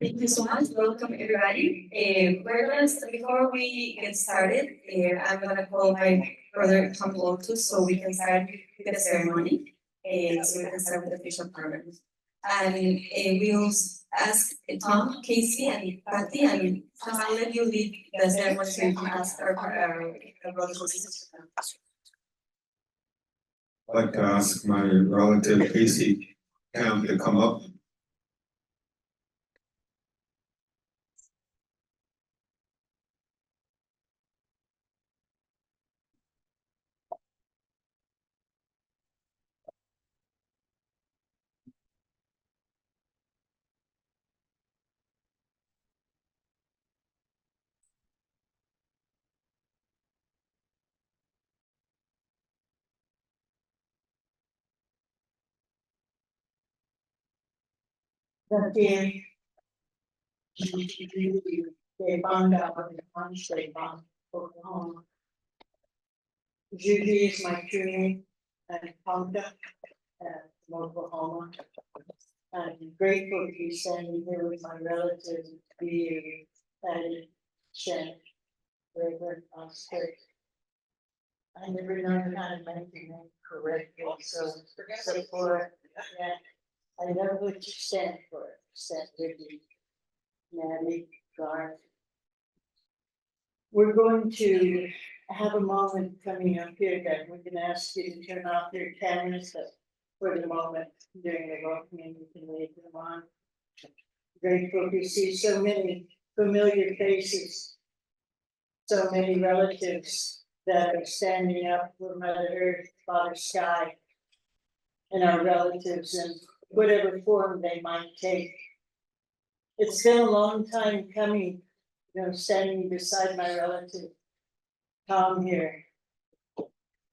Thank you so much. Welcome, everybody. Before we get started, I'm going to call my brother Tom Lotus so we can start with the ceremony. So we can start with the official program. And we'll ask Tom, Casey, and Patty, and Tom, I'll let you lead the ceremony so you can ask our brothers and sisters. I'd like to ask my relative Casey Camp to come up. They found out in the punch they found Oklahoma. Judy is my true name, and Ponca from Oklahoma. I'm grateful to be standing here with my relatives to be added Shannon, Reverend Oscar. I never known how to make your name correctly, so for that. I know what you stand for. Stand with you, Maddie, Garth. We're going to have a moment coming up here that we're going to ask you to turn off your cameras for the moment during the welcoming. You can leave them on. Grateful to see so many familiar faces, so many relatives that are standing up for Mother Earth, Father Sky, and our relatives in whatever form they might take. It's been a long time coming, standing beside my relative, Tom here.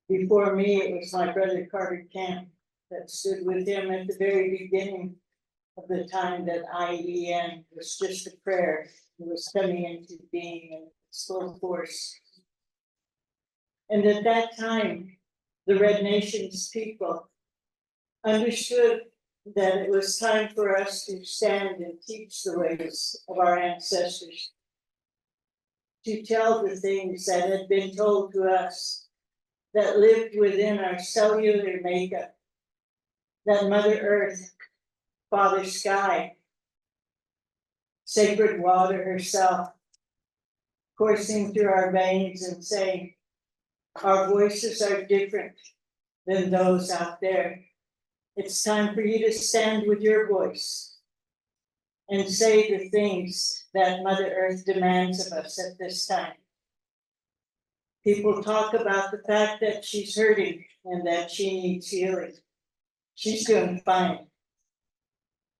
Before me, it was my brother Carter Camp that stood with him at the very beginning of the time that IEN was just a prayer. It was coming into being in full force. And at that time, the Red Nations people understood that it was time for us to stand and teach the ways of our ancestors, to tell the things that had been told to us, that lived within our cellular makeup, that Mother Earth, Father Sky, sacred water herself, coursing through our veins and saying, our voices are different than those out there. It's time for you to stand with your voice and say the things that Mother Earth demands of us at this time. People talk about the fact that she's hurting and that she needs healing. She's doing fine.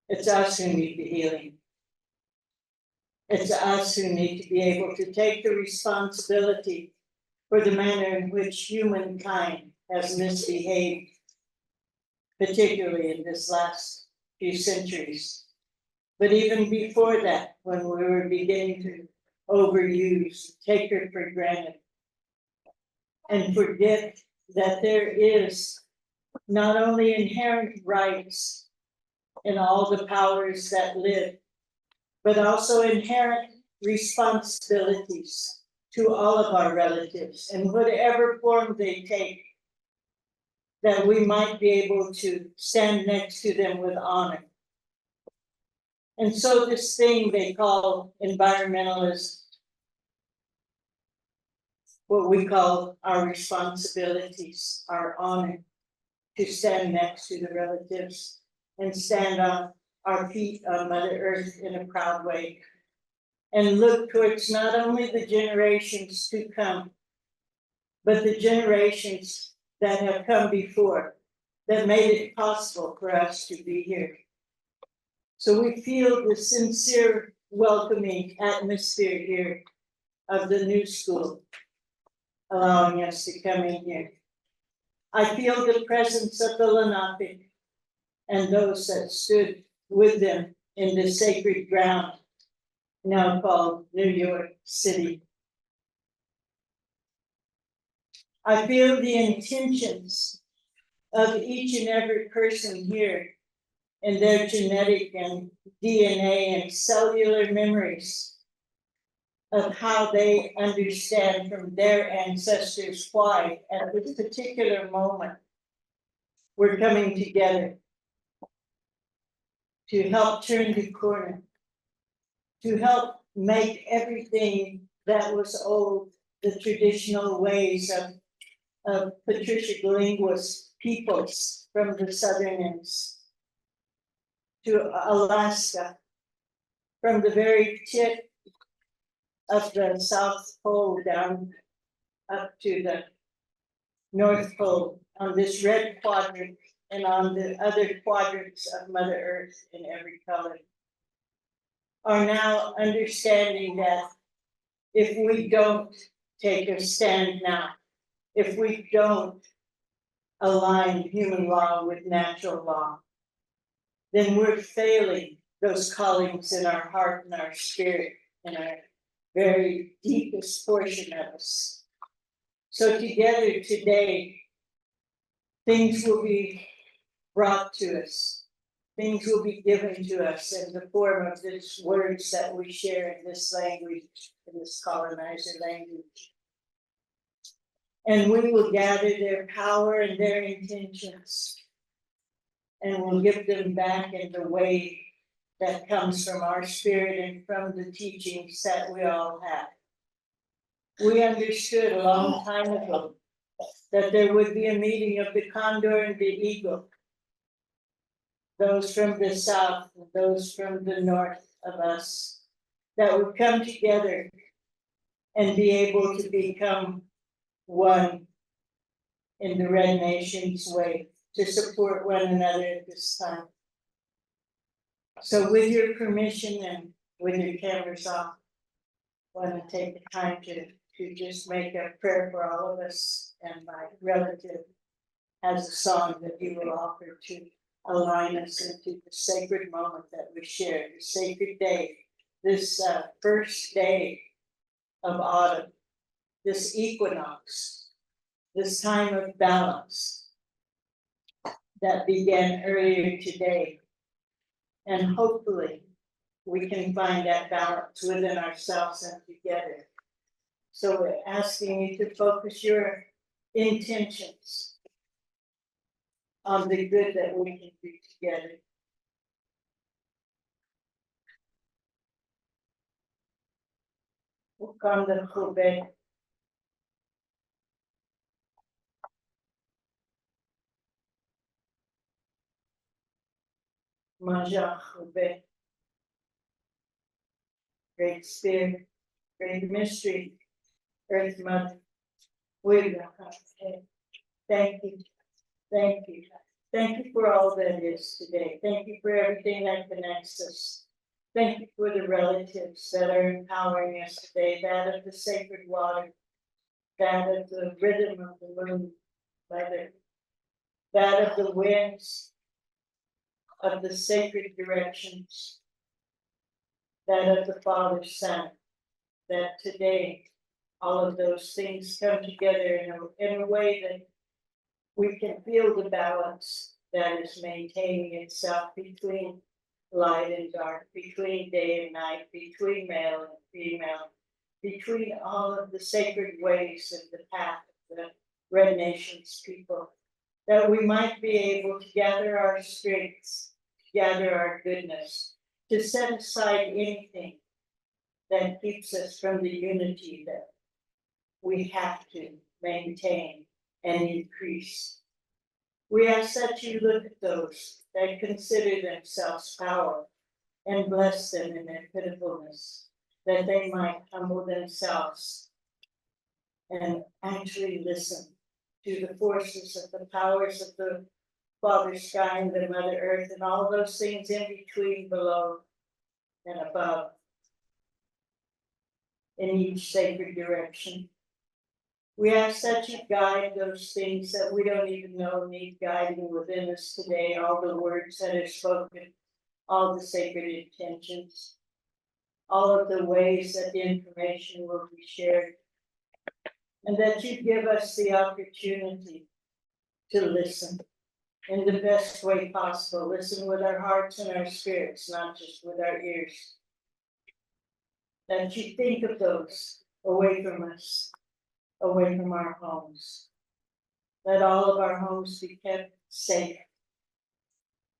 It's us who need the healing. It's us who need to be able to take the responsibility for the manner in which humankind has misbehaved, particularly in this last few centuries. But even before that, when we were beginning to overuse, take her for granted, and forget that there is not only inherent rights in all the powers that live, but also inherent responsibilities to all of our relatives in whatever form they take, that we might be able to stand next to them with honor. And so this thing they call environmentalism, what we call our responsibilities, our honor, to stand next to the relatives and stand on our feet on Mother Earth in a proud way. And look towards not only the generations to come, but the generations that have come before, that made it possible for us to be here. So we feel the sincere welcoming atmosphere here of the new school, allowing us to come in here. I feel the presence of the Lenape and those that stood with them in the sacred ground, now called New York City. I feel the intentions of each and every person here and their genetic and DNA and cellular memories of how they understand from their ancestors why at this particular moment we're coming together to help turn the corner, to help make everything that was old, the traditional ways of Patricia Galingua's peoples from the southern ends to Alaska, from the very tip of the South Pole down up to the North Pole on this red quadrant and on the other quadrants of Mother Earth in every color, are now understanding that if we don't take a stand now, if we don't align human law with natural law, then we're failing those callings in our heart and our spirit and our very deepest portion of us. So together today, things will be brought to us. Things will be given to us in the form of these words that we share in this language, in this colonizer language. And we will gather their power and their intentions, and we'll give them back in the way that comes from our spirit and from the teachings that we all have. We understood a long time ago that there would be a meeting of the condor and the eagle, those from the south and those from the north of us, that would come together and be able to become one in the Red Nations way, to support one another at this time. So with your permission and with your cameras off, I want to take the time to just make a prayer for all of us, and my relative has a song that you will offer to align us into the sacred moment that we share, the sacred day, this first day of autumn, this equinox, this time of balance that began earlier today. And hopefully we can find that balance within ourselves and together. So we're asking you to focus your intentions on the good that we can do together. Ukanda Kobe. Maja Kobe. Great Spirit, great mystery, Earth Mother. We thank you, thank you. Thank you for all that is today. Thank you for everything that connects us. Thank you for the relatives that are empowering us today, that of the sacred water, that of the rhythm of the moon, that of the winds, of the sacred directions, that of the Father, Son, that today all of those things come together in a way that we can feel the balance that is maintaining itself between light and dark, between day and night, between male and female, between all of the sacred ways of the path of the Red Nations people, that we might be able to gather our strengths, to gather our goodness, to set aside anything that keeps us from the unity that we have to maintain and increase. We ask that you look at those that consider themselves power and bless them in their pitifulness, that they might humble themselves and actually listen to the forces of the powers of the Father Sky and the Mother Earth and all those things in between, below and above, in each sacred direction. We ask that you guide those things that we don't even know need guiding within us today, all the words that are spoken, all the sacred intentions, all of the ways that the information will be shared, and that you give us the opportunity to listen, in the best way possible. Listen with our hearts and our spirits, not just with our ears. That you think of those away from us, away from our homes. Let all of our homes be kept safe.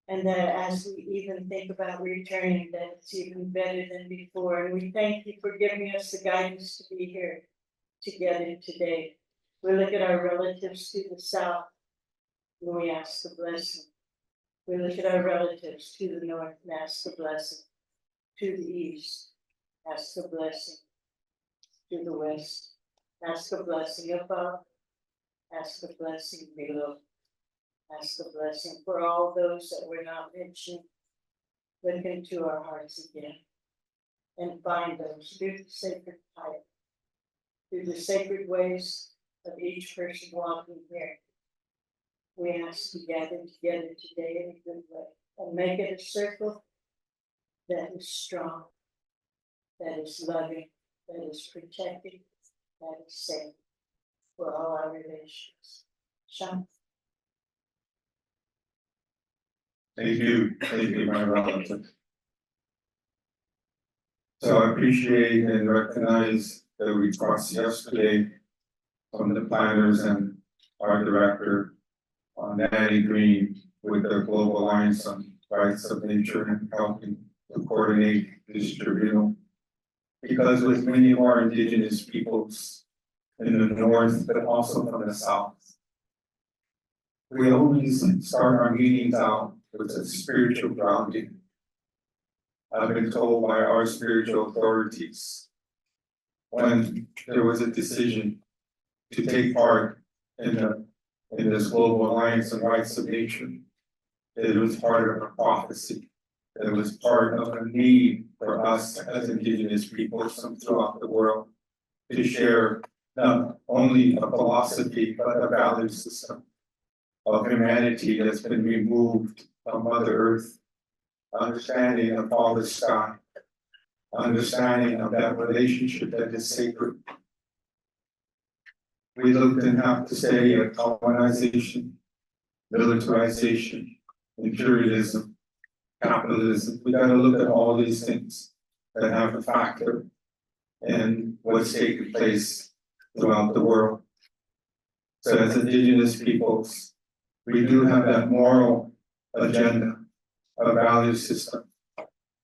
And that as we even think about returning, that it's even better than before. And we thank you for giving us the guidance to be here together today. We look at our relatives to the south, and we ask the blessing. We look at our relatives to the north and ask the blessing. To the east, ask the blessing. To the west, ask the blessing above. Ask the blessing below. Ask the blessing for all those that were not mentioned. Look into our hearts again and find those through the sacred pipe, through the sacred ways of each person walking here. We ask to gather together today in a good way and make it a circle that is strong, that is loving, that is protecting, that is safe for all our relations. Shalom. Thank you, my relative. So I appreciate and recognize the request yesterday from the planners and our director on Danny Green with the Global Alliance on Rights of Nature and helping to coordinate this tribunal. Because with many of our indigenous peoples in the north, but also from the south, we always start our meetings out with a spiritual grounding. I've been told by our spiritual authorities when there was a decision to take part in this global alliance on rights of nature, it was part of a prophecy. It was part of a need for us as indigenous peoples from throughout the world to share not only a philosophy, but a value system of humanity that's been removed from Mother Earth, understanding of Father Sky, understanding of that relationship that is sacred. We looked and have to say at colonization, militarization, imperialism, capitalism. We got to look at all these things that have a factor in what's taking place throughout the world. So as indigenous peoples, we do have that moral agenda, a value system.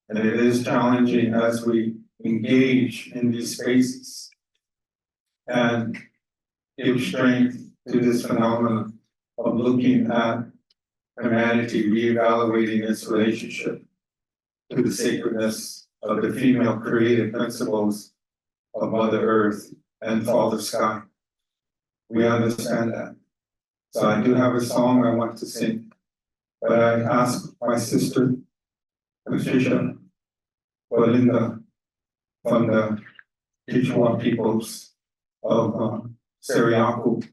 And it is challenging as we engage in these spaces and give strength to this phenomenon of looking at humanity, reevaluating its relationship to the sacredness of the female creative principles of Mother Earth and Father Sky. We understand that. So I do have a song I want to sing, but I ask my sister, Patricia Belinda, from the Quechua peoples of Sariaco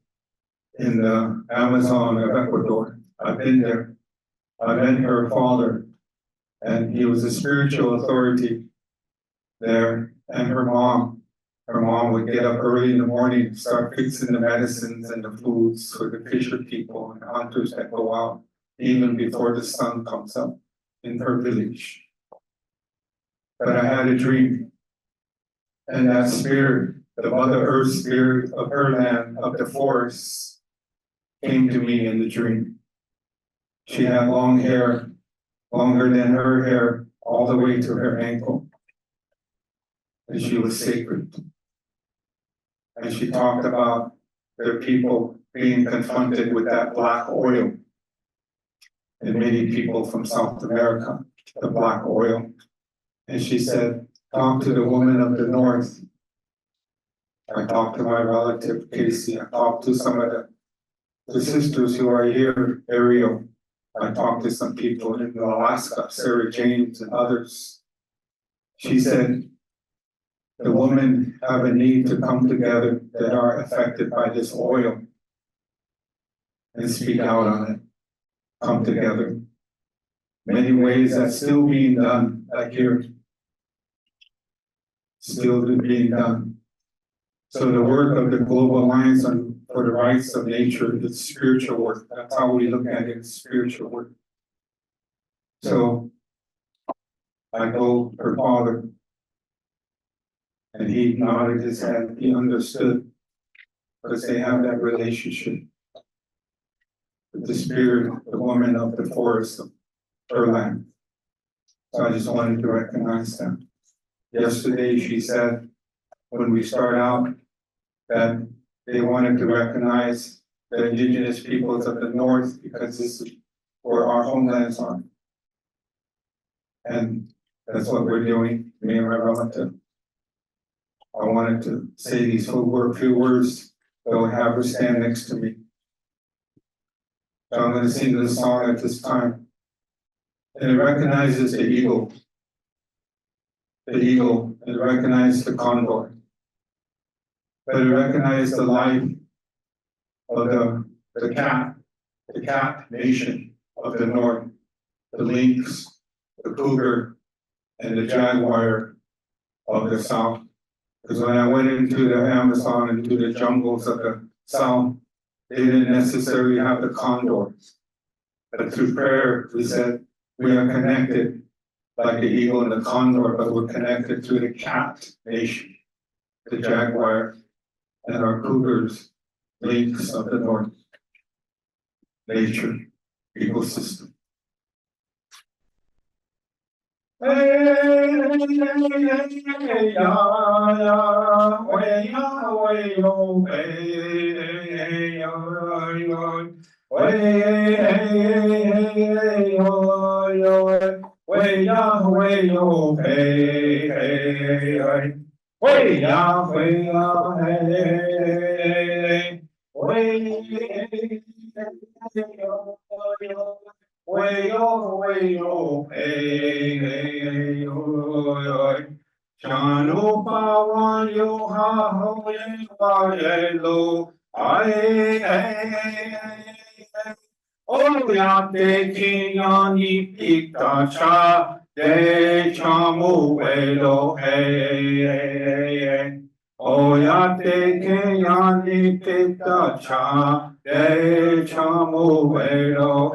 in the Amazon of Ecuador. I've been there. I met her father, and he was a spiritual authority there, and her mom. Her mom would get up early in the morning, start fixing the medicines and the foods for the fisher people and hunters that go out, even before the sun comes up in her village. But I had a dream, and that spirit, the Mother Earth spirit of her land, of the forest, came to me in the dream. She had long hair, longer than her hair, all the way to her ankle. And she was sacred. And she talked about their people being confronted with that black oil. And many people from South America, the black oil. And she said, talk to the woman of the north. I talked to my relative, Casey. I talked to some of the sisters who are here, Ariel. I talked to some people in Alaska, Sarah James and others. She said, the women have a need to come together that are affected by this oil and speak out on it, come together. Many ways that's still being done, like here, still being done. So the work of the Global Alliance on for the rights of nature, it's spiritual work. That's how we look at it, it's spiritual work. So I told her father, and he nodded his head, he understood, because they have that relationship with the spirit, the woman of the forest of her land. So I just wanted to recognize them. Yesterday, she said, when we start out, that they wanted to recognize the indigenous peoples of the North because this is where our homelands are. And that's what we're doing, me and my relative. I wanted to say these few words, so I have her stand next to me. So I'm going to sing this song at this time. And it recognizes the eagle, and it recognizes the condor. But it recognizes the life of the cat nation of the North, the lynx, the cougar, and the jaguar of the South. Because when I went into the Amazon and into the jungles of the South, they didn't necessarily have the condors. But through prayer, we said, we are connected like the eagle and the condor, but we're connected through the cat nation, the jaguar, and our cougars, lynx of the North, nature, ecosystem. Shano pawan yo ha ho ye wa ye lo o ya te kinyani pita cha de chamu we lo o ya te kinyani pita cha de chamu we lo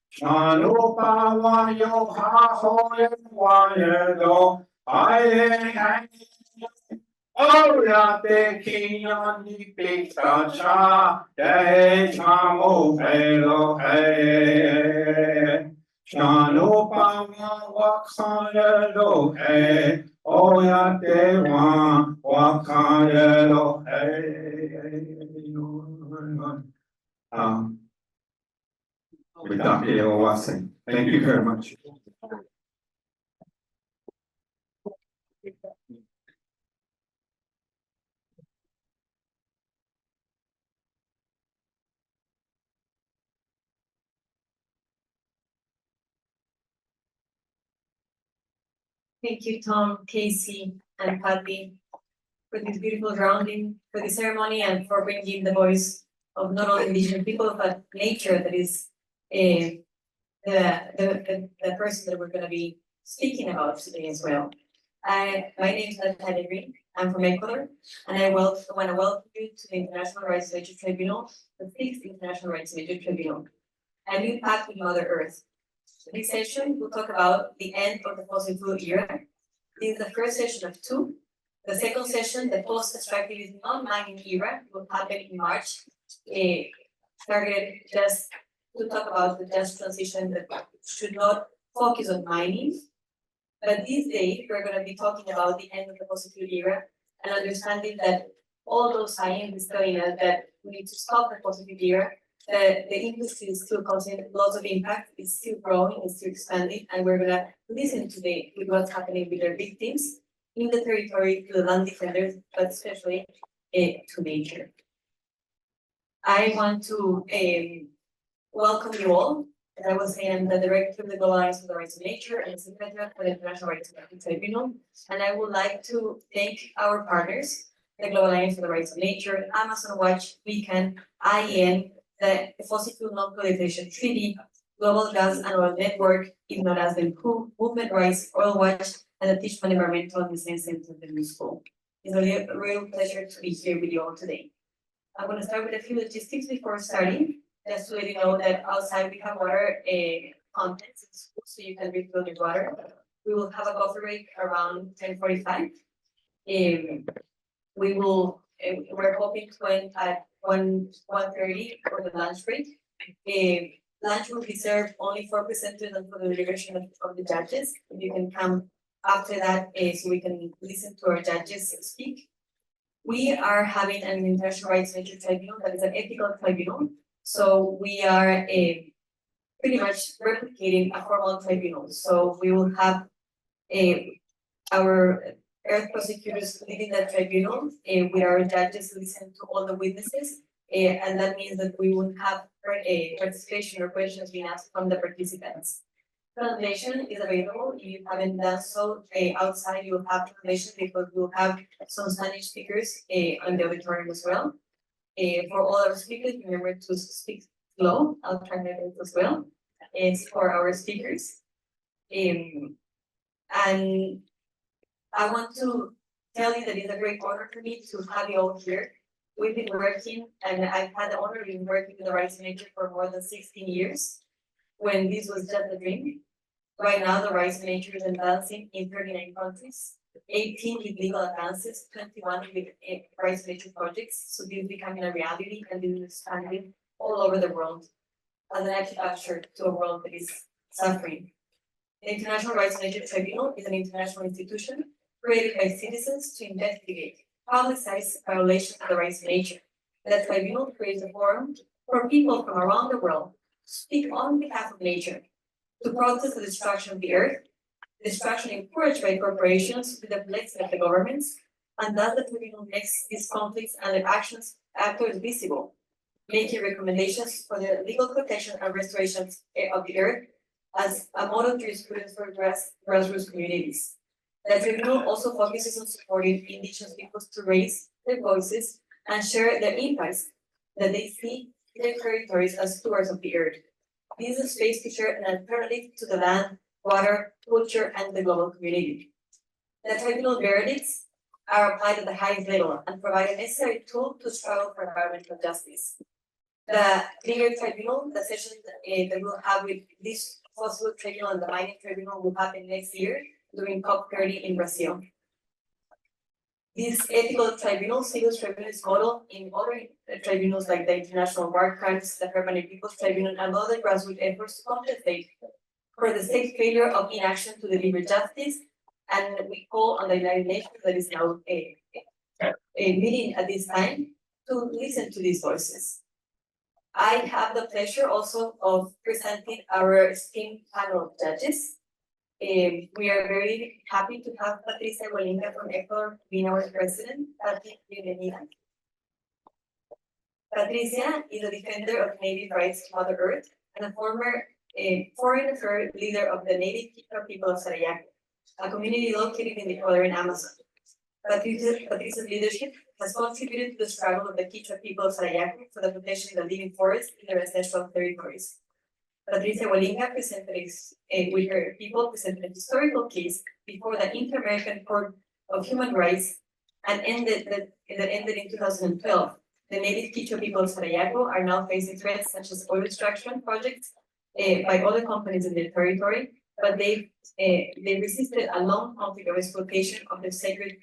Shano pawa yo ha ho ye wa ye do o ya te kinyani pita cha de chamo lo Shano pawa wa kha ye do o ya te wa kha ye lo Thank you very much. Thank you, Tom, Casey, and Patty, for this beautiful grounding, for the ceremony, and for bringing the voice of not only indigenous people, but nature that is the person that we're going to be speaking about today as well. My name is Natalia Green. I'm from Ecuador, and I want to welcome you to the International Rights Major Tribunal, the 6th International Rights Major Tribunal, a new pact with Mother Earth. This session will talk about the end of the fossil fuel era. This is the first session of 2. The second session, the Post-Extractivism Non-Mining Era, will happen in March, targeted just to talk about the just transition that should not focus on mining. But these days, we're going to be talking about the end of the fossil fuel era and understanding that all those scientists telling us that we need to stop the fossil fuel era. The industry is still causing lots of impact, it's still growing, it's still expanding, and we're gonna listen to with what's happening with their victims in the territory to the land defenders, but especially to nature. I want to welcome you all. As I was saying, I'm the director of the Global Alliance for the Rights of Nature and the Secretary for the International Rights Tribunal. And I would like to thank our partners, the Global Alliance for the Rights of Nature, Amazon Watch, Beacon, IEN, the Fossil Fuel Non-Proliferation Treaty, Global Gas and Oil Network, even known as the WHO, Movement Rights, Oil Watch, and the Tishman Environmental and Design Center of the New School. It's a real pleasure to be here with you all today. I'm going to start with a few logistics before starting, just to let you know that outside we have water contents in school, so you can refill your water. We will have a coffee break around 10:45. We're hoping to end at 1:30 for the lunch break. Lunch will be served only for presenters and for the deliberation of the judges. You can come after that so we can listen to our judges speak. We are having an International Rights of Nature Tribunal that is an ethical tribunal. So we are pretty much replicating a formal tribunal. So we will have our earth prosecutors leading that tribunal with our judges listen to all the witnesses. And that means that we won't have participation or questions being asked from the participants. Translation is available. If you haven't done so, outside you will have translation because we'll have some Spanish speakers on the auditorium as well. For all our speakers, remember to speak slow. I'll translate it as well. It's for our speakers. And I want to tell you that it's a great honor for me to have you all here. We've been working, and I've had the honor of being working with the rights of nature for more than 16 years, when this was just a dream. Right now, the rights of nature is advancing in 39 countries, 18 with legal advances, 21 with rights of nature projects. So this is becoming a reality, and this is expanding all over the world as an architecture to a world that is suffering. The International Rights of Nature Tribunal is an international institution created by citizens to investigate publicize violations of the rights of nature. The tribunal creates a forum for people from around the world to speak on behalf of nature, to protest the destruction of the earth, destruction encouraged by corporations with the blessing of the governments, and thus the tribunal makes these conflicts and their actors visible, making recommendations for the legal protection and restoration of the earth as a model jurisprudence for grassroots communities. The tribunal also focuses on supporting indigenous peoples to raise their voices and share their impacts that they see in their territories as stewards of the earth. This is a space to share an alternative to the land, water, culture, and the global community. The tribunal verdicts are applied at the highest level and provide a necessary tool to struggle for environmental justice. The bigger tribunal, the session that we'll have with this fossil tribunal and the mining tribunal will happen next year during COP30 in Brazil. This ethical tribunal, civil tribunal, is modeled in other tribunals like the International War Crimes, the Permanent People's Tribunal, and other grassroots efforts to compensate for the state's failure of inaction to deliver justice. And we call on the United Nations, that is now a meeting at this time, to listen to these voices. I have the pleasure also of presenting our esteemed panel of judges. We are very happy to have Patricia Huelinga from Ecuador being our president. Bienvenida. Patricia is a defender of native rights to Mother Earth and a former foreign affairs leader of the native Quechua people of Sarayaco, a community located in the Ecuadorian Amazon. Patricia's leadership has contributed to the struggle of the Quechua people of Sarayaco for the protection of the living forest in their ancestral territories. Patricia Huelinga with her people presented a historical case before the Inter-American Court of Human Rights and ended in 2012. The native Quechua people of Sarayaco are now facing threats such as oil extraction projects by other companies in their territory, but they resisted a long conflict of exploitation of the sacred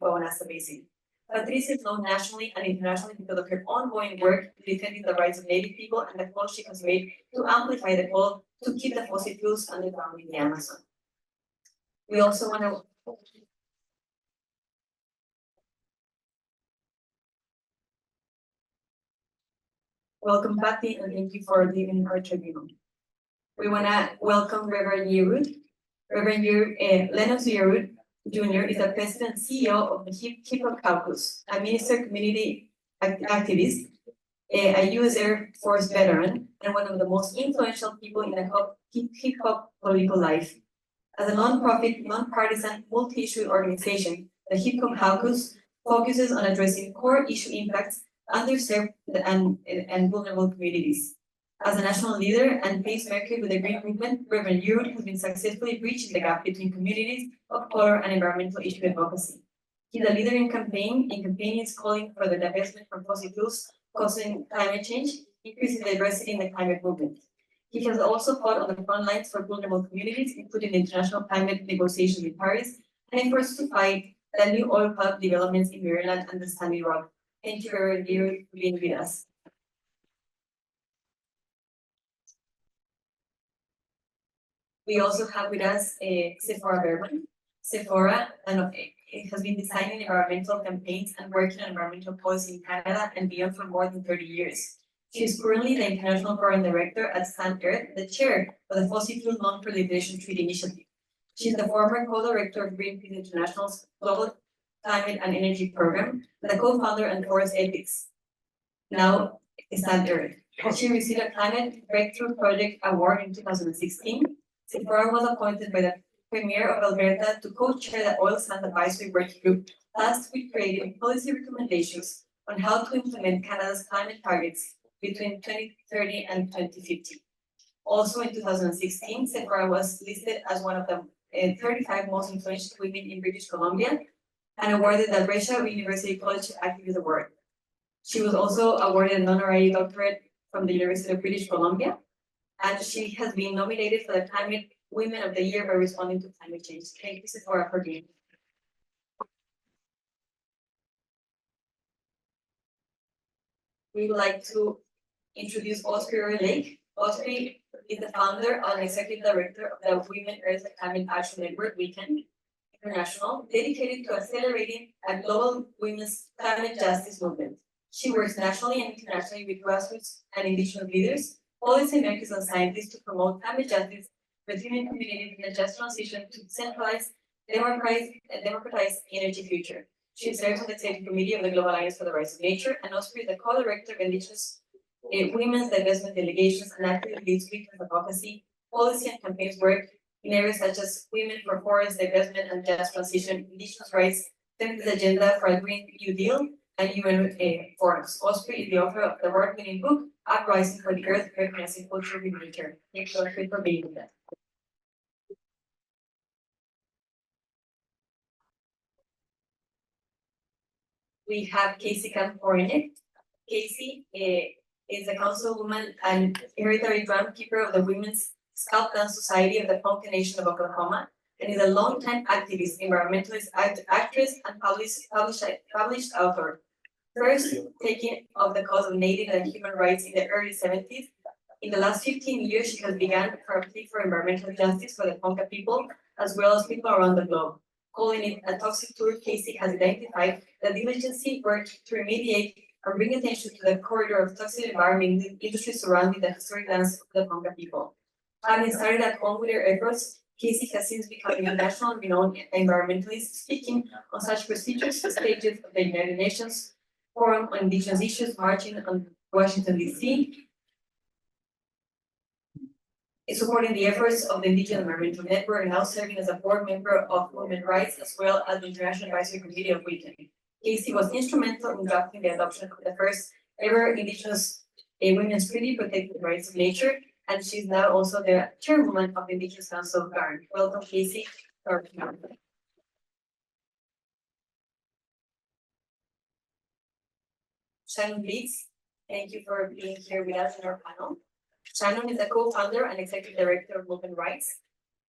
Guanasa Basin. Patricia is known nationally and internationally because of her ongoing work defending the rights of native people and the call she has made to amplify the call to keep the fossil fuels underground in the Amazon. We also want to welcome Patty and thank you for leaving our tribunal. We want to welcome Reverend Yerud. Reverend Lennox Yerud Jr. is the president and CEO of the Hip Hop Caucus, a minister community activist, a U.S. Air Force veteran, and one of the most influential people in the hip hop political life. As a non-profit, non-partisan, multi-issue organization, the Hip Hop Caucus focuses on addressing core issue impacts underserved and vulnerable communities. As a national leader and pacemaker with the Green Movement, Reverend Yuri has been successfully bridging the gap between communities of color and environmental issue advocacy. He's a leader in campaigns calling for the divestment from fossil fuels causing climate change, increasing diversity in the climate movement. He has also fought on the front lines for vulnerable communities, including the international climate negotiations in Paris, and efforts to fight the new oil palm developments in Maryland and the Stanley Rock. Thank you, Reverend Yuri, for being with us. We also have with us Sephora Berman. Sephora has been designing environmental campaigns and working on environmental policy in Canada and beyond for more than 30 years. She is currently the International Program Director at Stand Earth, the chair of the Fossil Fuel Non-Proliferation Treaty Initiative. She is the former co-director of Greenpeace International's Global Climate and Energy Program, and the co-founder and Forest Ethics, now Stand Earth. She received a Climate Breakthrough Project Award in 2016. Sephora was appointed by the Premier of Alberta to co-chair the Oil Sands Advisory Working Group tasked with creating policy recommendations on how to implement Canada's climate targets between 2030 and 2050. Also in 2016, Sephora was listed as one of the 35 most influential women in British Columbia and awarded the Brescia University College Activist Award. She was also awarded an honorary doctorate from the University of British Columbia, and she has been nominated for the Climate Women of the Year by responding to climate change. Thank you, Sephora, for being here. We would like to introduce Osprey Lake. Osprey is the founder and executive director of the Women Earth Climate Action Network Weekend International, dedicated to accelerating a global women's climate justice movement. She works nationally and internationally with grassroots and indigenous leaders, policymakers, and scientists to promote climate justice, resilient communities, and a just transition to decentralized, democratized energy future. She serves on the executive committee of the Global Alliance for the Rights of Nature, and Osprey is the co-director of Indigenous Women's Divestment Delegations and actively leads weekend advocacy, policy, and campaigns work in areas such as women for forest divestment and just transition, indigenous rights, feminist agenda for a Green New Deal, and UN forums. Osprey is the author of the award-winning book, Uprising for the Earth, Recognizing Culture with Nature. Thank you, Osprey, for being with us. We have Casey Camporine. Casey is a councilwoman and hereditary drumkeeper of the Women's Scout Dance Society of the Ponca Nation of Oklahoma, and is a longtime activist, environmentalist, actress, and published author. First taking of the cause of Native and human rights in the early 70s, in the last 15 years, she has begun her plea for environmental justice for the Ponca people, as well as people around the globe. Calling it a toxic tour, Casey has identified the diligency work to remediate and bring attention to the corridor of toxic environment industry surrounding the historic lands of the Ponca people. Having started at home with her efforts, Casey has since become a national renowned environmentalist, speaking on such prestigious stages of the United Nations Forum on Indigenous Issues, marching on Washington, D.C., supporting the efforts of the Indigenous Environmental Network, and now serving as a board member of Women's Rights, as well as the International Advisory Committee of Weekend. Casey was instrumental in drafting the adoption of the first ever Indigenous Women's Treaty protecting the rights of nature, and she's now also the chairwoman of the Indigenous Council of Garn. Welcome, Casey. Shannon Leeds, thank you for being here with us in our panel. Shannon is a co-founder and executive director of Women's Rights,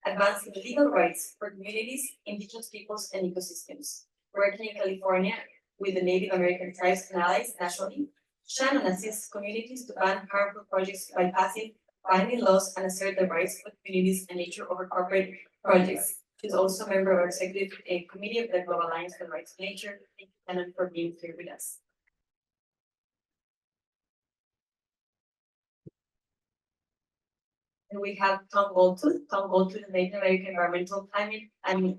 advancing legal rights for communities, indigenous peoples, and ecosystems. Working in California with the Native American tribes and allies nationally, Shannon assists communities to ban harmful projects by passing binding laws and assert the rights of communities and nature over corporate projects. She's also a member of our executive committee of the Global Alliance for the Rights of Nature. Thank you, Shannon, for being here with us. And we have Tom Goldtooth. Tom Goldtooth is Native American environmental climate and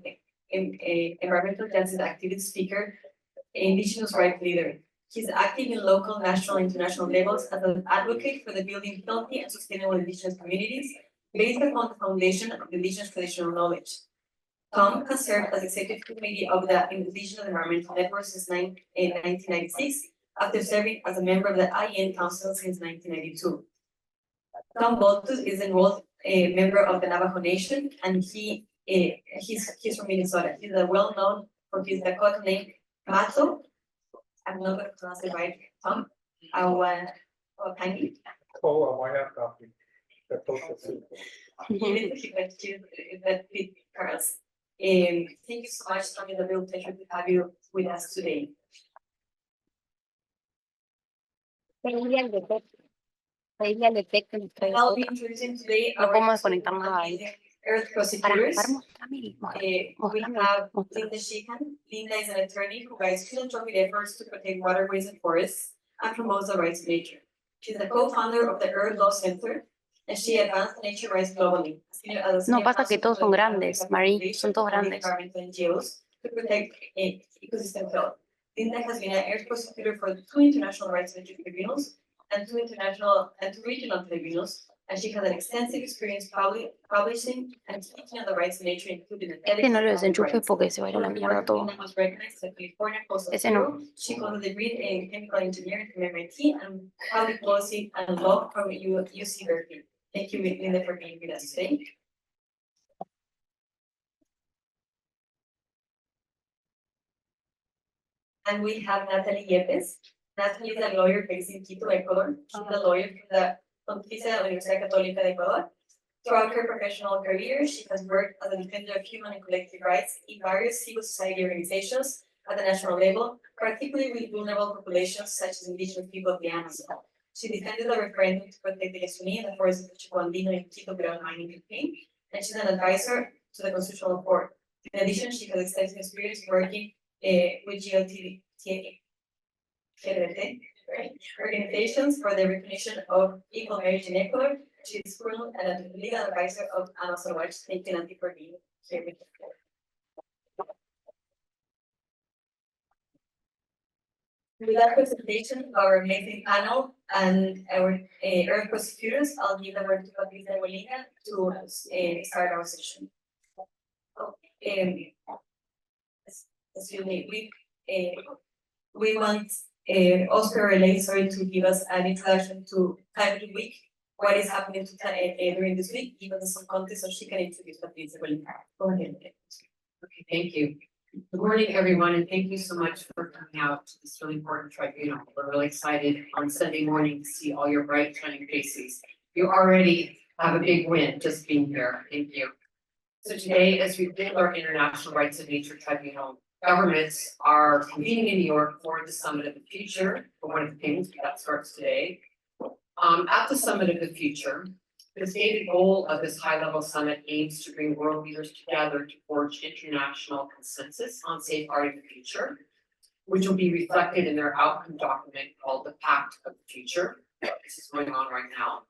environmental justice activist, speaker, indigenous rights leader. He's active in local, national, and international levels as an advocate for the building healthy and sustainable indigenous communities based upon the foundation of indigenous traditional knowledge. Tom has served as executive committee of the Indigenous Environmental Network since 1996, after serving as a member of the IN Council since 1992. Tom Boltus is enrolled a member of the Navajo Nation, and he's from Minnesota. He's well-known for his Dakota name, Mato. I'm not going to pronounce it right, Tom. Kangi. Oh, I have copy. Carlos. Thank you so much, Tom. It's a real pleasure to have you with us today. I'll be introducing today No our podemos conectarnos ahí. Earth Para prosecutors. mostrarme. We have Linda Sheehan. Linda is an attorney who guides philanthropic efforts to protect waterways and forests and promotes the rights of nature. She's the co-founder of the Earth Law Center, and she advanced nature rights globally. No, pasa que todos son grandes, Marie, son todos grandes. NGOs to protect ecosystem health. Linda has been an Earth prosecutor for 2 international rights of nature tribunals and 2 international and 2 regional tribunals, and she has an extensive experience publishing and speaking on the rights of nature, including the No lo desenchufes porque se va a ir a la mierda todo. Ese no. She holds a degree in chemical engineering from MIT and public policy and law from UC Berkeley. Thank you, Linda, for being with us today. And we have Natalie Yepes. Natalie is a lawyer based in Quito, Ecuador. She's a lawyer from the Pontificia Universidad Católica de Ecuador. Throughout her professional career, she has worked as a defender of human and collective rights in various civil society organizations at the national level, particularly with vulnerable populations such as indigenous people of the Amazon. She defended the referendum to protect the Yasuní and the forests of Chico Andino in Quito without mining campaign, and she's an advisor to the Constitutional Court. In addition, she has extensive experience working with organizations for the recognition of equal marriage in Ecuador. She is currently a legal advisor of Amazon Watch. Thank you, Nancy, for being here with us. With that presentation of our amazing panel and our Earth prosecutors, I'll give the word to Patricia Molina to start our session. Excuse me, we want Oscar Relay, to give us an introduction to Climate Week, what is happening during this week, give us some context so she can introduce Patricia Molina. Go ahead. Okay, thank you. Good morning, everyone, and thank you so much for coming out to this really important tribunal. We're really excited on Sunday morning to see all your bright, shining faces. You already have a big win just being here. Thank you. So today, as we build our International Rights of Nature Tribunal, governments are convening in New York for the Summit of the Future, for one of the things that starts today. At the Summit of the Future, the stated goal of this high-level summit aims to bring world leaders together to forge international consensus on safeguarding the future, which will be reflected in their outcome document called the Pact of the Future. This is going on right now.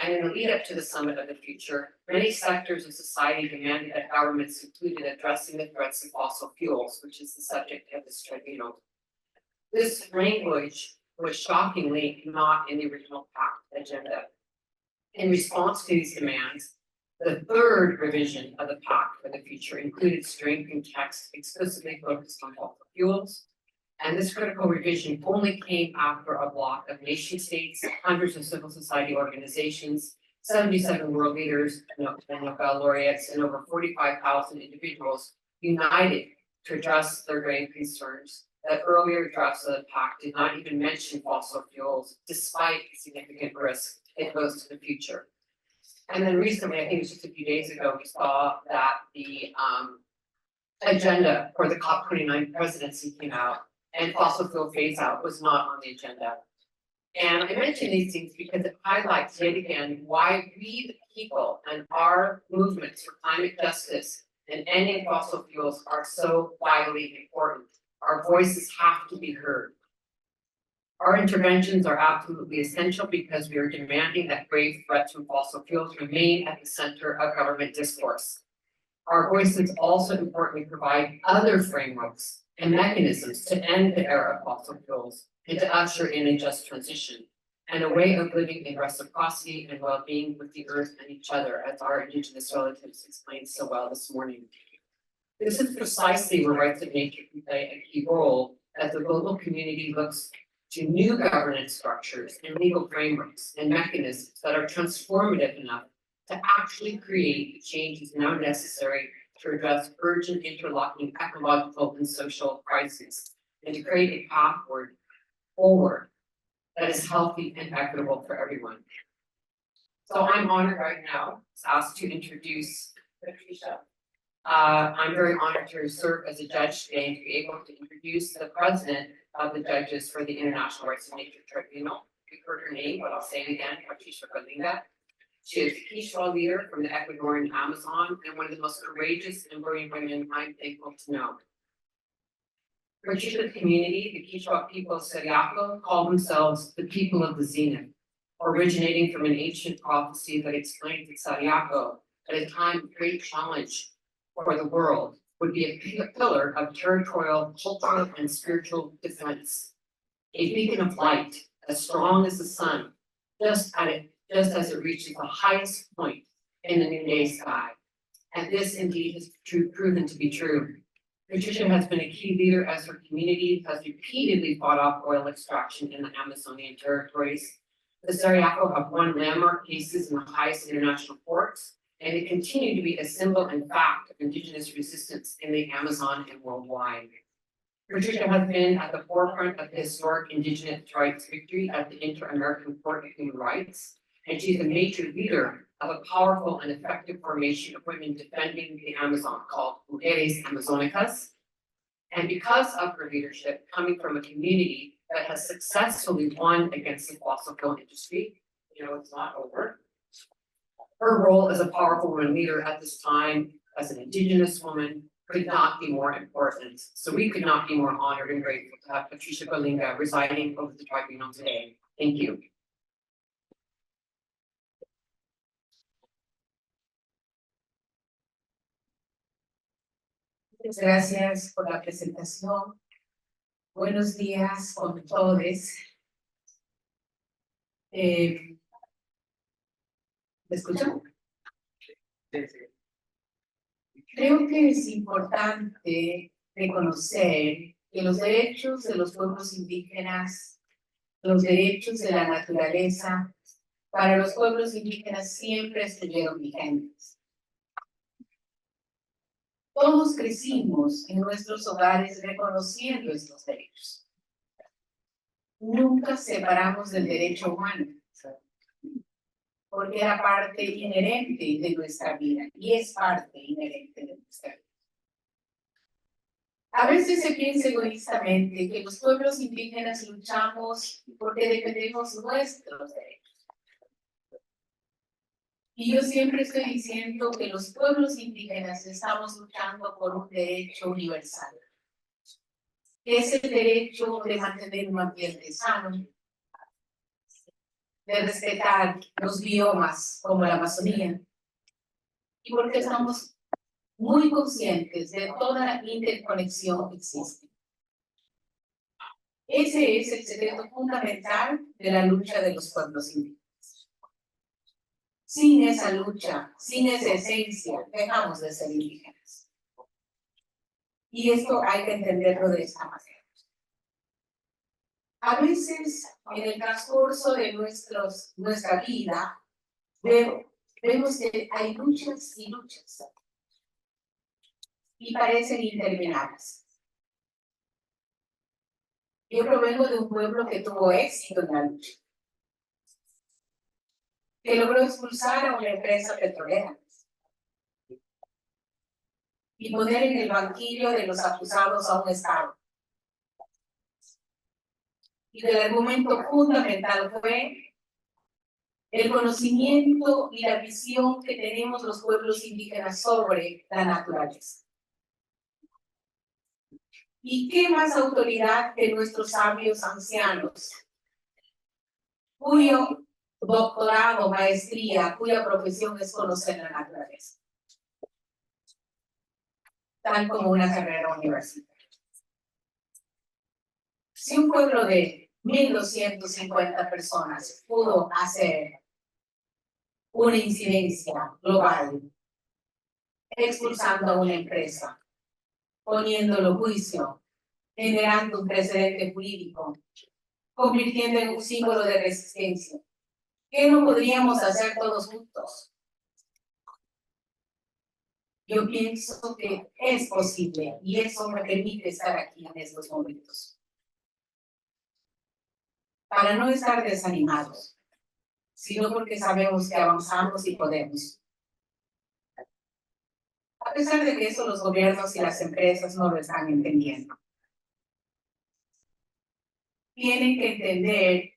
And in the lead up to the Summit of the Future, many sectors of society demanded that governments included addressing the threats of fossil fuels, which is the subject of this tribunal. This language was shockingly not in the original Pact agenda. In response to these demands, the third revision of the Pact for the Future included strengthening text explicitly focused on fossil fuels. And this critical revision only came after a block of nation states, hundreds of civil society organizations, 77 world leaders, and Nobel laureates, and over 45,000 individuals united to address their grave concerns that earlier drafts of the Pact did not even mention fossil fuels, despite the significant risk it goes to the future. And then recently, I think it was just a few days ago, we saw that the agenda for the COP29 presidency came out, and fossil fuel phase out was not on the agenda. And I mention these things because it highlights yet again why we the people and our movements for climate justice and ending fossil fuels are so vitally important. Our voices have to be heard. Our interventions are absolutely essential because we are demanding that grave threats from fossil fuels remain at the center of government discourse. Our voices also importantly provide other frameworks and mechanisms to end the era of fossil fuels and to usher in a just transition and a way of living in reciprocity and well-being with the earth and each other, as our Indigenous relatives explained so well this morning. This is precisely where rights of nature can play a key role as the global community looks to new governance structures and legal frameworks and mechanisms that are transformative enough to actually create the changes now necessary to address urgent interlocking ecological and social crises and to create a path forward that is healthy and equitable for everyone. So I'm honored right now, asked to introduce Patricia. I'm very honored to serve as a judge today and to be able to introduce the president of the judges for the International Rights of Nature Tribunal. You've heard her name, but I'll say it again, Patricia Galinga. She is a Quechua leader from the Ecuadorian Amazon and one of the most courageous and brilliant women I'm thankful to know. For Quechua community, the Quechua people of Seriaco call themselves the people of the zenith, originating from an ancient prophecy that explained that Seriaco, at a time of great challenge for the world, would be a pillar of territorial, cultural, and spiritual defense, a beacon of light as strong as the sun, just as it reaches the highest point in the noonday sky. And this indeed has proven to be true. Patricia has been a key leader as her community has repeatedly fought off oil extraction in the Amazonian territories. The Seriaco have won landmark cases in the highest international courts, and they continue to be a symbol and fact of Indigenous resistance in the Amazon and worldwide. Patricia has been at the forefront of the historic Indigenous rights victory at the Inter-American Court of Human Rights, and she's a major leader of a powerful and effective formation of women defending the Amazon called Mujeres Amazonicas. And because of her leadership, coming from a community that has successfully won against the fossil fuel industry, it's not over. Her role as a powerful woman leader at this time, as an Indigenous woman, could not be more important. So we could not be more honored and grateful to have Patricia Galinga residing over the tribunal today. Thank you. Muchas gracias por la presentación. Buenos días con todos. ¿Me escuchan? Creo que es importante reconocer que los derechos de los pueblos indígenas, los derechos de la naturaleza, para los pueblos indígenas siempre estuvieron vigentes. Todos crecimos en nuestros hogares reconociendo estos derechos. Nunca separamos del derecho humano, porque era parte inherente de nuestra vida y es parte inherente de nuestra vida. A veces se piensa egoístamente que los pueblos indígenas luchamos porque defendemos nuestros derechos. Y yo siempre estoy diciendo que los pueblos indígenas estamos luchando por un derecho universal, que es el derecho de mantener un ambiente sano, de respetar los biomas como la Amazonía, y porque estamos muy conscientes de toda la interconexión que existe. Ese es el secreto fundamental de la lucha de los pueblos indígenas. Sin esa lucha, sin esa esencia, dejamos de ser indígenas. Y esto hay que entenderlo de esta manera. A veces, en el transcurso de nuestra vida, vemos que hay luchas y luchas. Y parecen interminables. Yo provengo de un pueblo que tuvo éxito en la lucha, que logró expulsar a una empresa petrolera y poner en el banquillo de los acusados a un Estado. Y el argumento fundamental fue el conocimiento y la visión que tenemos los pueblos indígenas sobre la naturaleza. ¿Y qué más autoridad que nuestros sabios ancianos, cuyo doctorado, maestría, cuya profesión es conocer la naturaleza? tal como una carrera universitaria. Si un pueblo de 1.250 personas pudo hacer una incidencia global, expulsando a una empresa, poniéndolo a juicio, generando un precedente jurídico, convirtiendo en un símbolo de resistencia, ¿qué no podríamos hacer todos juntos? Yo pienso que es posible y eso me permite estar aquí en estos momentos. Para no estar desanimados, sino porque sabemos que avanzamos y podemos. A pesar de que eso los gobiernos y las empresas no lo están entendiendo. Tienen que entender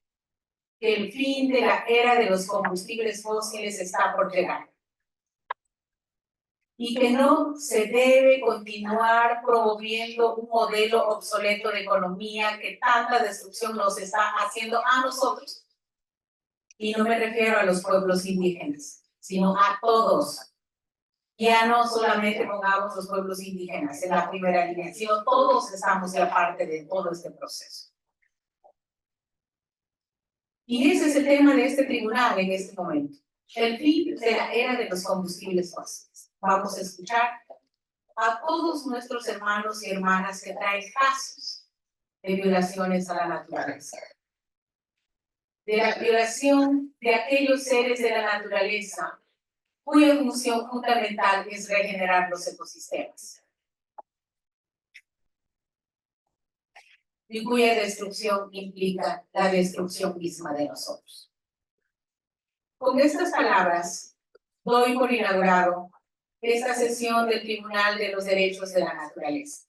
que el fin de la era de los combustibles fósiles está por llegar. Y que no se debe continuar promoviendo un modelo obsoleto de economía que tanta destrucción nos está haciendo a nosotros. Y no me refiero a los pueblos indígenas, sino a todos. Ya no solamente pongamos los pueblos indígenas en la primera línea, sino todos estamos ya parte de todo este proceso. Y ese es el tema de este tribunal en este momento. El fin de la era de los combustibles fósiles. Vamos a escuchar a todos nuestros hermanos y hermanas que traen casos de violaciones a la naturaleza. De la violación de aquellos seres de la naturaleza cuya función fundamental es regenerar los ecosistemas. Y cuya destrucción implica la destrucción misma de nosotros. Con estas palabras, doy por inaugurado esta sesión del Tribunal de los Derechos de la Naturaleza.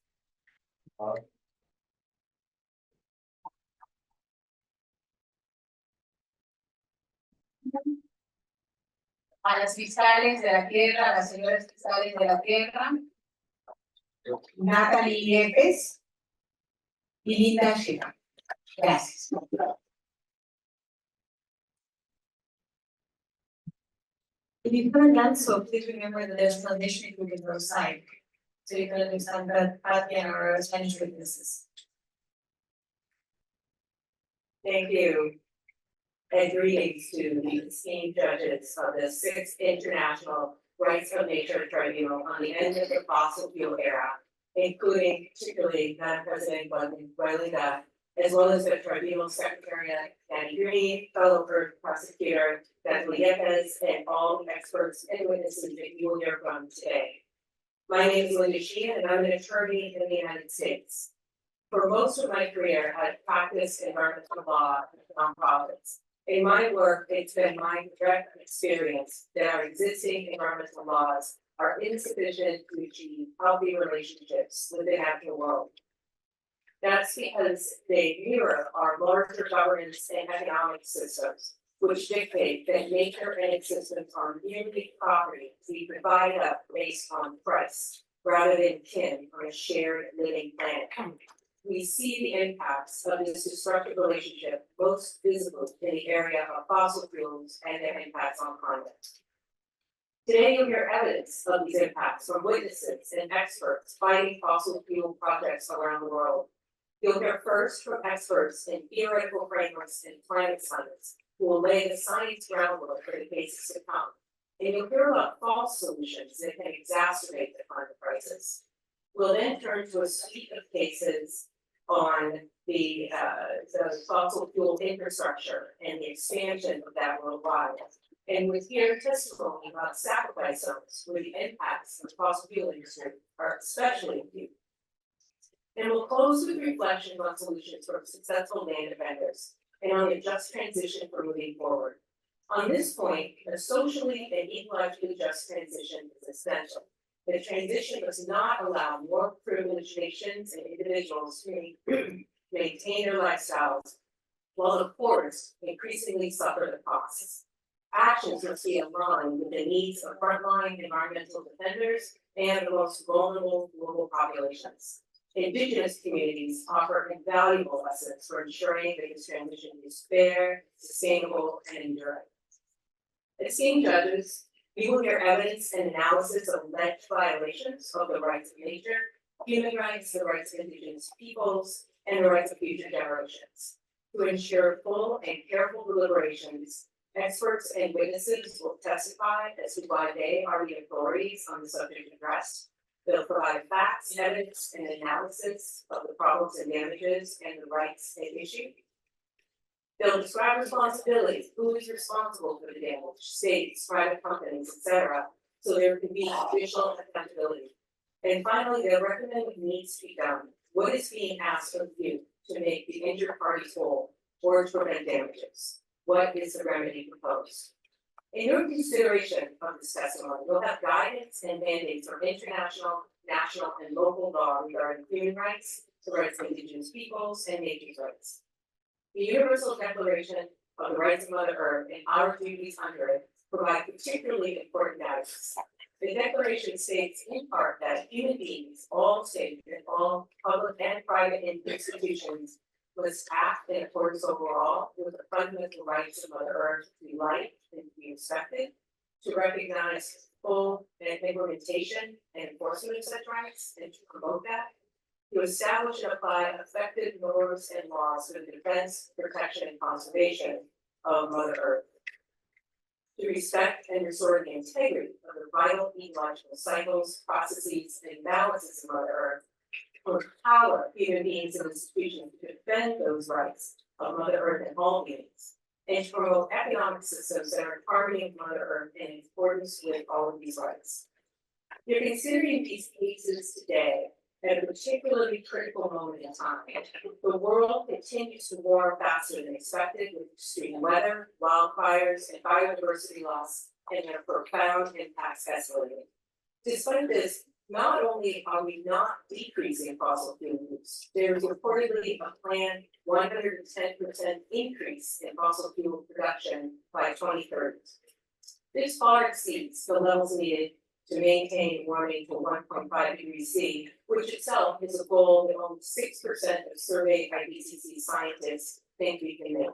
A las fiscales de la tierra, a las señoras fiscales de la tierra, Natalie Yepes y Linda Shiva. Gracias. If you've heard that, so please remember that there's an initiative we can go side. So you can understand that Patty and our Spanish witnesses. Thank you. And greetings to the esteemed judges of the 6th International Rights of Nature Tribunal on the end of the fossil fuel era, including particularly Madam President Guadalupe, as well as the Tribunal Secretary Danny Green, fellow prosecutor Natalie Yepes, and all the experts and witnesses that you will hear from today. My name is Linda Sheehan, and I'm an attorney in the United States. For most of my career, I've practiced environmental law in nonprofits. In my work, it's been my direct experience that our existing environmental laws are insufficient to achieve healthy relationships with the natural world. That's because they mirror our larger governance and economic systems, which dictate that nature and its systems are merely property to be divided up based on price, rather than kin on a shared living planet. We see the impacts of this destructive relationship most visible in the area of fossil fuels and their impacts on climate. Today, you'll hear evidence of these impacts from witnesses and experts fighting fossil fuel projects around the world. You'll hear first from experts in theoretical frameworks and climate science who will lay the science groundwork for the cases to come. And you'll hear about false solutions that can exacerbate the climate crisis. We'll then turn to a suite of cases on the fossil fuel infrastructure and the expansion of that worldwide. And with here testimony about sacrifice zones where the impacts of the fossil fuel industry are especially acute. And we'll close with reflections on solutions for successful land defenders and on a just transition for moving forward. On this point, a socially and ecologically just transition is essential. The transition does not allow more privileged nations and individuals to maintain their lifestyles, while the poorest increasingly suffer the costs. Actions must be aligned with the needs of frontline environmental defenders and the most vulnerable global populations. Indigenous communities offer invaluable lessons for ensuring that this transition is fair, sustainable, and enduring. Esteemed judges, We will hear evidence and analysis of alleged violations of the rights of nature, human rights, the rights of indigenous peoples, and the rights of future generations. To ensure full and careful deliberations, experts and witnesses will testify as to why they are the authorities on the subject addressed. They'll provide facts, evidence, and analysis of the problems and damages and the rights at issue. They'll describe responsibilities, who is responsible for the damage, states, private companies, etc., so there can be official accountability. And finally, they'll recommend what needs to be done. What is being asked of you to make the injured parties whole or to prevent damages? What is the remedy proposed? In your consideration of this testimony, you'll have guidance and mandates from international, national, and local law regarding human rights, the rights of indigenous peoples, and nature's rights. The Universal Declaration of the Rights of Mother Earth and our duties under it provide particularly important guidance. The Declaration states in part that human beings, all states, and all public and private institutions must act in accordance overall with the fundamental rights of Mother Earth to be liked and to be respected, to recognize full implementation and enforcement of such rights, and to promote that, to establish and apply effective norms and laws for the defense, protection, and conservation of Mother Earth, to respect and restore the integrity of the vital ecological cycles, processes, and balances of Mother Earth, to empower human beings and institutions to defend those rights of Mother Earth and all beings, and to promote economic systems that are in harmony with Mother Earth and in accordance with all of these rights. You're considering these cases today at a particularly critical moment in time. The world continues to warm faster than expected with extreme weather, wildfires, and biodiversity loss, and their profound impacts escalating. Despite this, not only are we not decreasing fossil fuel use, there is reportedly a planned 110% increase in fossil fuel production by 2030. This far exceeds the levels needed to maintain warming to 1.5 degrees C, which itself is a goal that only 6% of surveyed IPCC scientists think we can make.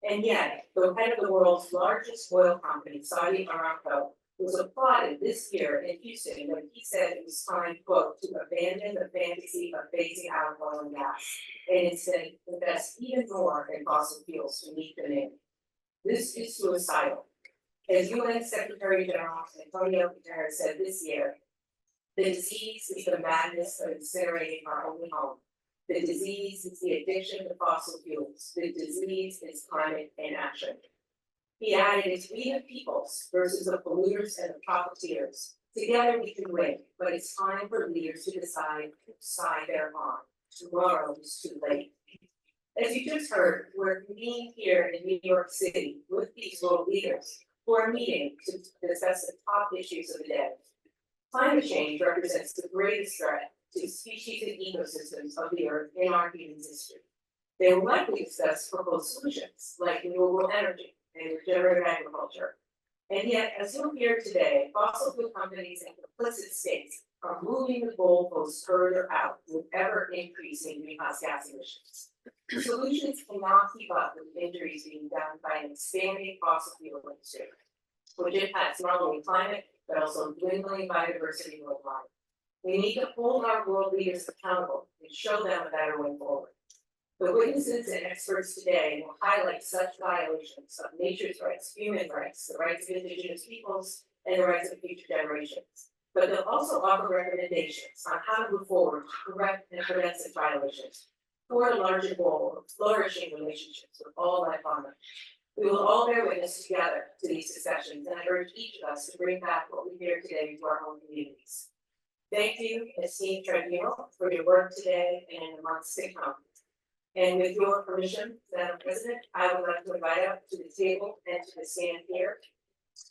And yet, the head of the world's largest oil company, Saudi Aramco, was applauded this year in Houston when he said it was time, quote, to abandon the fantasy of phasing out oil and gas, and instead invest even more in fossil fuels to meet demand. This is suicidal. As UN Secretary General Antonio Guterres said this year, the disease is the madness of incinerating our only home. The disease is the addiction to fossil fuels. The disease is climate inaction. He added, it's we the peoples versus the polluters and the profiteers. Together we can win, but it's time for leaders to decide whose side they're on. Tomorrow is too late. As you just heard, we're convening here in New York City with these world leaders for a meeting to discuss the top issues of the day. Climate change represents the greatest threat to species and ecosystems of the Earth in our human history. They will likely discuss proposed solutions like renewable energy and regenerative agriculture. And yet, as you'll hear today, fossil fuel companies and complicit states are moving the goalposts further out with ever increasing greenhouse gas emissions. Solutions cannot keep up with injuries being done by an expanding fossil fuel industry, which impacts not only climate, but also dwindling biodiversity worldwide. We need to hold our world leaders accountable and show them a better way forward. The witnesses and experts today will highlight such violations of nature's rights, human rights, the rights of indigenous peoples, and the rights of future generations. But they'll also offer recommendations on how to move forward to correct and prevent such violations toward a larger goal of flourishing relationships with all life on Earth. We will all bear witness together to these discussions, and I urge each of us to bring back what we hear today to our own communities. Thank you, esteemed tribunal, for your work today and in the months to come. And with your permission, Madam President, I would like to invite up to the table and to the stand here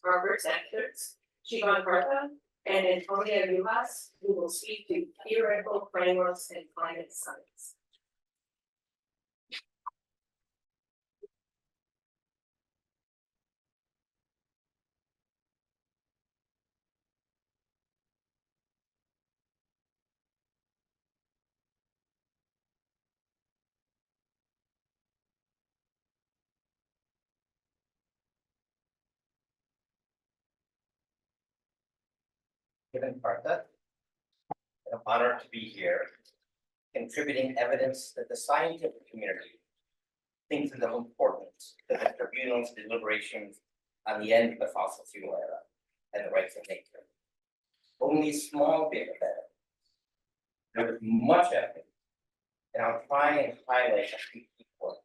our presenters, Shivan Kartha and Antonia Rivas, who will speak to theoretical frameworks and climate science. Given Partha. An honor to be here, contributing evidence that the scientific community thinks is of importance to the tribunal's deliberations on the end of the fossil fuel era and the rights of nature. Only a small bit of evidence. There is much evidence, and I'll try and highlight a few key points.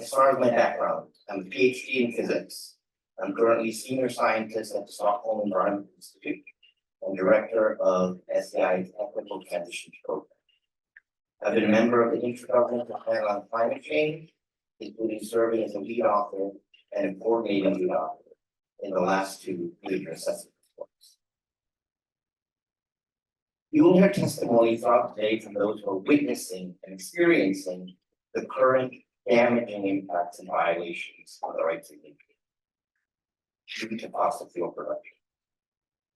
As far as my background, I'm a PhD in physics. I'm currently senior scientist at the Stockholm Environment Institute and director of SEI's Equitable Transitions Program. I've been a member of the Intergovernmental Panel on Climate Change, including serving as a lead author and a coordinating lead author in the last two major assessment reports. You will hear testimony throughout today from those who are witnessing and experiencing the current damaging impacts and violations of the rights of nature due to fossil fuel production.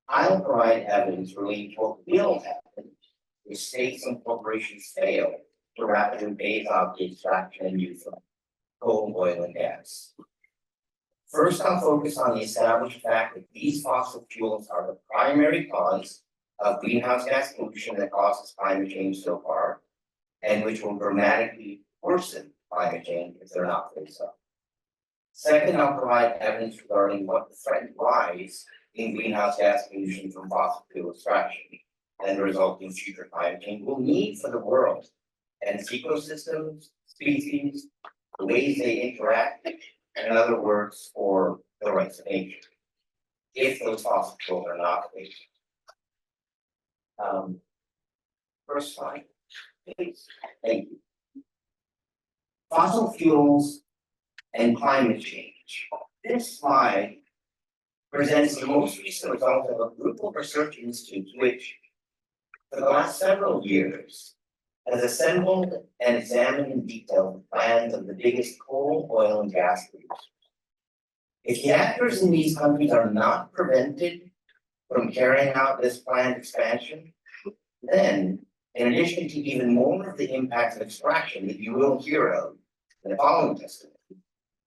I'll provide evidence relating to what will happen if states and corporations fail to rapidly phase out the extraction and use of coal, oil, and gas. First, I'll focus on the established fact that these fossil fuels are the primary cause of greenhouse gas pollution that causes climate change so far, and which will dramatically worsen climate change if they're not phased out. Second, I'll provide evidence regarding what the threatened rise in greenhouse gas pollution from fossil fuel extraction and the resulting future climate change will mean for the world and its ecosystems, species, the ways they interact, and in other words, for the rights of nature, if those fossil fuels are not phased out. First slide, please. Thank you. Fossil fuels and climate change. This slide presents the most recent results of a group of research institutes which, for the last several years, has assembled and examined in detail the plans of the biggest coal, oil, and gas producers. If the actors in these countries are not prevented from carrying out this planned expansion, then, in addition to even more of the impacts of extraction that you will hear of in the following testimony,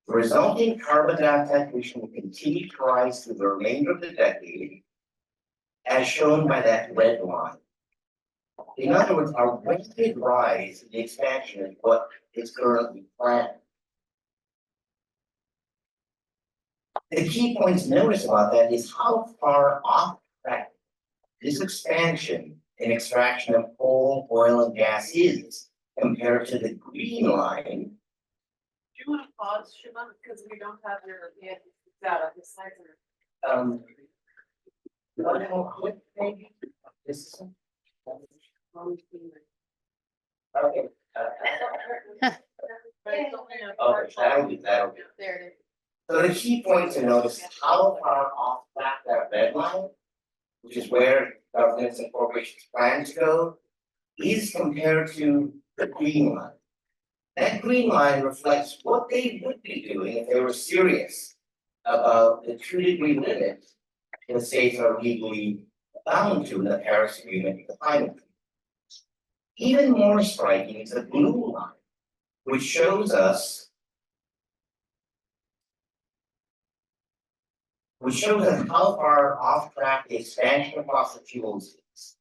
the resulting carbon dioxide emission will continue to rise through the remainder of the decade, as shown by that red line. In other words, our rapid rise in the expansion is what is currently planned. The key points to notice about that is how far off track this expansion and extraction of coal, oil, and gas is compared to the green line. Do you want to pause, Shiva, because we don't have your data, the slides are. Maybe this is. Okay. Okay, that'll be. There it is. So the key point to notice is how far off that red line, which is where governments and corporations plan to go, is compared to the green line. That green line reflects what they would be doing if they were serious about the 2-degree limit the states are legally bound to in the Paris Agreement with the climate. Even more striking is the blue line, which shows us how far off track the expansion of fossil fuels is,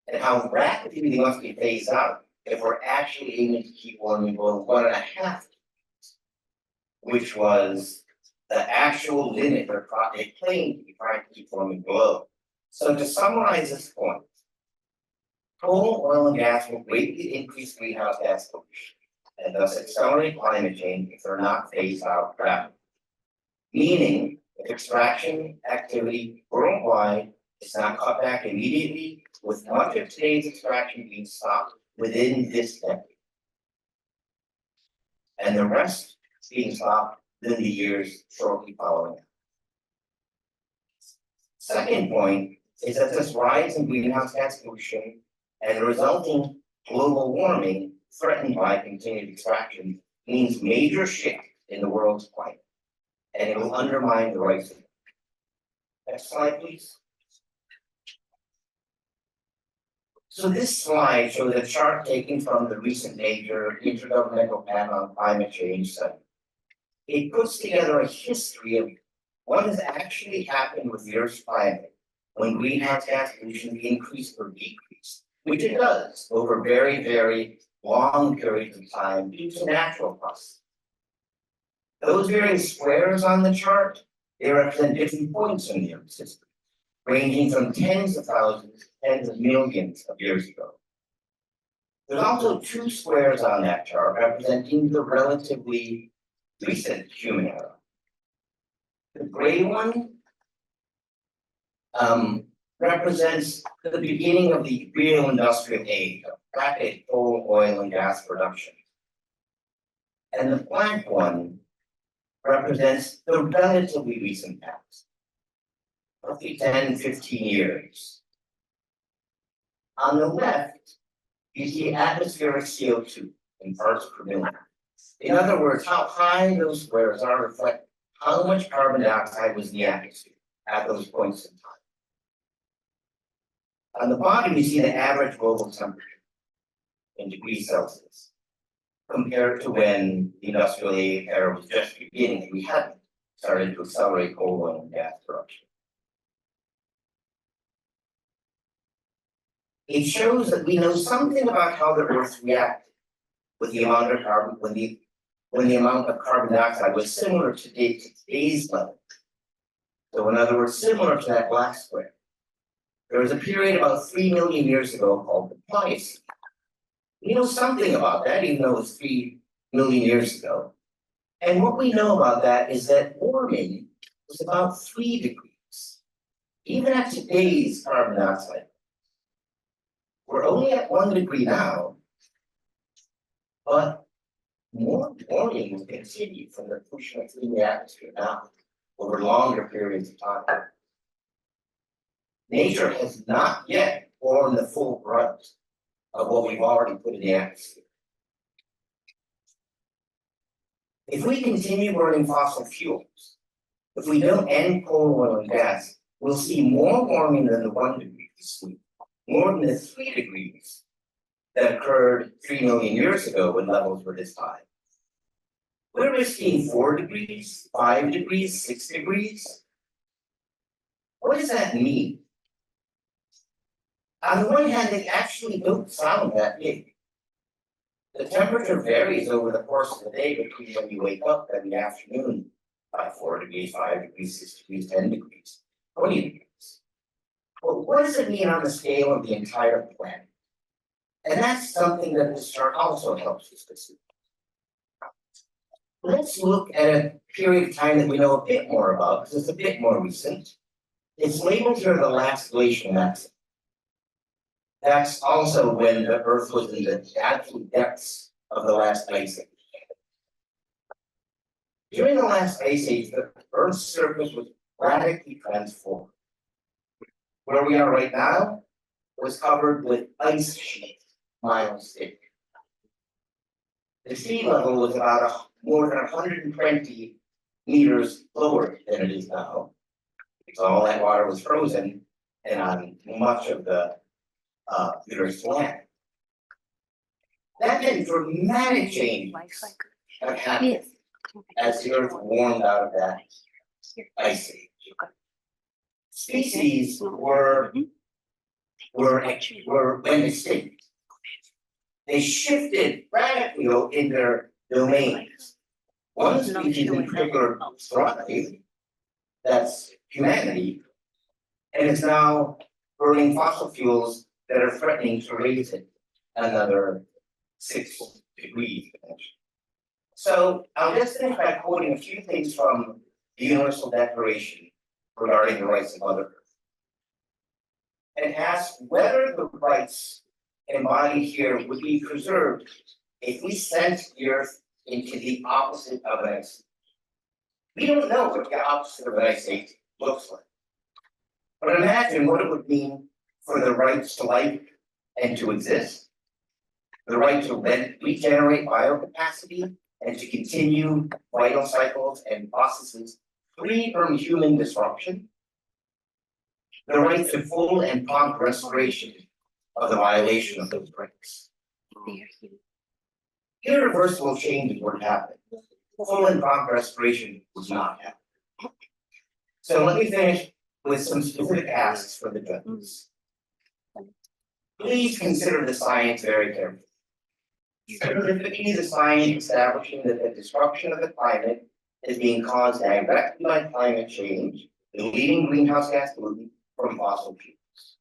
and how rapidly they must be phased out if we're actually aiming to keep warming below 1.5 degrees, which was the actual limit they claim to be trying to keep warming below. So to summarize this point, coal, oil, and gas will greatly increase greenhouse gas pollution and thus accelerate climate change if they're not phased out rapidly. Meaning, if extraction activity worldwide is not cut back immediately, with much of today's extraction being stopped within this decade, and the rest being stopped within the years shortly following it. Second point is that this rise in greenhouse gas pollution and the resulting global warming threatened by continued extraction means major shift in the world's climate, and it will undermine the rights of. Next slide, please. So this slide shows a chart taken from the recent major Intergovernmental Panel on Climate Change study. It puts together a history of what has actually happened with the Earth's climate when greenhouse gas emissions increase or decrease, which it does over very, very long periods of time due to natural processes. Those various squares on the chart, they represent different points in the Earth system, ranging from tens of thousands, tens of millions of years ago. There's also two squares on that chart representing the relatively recent human era. The gray one represents the beginning of the real industrial age of rapid coal, oil, and gas production. And the black one represents the relatively recent past, roughly 10, 15 years. On the left, you see atmospheric CO2 in parts per million. In other words, how high those squares are reflect how much carbon dioxide was in the atmosphere at those points in time. On the bottom, you see the average global temperature in degrees Celsius, compared to when the industrial era was just beginning and we hadn't started to accelerate coal, oil, and gas production. It shows that we know something about how the Earth reacted with the amount of carbon when the amount of carbon dioxide was similar to today's level. So in other words, similar to that black square. There was a period about 3 million years ago called the Pliocene. We know something about that, even though it was 3 million years ago. And what we know about that is that warming was about 3 degrees. Even at today's carbon dioxide, we're only at 1 degree now, but more warming will continue from the push of the atmosphere now over longer periods of time. Nature has not yet borne the full brunt of what we've already put in the atmosphere. If we continue burning fossil fuels, if we don't end coal, oil, and gas, we'll see more warming than the 1 degree we more than the 3 degrees that occurred 3 million years ago when levels were this high. We're risking 4 degrees, 5 degrees, 6 degrees. What does that mean? On the one hand, they actually don't sound that big. The temperature varies over the course of the day between when you wake up and the afternoon by 4 degrees, 5 degrees, 6 degrees, 10 degrees, 20 degrees. But what does it mean on the scale of the entire planet? And that's something that this chart also helps us to see. Let's look at a period of time that we know a bit more about, because it's a bit more recent. It's labeled here the last glacial maximum. That's also when the Earth was in the absolute depths of the last ice age. During the last ice age, the Earth's surface was radically transformed. Where we are right now was covered with ice sheets, miles thick. The sea level was about more than 120 meters lower than it is now, because all that water was frozen and on much of the Earth's land. That meant dramatic changes have happened as the Earth warmed out of that ice age. Species were extinct. They shifted radically in their domains. One species in particular thrived, that's humanity, and is now burning fossil fuels that are threatening to raise it another 6 degrees. So I'll just finish by quoting a few things from the Universal Declaration regarding the rights of Mother Earth. It asks whether the rights embodied here would be preserved if we sent the Earth into the opposite of an ice age. We don't know what the opposite of an ice age looks like. But imagine what it would mean for the rights to life and to exist, the right to regenerate biocapacity and to continue vital cycles and processes free from human disruption, the right to full and prompt restoration of the violation of those rights. Irreversible changes would happen. Full and prompt restoration would not happen. So let me finish with some specific asks for the judges. Please consider the science very carefully. Specifically, the science establishing that the destruction of the climate is being caused directly by climate change, the leading greenhouse gas pollutant from fossil fuels.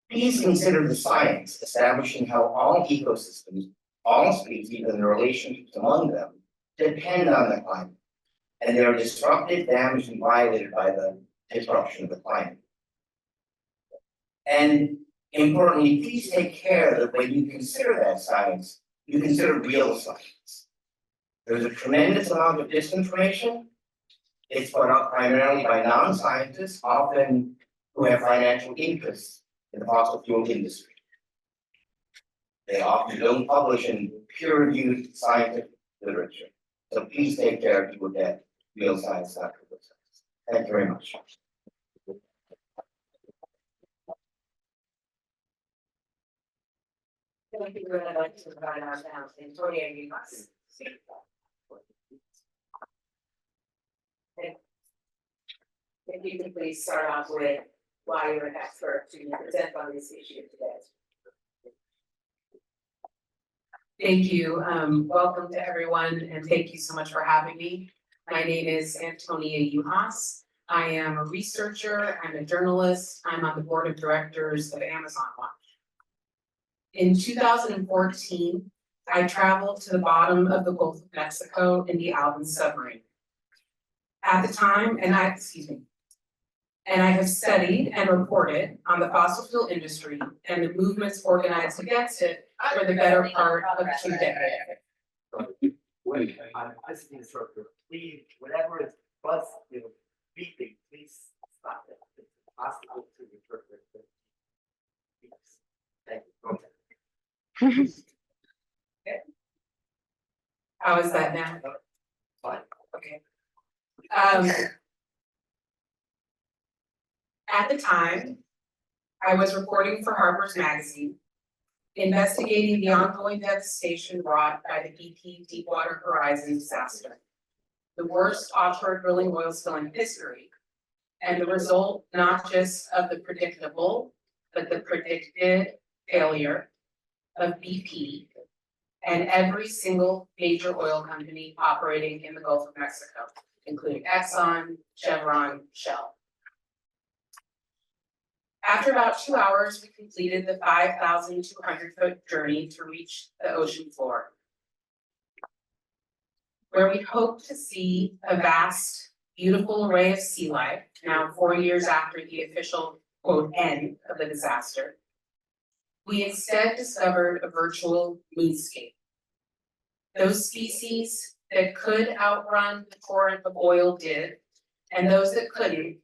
Please consider the science establishing how all ecosystems, all species and the relationships among them depend on the climate, and they are disrupted, damaged, and violated by the disruption of the climate. And importantly, please take care that when you consider that science, you consider real science. There's a tremendous amount of disinformation. It's put out primarily by non-scientists, often who have financial interests in the fossil fuel industry. They often don't publish in peer-reviewed scientific literature. So please take care to look at real science, not real science. Thank you very much. Thank you very much to provide our announcement. Antonio, you must. If you could please start off with why you're an expert to present on this issue today. Thank you. Welcome to everyone, and thank you so much for having me. My name is Antonia Uhas. I am a researcher, I'm a journalist, I'm on the board of directors of Amazon Watch. In 2014, I traveled to the bottom of the Gulf of Mexico in the Alvin submarine. At the time, and I have studied and reported on the fossil fuel industry and the movements organized against it for the better part of 2 decades. Wait, I just interrupt you. Please, whatever is buzz, beeping, please stop it. It's possible to interpret it. Please. Thank you. Okay. How is that now? Fine. Okay. At the time, I was reporting for Harper's Magazine, investigating the ongoing devastation wrought by the BP Deepwater Horizon disaster, the worst offshore drilling oil spill in history, and the result not just of the predictable, but the predicted failure of BP and every single major oil company operating in the Gulf of Mexico, including Exxon, Chevron, Shell. After about 2 hours, we completed the 5,200-foot journey to reach the ocean floor, where we hoped to see a vast, beautiful array of sea life, now 4 years after the official, quote, end of the disaster. We instead discovered a virtual moonscape. Those species that could outrun the torrent of oil did, and those that couldn't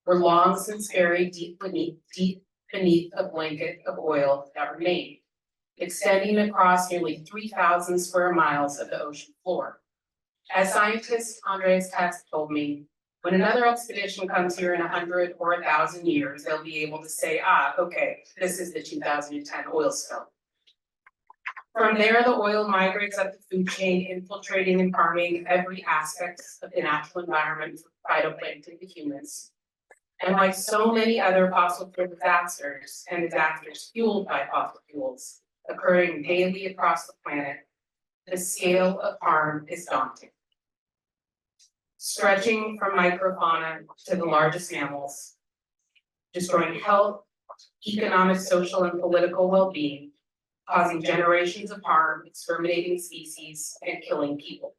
were long since buried deep beneath a blanket of oil that remained, extending across nearly 3,000 square miles of the ocean floor. As scientist Andres Katz told me, when another expedition comes here in 100 or 1,000 years, they'll be able to say, okay, this is the 2010 oil spill. From there, the oil migrates up the food chain, infiltrating and harming every aspect of the natural environment for phytoplankton to humans. And like so many other fossil fuel disasters and disasters fueled by fossil fuels occurring daily across the planet, the scale of harm is daunting. Stretching from microfauna to the largest mammals, destroying health, economic, social, and political well-being, causing generations of harm, exterminating species, and killing people.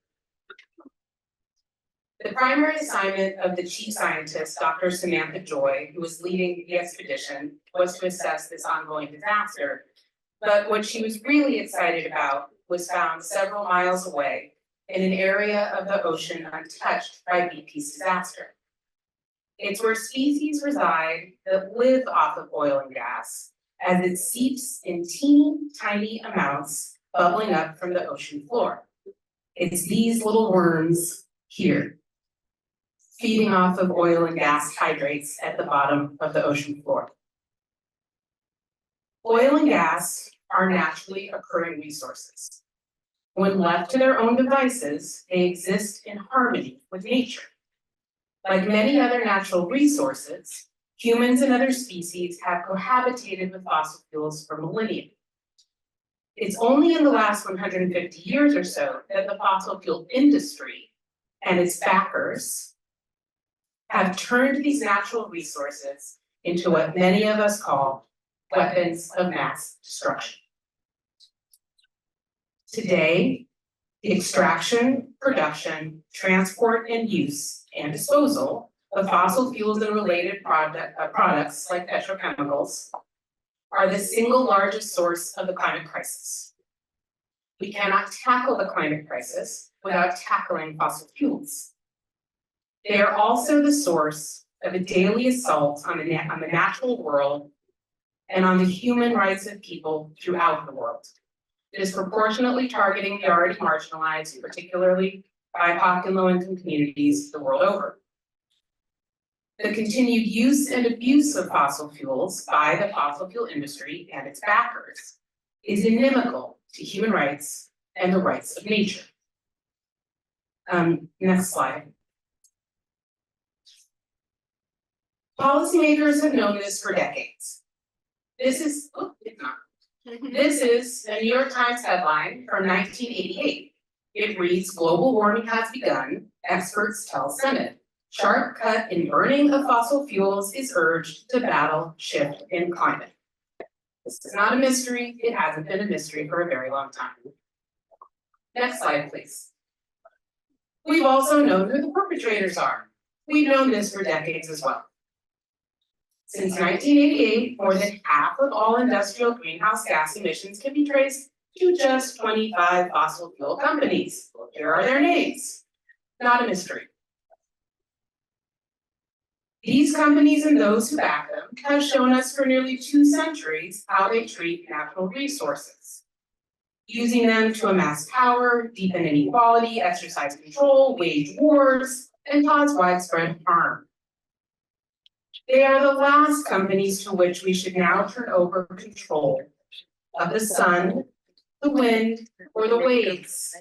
The primary assignment of the chief scientist, Dr. Samantha Joy, who was leading the expedition, was to assess this ongoing disaster. But what she was really excited about was found several miles away in an area of the ocean untouched by BP's disaster. It's where species reside that live off of oil and gas, as it seeps in teeny tiny amounts bubbling up from the ocean floor. It's these little worms here, feeding off of oil and gas hydrates at the bottom of the ocean floor. Oil and gas are naturally occurring resources. When left to their own devices, they exist in harmony with nature. Like many other natural resources, humans and other species have cohabitated with fossil fuels for millennia. It's only in the last 150 years or so that the fossil fuel industry and its backers have turned these natural resources into what many of us call weapons of mass destruction. Today, the extraction, production, transport, and use and disposal of fossil fuels and related products like petrochemicals are the single largest source of the climate crisis. We cannot tackle the climate crisis without tackling fossil fuels. They are also the source of a daily assault on the natural world and on the human rights of people throughout the world. Disproportionately targeting the already marginalized, particularly BIPOC and low-income communities the world over. The continued use and abuse of fossil fuels by the fossil fuel industry and its backers is inimical to human rights and the rights of nature. Next slide. Policymakers have known this for decades. This is a New York Times headline from 1988. It reads, "Global warming has begun, experts tell Senate. Sharp cut in burning of fossil fuels is urged to battle shift in climate." This is not a mystery. It hasn't been a mystery for a very long time. Next slide, please. We've also known who the perpetrators are. We've known this for decades as well. Since 1988, more than half of all industrial greenhouse gas emissions can be traced to just 25 fossil fuel companies. Here are their names. Not a mystery. These companies and those who back them have shown us for nearly 2 centuries how they treat natural resources, using them to amass power, deepen inequality, exercise control, wage wars, and cause widespread harm. They are the last companies to which we should now turn over control of the sun, the wind, or the waves,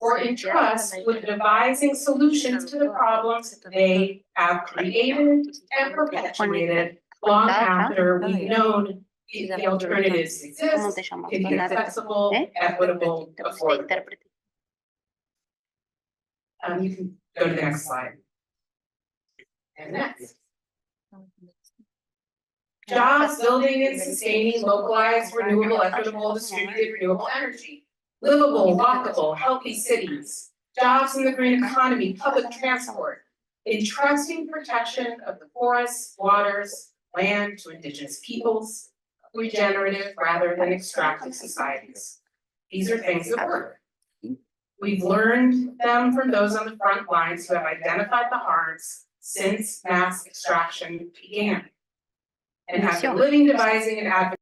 or entrust with devising solutions to the problems they have created and perpetuated long after we've known the alternatives exist, can be accessible, equitable, affordable. You can go to the next slide. And next. Jobs building and sustaining localized, renewable, equitable, distributed renewable energy. Livable, walkable, healthy cities. Jobs in the green economy, public transport. Entrusting protection of the forests, waters, land to indigenous peoples. Regenerative rather than extractive societies. These are things that work. We've learned them from those on the front lines who have identified the harms since mass extraction began, and have been living, devising, and advocating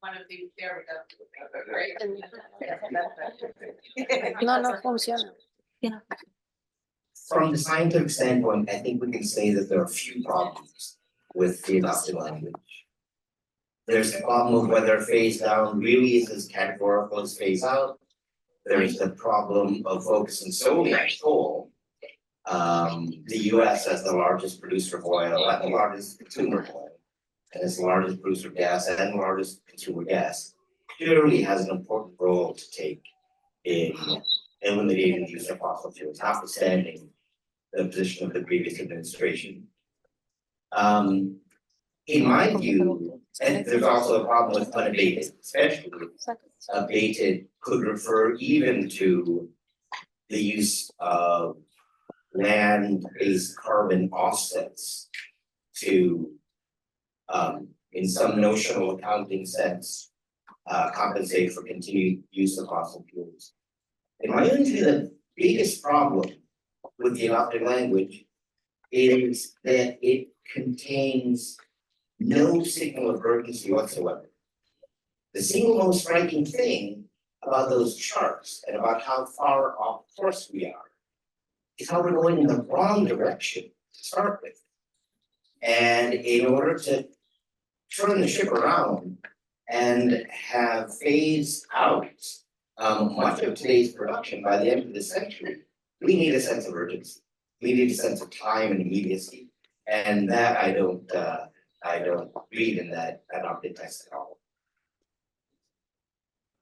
one of the, there we go. No, no funciona. From the scientific standpoint, I think we can say that there are a few problems with the adopted language. There's the problem of whether phase down really is as categorical as phase out. There's the problem of focusing solely on coal. The US as the largest producer of oil and the largest consumer of oil, and as the largest producer of gas and the largest consumer of gas, clearly has an important role to take in eliminating the use of fossil fuels, notwithstanding the position of the previous administration. In my view, and there's also a problem with unabated, especially abated could refer even to the use of land-based carbon offsets to, in some notional accounting sense, compensate for continued use of fossil fuels. In my own view, the biggest problem with the adopted language is that it contains no signal of urgency whatsoever. The single most striking thing about those charts and about how far off course we are is how we're going in the wrong direction to start with. And in order to turn the ship around and have phased out much of today's production by the end of the century, we need a sense of urgency. We need a sense of time and immediacy. And that I don't read in that adopted text at all.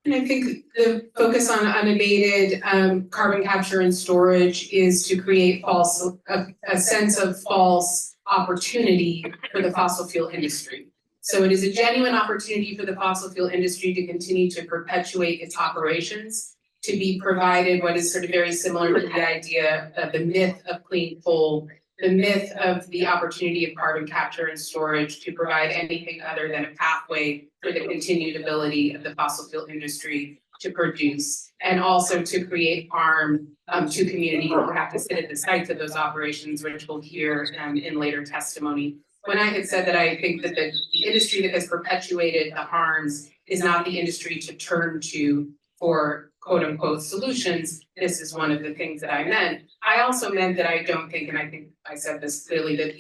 And I think the focus on unabated carbon capture and storage is to create a sense of false opportunity for the fossil fuel industry. So it is a genuine opportunity for the fossil fuel industry to continue to perpetuate its operations, to be provided what is sort of very similar to the idea of the myth of clean coal, the myth of the opportunity of carbon capture and storage to provide anything other than a pathway for the continued ability of the fossil fuel industry to produce, and also to create harm to communities who have to sit at the sites of those operations, which we'll hear in later testimony. When I had said that I think that the industry that has perpetuated the harms is not the industry to turn to for quote unquote solutions, this is one of the things that I meant. I also meant that I don't think, and I think I said this clearly, that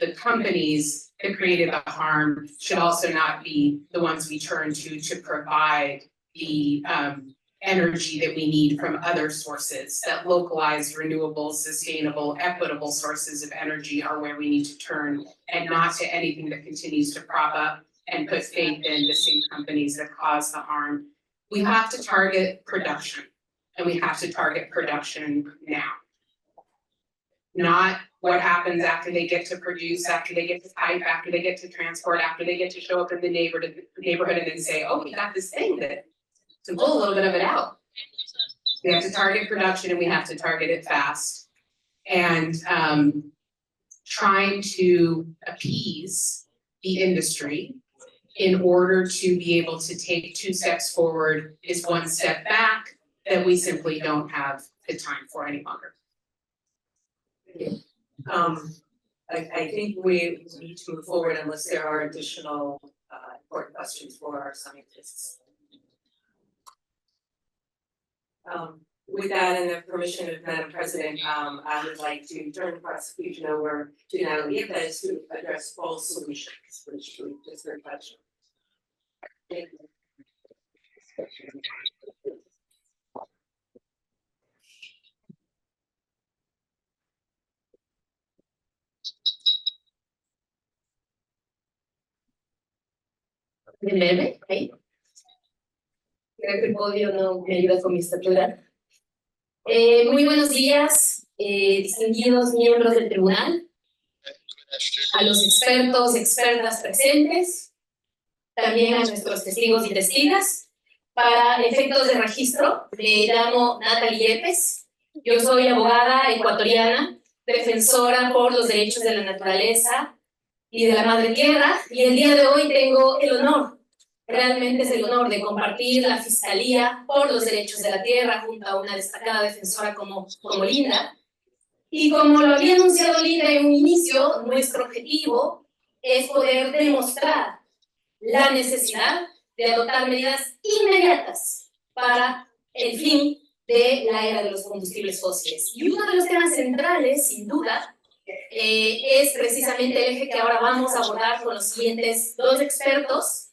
the companies that created the harm should also not be the ones we turn to provide the energy that we need from other sources. That localized, renewable, sustainable, equitable sources of energy are where we need to turn, and not to anything that continues to prop up and put faith in the same companies that cause the harm. We have to target production, and we have to target production now. Not what happens after they get to produce, after they get to pipe, after they get to transport, after they get to show up in the neighborhood and then say, oh, we got this thing that to pull a little bit of it out. We have to target production, and we have to target it fast. And trying to appease the industry in order to be able to take 2 steps forward is 1 step back that we simply don't have the time for any longer. I think we need to move forward unless there are additional important questions for our scientists. With that and the permission of Madam President, I would like to turn the prosecution over to Natalie to address false solutions, which we just heard touched on. Thank you. ¿De verme? Ahí. Creo que el podio no me ayuda con mi estatura. Muy buenos días, distinguidos miembros del tribunal, a los expertos, expertas presentes, también a nuestros testigos y testigas. Para efectos de registro, me llamo Natalie Yepes. Yo soy abogada ecuatoriana, defensora por los derechos de la naturaleza y de la madre tierra, y el día de hoy tengo el honor, realmente es el honor de compartir la Fiscalía por los Derechos de la Tierra junto a una destacada defensora como Linda. Y como lo había anunciado Linda en un inicio, nuestro objetivo es poder demostrar la necesidad de adoptar medidas inmediatas para el fin de la era de los combustibles fósiles. Y uno de los temas centrales, sin duda, es precisamente el eje que ahora vamos a abordar con los siguientes dos expertos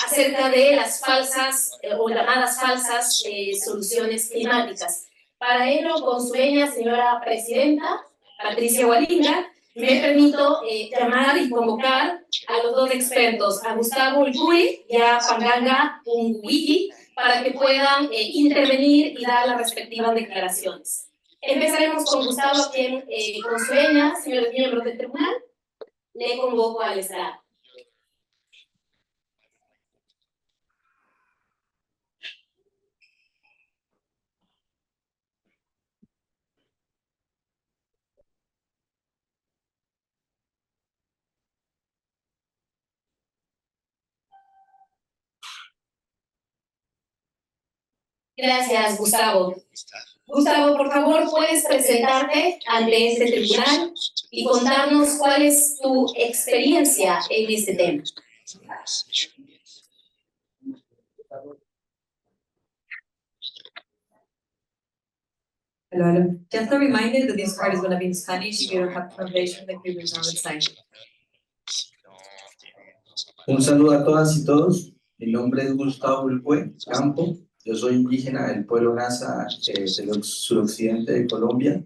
acerca de las falsas o llamadas falsas soluciones climáticas. Para ello, con su venia, señora presidenta, Patricia Gualinga, me permito llamar y convocar a los dos expertos, a Gustavo Ulcuri y a Panganga Unguigi, para que puedan intervenir y dar las respectivas declaraciones. Empezaremos con Gustavo, a quien, con su venia, señores miembros del tribunal, le convoco al estrado. Gracias, Gustavo. Gustavo, por favor, puedes presentarte ante este tribunal y contarnos cuál es tu experiencia en este tema. Hello, hello. Just a reminder that this part is going to be in Spanish. If you don't have translation, then you will know the sign. Un saludo a todas y todos. Mi nombre es Gustavo Ulcue Campo. Yo soy indígena del pueblo Nasa del suroccidente de Colombia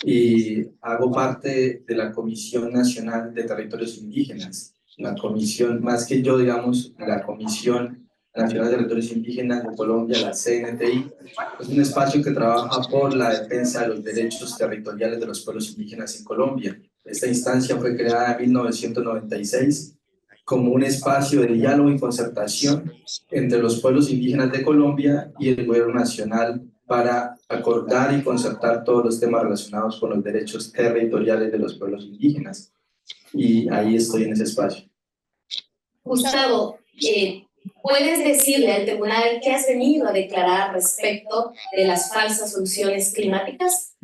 y hago parte de la Comisión Nacional de Territorios Indígenas. La comisión, más que yo, digamos, la Comisión Nacional de Territorios Indígenas de Colombia, la CNTI, es un espacio que trabaja por la defensa de los derechos territoriales de los pueblos indígenas en Colombia. Esta instancia fue creada en 1996 como un espacio de diálogo y concertación entre los pueblos indígenas de Colombia y el gobierno nacional para acordar y concertar todos los temas relacionados con los derechos territoriales de los pueblos indígenas. Y ahí estoy en ese espacio. Gustavo, ¿puedes decirle al tribunal qué has venido a declarar respecto de las falsas soluciones climáticas?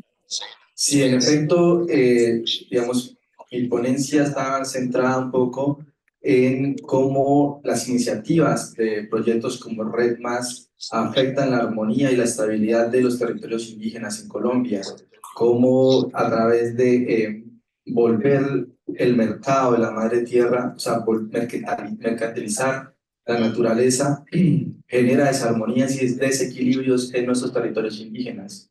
Sí, en efecto, digamos, mi ponencia está centrada un poco en cómo las iniciativas de proyectos como Red Más afectan la armonía y la estabilidad de los territorios indígenas en Colombia, cómo a través de volver el mercado de la madre tierra, o sea, mercantilizar la naturaleza, genera desarmonías y desequilibrios en nuestros territorios indígenas.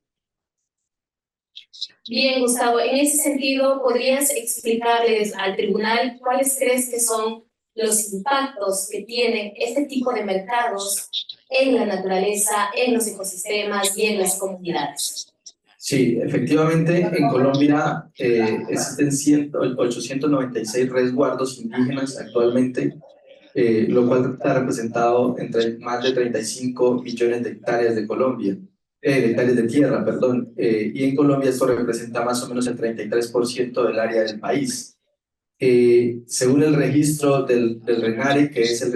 Bien, Gustavo, en ese sentido, ¿podrías explicarles al tribunal cuáles crees que son los impactos que tienen este tipo de mercados en la naturaleza, en los ecosistemas y en las comunidades? Sí, efectivamente, en Colombia existen 896 resguardos indígenas actualmente, lo cual está representado entre más de 35 millones de hectáreas de Colombia. Hectáreas de tierra, perdón, y en Colombia esto representa más o menos el 33% del área del país. Según el registro del RENARE, que es el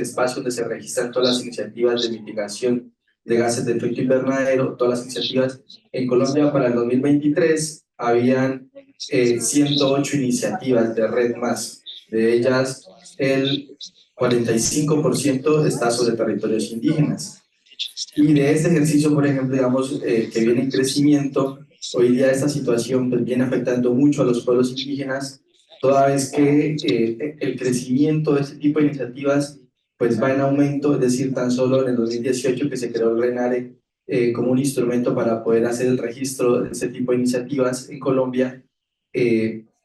espacio donde se registran todas las iniciativas de mitigación de gases de efecto invernadero, todas las iniciativas, en Colombia para el 2023 habían 108 iniciativas de Red Más, de ellas el 45% está sobre territorios indígenas. Y de este ejercicio, por ejemplo, digamos, que viene en crecimiento, hoy día esta situación pues, viene afectando mucho a los pueblos indígenas, toda vez que el crecimiento de este tipo de iniciativas pues, va en aumento, es decir, tan solo en el 2018 que se creó el RENARE como un instrumento para poder hacer el registro de este tipo de iniciativas en Colombia,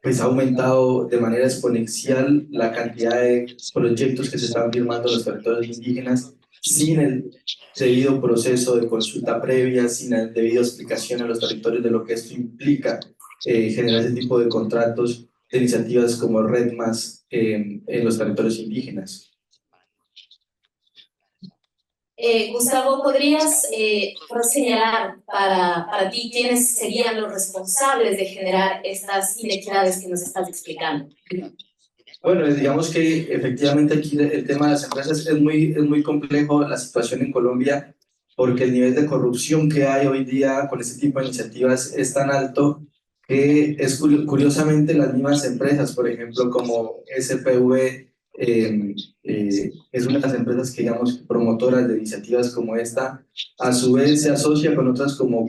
pues ha aumentado de manera exponencial la cantidad de proyectos que se están firmando en los territorios indígenas sin el debido proceso de consulta previa, sin la debida explicación a los territorios de lo que esto implica generar ese tipo de contratos de iniciativas como Red Más en los territorios indígenas. Gustavo, ¿podrías señalar para ti quiénes serían los responsables de generar estas inequidades que nos estás explicando? Bueno, digamos que efectivamente aquí el tema de las empresas es muy complejo la situación en Colombia porque el nivel de corrupción que hay hoy día con este tipo de iniciativas es tan alto que es curiosamente las mismas empresas, por ejemplo, como SPV es una de las empresas que, digamos, promotoras de iniciativas como esta. A su vez se asocia con otras como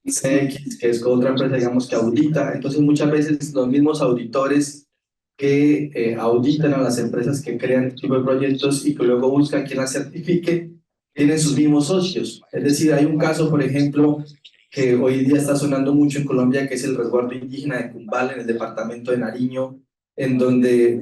CX, que es otra empresa, digamos, que audita. Entonces muchas veces los mismos auditores que auditan a las empresas que crean este tipo de proyectos y que luego buscan quien las certifique, tienen sus mismos socios. Es decir, hay un caso, por ejemplo, que hoy día está sonando mucho en Colombia, que es el resguardo indígena de Cumbal, en el departamento de Nariño, en donde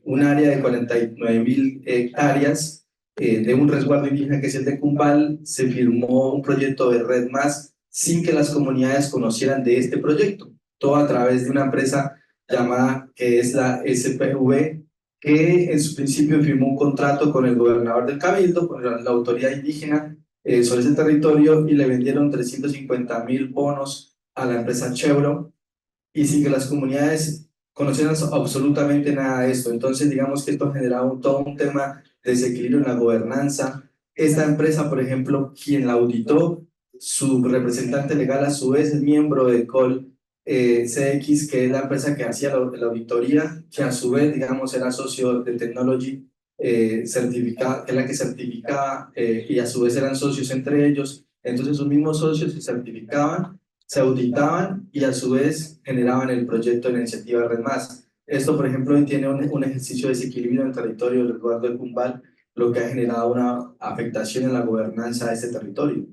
un área de 49.000 hectáreas de un resguardo indígena que es el de Cumbal, se firmó un proyecto de red más sin que las comunidades conocieran de este proyecto, todo a través de una empresa llamada, que es la SPV, que en su principio firmó un contrato con el gobernador del Cabildo, con la autoridad indígena sobre ese territorio, y le vendieron 350.000 bonos a la empresa Chevron, y sin que las comunidades conocieran absolutamente nada de esto. Entonces, digamos que esto generaba todo un tema de desequilibrio en la gobernanza. Esta empresa, por ejemplo, quien la auditó, su representante legal a su vez es miembro de CX, que es la empresa que hacía la auditoría, que a su vez, digamos, era socio de Technology certificada, que es la que certificaba, y a su vez eran socios entre ellos. Entonces, sus mismos socios se certificaban, se auditaban y a su vez generaban el proyecto de la iniciativa Red Más. Esto, por ejemplo, tiene un ejercicio de desequilibrio en el territorio del resguardo de Cumbal, lo que ha generado una afectación en la gobernanza de este territorio.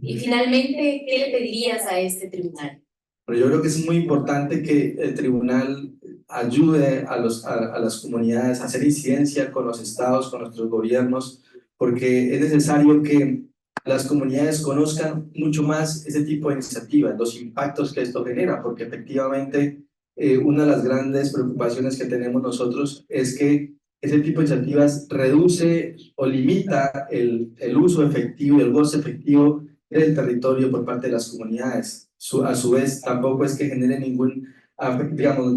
Y finalmente, ¿qué le pedirías a este tribunal? Pero yo creo que es muy importante que el tribunal ayude a las comunidades a hacer incidencia con los estados, con nuestros gobiernos, porque es necesario que las comunidades conozcan mucho más ese tipo de iniciativas, los impactos que esto genera, porque efectivamente una de las grandes preocupaciones que tenemos nosotros es que ese tipo de iniciativas reduce o limita el uso efectivo y el goce efectivo del territorio por parte de las comunidades. A su vez, tampoco es que genere ningún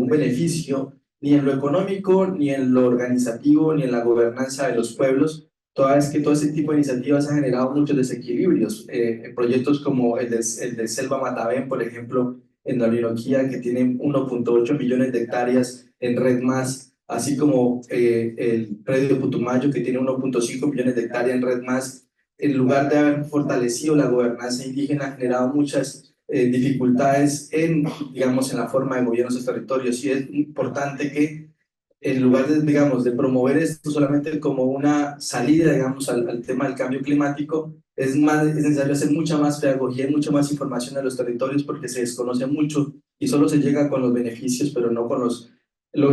beneficio, ni en lo económico, ni en lo organizativo, ni en la gobernanza de los pueblos, toda vez que todo ese tipo de iniciativas ha generado muchos desequilibrios. Proyectos como el de Selva Matavén, por ejemplo, en la Orinoquía, que tienen 1.8 millones de hectáreas en Red Más, así como el predio de Putumayo, que tiene 1.5 millones de hectáreas en Red Más, en lugar de haber fortalecido la gobernanza indígena, ha generado muchas dificultades digamos, en la forma de gobierno de esos territorios. Y es importante que, en lugar de, digamos, de promover esto solamente como una salida, digamos, al tema del cambio climático, es necesario hacer mucha más pedagogía y mucha más información de los territorios, porque se desconoce mucho y solo se llega con los beneficios, pero no con los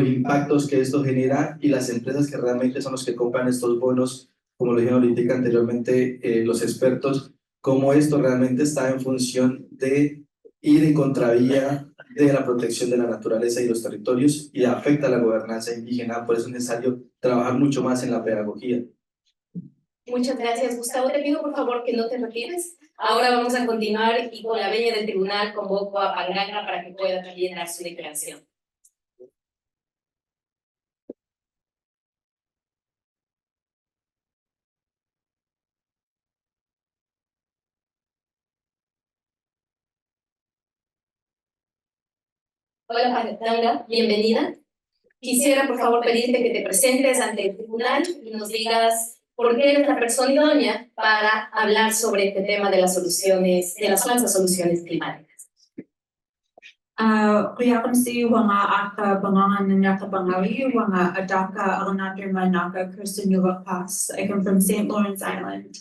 impactos que esto genera, y las empresas que realmente son los que compran estos bonos, como lo dijeron ahorita anteriormente los expertos, cómo esto realmente está en función de ir en contravía de la protección de la naturaleza y los territorios, y afecta a la gobernanza indígena. Por eso es necesario trabajar mucho más en la pedagogía. Muchas gracias, Gustavo. Te pido por favor que no te retires. Ahora vamos a continuar y con la venia del tribunal convoco a Panganga para que pueda también dar su declaración. Hola Panganga, bienvenida. Quisiera por favor pedirte que te presentes ante el tribunal y nos digas por qué eres la persona idónea para hablar sobre este tema de las soluciones, de las falsas soluciones climáticas. Kuyakamsi wanga aka bangangan nanyaka bangawi wanga adaka aranadr manaka Kirstanuva Pass. I come from St. Lawrence Island.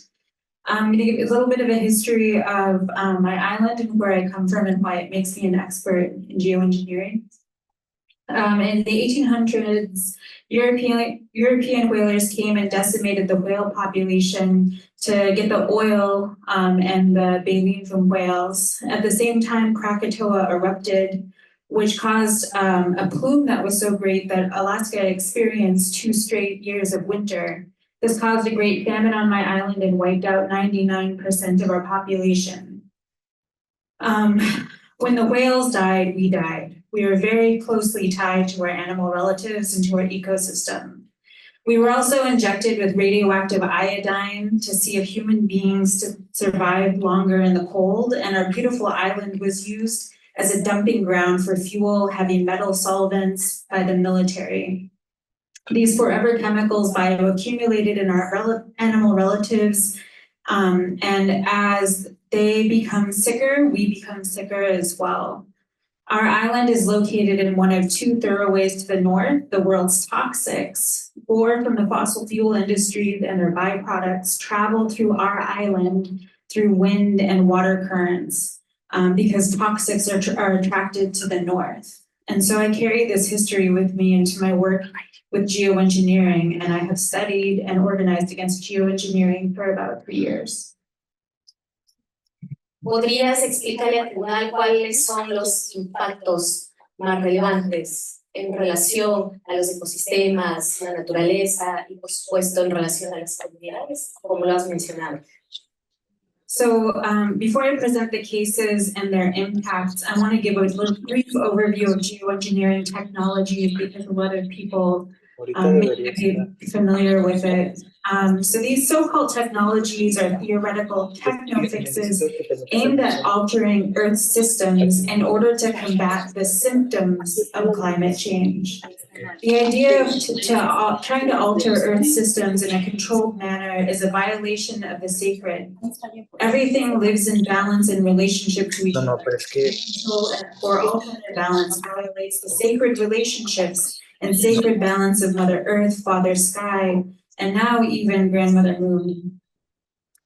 I'm going to give you a little bit of a history of my island and where I come from and why it makes me an expert in geoengineering. In the 1800s, European whalers came and decimated the whale population to get the oil and the baleen from whales. At the same time, Krakatoa erupted, which caused a plume that was so great that Alaska experienced 2 straight years of winter. This caused a great famine on my island and wiped out 99% of our population. When the whales died, we died. We were very closely tied to our animal relatives and to our ecosystem. We were also injected with radioactive iodine to see if human beings to survive longer in the cold, and our beautiful island was used as a dumping ground for fuel, heavy metal solvents by the military. These forever chemicals bioaccumulated in our animal relatives, and as they become sicker, we become sicker as well. Our island is located in one of two thoroughways to the north. The world's toxics, or from the fossil fuel industries and their byproducts, travel through our island through wind and water currents, because toxics are attracted to the north. And so I carry this history with me into my work with geoengineering, and I have studied and organized against geoengineering for about 3 years. ¿Podrías explicarle al tribunal cuáles son los impactos más relevantes en relación a los ecosistemas, la naturaleza y, por supuesto, en relación a las comunidades, como lo has mencionado? So before I present the cases and their impacts, I want to give a brief overview of geoengineering technologies because a lot of people may not be familiar with it. So these so-called technologies are theoretical techno-fixes aimed at altering Earth's systems in order to combat the symptoms of climate change. The idea of trying to alter Earth's systems in a controlled manner is a violation of the sacred. Everything lives in balance in relationship to each other. Control or alternate balance violates the sacred relationships and sacred balance of Mother Earth, Father Sky, and now even Grandmother Moon.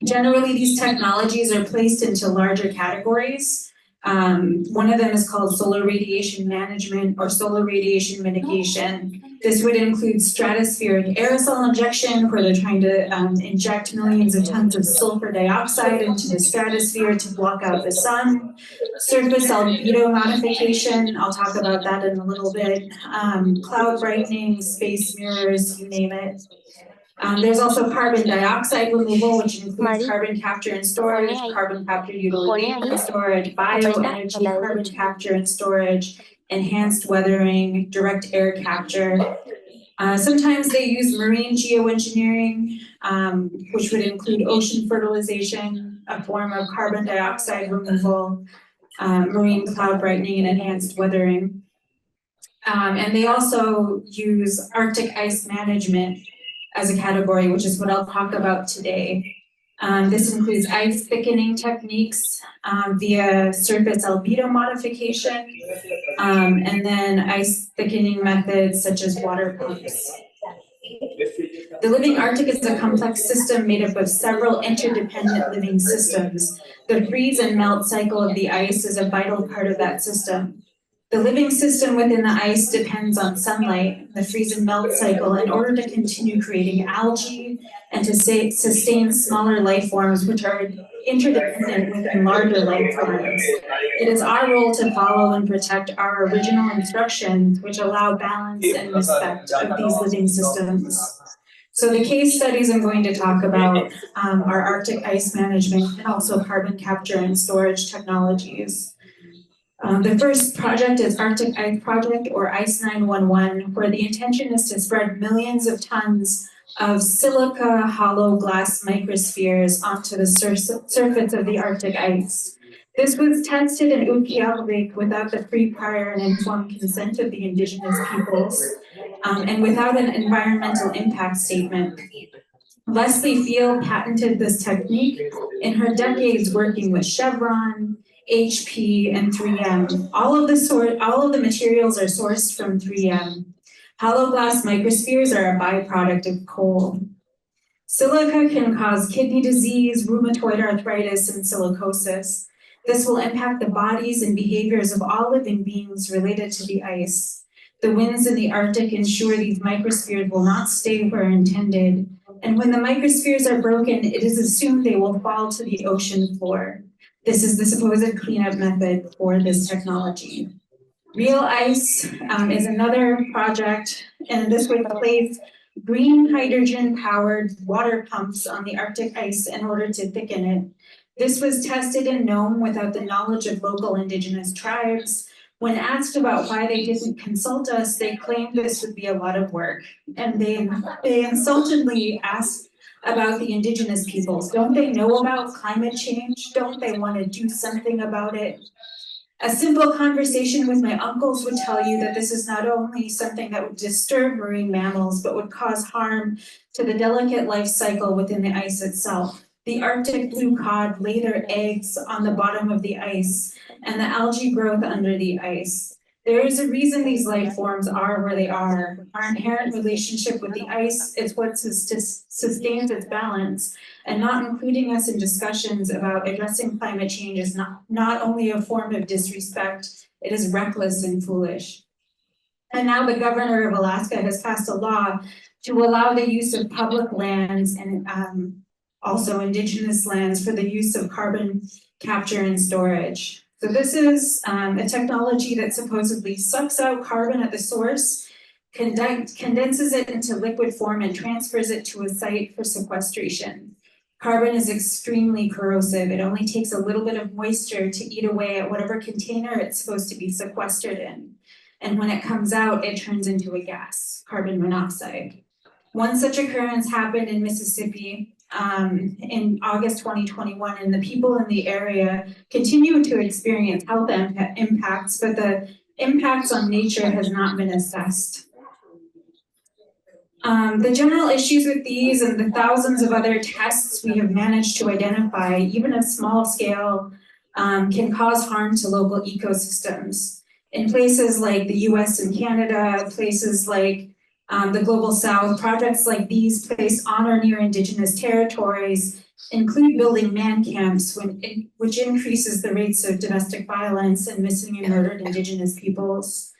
Generally, these technologies are placed into larger categories. One of them is called solar radiation management or solar radiation mitigation. This would include stratospheric aerosol injection, where they're trying to inject millions of tons of sulfur dioxide into the stratosphere to block out the sun. Surface albedo modification, I'll talk about that in a little bit. Cloud brightening, space mirrors, you name it. There's also carbon dioxide removal, which includes carbon capture and storage, carbon capture utilization and storage, bioenergy, carbon capture and storage, enhanced weathering, direct air capture. Sometimes they use marine geoengineering, which would include ocean fertilization, a form of carbon dioxide removal, marine cloud brightening, and enhanced weathering. And they also use Arctic ice management as a category, which is what I'll talk about today. This includes ice thickening techniques via surface albedo modification, and then ice thickening methods such as water pumps. The living Arctic is a complex system made up of several interdependent living systems. The freeze and melt cycle of the ice is a vital part of that system. The living system within the ice depends on sunlight, the freeze and melt cycle, in order to continue creating algae and to sustain smaller life forms which are interdependent within larger life forms. It is our role to follow and protect our original instructions, which allow balance and respect of these living systems. So the case studies I'm going to talk about are Arctic ice management and also carbon capture and storage technologies. The first project is Arctic Ice Project, or ICE 911, where the intention is to spread millions of tons of silica hollow glass microspheres onto the surface of the Arctic ice. This was tested in Utqiagvik without the free, prior, and informed consent of the indigenous peoples, and without an environmental impact statement. Leslie Field patented this technique in her decades working with Chevron, HP, and 3M. All of the materials are sourced from 3M. Hollow glass microspheres are a byproduct of coal. Silica can cause kidney disease, rheumatoid arthritis, and silicosis. This will impact the bodies and behaviors of all living beings related to the ice. The winds in the Arctic ensure these microspheres will not stay where intended, and when the microspheres are broken, it is assumed they will fall to the ocean floor. This is the supposed cleanup method for this technology. Real Ice is another project, and this would place green hydrogen-powered water pumps on the Arctic ice in order to thicken it. This was tested in Nome without the knowledge of local indigenous tribes. When asked about why they didn't consult us, they claimed this would be a lot of work. And they insultingly asked about the indigenous peoples. Don't they know about climate change? Don't they want to do something about it? A simple conversation with my uncles would tell you that this is not only something that would disturb marine mammals, but would cause harm to the delicate life cycle within the ice itself. The Arctic blue cod lay their eggs on the bottom of the ice, and the algae growth under the ice. There is a reason these life forms are where they are. Our inherent relationship with the ice is what sustains its balance, and not including us in discussions about addressing climate change is not only a form of disrespect, it is reckless and foolish. And now the governor of Alaska has passed a law to allow the use of public lands and also indigenous lands for the use of carbon capture and storage. So this is a technology that supposedly sucks out carbon at the source, condenses it into liquid form and transfers it to a site for sequestration. Carbon is extremely corrosive. It only takes a little bit of moisture to eat away at whatever container it's supposed to be sequestered in. And when it comes out, it turns into a gas, carbon monoxide. One such occurrence happened in Mississippi in August 2021, and the people in the area continue to experience health impacts, but the impacts on nature has not been assessed. The general issues with these and the thousands of other tests we have managed to identify, even at small scale, can cause harm to local ecosystems. In places like the US and Canada, places like the Global South, projects like these placed on or near Indigenous territories include building man camps, which increases the rates of domestic violence and missing and murdered Indigenous peoples.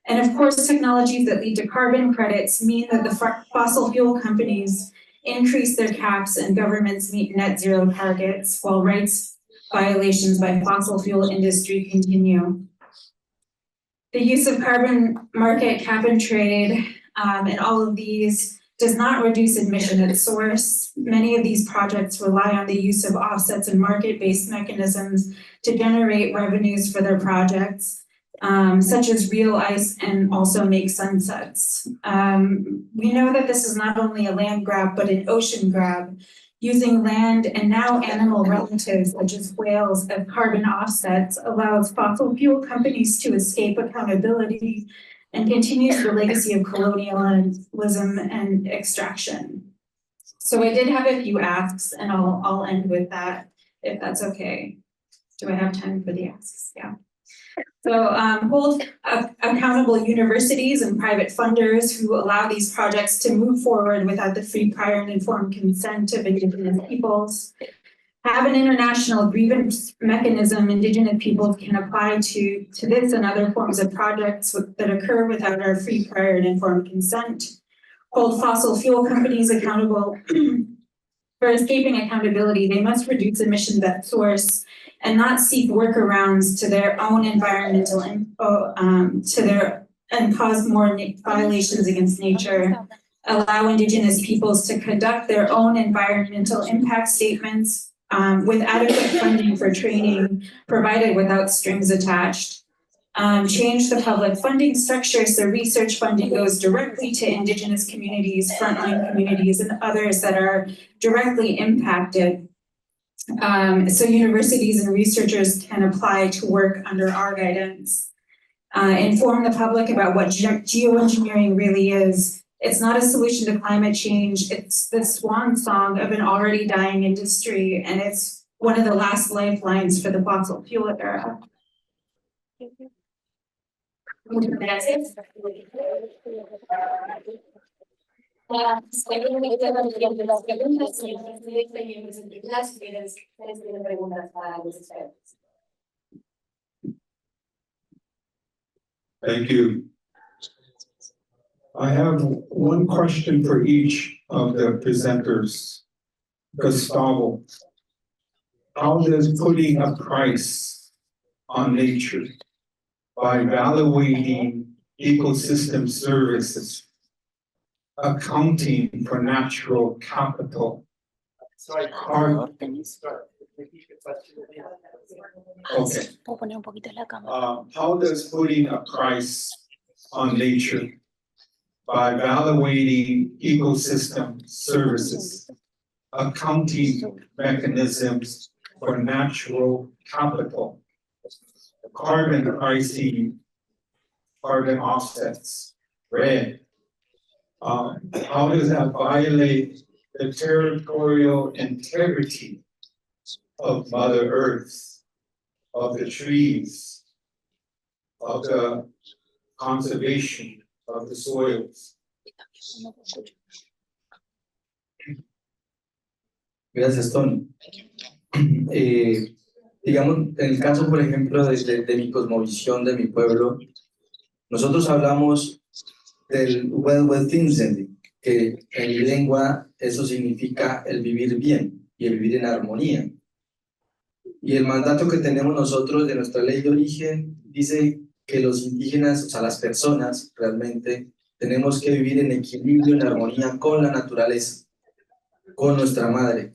And of course, technologies that lead to carbon credits mean that the fossil fuel companies increase their caps and governments meet net zero targets, while rights violations by fossil fuel industry continue. The use of carbon market, cap and trade, and all of these does not reduce emission at source. Many of these projects rely on the use of offsets and market-based mechanisms to generate revenues for their projects, such as real ice and also make sunsets. We know that this is not only a land grab, but an ocean grab, using land and now animal relatives such as whales as carbon offsets allows fossil fuel companies to escape accountability and continues the legacy of colonialism and extraction. So I did have a few asks, and I'll end with that, if that's okay. Do I have time for the asks? Yeah. So hold accountable universities and private funders who allow these projects to move forward without the free, prior, and informed consent of Indigenous peoples. Have an international grievance mechanism Indigenous peoples can apply to this and other forms of projects that occur without our free, prior, and informed consent. Hold fossil fuel companies accountable for escaping accountability. They must reduce emissions at source and not seek workarounds to their own environmental and cause more violations against nature. Allow Indigenous peoples to conduct their own environmental impact statements with adequate funding for training provided without strings attached. Change the public funding structure so research funding goes directly to Indigenous communities, frontline communities, and others that are directly impacted. So universities and researchers can apply to work under our guidance. Inform the public about what geoengineering really is. It's not a solution to climate change. It's the swan song of an already dying industry, and it's one of the last lifelines for the fossil fuel era. Muchas gracias. Thank you. I have one question for each of the presenters. Gustavo, how does putting a price on nature by evaluating ecosystem services, accounting for natural capital, Sorry, carbon? repeat the question. Okay. How does putting a price on nature by evaluating ecosystem services, accounting mechanisms for natural capital, carbon pricing, carbon offsets, red. How does that violate the territorial integrity of Mother Earth, of the trees, of the conservation of the soils? Gracias, Tony. Digamos, en el caso, por ejemplo, de mi cosmovisión, de mi pueblo, nosotros hablamos del Welbefinden, que en mi lengua eso significa el vivir bien y el vivir en armonía. Y el mandato que tenemos nosotros de nuestra ley de origen dice que los indígenas, o sea, las personas realmente, tenemos que vivir en equilibrio, en armonía con la naturaleza, con nuestra madre.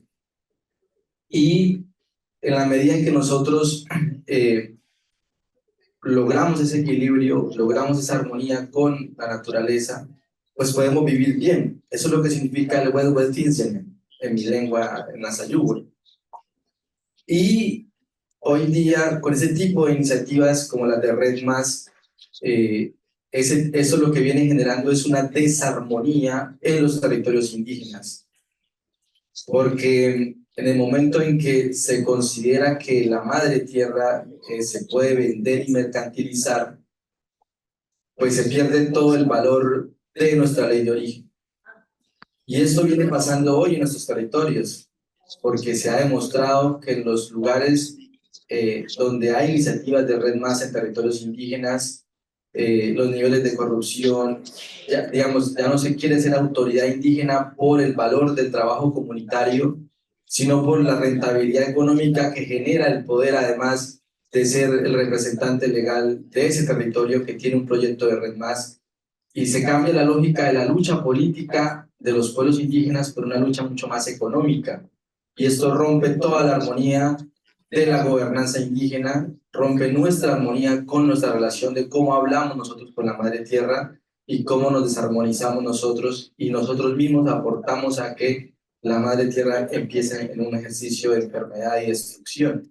Y en la medida en que nosotros logramos ese equilibrio, logramos esa armonía con la naturaleza, pues podemos vivir bien. Eso es lo que significa el Welbefinden en mi lengua, en Nasayugüe. Y hoy día, con ese tipo de iniciativas como las de Red Más, eso lo que viene generando es una desarmonía en los territorios indígenas. Porque en el momento en que se considera que la madre tierra se puede vender y mercantilizar, pues se pierde todo el valor de nuestra ley de origen. Y esto viene pasando hoy en nuestros territorios, porque se ha demostrado que en los lugares donde hay iniciativas de Red Más en territorios indígenas, los niveles de corrupción, ya no se quiere ser autoridad indígena por el valor del trabajo comunitario, sino por la rentabilidad económica que genera el poder, además de ser el representante legal de ese territorio que tiene un proyecto de Red Más. Y se cambia la lógica de la lucha política de los pueblos indígenas por una lucha mucho más económica. Y esto rompe toda la armonía de la gobernanza indígena, rompe nuestra armonía con nuestra relación de cómo hablamos nosotros con la madre tierra y cómo nos desarmonizamos nosotros y nosotros mismos aportamos a que la madre tierra empiece en un ejercicio de enfermedad y destrucción.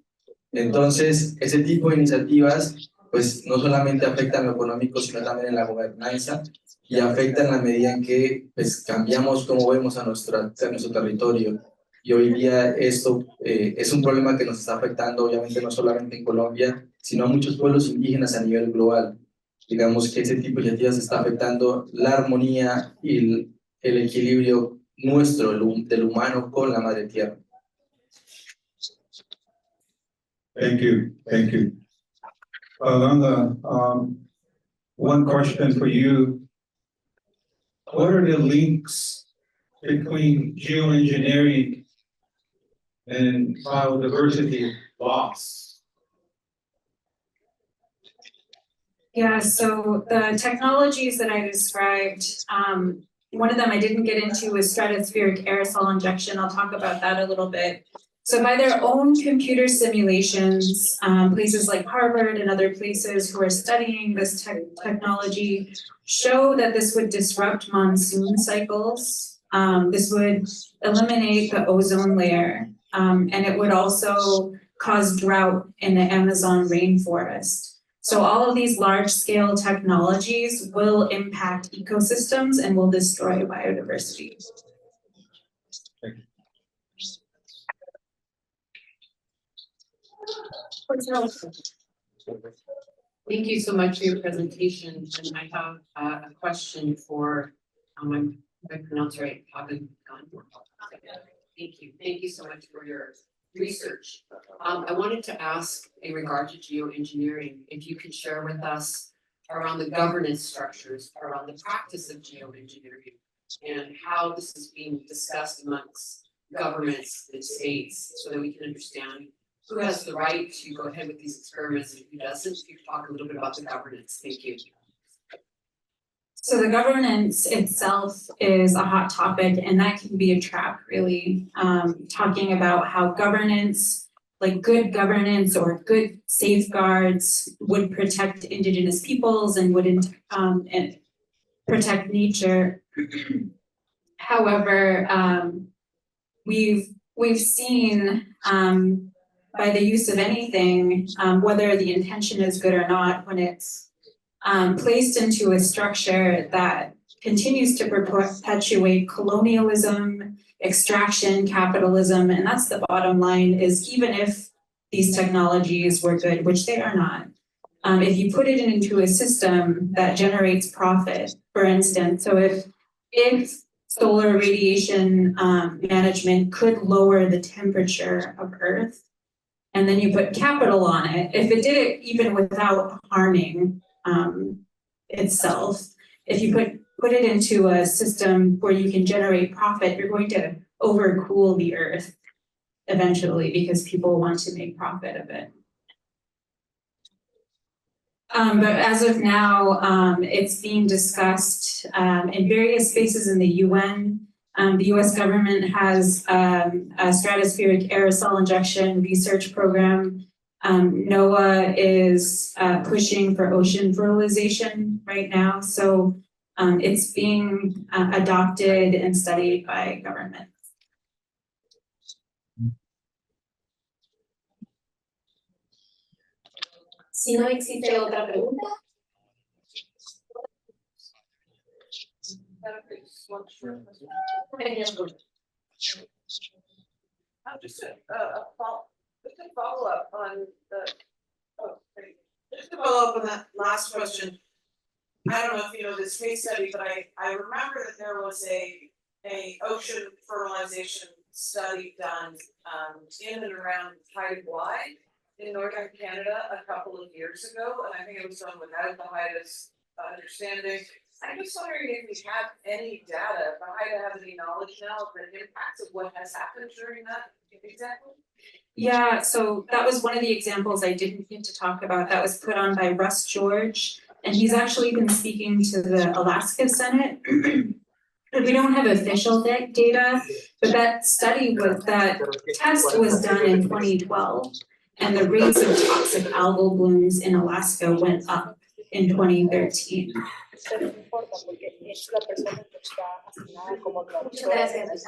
Entonces, ese tipo de iniciativas pues no solamente afectan lo económico, sino también en la gobernanza y afectan en la medida en que pues, cambiamos cómo vemos a nuestro territorio. Y hoy día esto es un problema que nos está afectando, obviamente, no solamente en Colombia, sino a muchos pueblos indígenas a nivel global. Digamos que ese tipo de iniciativas está afectando la armonía y el equilibrio nuestro, del humano, con la madre tierra. Thank you, thank you. Alanda, one question for you. What are the links between geoengineering and biodiversity loss? Yeah, so the technologies that I described, one of them I didn't get into was stratospheric aerosol injection. I'll talk about that a little bit. So by their own computer simulations, places like Harvard and other places who are studying this technology show that this would disrupt monsoon cycles. This would eliminate the ozone layer, and it would also cause drought in the Amazon rainforest. So all of these large-scale technologies will impact ecosystems and will destroy biodiversity. Thank you so much for your presentation, and I have a question for, if I pronounce right, Thank you so much for your research. I wanted to ask in regard to geoengineering, if you could share with us around the governance structures, around the practice of geoengineering, and how this is being discussed amongst governments and states, so that we can understand who has the right to go ahead with these experiments and who doesn't. If you could talk a little bit about the governance. Thank you. So the governance itself is a hot topic, and that can be a trap, really. Talking about how governance, like good governance or good safeguards, would protect indigenous peoples and wouldn't and protect nature. However, we've seen by the use of anything, whether the intention is good or not, when it's placed into a structure that continues to perpetuate colonialism, extraction, capitalism, and that's the bottom line, is even if these technologies were good, which they are not, if you put it into a system that generates profit, for instance, so if solar radiation management could lower the temperature of Earth, and then you put capital on it, if it did it even without harming itself, if you put it into a system where you can generate profit, you're going to overcool the Earth eventually because people want to make profit of it. But as of now, it's being discussed in various spaces in the UN. The US government has a stratospheric aerosol injection research program. NOAA is pushing for ocean fertilization right now. So it's being adopted and studied by governments. Si no existe otra pregunta. Just a follow up on the. Just to follow up on that last question. I don't know if you know this case study, but I remember that there was a ocean fertilization study done in and around Haida in northern Canada a couple of years ago, and I think it was done without the Haida's understanding. I'm just wondering if we have any data, if Haida have any knowledge now of the impacts of what has happened during that exactly? Yeah, so that was one of the examples I didn't get to talk about. That was put on by Russ George, and he's actually been speaking to the Alaska Senate. We don't have official data, but that test was done in 2012, and the rates of toxic algal blooms in Alaska went up in 2013. Muchas gracias,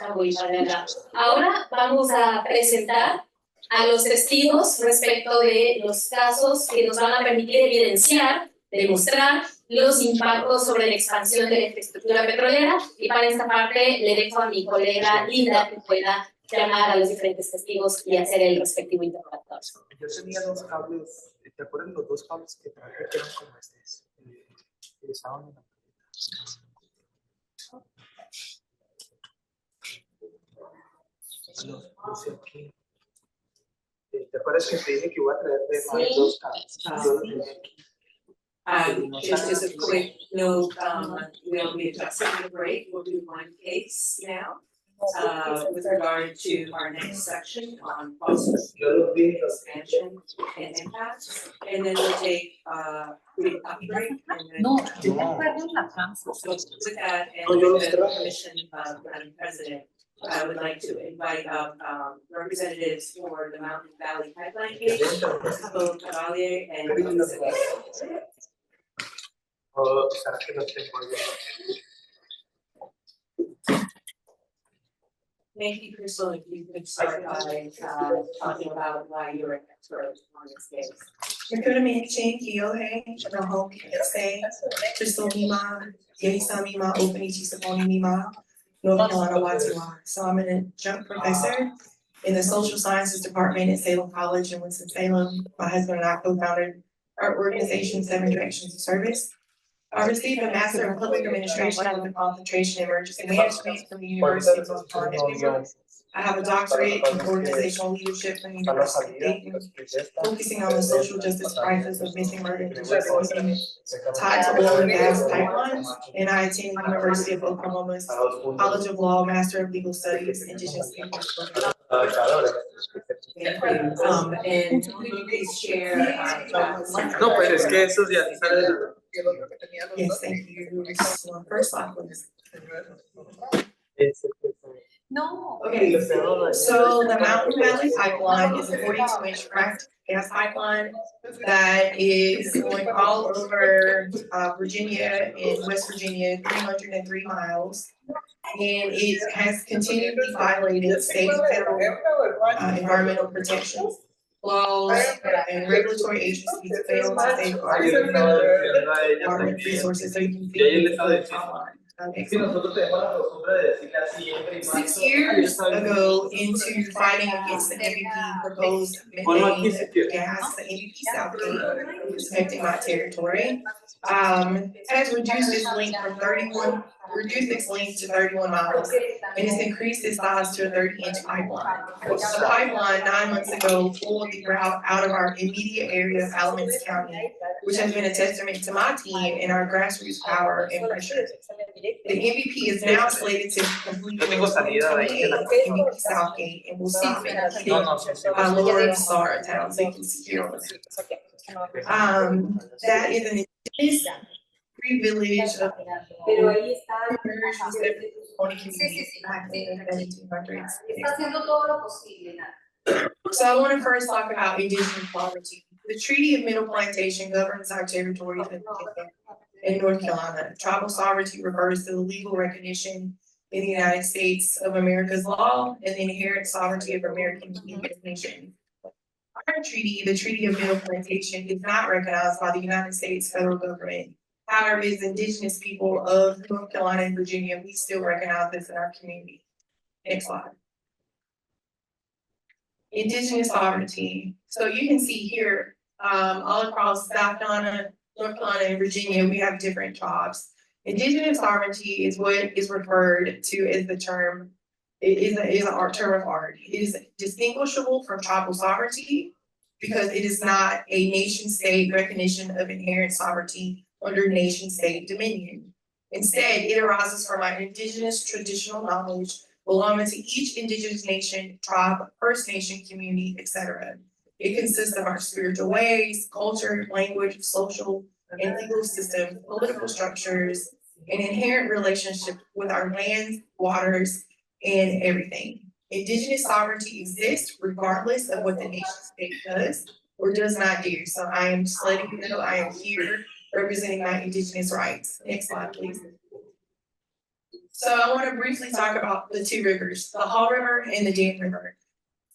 ahora vamos a presentar a los testigos respecto de los casos que nos van a permitir evidenciar, demostrar los impactos sobre la expansión de la infraestructura petrolera, y para esta parte le dejo a mi colega Linda que pueda llamar a los diferentes testigos y hacer el respectivo interrogatorio. Yo tenía dos cables, ¿te acuerdas los dos cables que traje que eran como estos? Que estaban en la los puse aquí. ¿Te acuerdas que te dije que iba a traer de dos cables? Just a quick note, we'll be adjusting the break. We'll do one case now with regard to our next section on possible expansion and impact. And then we'll take a break. And then so with that, and with the permission of Madam President, I would like to invite up representatives for the Mountain Valley Pipeline Gate, both Cavalier and Thank you, Crystal. If you could start by talking about why you're an expert on this case. Recruitment Kiyohe, the home say Crystal Mima, Yesa Mima, Openichi Saponi Mima, North Carolina Watiwa. So I'm an adjunct professor in the social sciences department at Salem College in Winston-Salem. My husband and I co-founded our organization, 7 Directions of Service. I received a Master in Public Administration with a concentration in Emergency Management from the University of North Carolina. I have a doctorate in organizational leadership from the University of Dayton, focusing on the social justice crisis of missing, murdered, and children tied to oil and gas pipelines. And I attend the University of Oklahoma's College of Law, Master of Legal Studies, Indigenous Peoples. Thank you. And could you please share? No, pues es que eso ya sale de la. Yes, thank you. First slide, please. No. Okay, so the Mountain Valley Pipeline is a 42-inch fracked gas pipeline that is going all over Virginia and West Virginia, 303 miles. And it has continually violated state and federal environmental protections. laws, and regulatory agencies fail to safeguard water resources, so you can see the timeline. Next one. 6 years ago into fighting against the MVP proposed methane gas, the MVP Southgate, respecting my territory, has reduced its length to 31 miles, and has increased its size to a 30-inch pipeline. The pipeline 9 months ago pulled the route out of our immediate area of Alamance County, which has been a testament to my team and our grassroots power and pressure. The MVP is now slated to complete in 2028 MVP Southgate and will stop in by Lower Star town, so you can see here on the map. That is an indigenous free village of So I want to first talk about indigenous sovereignty. The Treaty of Middle Plantation governs our territories in North Carolina. Tribal sovereignty refers to the legal recognition in the United States of America's law and the inherent sovereignty of American nations. Our treaty, the Treaty of Middle Plantation, is not recognized by the United States federal government. However, as indigenous people of North Carolina and Virginia, we still recognize this in our community. Next slide. Indigenous sovereignty. So you can see here, all across South Carolina, North Carolina, and Virginia, we have different tribes. Indigenous sovereignty is what is referred to as the term, it is an art term of art. It is distinguishable from tribal sovereignty because it is not a nation state recognition of inherent sovereignty under nation state dominion. Instead, it arises from our indigenous traditional knowledge belonging to each indigenous nation, tribe, First Nation, community, etc. It consists of our spiritual ways, culture, language, social and legal systems, political structures, and inherent relationship with our lands, waters, and everything. Indigenous sovereignty exists regardless of what the nation state does or does not do. So I am just letting you know I am here representing my indigenous rights. Next slide, please. So I want to briefly talk about the two rivers, the Haw River and the Dan River.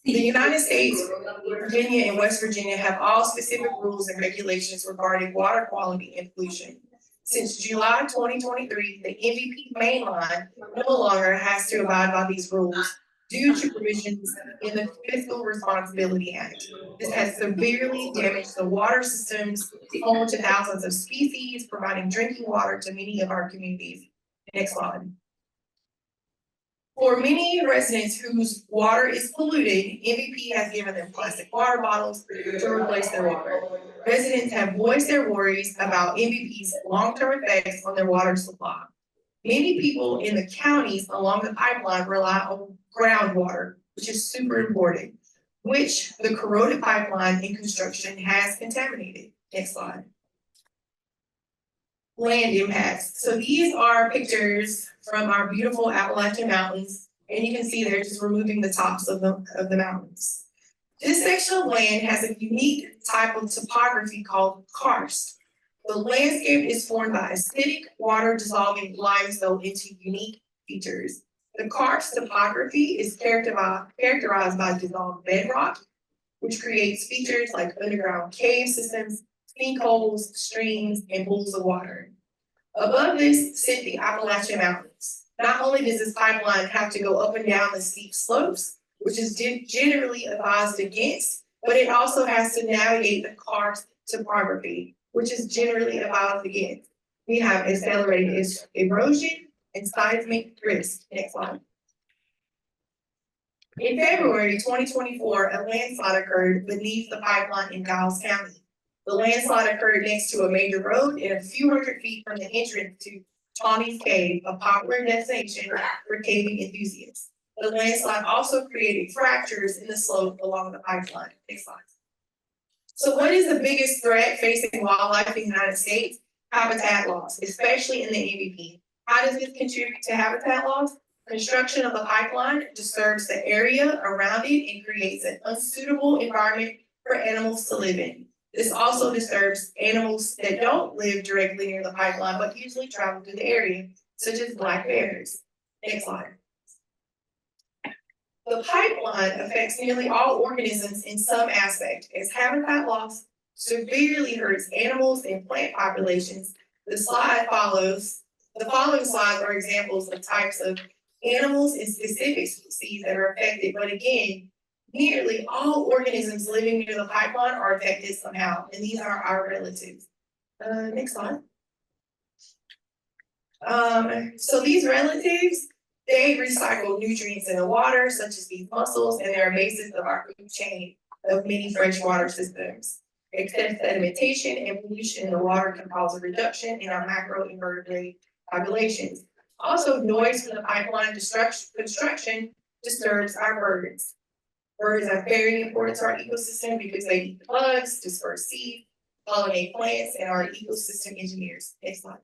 The United States, Virginia, and West Virginia have all specific rules and regulations regarding water quality and pollution. Since July 2023, the MVP mainline no longer has to abide by these rules due to provisions in the Fiscal Responsibility Act. This has severely damaged the water systems home to thousands of species, providing drinking water to many of our communities. Next slide. For many residents whose water is polluted, MVP has given them plastic water bottles to replace their water. Residents have voiced their worries about MVP's long-term effects on their water supply. Many people in the counties along the pipeline rely on groundwater, which is super important, which the corroded pipeline in construction has contaminated. Next slide. Land impacts. So these are pictures from our beautiful Appalachian Mountains, and you can see they're just removing the tops of the mountains. This section of land has a unique type of topography called karst. The landscape is formed by acidic water dissolving limestone into unique features. The karst topography is characterized by dissolved bedrock, which creates features like underground cave systems, sinkholes, streams, and pools of water. Above this sit the Appalachian Mountains. Not only does this pipeline have to go up and down the steep slopes, which is generally advised against, but it also has to navigate the karst topography, which is generally advised against. We have accelerated erosion and seismic risk. Next slide. In February 2024, a landslide occurred beneath the pipeline in Giles County. The landslide occurred next to a major road and a few hundred feet from the entrance to Tawny's Cave, a popular destination for caving enthusiasts. The landslide also created fractures in the slope along the pipeline. Next slide. So what is the biggest threat facing wildlife in the United States? Habitat loss, especially in the MVP. How does this contribute to habitat loss? Construction of the pipeline disturbs the area around it and creates an unsuitable environment for animals to live in. This also disturbs animals that don't live directly near the pipeline, but usually travel through the area, such as black bears. Next slide. The pipeline affects nearly all organisms in some aspect, as habitat loss severely hurts animals and plant populations. The following slides are examples of types of animals and specific species that are affected, but again, nearly all organisms living near the pipeline are affected somehow, and these are our relatives. Next slide. So these relatives, they recycle nutrients in the water, such as these mussels, and they're a basis of our food chain of many freshwater systems. Excess sedimentation and pollution in the water can cause a reduction in our macroinvertebrate populations. Also, noise from the pipeline construction disturbs our birds. Birds are very important to our ecosystem because they eat bugs, disperse seed, pollinate plants, and are ecosystem engineers. Next slide.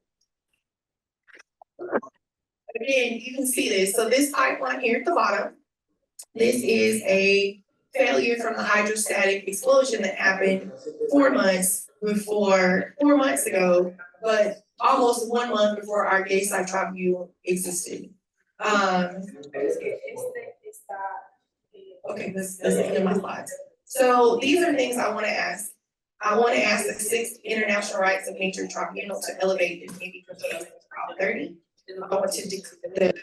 Again, you can see this. So this pipeline here at the bottom, this is a failure from the hydrostatic explosion that happened 4 months ago, but almost 1 month before our gay site tribunal existed. Okay, that's the end of my slides. So these are things I want to ask. I want to ask the 6th International Rights of Nature Tribunal to elevate the COP30. I want to declare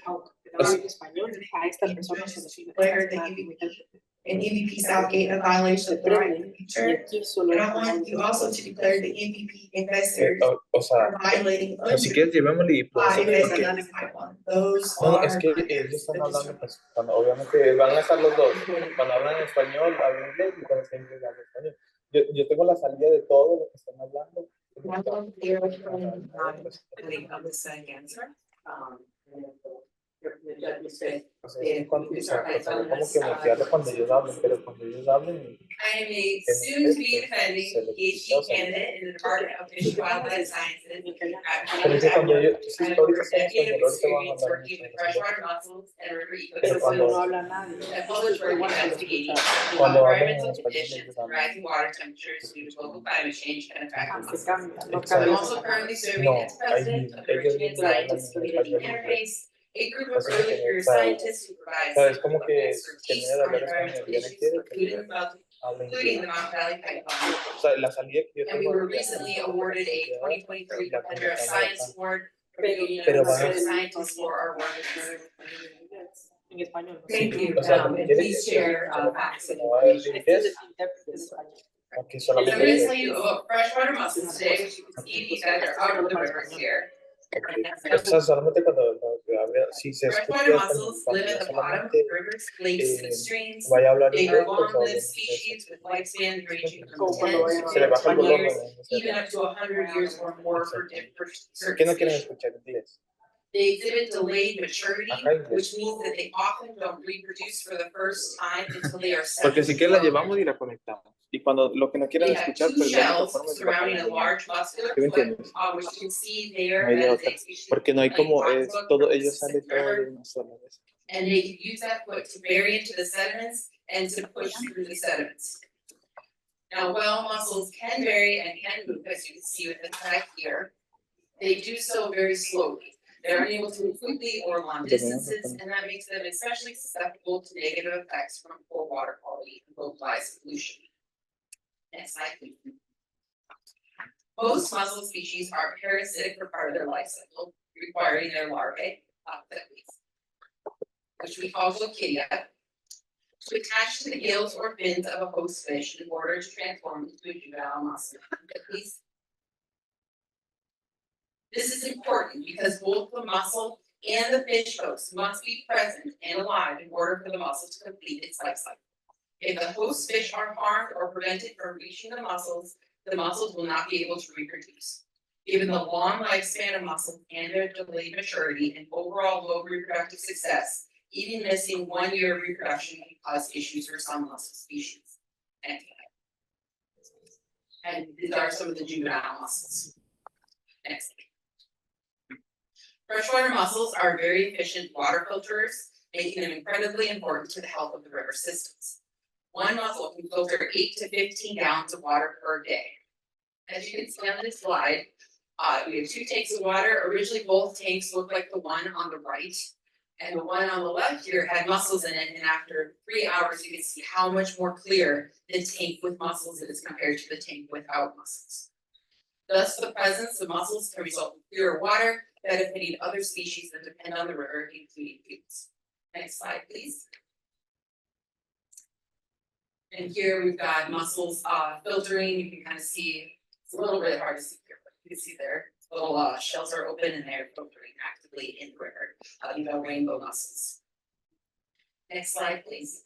an MVP Southgate a violation of the right of nature. And I want you also to declare the MVP investors are violating Si quieres, llevémosle y by investing porque... in this pipeline. Those No, are es que ellos están hablando, pues, cuando obviamente van a estar los dos. Cuando hablan en español, hablan inglés, y cuando están en inglés, hablan español. Yo tengo la salida de todo lo que están hablando. O sea, es cuando, o sea, como que mutearlo cuando ellos hablen, pero cuando ellos hablen... I am a soon-to-be defending PhD candidate in the Department of Fish and Wildlife Sciences. Pero es que cuando ellos, I have over a decade of experience working with freshwater mussels and river ecosystems. I published work investigating environmental conditions and rising water temperatures due to global climate change and effects. I'm also currently serving as president of the Richmond Scientists Community Interface, a group of early career scientists who provide expertise on environmental issues for food and development, including the Mountain Valley Pipeline. And we were recently awarded a 2023 Honduras Science Award from the Union Scientists for our work in Thank you. Please share facts and information. I'm going to tell you about freshwater mussels today, which you can see that are out of the river here. Freshwater mussels live at the bottom of rivers, lakes, and streams. They are long-lived species with lifespans ranging from 10 to 20 years, even up to 100 years or more for certain species. They exhibit delayed maturity, which means that they often don't reproduce for the first time until they are 7. Porque si quieres la llevamos y la conectamos. Y cuando lo que no quieran escuchar, pues la única forma es que ¿sí me entiendes? No hay de otra. Porque no hay como es todo, ellos salen todo de una sola vez. And they can use that foot to bury into the sediments and to push through the sediments. Now, well mussels can bury and can move, as you can see with the tag here. They do so very slowly. They're unable to move quickly or long distances, and that makes them especially susceptible to negative effects from poor water quality and localized pollution. Next slide, please. Most mussel species are parasitic for part of their life cycle, requiring their larvae, which we call lochidia, to attach to the gills or fins of a host fish in order to transform into a juvenile mussel. This is important because both the mussel and the fish host must be present and alive in order for the mussel to complete its life cycle. If the host fish are harmed or prevented from reaching the mussels will not be able to reproduce. Given the long lifespan of mussels and their delayed maturity and overall low reproductive success, even missing 1 year of reproduction can cause issues for some mussel species. And these are some of the juvenile mussels. Next. Freshwater mussels are very efficient water filters, making them incredibly important to the health of the river systems. One mussel can filter 8 to 15 gallons of water per day. As you can see on this slide, we have 2 tanks of water. Originally, both tanks look like the one on the right. And the one on the left here had mussels in it, and after 3 hours, you can see how much more clear the tank with mussels is compared to the tank without mussels. Thus, the presence of mussels can result in clearer water, benefiting other species that depend on the river, including eels. Next slide, please. And here we've got mussels filtering. You can kind of see, it's a little bit hard to see here, but you can see their little shells are open and they're filtering actively in the river. Rainbow mussels. Next slide, please.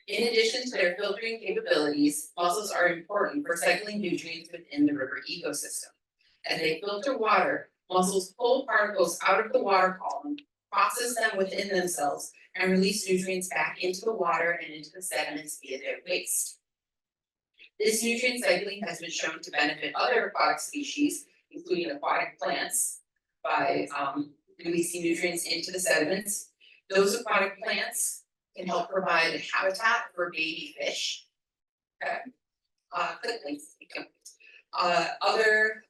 In addition to their filtering capabilities, mussels are important for cycling nutrients within the river ecosystem. As they filter water, mussels pull particles out of the water column, process them within themselves, and release nutrients back into the water and into the sediments via their waste. This nutrient cycling has been shown to benefit other aquatic species, including aquatic plants, by releasing nutrients into the sediments. Those aquatic plants can help provide a habitat for baby fish. Okay. Click links. Other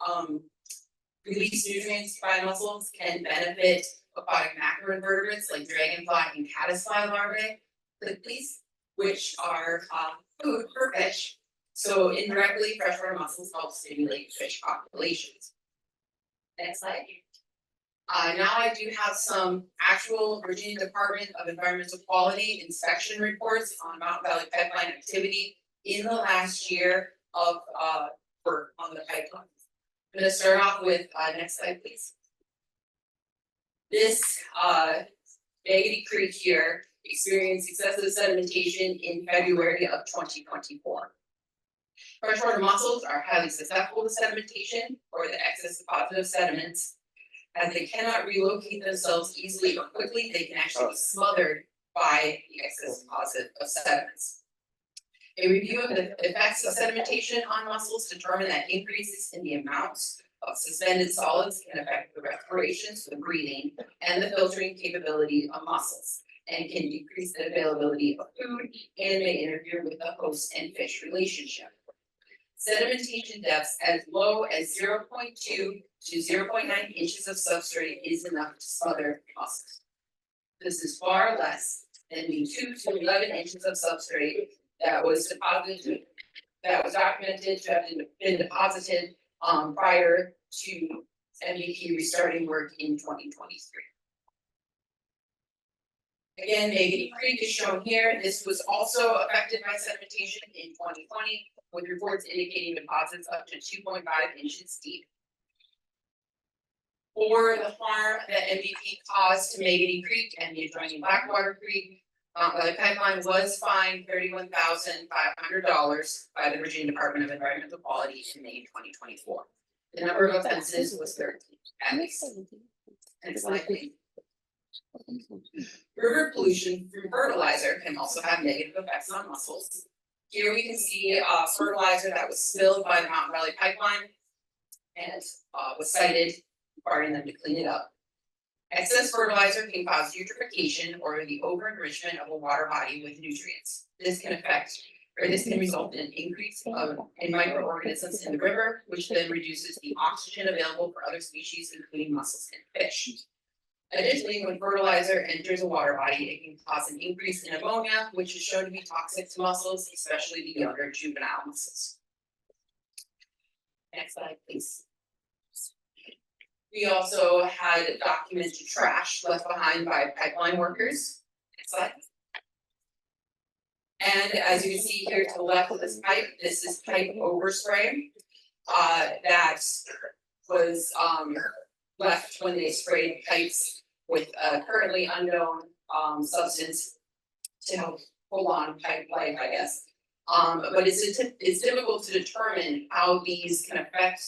released nutrients by mussels can benefit aquatic macroinvertebrates like dragonfly and caddisfly larvae, click please, which are food for fish. So indirectly, freshwater mussels help stimulate fish populations. Next slide. Now I do have some actual Virginia Department of Environmental Quality inspection reports on Mountain Valley Pipeline activity in the last year of work on the pipeline. I'm going to start off with next slide, please. This Maggie Creek here experienced excessive sedimentation in February of 2024. Freshwater mussels are highly susceptible to sedimentation or the excess deposit of sediments. As they cannot relocate themselves easily or quickly, they can actually be smothered by the excess deposit of sediments. A review of the effects of sedimentation on mussels determined that increases in the amounts of suspended solids can affect the respiration, so the breathing, and the filtering capability of mussels, and can decrease the availability of food and may interfere with the host and fish relationship. Sedimentation depths as low as 0.2 to 0.9 inches of substrate is enough to smother mussels. This is far less than the 2 to 11 inches of substrate that was deposited, that was documented to have been deposited prior to MVP restarting work in 2023. Again, Maggie Creek is shown here. This was also affected by sedimentation in 2020, with reports indicating deposits up to 2.5 inches deep. For the harm that MVP caused to Maggie Creek and the adjoining Blackwater Creek, Mountain Valley Pipeline was fined $31,500 by the Virginia Department of Environmental Quality in May 2024. The number of offenses was 13 at least. Next slide, please. River pollution from fertilizer can also have negative effects on mussels. Here we can see fertilizer that was spilled by the Mountain Valley Pipeline and was cited, requiring them to clean it up. Excess fertilizer can cause eutrophication or the over-enrichment of a water body with nutrients. This can result in an increase in microorganisms in the river, which then reduces the oxygen available for other species, including mussels and fish. Additionally, when fertilizer enters a water body, it can cause an increase in ammonia, which is shown to be toxic to mussels, especially the younger juvenile mussels. Next slide, please. We also had documented trash left behind by pipeline workers. Next slide. And as you can see here to the left of this is pipe overspray that was left when they sprayed pipes with a currently unknown substance to help hold on pipe life, I guess. But it's difficult to determine how these can affect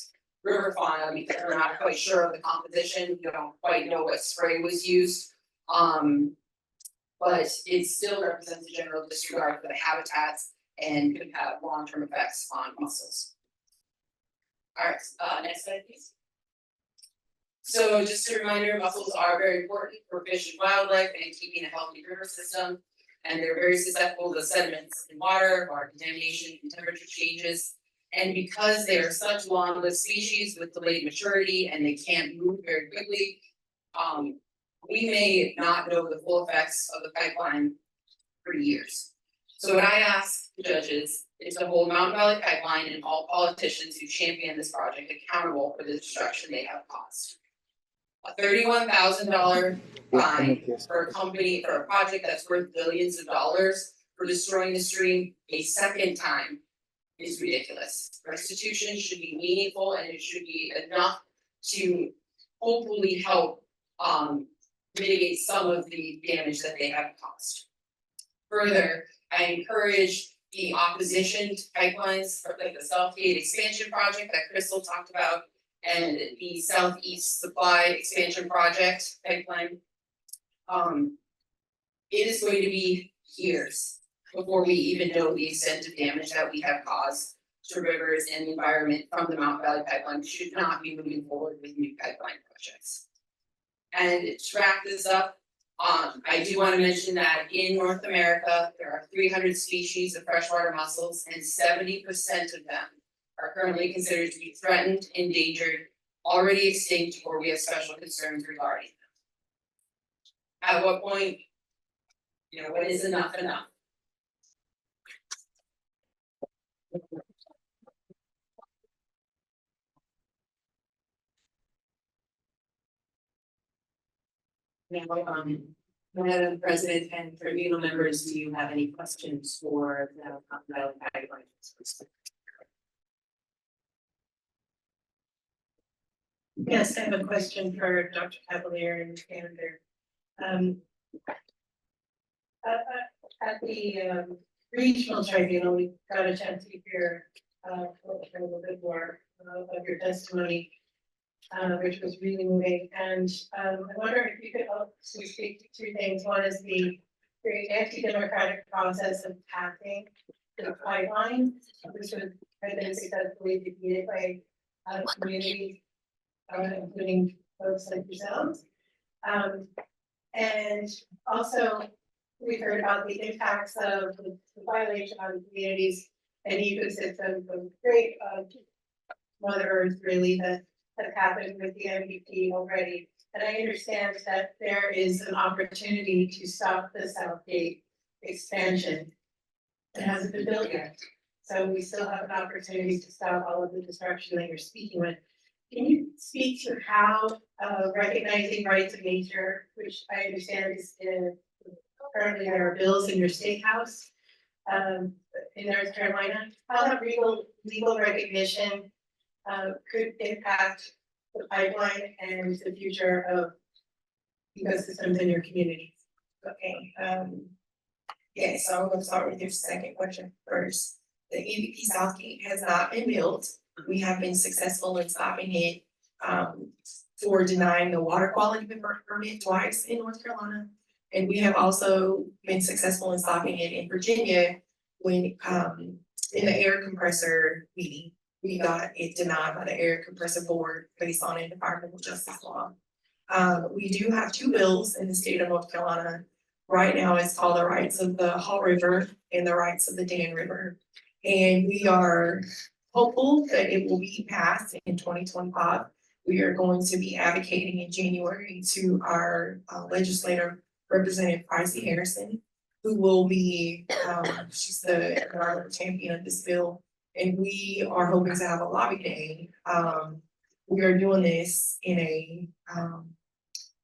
river fauna because we're not quite sure of the composition. We don't quite know what spray was used. But it still represents a general disregard for the habitats and could have long-term effects on mussels. All right, next slide, please. So just a reminder, mussels are very important for fish and wildlife and keeping a healthy river system. And they're very susceptible to sediments in water contamination and temperature changes. And because they are such long-lived species with delayed maturity and they can't move very quickly, we may not know the full effects of the pipeline for years. So what I ask the judges is to hold Mountain Valley Pipeline and all politicians who champion this project accountable for the destruction they have caused. A $31,000 fine for a company, for a project that's worth billions of dollars for destroying the stream a second time is ridiculous. Restitution should be meaningful and it should be enough to hopefully help mitigate some of the damage that they have caused. Further, I encourage the opposition to pipelines, like the Southgate expansion project that Crystal talked about, and the Southeast Supply expansion project pipeline. It is going to be years before we even know the extent of damage that we have caused to rivers and the environment from the Mountain Valley Pipeline. We should not be moving forward with new pipeline projects. And to wrap this up, I do want to mention that in North America, there are 300 species of freshwater mussels, and 70% of them are currently considered to be threatened, endangered, already extinct, or we have special concerns regarding them. At what point, what is enough enough? Now, Madam President and tribunal members, do you have any questions for the Mountain Valley Pipeline? Yes, I have a question for Dr. Cavalier and Cantor. At the regional tribunal, we got a chance to hear a little bit more of your testimony, which was really moving. And I wonder if you could also speak to two things. One is the very anti-democratic process of tapping the pipeline, which has been successfully defeated by communities, including folks like yourselves. And also, we heard about the impacts of the violation on communities and ecosystems of great Mother Earth, really, that have happened with the MVP already. And I understand that there is an opportunity to stop the Southgate expansion. It hasn't been built yet. So we still have an opportunity to stop all of the destruction that you're speaking with. Can you speak to how recognizing rights of nature, which I understand is currently there are bills in your state house in North Carolina, how that legal recognition could impact the pipeline and the future of ecosystems in your communities? Okay, yeah, so I'm gonna start with your second question first. The MVP Southgate has not been built. We have been successful in stopping it for denying the water quality permit twice in North Carolina. And we have also been successful in stopping it in Virginia when in the air compressor meeting, we got it denied by the air compressor board based on an environmental justice law. We do have two bills in the state of North Carolina. Right now, it's called the rights of the Haw River and the rights of the Dan River. And we are hopeful that it will be passed in 2025. We are going to be advocating in January to our legislator, Representative Pricey Harrison, who will be, she's the environmental champion of this bill. And we are hoping to have a lobby day. We are doing this in a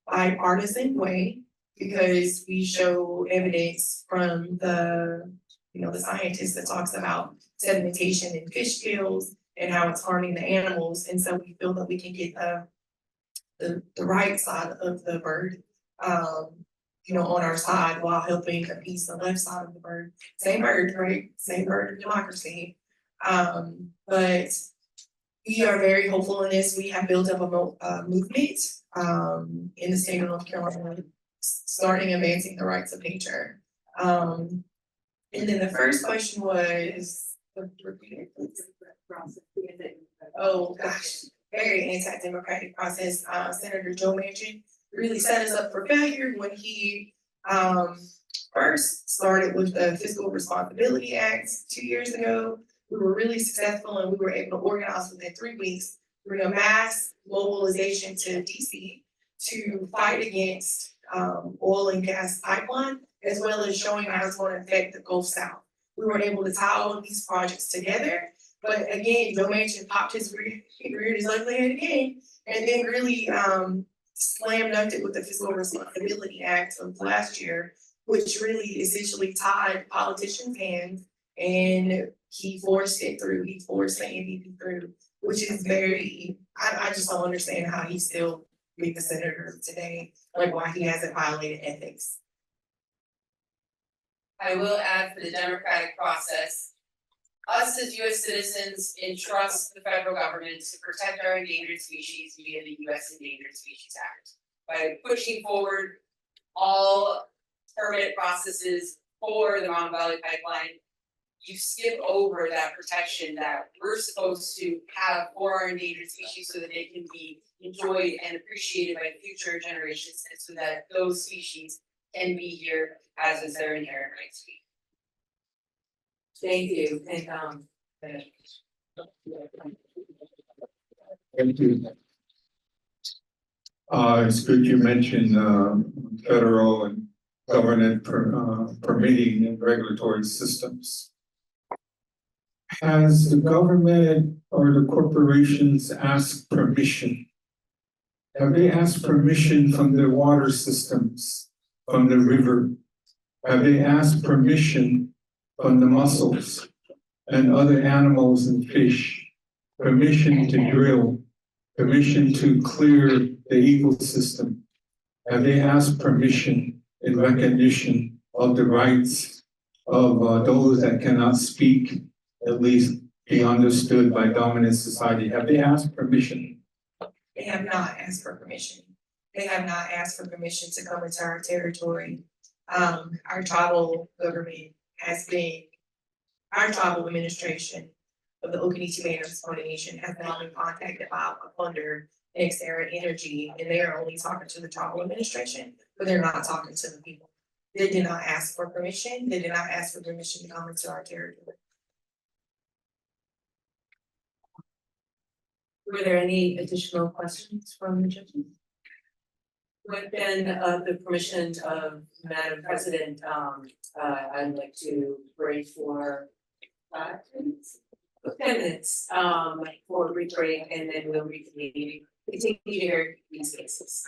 bipartisan way because we show evidence from the scientists that talks about sedimentation in fish gills and how it's harming the animals. And so we feel that we can get the right side of the bird, on our side while helping appease the left side of the bird. Same bird, right? Same bird of democracy. But we are very hopeful in this. We have built up a movement in the state of North Carolina, starting advancing the rights of nature. And then the first question was, oh gosh, very anti-democratic process. Senator Joe Manchin really set us up for failure when he first started with the Fiscal Responsibility Act 2 years ago. We were really successful and we were able to organize within 3 weeks, bring a mass mobilization to DC to fight against oil and gas pipeline, as well as showing how it's going to affect the Gulf South. We were able to tie all of these projects together, but again, Joe Manchin popped his reared his ugly head again, and then really slam dunked it with the Fiscal Responsibility Act of last year, which really essentially tied politicians' hands, and he forced it through. He forced the MVP through, which is very. I just don't understand how he's still being the senator today, like why he hasn't violated ethics. I will add for the democratic process, us as US citizens entrust the federal government to protect our endangered species via the US Endangered Species Act. By pushing forward all permit processes for the Mountain Valley Pipeline, you skip over that protection that we're supposed to have for our endangered species so that they can be enjoyed and appreciated by future generations, and so that those species can be here as is their inherent right to be. Thank you, and Thank you. It's good you mentioned federal and government permitting and regulatory systems. Has the government or the corporations asked permission? Have they asked permission from the water systems, from the river? Have they asked permission from the mussels and other animals and fish? Permission to drill, permission to clear the ecosystem? Have they asked permission in recognition of the rights of those that cannot speak, at least be understood by dominant society? Have they asked permission? They have not asked for permission. They have not asked for permission to come into our territory. Our tribal government has been, our tribal administration of the Occaneechi Band of Stoney Nation has now been contacted by a funder, NextEra Energy, and they are only talking to the tribal administration, but they're not talking to the people. They did not ask for permission. They did not ask for permission to come into our territory. were there any additional questions from the judges? With then the permission of Madam President, I'd like to break for 5 minutes. 10 minutes for a brief break, and then we'll reconvene. Continue to hear these cases.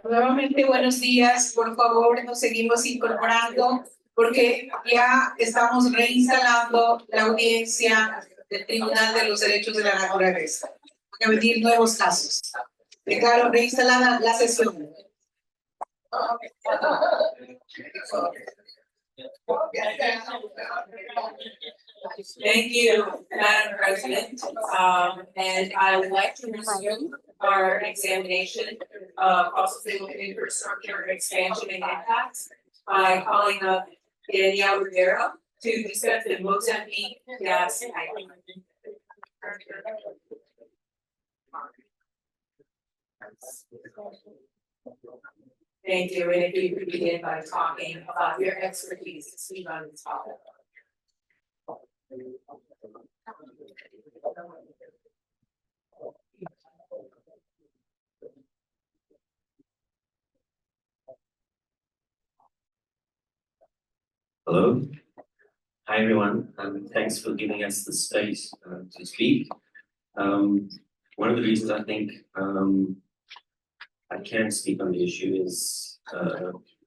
Nuevamente buenos días, por favor nos seguimos incorporando porque ya estamos reinstalando la audiencia del Tribunal de los Derechos de la Naturaleza. Van a venir nuevos casos. Declaro reinstalada la sesión. Thank you, Madam President. And I would like to resume our examination of fossil infrastructure expansion and impacts by calling up Danielle Rivera to discuss the Mozambique gas pipeline. Thank you, and if you could begin by talking about your expertise to speak on this topic. Hello. Hi, everyone. Thanks for giving us the space to speak. One of the reasons I think I can speak on the issue is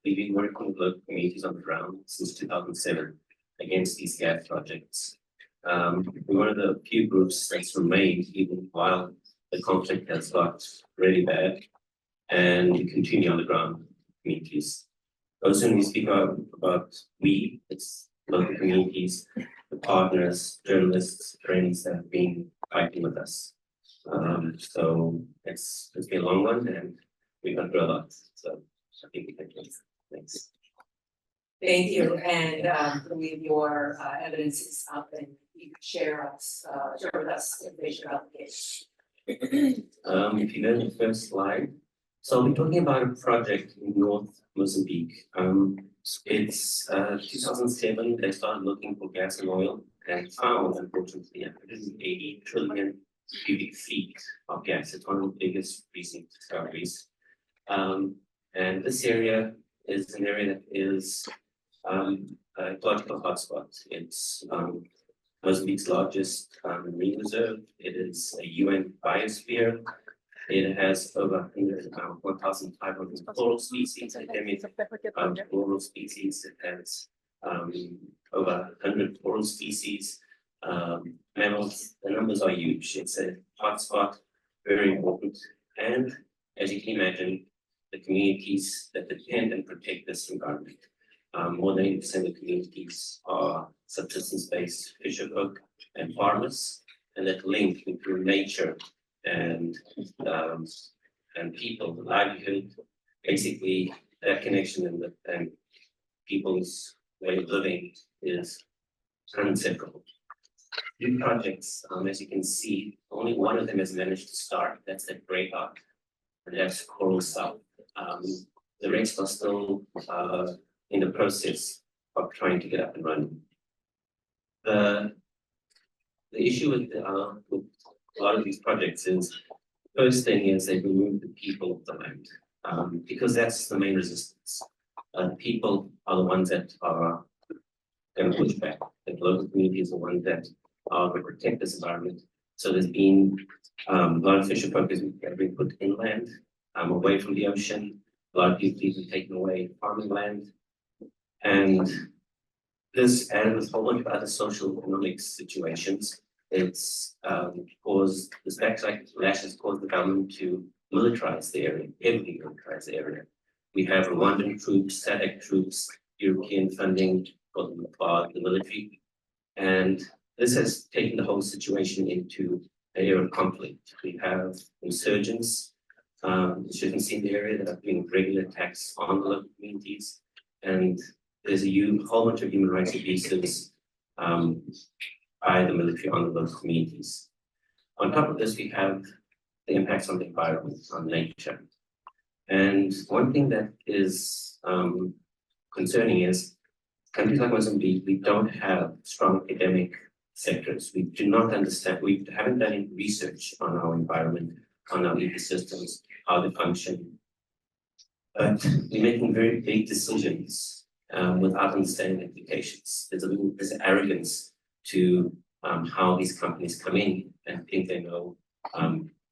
we've been working with local communities on the ground since 2007 against these gas projects. We're one of the few groups that's remained even while the conflict has got really bad, and we continue on the ground communities. Also, when we speak about we, it's local communities, the partners, journalists, friends that have been fighting with us. So it's been a long one, and we've gone through a lot. So I think we can do it. Thanks. Thank you, and I believe your evidence is up, and you can share with us information about the case. If you go to the first slide. So we're talking about a project in North Mozambique. It's 2007, they started looking for gas and oil and found, unfortunately, 180 trillion cubic feet of gas. It's one of the biggest recent discoveries. And this area is an area that is a ecological hotspot. It's Mozambique's largest marine reserve. It is a UN biosphere. It has over 1,500 coral species, endemic coral species. It has over 100 coral species, mammals. The numbers are huge. It's a hotspot, very important. And as you can imagine, the communities that depend and protect this environment. More than 80% of the communities are subsistence-based fisherfolk and farmers, and that link between nature and people, the livelihood, basically that connection and people's way of living is inseparable. New projects, as you can see, only one of them has managed to start. That's that gray dot, and that's Coral South. The rest are still in the process of trying to get up and running. The issue with a lot of these projects is, first thing is they remove the people of the land, because that's the main resistance. People are the ones that are going to push back. The local communities are the ones that are going to protect this environment. So there's been a lot of fisher focus have been put inland, away from the ocean. A lot of people have been taken away farming land. And this, and with a whole bunch of other social economic situations, it's caused, this backlash has caused the government to militarize the area, heavily militarize the area. We have Rwandan troops, SADC troops, European funding for the military. And this has taken the whole situation into an era of conflict. We have insurgents, as you can see in the area, that are doing regular attacks on the local communities. And there's a whole bunch of human rights abuses by the military on the local communities. On top of this, we have the impacts on the environment, on nature. And one thing that is concerning is countries like Mozambique, we don't have strong academic sectors. We do not understand, we haven't done any research on our environment, on our ecosystems, how they function. But we're making very big decisions without understanding the implications. There's an arrogance to how these companies come in and think they know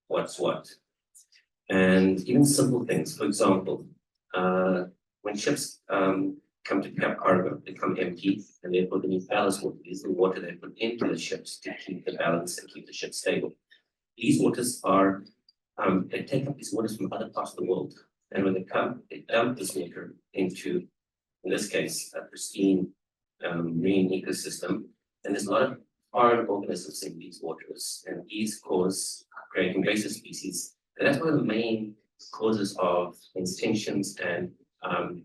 what's what. And even simple things, for example, when ships come to Cape Cargo, they come empty, and therefore they need ballast water. These are the water they put into the ships to keep the balance and keep the ship stable. These waters are, they take up these waters from other parts of the world. And when they come, they dump this water into, in this case, a pristine marine ecosystem. And there's a lot of foreign organisms in these waters, and these create invasive species. And that's one of the main causes of extinctions and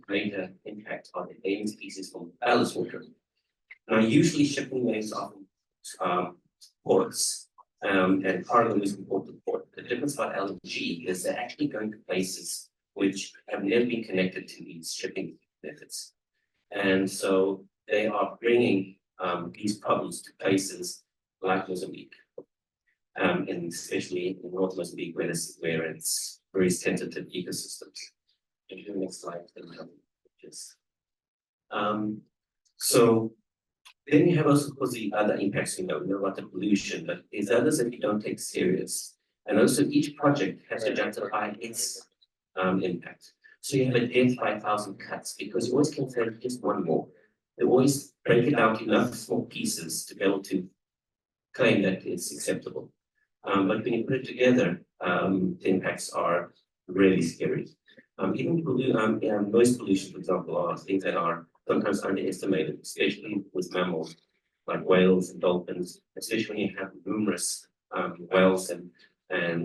greater impact on the alien species from ballast water. Now, usually shipping lanes are ports, and cargo is important to port. The difference about LNG is they're actually going to places which have never been connected to these shipping methods. And so they are bringing these problems to places like Mozambique, and especially in North Mozambique, where it's very sensitive ecosystems. And the next slide, so then you have also, of course, the other impacts. We know about the pollution, but there's others that you don't take serious. And also, each project has to justify its impact. So you have a death by 1,000 cuts, because you always can say just one more. They always break it down to enough small pieces to be able to claim that it's acceptable. But when you put it together, the impacts are really scary. Even noise pollution, for example, are things that are sometimes underestimated, especially with mammals like whales and dolphins, especially when you have numerous wells and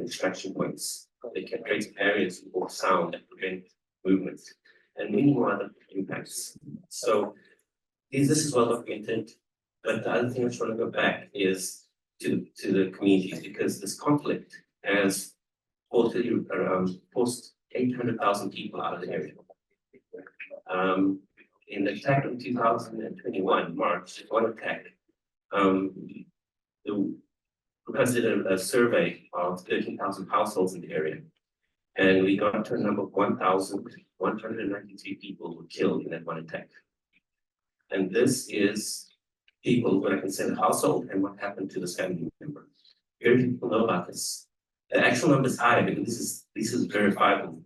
extraction points. They can create barriers or sound that prevent movement, and many more other impacts. So this is well documented, but the other thing I'm trying to go back is to the communities, because this conflict has forced 800,000 people out of the area. In the attack of 2021, March, one attack, the President did a survey of 13,000 households in the area. And we got to a number of 1,193 people were killed in that one attack. And this is people who I consider household and what happened to this family member. Very few people know about this. The actual number is high because this is verifiable.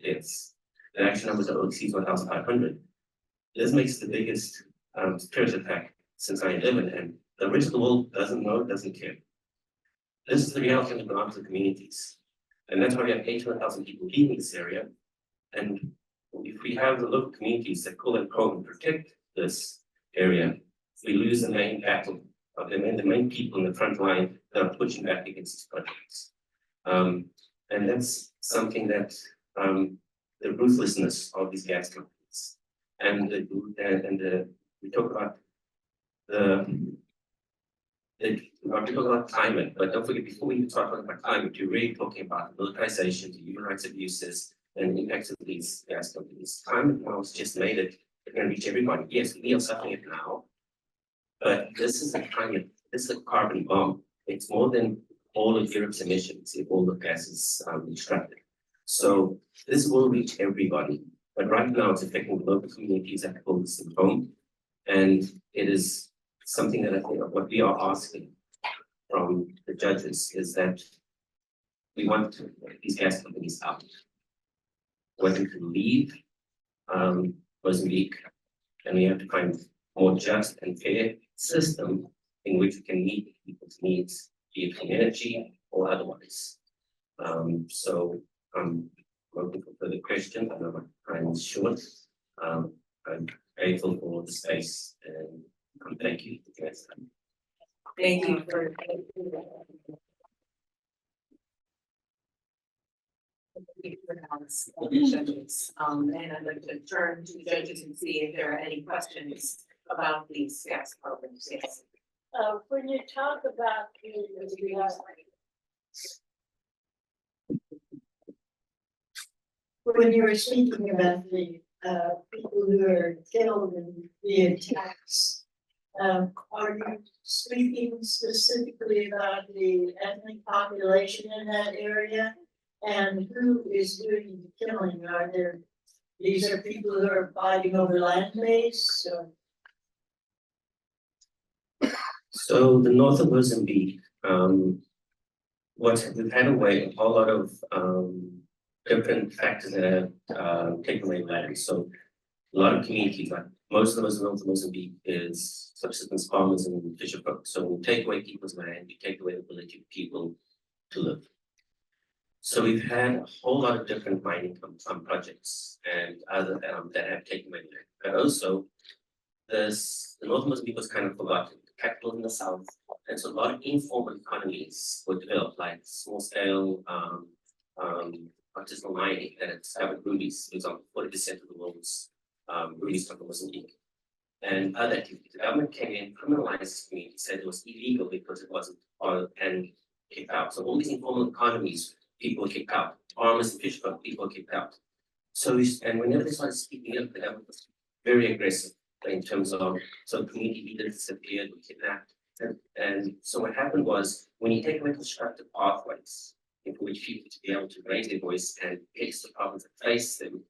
It's the actual numbers are exceeds 1,500. This makes the biggest terrorist attack since 9/11, and the rest of the world doesn't know, doesn't care. This is the reality of the ground to communities, and that's why we have 800,000 people leaving this area. And if we have the local communities that call and probe and protect this area, we lose the main battle of the main people in the front line that are pushing back against these projects. And that's something that the ruthlessness of these gas companies and we talk about we talk about climate, but don't forget, before we start talking about climate, you're really talking about militarization, human rights abuses, and the impacts of these gas companies. Climate now has just made it going to reach everybody. Yes, we are suffering it now, but this is a carbon bomb. It's more than all of Europe's emissions if all the gases extracted. So this will reach everybody, but right now it's affecting the local communities that hold this at home, and it is something that I think of what we are asking from the judges is that we want these gas companies out. We want them to leave Mozambique, and we have to find a more just and fair system in which we can meet people's needs, be it from energy or otherwise. So I'm looking for further questions. I know my time is short. I'm grateful for the space and thank you. Thank you for. Judges, and I'd like to turn to the judges and see if there are any questions about these gas programs. Yes. When you talk about when you were speaking about the people who are killed in the attacks, are you speaking specifically about the ethnic population in that area? And who is doing the killing? These are people who are fighting over land base? So the north of Mozambique, we've had a whole lot of different factors that have taken away land. So a lot of communities, like most of those in north of Mozambique, is subsistence farmers and fisher folk. So when we take away people's land, we take away the ability of people to live. So we've had a whole lot of different mining projects and other that have taken away land. But also, the north of Mozambique was kind of forgotten. The capital in the south, and so a lot of informal economies were developed, like small scale artisanal mining that had discovered rubies. For example, 40% of the world's rubies come from Mozambique. And other activities. The government came in, criminalized this community, said it was illegal because it wasn't and kicked out. So all these informal economies, people were kicked out. Farmers and fish folk, people were kicked out. So and whenever they started speaking up, the government was very aggressive in terms of community leaders disappeared, were kidnapped. And so what happened was when you take away constructive pathways for which people to be able to raise their voice and face the problems that face them,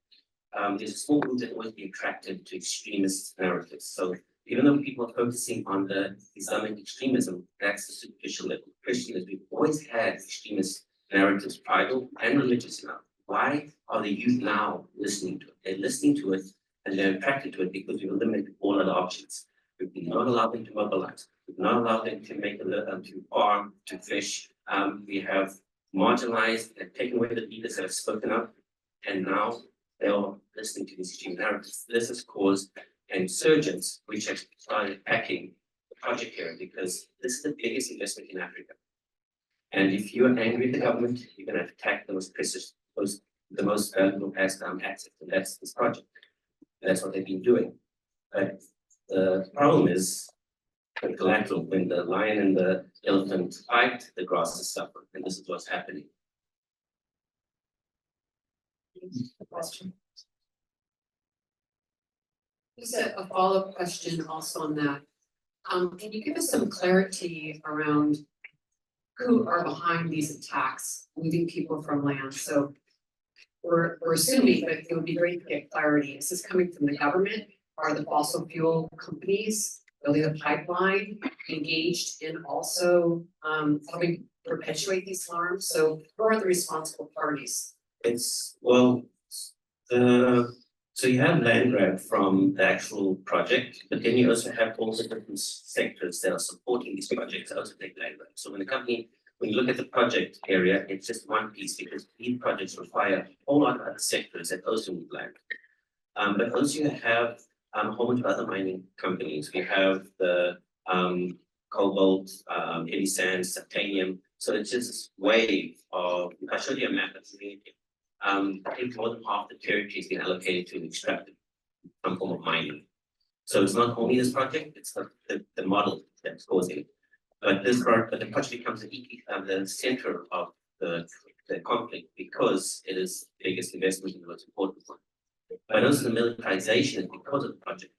there's a small group that always be attracted to extremist narratives. So even though people are focusing on the Islamic extremism, that's the superficial level. The question is we've always had extremist narratives, tribal and religious enough. Why are the youth now listening to it? They're listening to it and they're attracted to it because we've eliminated all other options. We've not allowed them to mobilize. We've not allowed them to make to farm, to fish. We have marginalized and taken away the leaders that have spoken up, and now they are listening to these extreme narratives. This has caused an insurgence which have started attacking the project here because this is the biggest investment in Africa. And if you are angry at the government, you're going to attack the most precious, the most valuable asset, and that's this project. And that's what they've been doing. But the problem is collateral. When the lion and the elephant fight, the grass is suffering, and this is what's happening. Question. Just a follow-up question also on that. Can you give us some clarity around who are behind these attacks, moving people from land? So we're assuming, but it would be great to get clarity. Is this coming from the government? Are the fossil fuel companies building a pipeline engaged in also helping perpetuate these harms? So who are the responsible parties? It's, well, so you have land grab from the actual project, but then you also have all the different sectors that are supporting these projects also take land grab. So when you look at the project area, it's just one piece because these projects require a whole lot of other sectors that also need land. But also you have a whole bunch of other mining companies. We have the cobalt, heavy sands, titanium. So it's just this wave of, if I showed you a map of the I think more than half the territory has been allocated to extractive, some form of mining. So it's not only this project, it's the model that's causing it. But the project becomes the center of the conflict because it is the biggest investment and the most important one. But also the militarization is because of the project.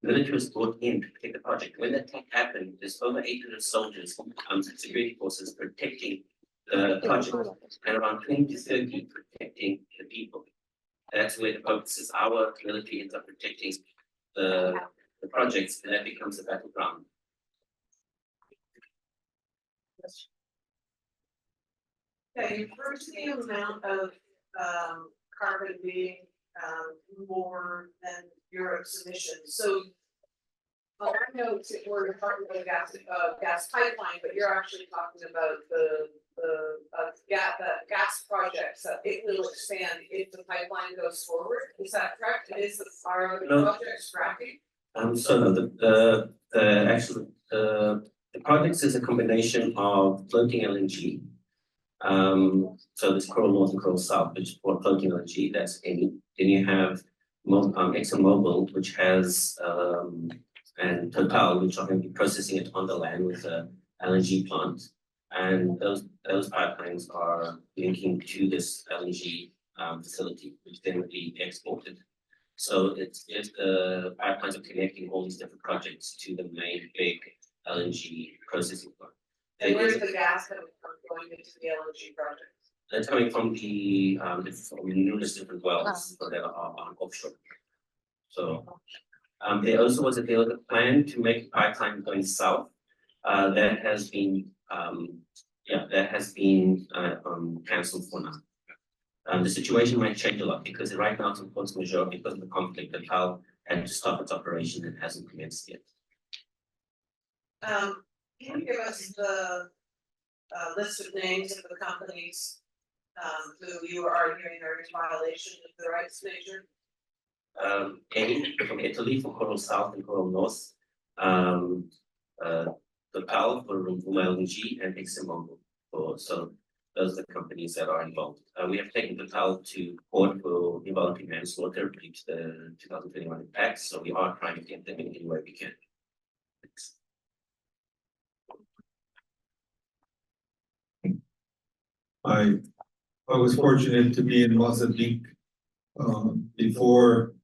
The military was brought in to protect the project. When that attack happened, there's over 800 soldiers, security forces protecting the project, and around 20 to 30 protecting the people. That's where the focus is. Our military ends up protecting the projects, and that becomes a battleground. Yeah, you referred to the amount of carbon being more than Europe's emissions. So I know we're talking about gas pipeline, but you're actually talking about the gas projects that it will expand if the pipeline goes forward. Is that correct? Is the projects fracking? So no, the projects is a combination of floating LNG. So there's Coral North and Coral South, which is for floating LNG. That's any. Then you have ExxonMobil, which has and Total, which are going to be processing it on the land with a LNG plant. And those pipelines are linking to this LNG facility, which then will be exported. So it's the pipelines are connecting all these different projects to the main big LNG processing plant. And where's the gas coming from going into the LNG project? That's coming from the from numerous different wells that are offshore. So there also was a plan to make a pipeline going south. That has been cancelled for now. The situation might change a lot because right now it's in force majeure because of the conflict that Total had to stop its operation and hasn't commenced yet. Can you give us the list of names of the companies who you are arguing are in violation of the rights nature? From Italy for Coral South and Coral North, Total for Rovuma LNG and ExxonMobil so those are the companies that are involved. We have taken Total to court for involuntary manslaughter due to the 2021 Pact, so we are trying to get them in any way we can. Thanks. I was fortunate to be in Mozambique before.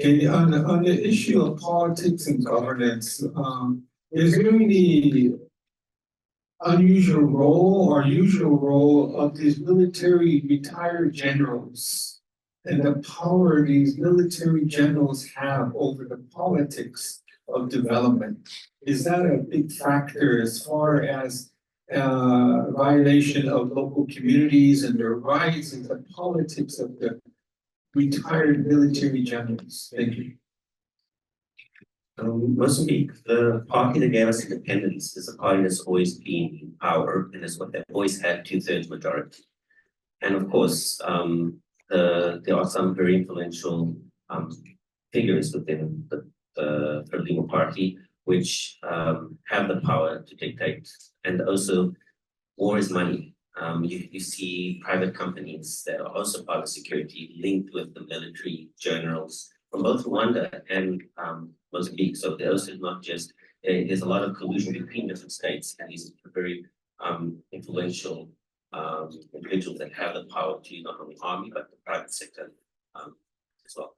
On the issue of politics and governance, is there any unusual role or usual role of these military retired generals and the power these military generals have over the politics of development? Is that a big factor as far as violation of local communities and their rights and the politics of the retired military generals? Thank you. Mozambique, the party that gave us independence is a party that's always been in power and is what they've always had 2/3 majority. And of course, there are some very influential figures within the Frelimo party which have the power to dictate. And also, war is money. You see private companies that are also part of security linked with the military generals from both Rwanda and Mozambique. So there's also not just, there's a lot of collusion between different states, and these are very influential individuals that have the power to not only army, but the private sector as well.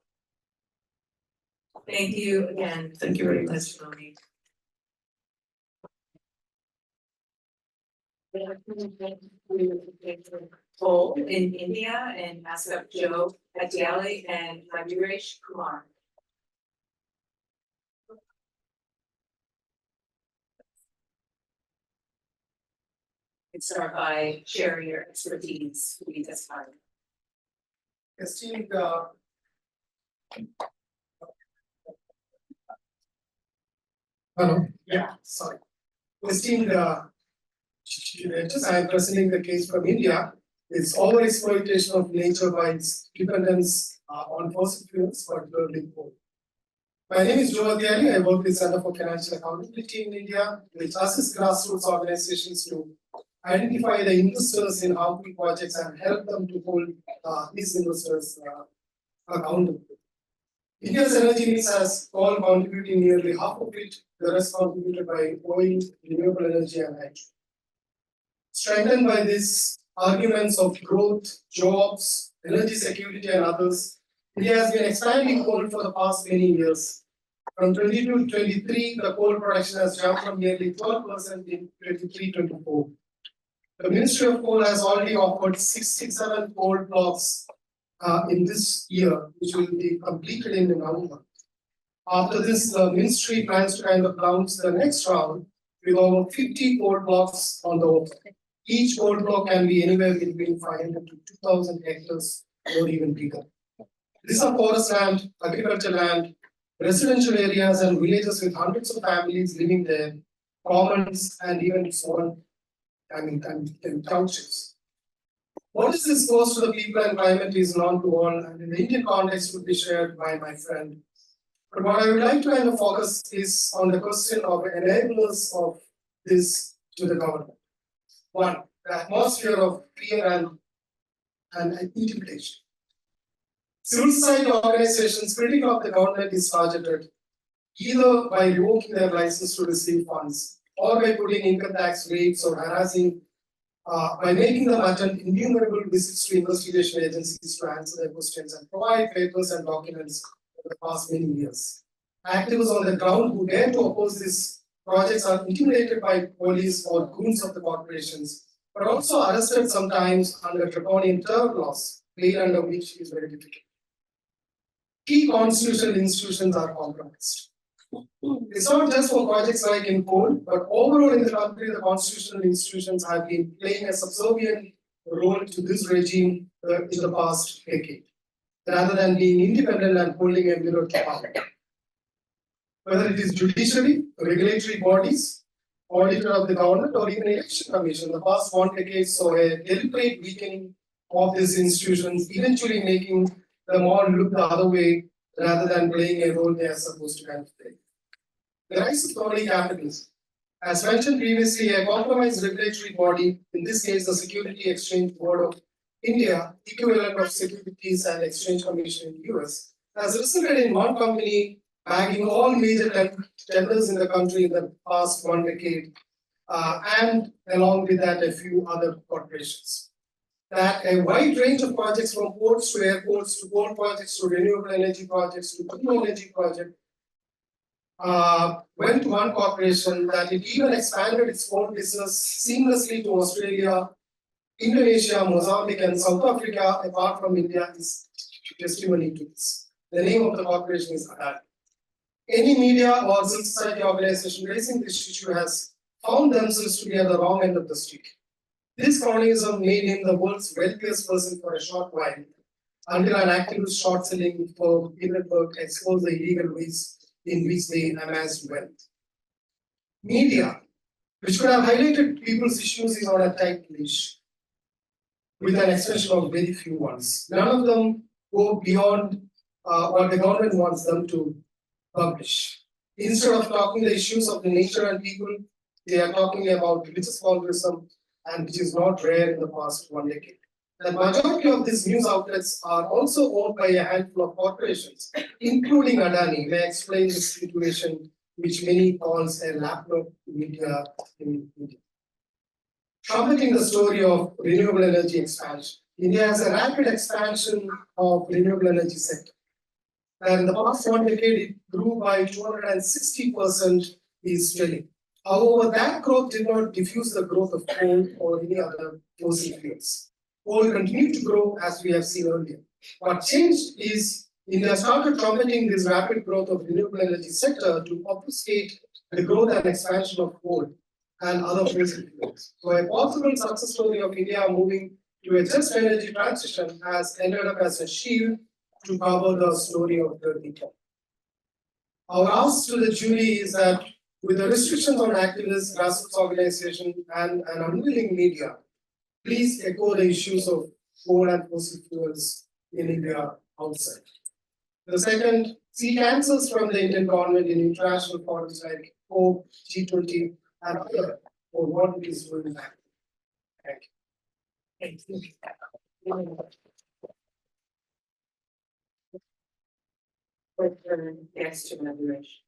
Thank you again. Thank you very much. Poll in India and ask up Joe Atiali and Rajesh Kumar. And start by sharing your expertise with this part. Esteemed hello, yeah, sorry. Esteemed I am presenting the case from India. It's overexploitation of nature by its dependence on fossil fuels, particularly coal. My name is Joe Adhyani. I work with Center for Financial Accountability in India, which assists grassroots organizations to identify the investors in harmful projects and help them to hold these investors accountable. India's energy mix has coal contributing nearly half of it, the rest contributed by oil, renewable energy, and hydro. Strengthened by these arguments of growth, jobs, energy security, and others, India has been expanding coal for the past many years. From 22 to 23, the coal production has jumped from nearly 12% in 23-24. The Ministry of Coal has already offered 67 coal blocks in this year, which will be completed in November. After this, the ministry plans to kind of launch the next round with over 50 coal blocks on the open. Each coal block can be anywhere between 500 to 2,000 hectares or even bigger. These are forest land, agriculture land, residential areas and villages with hundreds of families living there, commons and even small and townships. What is this cost to the people and climate is known to all, and in the Indian context would be shared by my friend. But what I would like to kind of focus is on the question of enablers of this to the government. One, the atmosphere of fear and intimidation. Civil society organizations critical of the government is targeted either by revoking their license to receive funds or by putting income tax rates or harassing by making them attend innumerable visits to investigation agencies to answer their questions and provide papers and documents for the past many years. Activists on the ground who dare to oppose these projects are intimidated by police or goons of the corporations, but also arrested sometimes under draconian terror laws, bail under which is very difficult. Key constitutional institutions are compromised. It's not just for projects like in coal, but overall in the country, the constitutional institutions have been playing a subservient role to this regime in the past decade, rather than being independent and holding a mirror to power. Whether it is judiciary, regulatory bodies, auditor of the government, or even election commission, the past 1 decade saw a deliberate weakening of these institutions, eventually making them all look the other way rather than playing a role they are supposed to kind of play. The rise of crony capitalism. As mentioned previously, a compromised regulatory body, in this case the Security Exchange Board of India, equivalent of Securities and Exchange Commission in the US, has resulted in one company bagging all major tenders in the country in the past 1 decade, and along with that a few other corporations. That a wide range of projects from ports to airports to coal projects to renewable energy projects to clean energy projects went to one corporation, that it even expanded its own business seamlessly to Australia, Indonesia, Mozambique, and South Africa, apart from India, is testimony to this. The name of the corporation is Adani. Any media or civil society organization raising this issue has found themselves to be at the wrong end of the stick. This cronyism made him the world's wealthiest person for a short while, until an activist short-selling firm, Hindenburg, exposed the illegal ways in which they amassed wealth. Media, which could have highlighted people's issues, is on a tight leash, with an exception of very few ones. None of them go beyond what the government wants them to publish. Instead of talking the issues of the nature and people, they are talking about religious voluntarism, and which is not rare in the past 1 decade. The majority of these news outlets are also owned by a handful of corporations, including Adani. May I explain this situation, which many calls a laptop media in India. Trumpeting the story of renewable energy expansion. India has a rapid expansion of renewable energy sector. And in the past 1 decade, it grew by 260% is telling. However, that growth did not diffuse the growth of coal or any other fossil fuels. Coal continued to grow as we have seen earlier. What changed is India started targeting this rapid growth of renewable energy sector to obfuscate the growth and expansion of coal and other fossil fuels. So a possible success story of India moving to a just energy transition has ended up as a shield to cover the story of the decline. Our ask to the jury is that with the restrictions on activists, grassroots organizations, and an unwilling media, please echo the issues of coal and fossil fuels in India outside. The second, seek answers from the Indian government in international forums like COP, G20, and other for what it is doing back. Thank you. Next to moderation.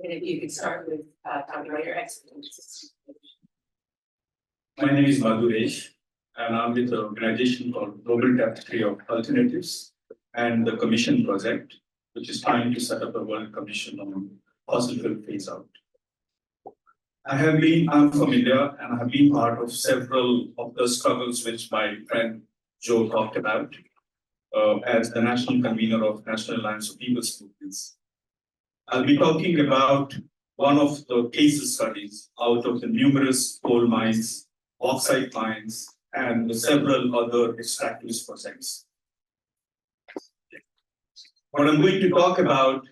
And if you could start with talking about your expertise. My name is Madhuresh, and I'm with an organization called Global Tapestry of Alternatives and the Commission Project, which is trying to set up a World Commission on fossil fuel phase out. I'm from India, and I have been part of several of the struggles which my friend Joe talked about as the national convener of National Alliance of People's Movements. I'll be talking about one of the case studies out of the numerous coal mines, bauxite mines, and the several other extractivist projects. What I'm going to talk about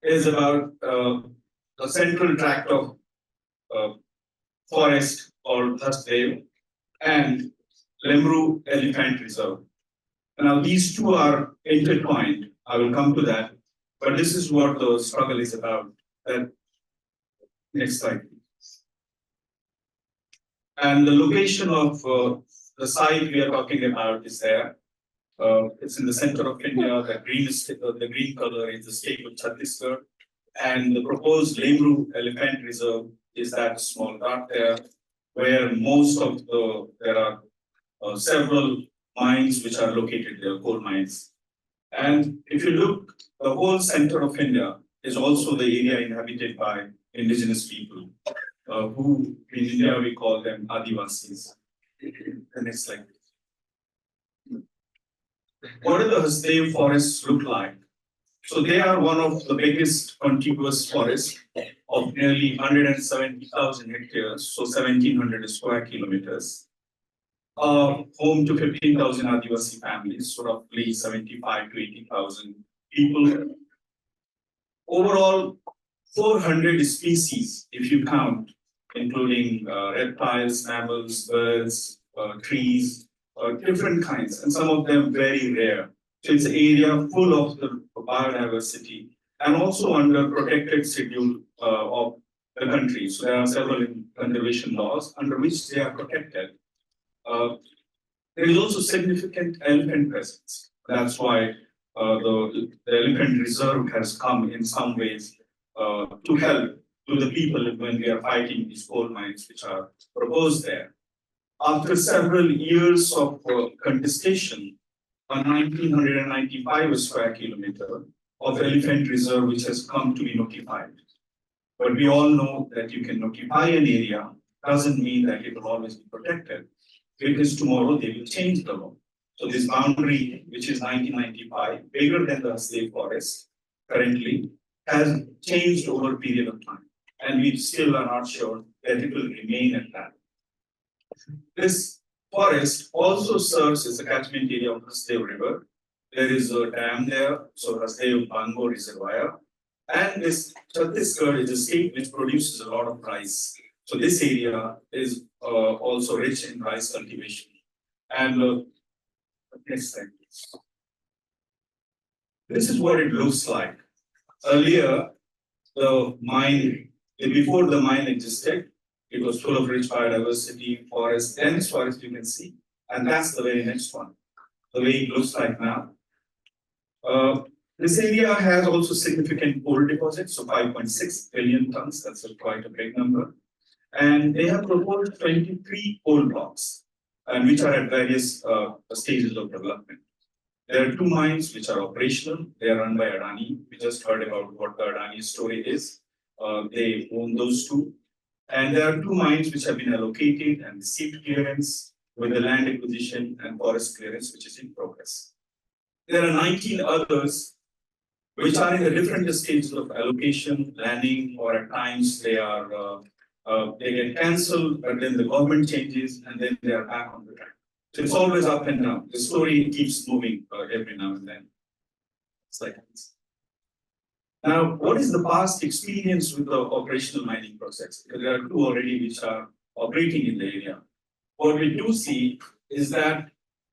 is about the central tract of forest called Hasdale and Lemru Elephant Reserve. Now these two are intertwined. I will come to that, but this is what the struggle is about. Next slide, please. And the location of the site we are talking about is there. It's in the center of India. The green color is the state of Chhattisgarh, and the proposed Lemru Elephant Reserve is that small dot there, where most of there are several mines which are located there, coal mines. And if you look, the whole center of India is also the area inhabited by indigenous people, who in India we call them Adivasis. The next slide. What do the Hasdale forests look like? So they are one of the biggest contiguous forests of nearly 170,000 hectares, so 1,700 square kilometers. Home to 15,000 Adivasi families, so roughly 75 to 80,000 people. Overall, 400 species, if you count, including reptiles, mammals, birds, trees, different kinds, and some of them very rare. So it's an area full of the biodiversity and also under protected schedule of the country. So there are several conservation laws under which they are protected. There is also significant elephant presence. That's why the elephant reserve has come in some ways to help to the people when we are fighting these coal mines which are proposed there. After several years of contestation, a 1995 square kilometer of elephant reserve which has come to be notified. But we all know that you can notify an area doesn't mean that it will always be protected, because tomorrow they will change the law. So this boundary, which is 1995, bigger than the Hasdale forest currently, has changed over a period of time. And we still are not sure that it will remain at that. This forest also serves as a catchment area of Hasdale River. There is a dam there, so Hasdale Bango Reservoir. And this Chhattisgarh is a state which produces a lot of rice. So this area is also rich in rice cultivation. And next slide, please. This is what it looks like. Earlier, the mine, before the mine existed, it was full of rich biodiversity, forest, dense forest you can see. And that's the very next one, the way it looks like now. This area has also significant coal deposits, so 5.6 billion tons, that's quite a big number. And they have proposed 23 coal blocks, and which are at various stages of development. There are 2 mines which are operational. They are run by Adani. We just heard about what the Adani story is. They own those 2. And there are 2 mines which have been allocated and received clearance with the land acquisition and forest clearance, which is in progress. There are 19 others which are in the different stages of allocation, planning, or at times they are they get cancelled, but then the government changes and then they are back on the track. So it's always up and down. The story keeps moving every now and then. It's like this. Now, what is the past experience with the operational mining process? Because there are 2 already which are operating in the area. What we do see is that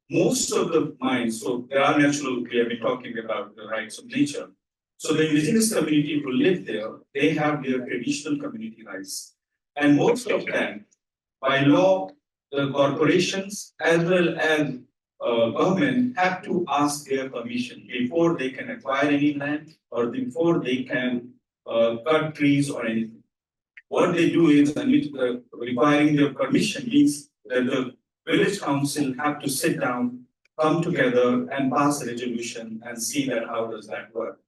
most of the mines, so there are natural, we have been talking about the rights of nature. So the indigenous community who live there, they have their traditional community rights. And most of them, by law, the corporations as well as government have to ask their permission before they can acquire any land or before they can cut trees or anything. What they do is, and requiring their permission means that the village council have to sit down, come together and pass a resolution and see that how does that work.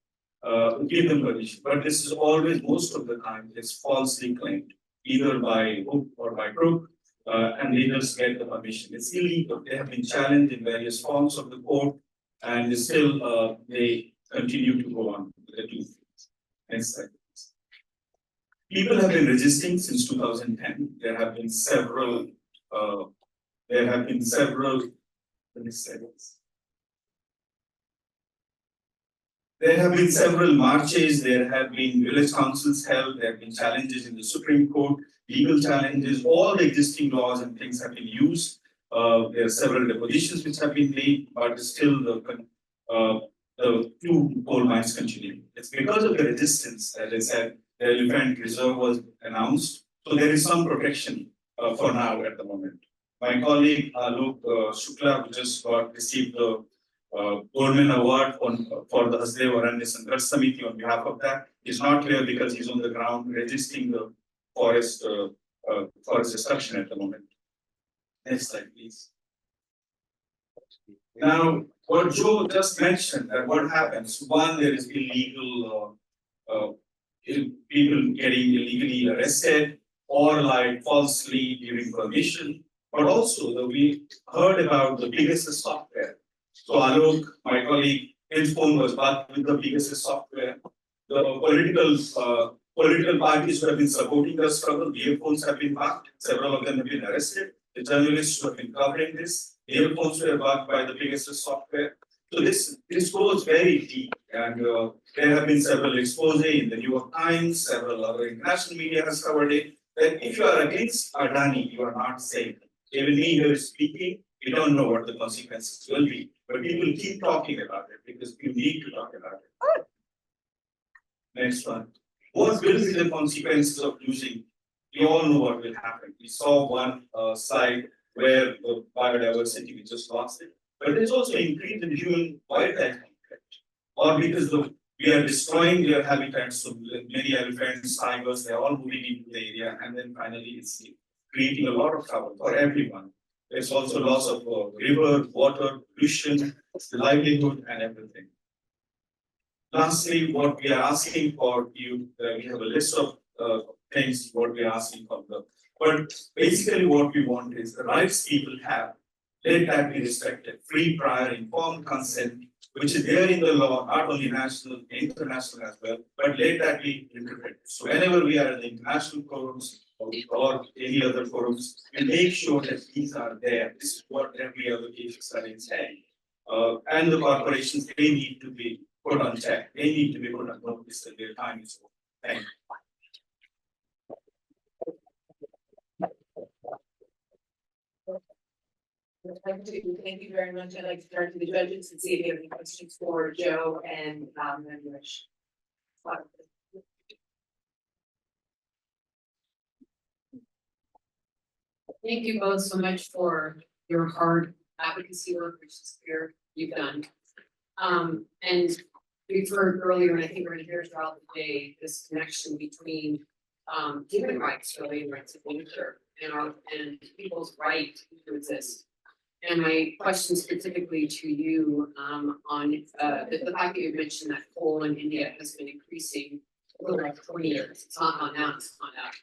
Give them permission. But this is always, most of the time, it's falsely claimed, either by hook or by crook, and they just get the permission. It's illegal. They have been challenged in various forms of the court, and still they continue to go on with the 2 things. Next slide. People have been resisting since 2010. There have been several. Let me say this. There have been several marches, there have been village councils held, there have been challenges in the Supreme Court, legal challenges, all the existing laws and things have been used. There are several depositions which have been made, but still the 2 coal mines continue. It's because of the resistance, as I said, the elephant reserve was announced, so there is some protection for now at the moment. My colleague Alok Shukla, who just received the Goldman Award for the Hasdev Aranya Sangharsh Samiti on behalf of that. He's not here because he's on the ground resisting the forest destruction at the moment. Next slide, please. Now, what Joe just mentioned, that what happens? One, there is illegal people getting illegally arrested or like falsely giving permission. But also, we heard about the Pegasus software. So Alok, my colleague, his phone was bugged with the Pegasus software. The political parties who have been supporting the struggle, their phones have been bugged. Several of them have been arrested. The journalists who have been covering this, their phones were bugged by the Pegasus software. So this goes very deep, and there have been several exposés in the New York Times, several other international media has covered it. That if you are against Adani, you are not safe. Even me here speaking, we don't know what the consequences will be, but people keep talking about it because you need to talk about it. Next one. What will be the consequences of losing? We all know what will happen. We saw one slide where the biodiversity, we just lost it. But there's also increase in human wildlife conflict. Or because we are destroying their habitats, so many elephants, tigers, they're all moving into the area, and then finally it's creating a lot of trouble for everyone. There's also loss of river, water, pollution, livelihood, and everything. Lastly, what we are asking for you, we have a list of things what we are asking from them. But basically what we want is the rights people have, let that be respected. Free, prior, informed consent, which is there in the law, not only national, international as well, but let that be interpreted. So whenever we are in the international forums or any other forums, we make sure that these are there. This is what every other case study is saying. And the corporations, they need to be put on check. They need to be put on notice that their time is over. Thank you. Thank you very much. I'd like to turn to the judges and see if you have any questions for Joe and Rich. Thank you both so much for your hard advocacy work, which is clear you've done. And we've heard earlier, and I think we're going to hear throughout the day, this connection between human rights, really, and rights of nature, and people's right to exist. And my question specifically to you, on, the fact that you mentioned that coal in India has been increasing over like 20 years. It's not on now, it's on up.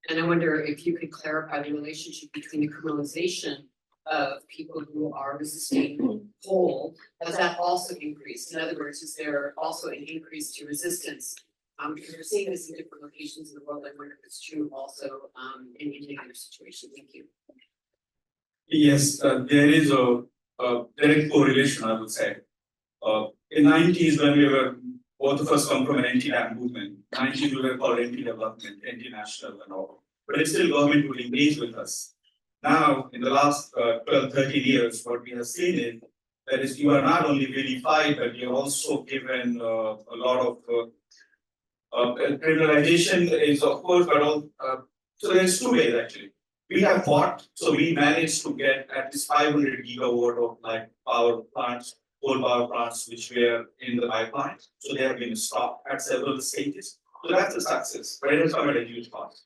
And I wonder if you could clarify the relationship between the criminalization of people who are resisting coal, has that also increased? In other words, is there also an increase to resistance? Because we're seeing this in different locations in the world. I wonder if it's true also, in India situation. Thank you. Yes, there is a direct correlation, I would say. In 90s, when we were, both of us come from an anti-dam movement, 90s we were called anti-development, anti-national and all. But it's still government would engage with us. Now, in the last 12, 13 years, what we have seen is that is you are not only vilified, but you're also given a lot of criminalization is of course, but all, so there's two ways actually. We have fought, so we managed to get at least 500 gigawatt of like power plants, coal power plants, which were in the pipeline. So they have been stopped at several stages. So that's a success, but it has come at a huge cost.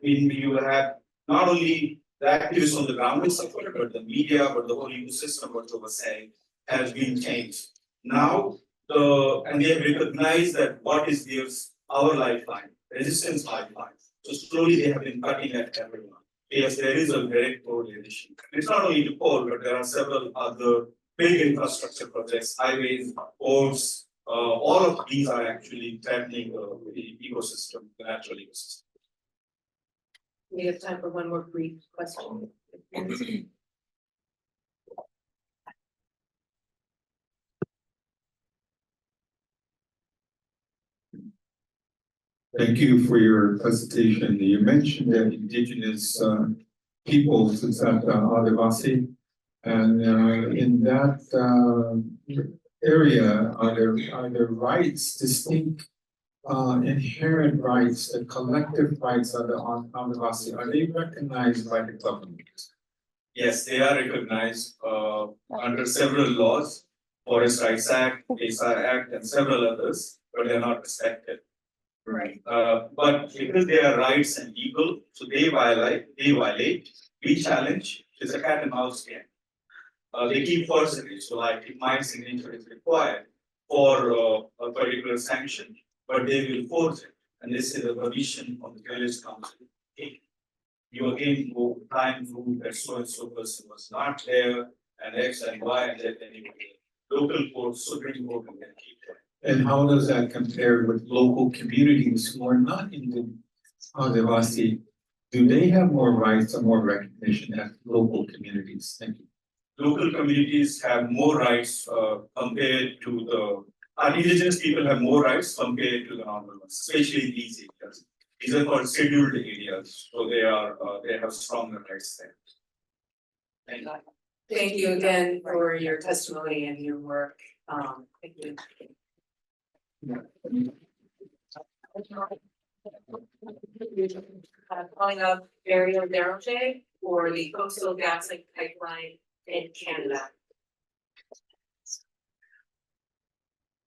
You have not only the activists on the ground is supported, but the media, but the whole ecosystem, what you were saying, has been changed. Now, and they have recognized that what is our lifeline, resistance lifeline. So slowly they have been cutting at everyone. Yes, there is a direct correlation. It's not only to coal, but there are several other big infrastructure projects, highways, ports, all of these are actually threatening the ecosystem, the natural ecosystem. We have time for one more brief question. Thank you for your presentation. You mentioned that indigenous peoples, it's at Adivasi, and in that area, are there rights, distinct inherent rights, the collective rights of the Adivasi, are they recognized by the government? Yes, they are recognized under several laws, Forest Rights Act, ASA Act, and several others, but they are not respected. Right. But because they are rights and legal, so they violate, we challenge, it's a cat and mouse game. They keep forcing it, so like if my signature is required for a particular sanction, but they will force it, and this is a permission of the village council. You again go time prove that so and so person was not there, and X and Y, and then anyway, local court, Supreme Court can keep it. And how does that compare with local communities who are not in the Adivasi? Do they have more rights or more recognition as local communities? Thank you. Local communities have more rights compared to the indigenous people have more rights compared to the normal ones, especially in these areas. These are called scheduled areas, so they have stronger rights there. Thank you. Thank you again for your testimony and your work. Thank you. Calling up Ariel Deroche for the Coastal GasLink pipeline in Canada.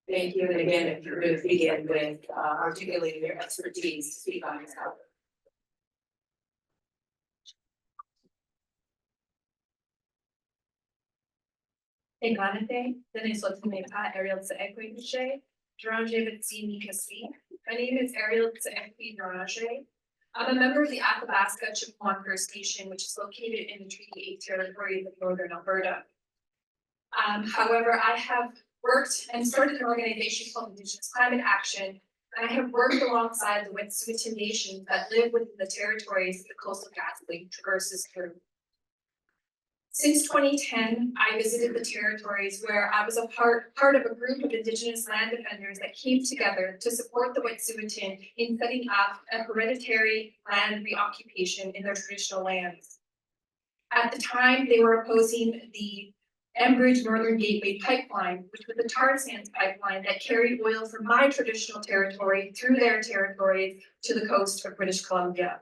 Thank you, and again, if you could begin with articulating your expertise to speak on this topic. Eganate, Denisotmepa, Ariel Tseekwe Duranje Vitsini Kasi. My name is Ariel Tseekwe Duranje. I'm a member of the Athabasca Chippewa First Nation, which is located in the Treaty 8 territories of Northern Alberta. However, I have worked and started an organization called Indigenous Climate Action, and I have worked alongside the Wet'suwet'en nations that live within the territories the Coastal GasLink traverses through. Since 2010, I visited the territories where I was a part of a group of Indigenous land defenders that came together to support the Wet'suwet'en in setting up a hereditary land reoccupation in their traditional lands. At the time, they were opposing the Enbridge Northern Gateway pipeline, which was a tar sands pipeline that carried oil from my traditional territory through their territories to the coast of British Columbia.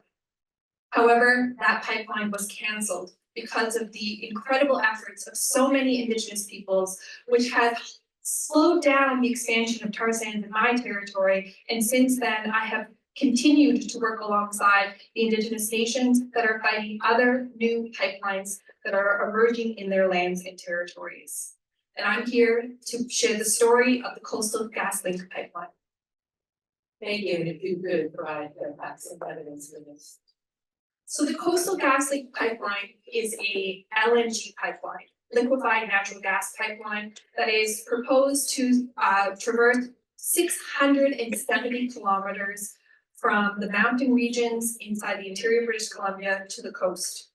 However, that pipeline was canceled because of the incredible efforts of so many Indigenous peoples, which has slowed down the expansion of tar sands in my territory. And since then, I have continued to work alongside the Indigenous nations that are fighting other new pipelines that are emerging in their lands and territories. And I'm here to share the story of the Coastal GasLink pipeline. Thank you, and if you could provide the facts and evidence for this. So the Coastal GasLink pipeline is a LNG pipeline, liquefied natural gas pipeline, that is proposed to traverse 670 kilometers from the mountain regions inside the interior British Columbia to the coast.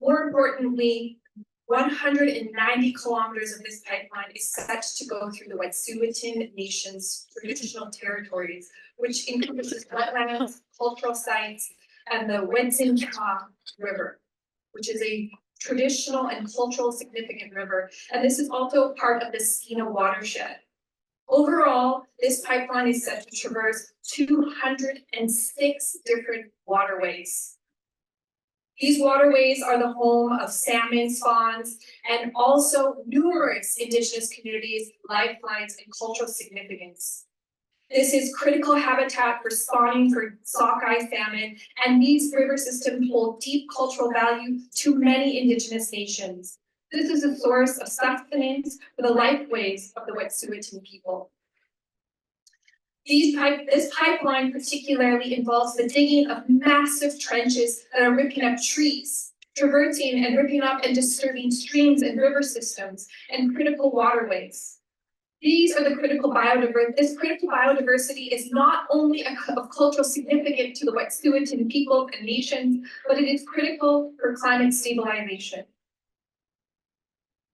More importantly, 190 kilometers of this pipeline is set to go through the Wet'suwet'en Nation's traditional territories, which encompasses wetlands, cultural sites, and the Wet'suwet'en River, which is a traditional and cultural significant river. And this is also part of the Skeena watershed. Overall, this pipeline is set to traverse 206 different waterways. These waterways are the home of salmon spawns and also numerous Indigenous communities, lifelines, and cultural significance. This is critical habitat for spawning for sockeye salmon, and these river systems hold deep cultural value to many Indigenous nations. This is a source of sustenance for the lifeways of the Wet'suwet'en people. This pipeline particularly involves the digging of massive trenches that are ripping up trees, traversing and ripping up and disturbing streams and river systems and critical waterways. These are the critical biodiversity. This critical biodiversity is not only of cultural significance to the Wet'suwet'en people and nations, but it is critical for climate stabilization.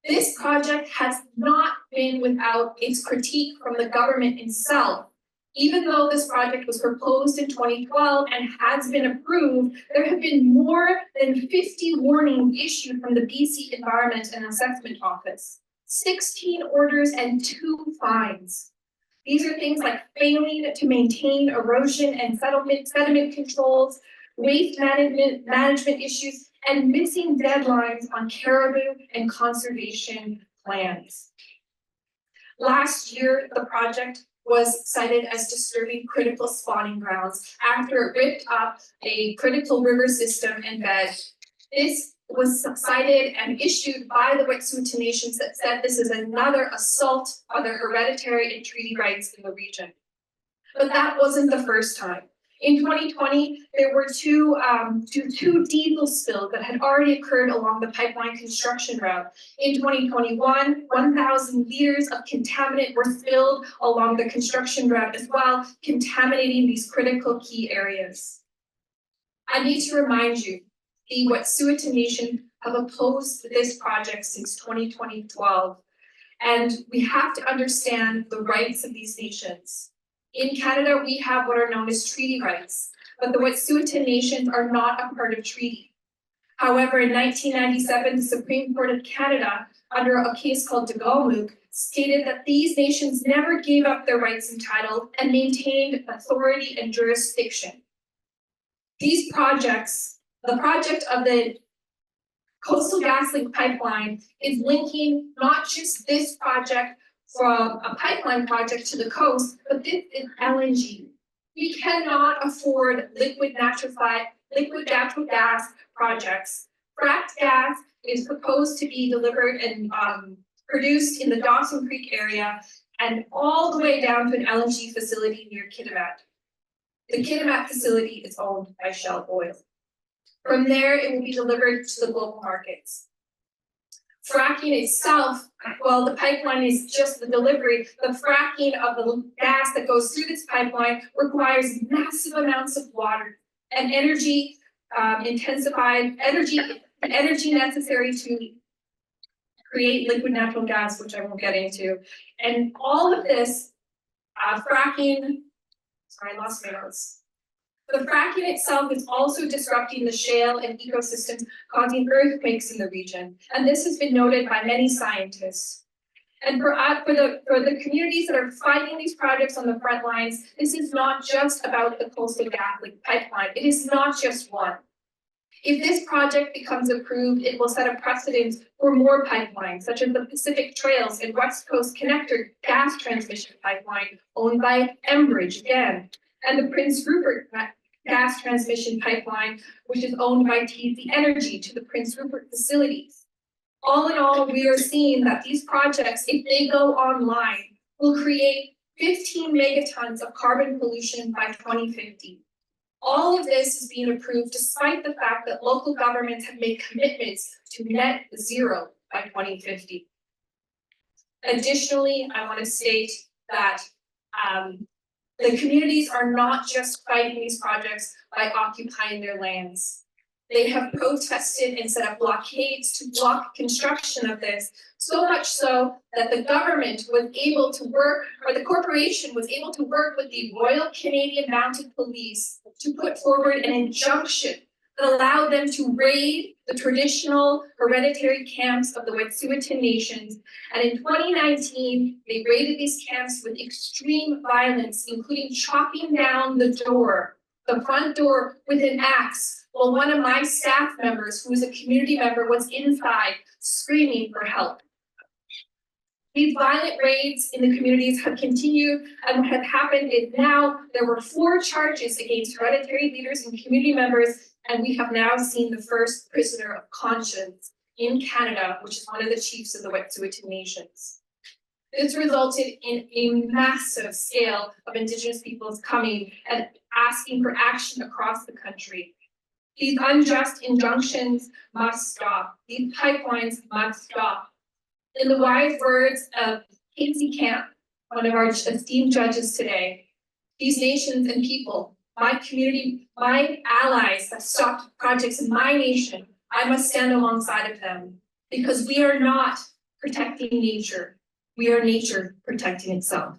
This project has not been without its critique from the government itself. Even though this project was proposed in 2012 and has been approved, there have been more than 50 warnings issued from the BC Environment and Assessment Office, 16 orders and 2 fines. These are things like failing to maintain erosion and sediment controls, waste management issues, and missing deadlines on caribou and conservation plans. Last year, the project was cited as disturbing critical spawning grounds after it ripped up a critical river system and bed. This was cited and issued by the Wet'suwet'en Nations that said this is another assault on their hereditary and treaty rights in the region. But that wasn't the first time. In 2020, there were two diesel spills that had already occurred along the pipeline construction route. In 2021, 1,000 liters of contaminant were spilled along the construction route as well, contaminating these critical key areas. I need to remind you, the Wet'suwet'en Nation have opposed this project since 2012, and we have to understand the rights of these nations. In Canada, we have what are known as treaty rights, but the Wet'suwet'en Nations are not a part of treaty. However, in 1997, the Supreme Court of Canada, under a case called de Galmuk, stated that these nations never gave up their rights and title and maintained authority and jurisdiction. These projects, the project of the Coastal GasLink pipeline is linking not just this project from a pipeline project to the coast, but this is LNG. We cannot afford liquid natural gas projects. Fracked gas is proposed to be delivered and produced in the Dawson Creek area and all the way down to an LNG facility near Kitimat. The Kitimat facility is owned by Shell Oil. From there, it will be delivered to the global markets. Fracking itself, well, the pipeline is just the delivery. The fracking of the gas that goes through this pipeline requires massive amounts of water and energy necessary to create liquid natural gas, which I won't get into. And all of this fracking, sorry, I lost my notes. The fracking itself is also disrupting the shale and ecosystems, causing earthquakes in the region. And this has been noted by many scientists. And for the communities that are fighting these projects on the front lines, this is not just about the Coastal GasLink pipeline. It is not just one. If this project becomes approved, it will set a precedent for more pipelines, such as the Pacific Trails and West Coast Connector gas transmission pipeline, owned by Enbridge again. and the Prince Rupert gas transmission pipeline, which is owned by TZ Energy to the Prince Rupert facilities. All in all, we are seeing that these projects, if they go online, will create 15 megatons of carbon pollution by 2050. All of this is being approved despite the fact that local governments have made commitments to net zero by 2050. Additionally, I want to state that the communities are not just fighting these projects by occupying their lands. They have protested and set up blockades to block construction of this, so much so that the government was able to work, or the corporation was able to work with the Royal Canadian Mounted Police to put forward an injunction that allowed them to raid the traditional hereditary camps of the Wet'suwet'en Nations. And in 2019, they raided these camps with extreme violence, including chopping down the front door with an axe, while one of my staff members, who is a community member, was inside screaming for help. These violent raids in the communities have continued, and what have happened is now there were 4 charges against hereditary leaders and community members, and we have now seen the first prisoner of conscience in Canada, which is one of the chiefs of the Wet'suwet'en Nations. This resulted in a massive scale of Indigenous peoples coming and asking for action across the country. These unjust injunctions must stop. These pipelines must stop. In the wise words of Casey Camp, one of our esteemed judges today, these nations and people, my community, my allies that stopped projects in my nation, I must stand alongside of them, because we are not protecting nature. We are nature protecting itself.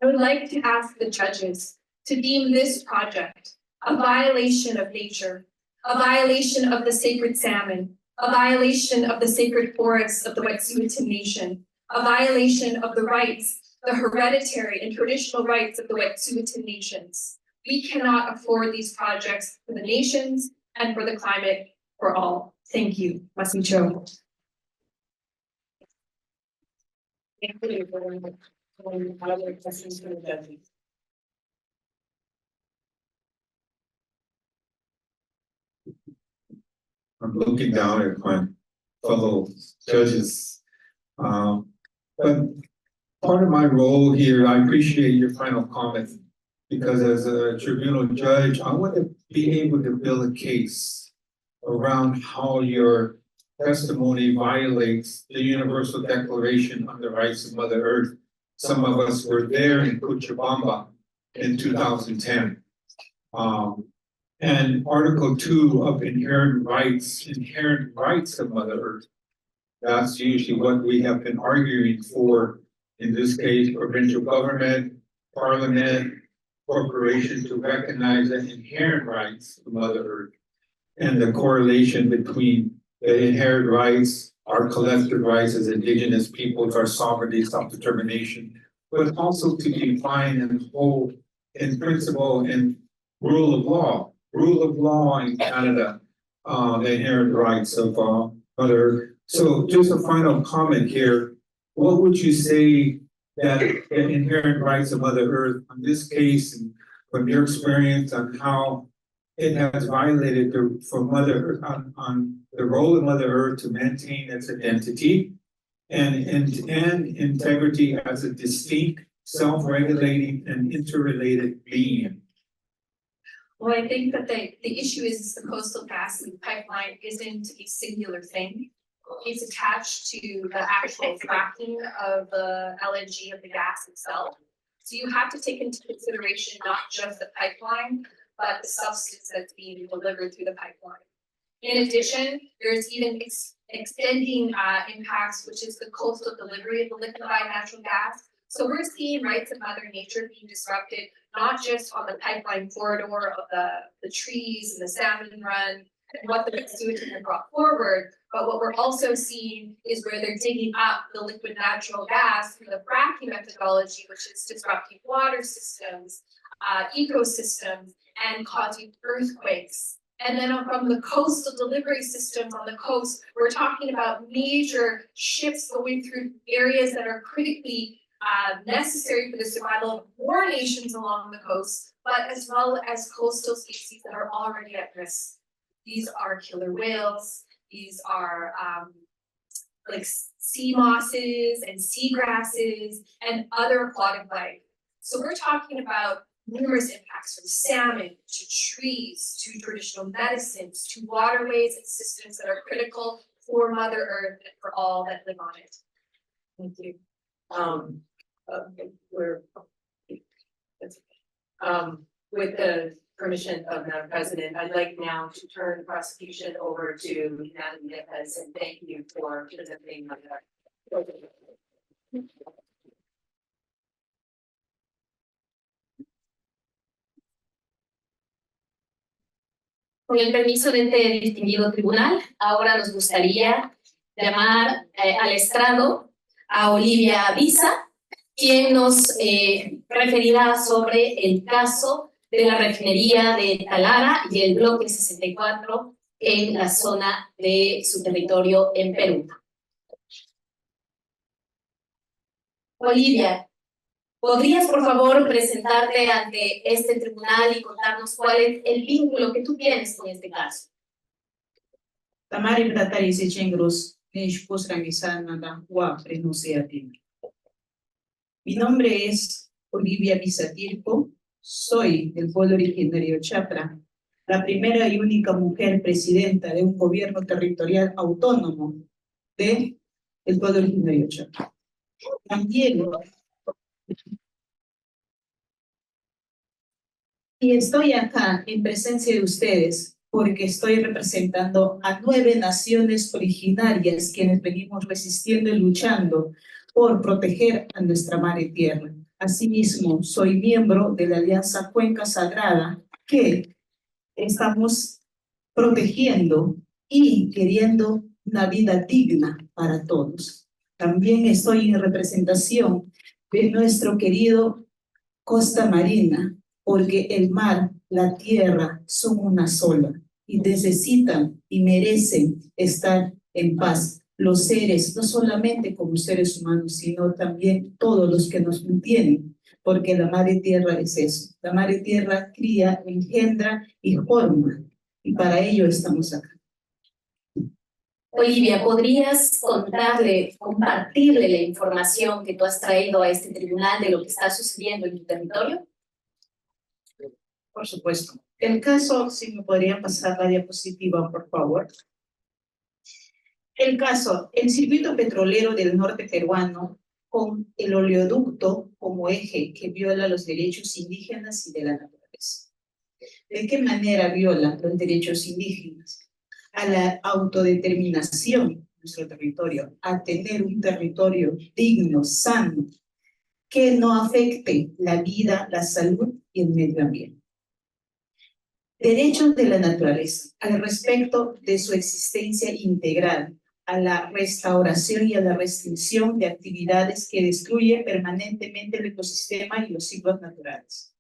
I would like to ask the judges to deem this project a violation of nature, a violation of the sacred salmon, a violation of the sacred forests of the Wet'suwet'en Nation, a violation of the rights, the hereditary and traditional rights of the Wet'suwet'en Nations. We cannot afford these projects for the nations and for the climate for all. Thank you. Masicho. Other questions from the judges? I'm looking down at my fellow judges. But part of my role here, I appreciate your final comment, because as a tribunal judge, I want to be able to build a case around how your testimony violates the Universal Declaration on the Rights of Mother Earth. Some of us were there in Cochabamba in 2010. And Article 2 of inherent rights of Mother Earth. That's usually what we have been arguing for, in this case, provincial government, parliament, corporation, to recognize the inherent rights of Mother Earth and the correlation between the inherent rights, our collective rights as Indigenous peoples, our sovereignty, self-determination, but also to define and hold in principle and rule of law in Canada, the inherent rights of Mother Earth. So just a final comment here. What would you say that the inherent rights of Mother Earth, in this case, and from your experience on how it has violated for Mother Earth, on the role of Mother Earth to maintain its identity and integrity as a distinct, self-regulating and interrelated being? Well, I think that the issue is the Coastal GasLink pipeline isn't a singular thing. It's attached to the actual fracking of the LNG of the gas itself. So you have to take into consideration not just the pipeline, but the substance that's being delivered through the pipeline. In addition, there's even extending impacts, which is the coastal delivery of the liquefied natural gas. So we're seeing rights of Mother Nature being disrupted, not just on the pipeline corridor of the trees and the salmon run and what the Wet'suwet'en have brought forward, but what we're also seeing is where they're digging up the liquid natural gas through the fracking methodology, which is disrupting water systems, ecosystems, and causing earthquakes And then from the coastal delivery systems on the coast, we're talking about major ships going through areas that are critically necessary for the survival of more nations along the coast, but as well as coastal species that are already at risk. These are killer whales, these are like sea mosses and sea grasses and other aquatic life. So we're talking about numerous impacts from salmon to trees to traditional medicines to waterways and systems that are critical for Mother Earth and for all that live on it. Thank you. With the permission of Madam President, I'd like now to turn the prosecution over to Natalie Lopez, and thank you for presenting my. Con el permiso de este distinguido tribunal, ahora nos gustaría llamar al estrado a Olivia Visa, quien nos referirá sobre el caso de la refinería de Talara y el bloque 64 en la zona de su territorio en Perú. Olivia, ¿podrías por favor presentarte ante este tribunal y contarnos cuál es el vínculo que tú tienes con este caso? Tamari Bratari Sechengros, Nada Renunciativa. Mi nombre es Olivia Visatirco, soy del pueblo originario Chapra, la primera y única mujer presidenta de un gobierno territorial autónomo del pueblo originario Chapra. También y estoy acá en presencia de ustedes porque estoy representando a 9 naciones originarias quienes venimos resistiendo y luchando por proteger a nuestra madre tierra. Asimismo, soy miembro de la Alianza Cuenca Sagrada que estamos protegiendo y queriendo una vida digna para todos. También estoy en representación de nuestro querido Costa Marina, porque el mar, la tierra son una sola y necesitan y merecen estar en paz. Los seres, no solamente como seres humanos, sino también todos los que nos mantienen, porque la madre tierra es eso. La madre tierra cría, engendra y forma, y para ello estamos acá. Olivia, ¿podrías compartirle la información que tú has traído a este tribunal de lo que está sucediendo en tu territorio? Por supuesto. El caso, si me podrían pasar la diapositiva, por favor. El caso, el circuito petrolero del norte peruano con el oleoducto como eje que viola los derechos indígenas y de la naturaleza. ¿De qué manera viola los derechos indígenas? A la autodeterminación de nuestro territorio, a tener un territorio digno, sano, que no afecte la vida, la salud y el medio ambiente. Derechos de la naturaleza, al respecto de su existencia integral, a la restauración y a la restricción de actividades que destruyen permanentemente el ecosistema y los ciclos naturales.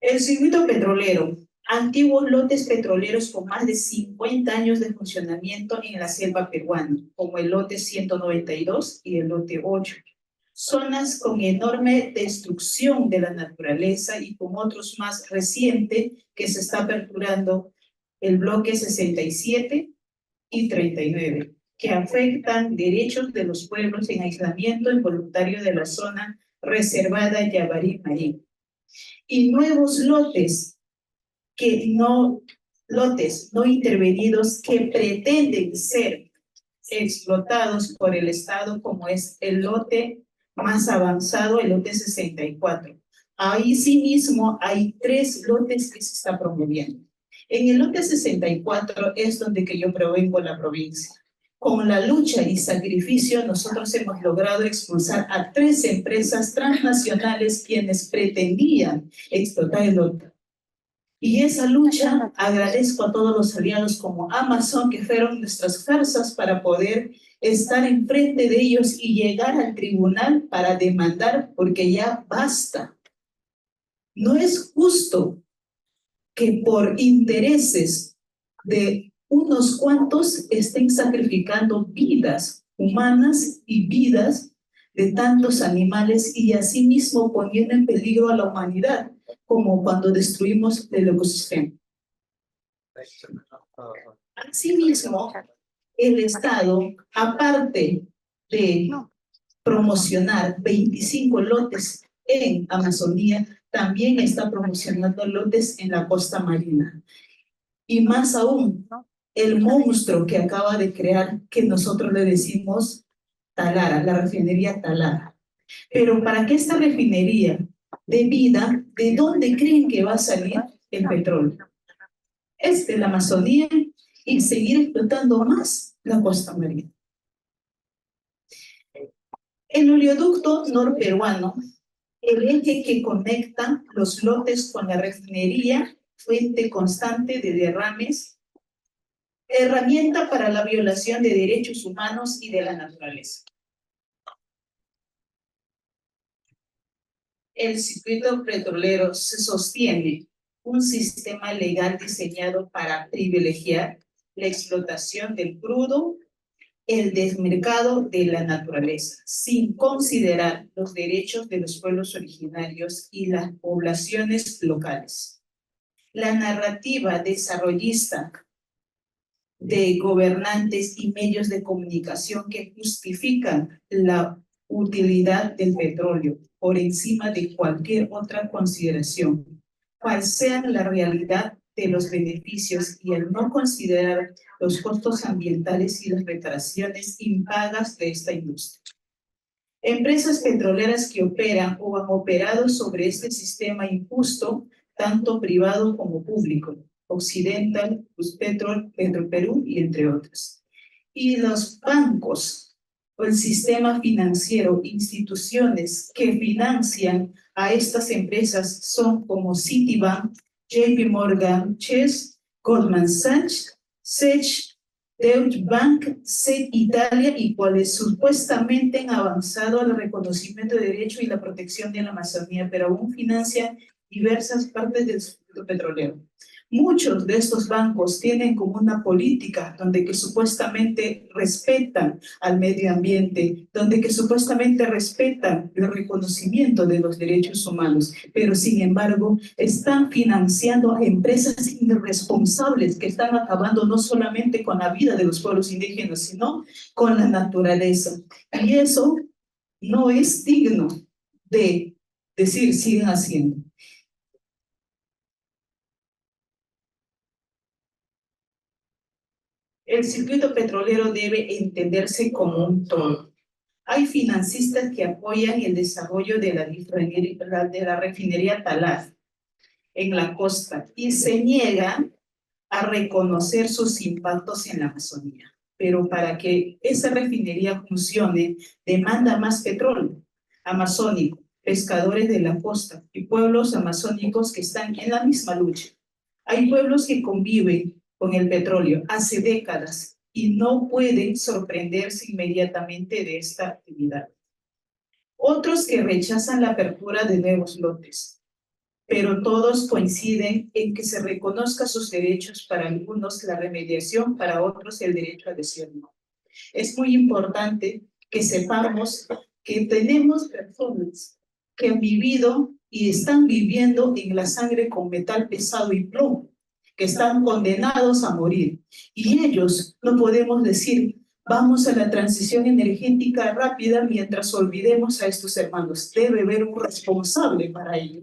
El circuito petrolero, antiguos lotes petroleros con más de 50 años de funcionamiento en la selva peruana, como el lote 192 y el lote 8. Zonas con enorme destrucción de la naturaleza y con otros más recientes que se está aperturando el bloque 67 y 39, que afectan derechos de los pueblos en aislamiento involuntario de la zona reservada Yabarí-Marí. Y nuevos lotes no intervenidos que pretenden ser explotados por el Estado, como es el lote más avanzado, el lote 64. Ahí sí mismo hay 3 lotes que se está promoviendo. En el lote 64 es donde que yo provengo la provincia. Con la lucha y sacrificio nosotros hemos logrado expulsar a 3 empresas transnacionales quienes pretendían explotar el lote. Y esa lucha agradezco a todos los aliados como Amazon que fueron nuestras fuerzas para poder estar enfrente de ellos y llegar al tribunal para demandar porque ya basta. No es justo que por intereses de unos cuantos estén sacrificando vidas humanas y vidas de tantos animales y asimismo poniendo en peligro a la humanidad, como cuando destruimos el ecosistema. Asimismo, el Estado, aparte de promocionar 25 lotes en Amazonía, también está promocionando lotes en la costa marina. Y más aún, el monstruo que acaba de crear, que nosotros le decimos Talara, la refinería Talara. Pero para que esta refinería dé vida, ¿de dónde creen que va a salir el petróleo? Es de la Amazonía y seguir explotando más la costa marina. El oleoducto norperuano, el eje que conecta los lotes con la refinería, fuente constante de derrames, herramienta para la violación de derechos humanos y de la naturaleza. El circuito petrolero se sostiene un sistema legal diseñado para privilegiar la explotación del crudo, el desmercado de la naturaleza, sin considerar los derechos de los pueblos originarios y las poblaciones locales. La narrativa desarrollista de gobernantes y medios de comunicación que justifican la utilidad del petróleo por encima de cualquier otra consideración, falsean la realidad de los beneficios y el no considerar los costos ambientales y las reparaciones impagas de esta industria. Empresas petroleras que operan o han operado sobre este sistema injusto, tanto privado como público, Occidental, Prospectors, Petroperú y entre otros. Y los bancos o el sistema financiero, instituciones que financian a estas empresas son como Citibank, JP Morgan Chase, Goldman Sachs, Sech, Deutsche Bank, SED Italia y cuales supuestamente han avanzado al reconocimiento de derecho y la protección de la Amazonía, pero aún financian diversas partes del sector petrolero. Muchos de estos bancos tienen como una política donde que supuestamente respetan al medio ambiente, donde que supuestamente respetan el reconocimiento de los derechos humanos, pero sin embargo están financiando a empresas irresponsables que están acabando no solamente con la vida de los pueblos indígenas, sino con la naturaleza. Y eso no es digno de decir sigan haciendo. El circuito petrolero debe entenderse como un todo. Hay financistas que apoyan el desarrollo de la refinería Talar en la costa y se niegan a reconocer sus impactos en la Amazonía. Pero para que esa refinería funcione, demanda más petróleo amazónico, pescadores de la costa y pueblos amazónicos que están en la misma lucha. Hay pueblos que conviven con el petróleo hace décadas y no pueden sorprenderse inmediatamente de esta actividad. Otros que rechazan la apertura de nuevos lotes, pero todos coinciden en que se reconozca sus derechos, para algunos la remediación, para otros el derecho a decir no. Es muy importante que sepamos que tenemos personas que han vivido y están viviendo en la sangre con metal pesado y plomo, que están condenados a morir. Y ellos no podemos decir, vamos a la transición energética rápida mientras olvidemos a estos hermanos. Debe haber un responsable para ello.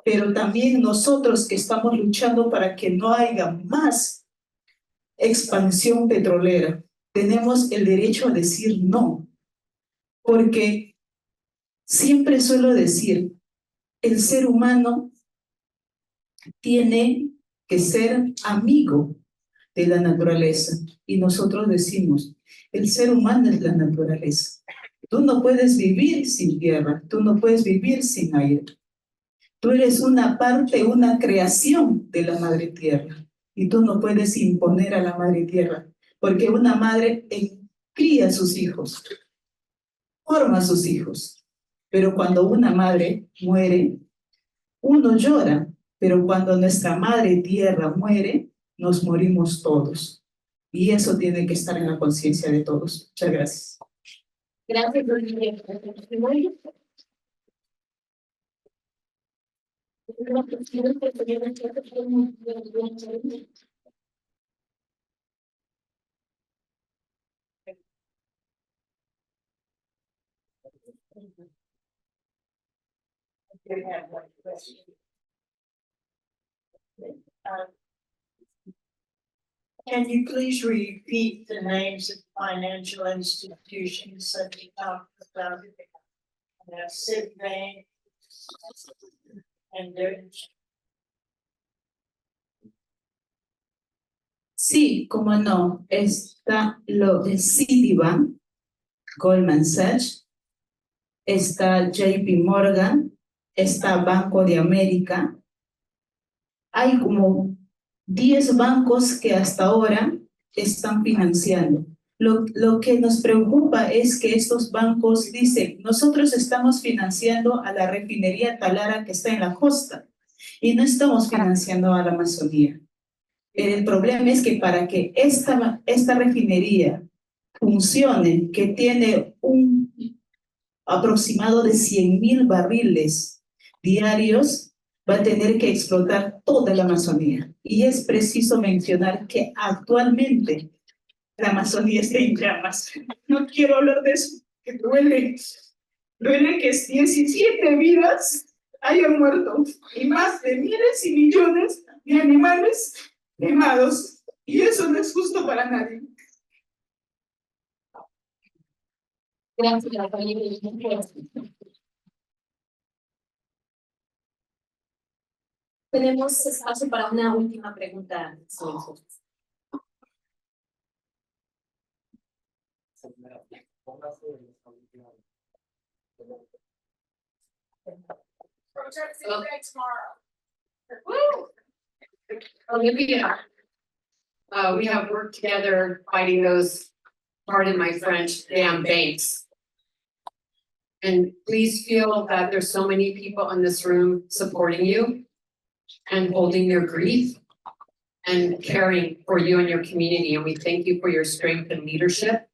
Pero también nosotros que estamos luchando para que no haya más expansión petrolera, tenemos el derecho a decir no. Porque siempre suelo decir, el ser humano tiene que ser amigo de la naturaleza. Y nosotros decimos, el ser humano es la naturaleza. Tú no puedes vivir sin tierra, tú no puedes vivir sin aire. Tú eres una parte, una creación de la madre tierra. Y tú no puedes imponer a la madre tierra, porque una madre cría a sus hijos, forma a sus hijos. Pero cuando una madre muere, uno llora, pero cuando nuestra madre tierra muere, nos morimos todos. Y eso tiene que estar en la conciencia de todos. Muchas gracias. Gracias, Olivia, por tu testimonio. Can you please repeat the names of financial institutions that you talked about? Citibank and Sí, cómo no, está lo de Citibank, Goldman Sachs, está JP Morgan, está Banco de América. Hay como 10 bancos que hasta ahora están financiando. Lo que nos preocupa es que estos bancos dicen, nosotros estamos financiando a la refinería Talara que está en la costa y no estamos financiando a la Amazonía. El problema es que para que esta refinería funcione, que tiene un aproximado de 100,000 barriles diarios, va a tener que explotar toda la Amazonía. Y es preciso mencionar que actualmente la Amazonía está en llamas. No quiero hablar de eso, que duele. Duele que 17 vidas hayan muerto y más de miles y millones de animales quemados. Y eso no es justo para nadie. Gracias, tenemos espacio para una última pregunta. Olivia, we have worked together fighting those, pardon my French, damn banks. And please feel that there's so many people in this room supporting you and holding your grief and caring for you and your community. And we thank you for your strength and leadership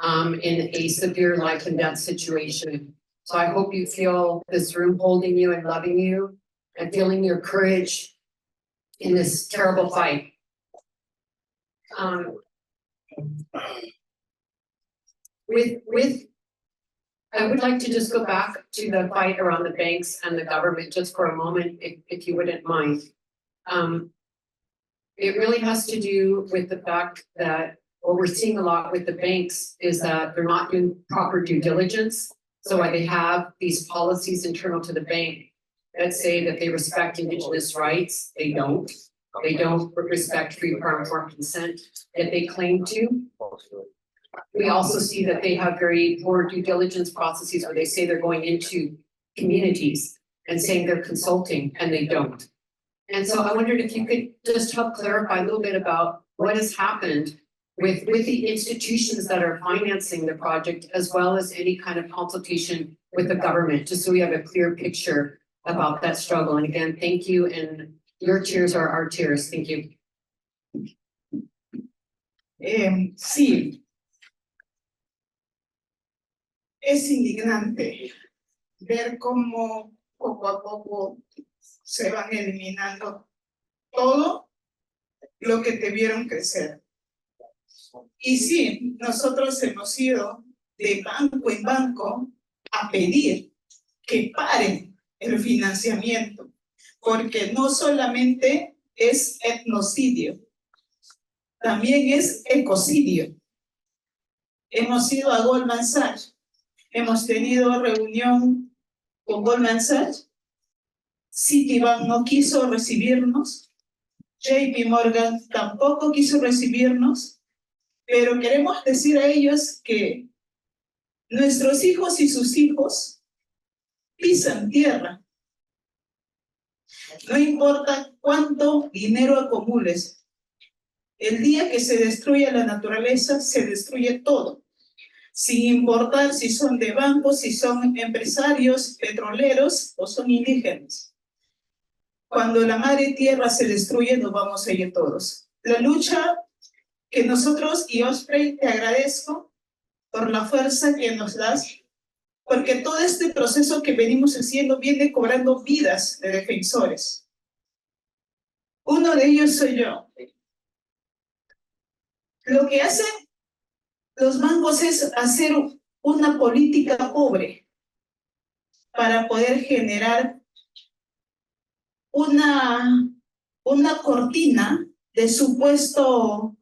in a severe life and death situation. So I hope you feel this room holding you and loving you and feeling your courage in this terrible fight. I would like to just go back to the fight around the banks and the government just for a moment, if you wouldn't mind. It really has to do with the fact that what we're seeing a lot with the banks is that they're not doing proper due diligence. So while they have these policies internal to the bank that say that they respect Indigenous rights, they don't. They don't respect free informed consent that they claim to. We also see that they have very poor due diligence processes where they say they're going into communities and saying they're consulting and they don't. And so I wondered if you could just help clarify a little bit about what has happened with the institutions that are financing the project, as well as any kind of consultation with the government, just so we have a clear picture about that struggle. And again, thank you, and your tears are our tears. Thank you. Sí. Es indignante ver cómo poco a poco se van eliminando todo lo que debieron crecer. Y sí, nosotros hemos ido de banco en banco a pedir que paren el financiamiento, porque no solamente es etnocidio, también es ecocidio. Hemos ido a Goldman Sachs, hemos tenido reunión con Goldman Sachs, Citibank no quiso recibirnos, JP Morgan tampoco quiso recibirnos, pero queremos decir a ellos que nuestros hijos y sus hijos pisan tierra. No importa cuánto dinero acumules, el día que se destruye la naturaleza, se destruye todo, sin importar si son de bancos, si son empresarios petroleros o son indígenas. Cuando la madre tierra se destruye, nos vamos a ir todos. La lucha que nosotros y Osprey te agradezco por la fuerza que nos das, porque todo este proceso que venimos haciendo viene cobrando vidas de defensores. Uno de ellos soy yo. Lo que hacen los bancos es hacer una política pobre para poder generar una cortina de supuesto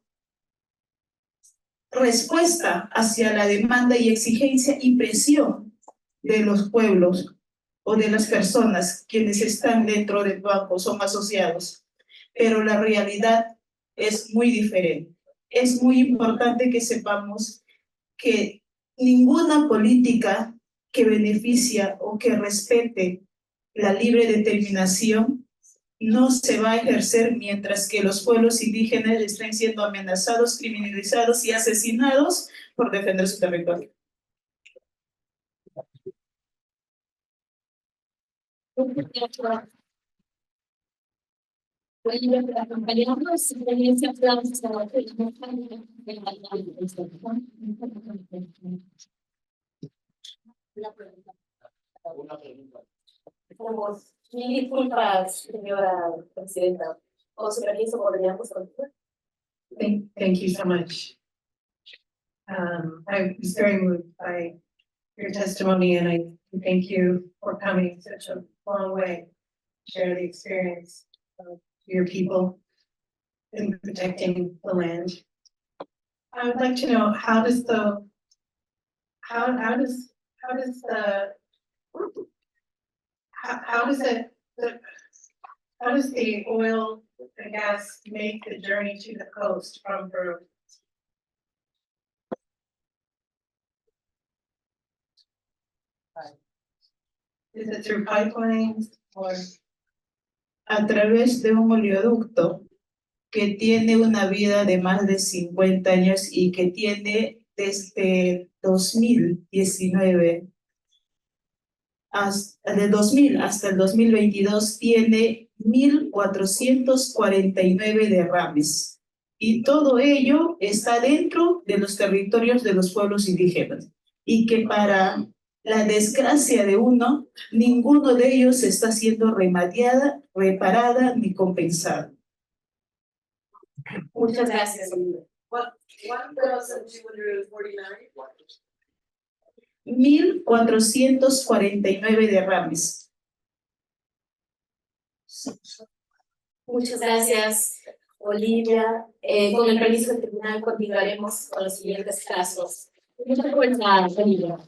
respuesta hacia la demanda y exigencia y presión de los pueblos o de las personas quienes están dentro del banco, son asociados. Pero la realidad es muy diferente. Es muy importante que sepamos que ninguna política que beneficia o que respete la libre determinación no se va a ejercer mientras que los pueblos indígenas estén siendo amenazados, criminalizados y asesinados por defender su territorio. Mil disculpas, señora presidenta. Con su permiso, ¿podríamos continuar? Thank you so much. I was very moved by your testimony, and I thank you for coming such a long way to share the experience of your people in protecting the land. I would like to know, how does the oil and gas make the journey to the coast from Peru? Is it through pipelines or? A través de un oleoducto que tiene una vida de más de 50 años y que tiene desde 2019, de 2000 hasta el 2022, tiene 1.449 derrames. Y todo ello está dentro de los territorios de los pueblos indígenas. Y que para la desgracia de uno, ninguno de ellos está siendo remediada, reparada ni compensada. Muchas gracias. 1.449 derrames. Muchas gracias, Olivia. Con el permiso del tribunal continuaremos con los siguientes casos. Muchas gracias, Olivia.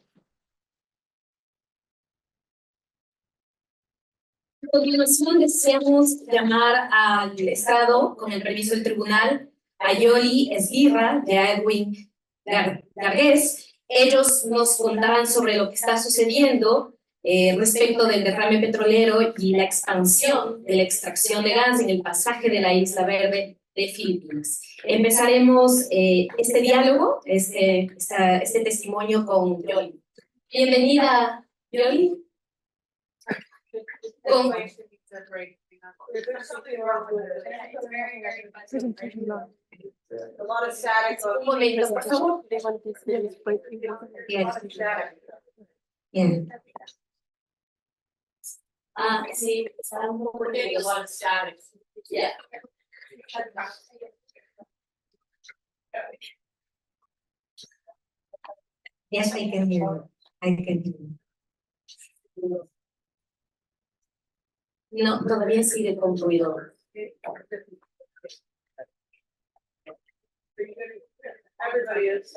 A continuación, deseamos llamar al Estado, con el permiso del tribunal, a Yoli Esguirra y a Edwin Gargués. Ellos nos contarán sobre lo que está sucediendo respecto del derrame petrolero y la expansión de la extracción de gas en el pasaje de la Isla Verde de Filipinas. Empezaremos este diálogo, este testimonio con Yoli. Bienvenida, Yoli. There's something wrong with it. A lot of static. Un momento, por favor. Bien. Sí, está un poco de a lot of static. Yeah. Yes, I can hear you. I can hear you. No, todavía sigue con ruido. Everybody is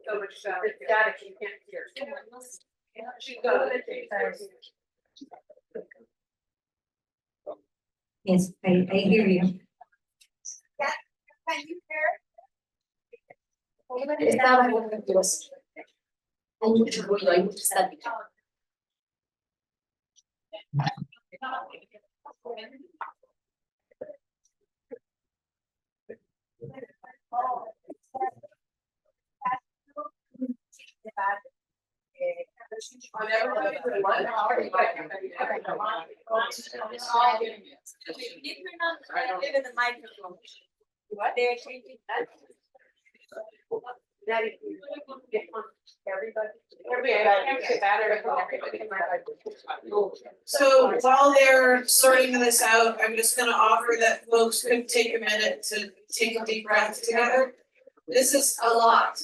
so much static, you can't hear. She's got it. Yes, I hear you. Estaba muy nervioso. Hay mucho ruido, hay mucho estática. What? They're changing that. So while they're sorting this out, I'm just gonna offer that folks could take a minute to take a deep breath together. This is a lot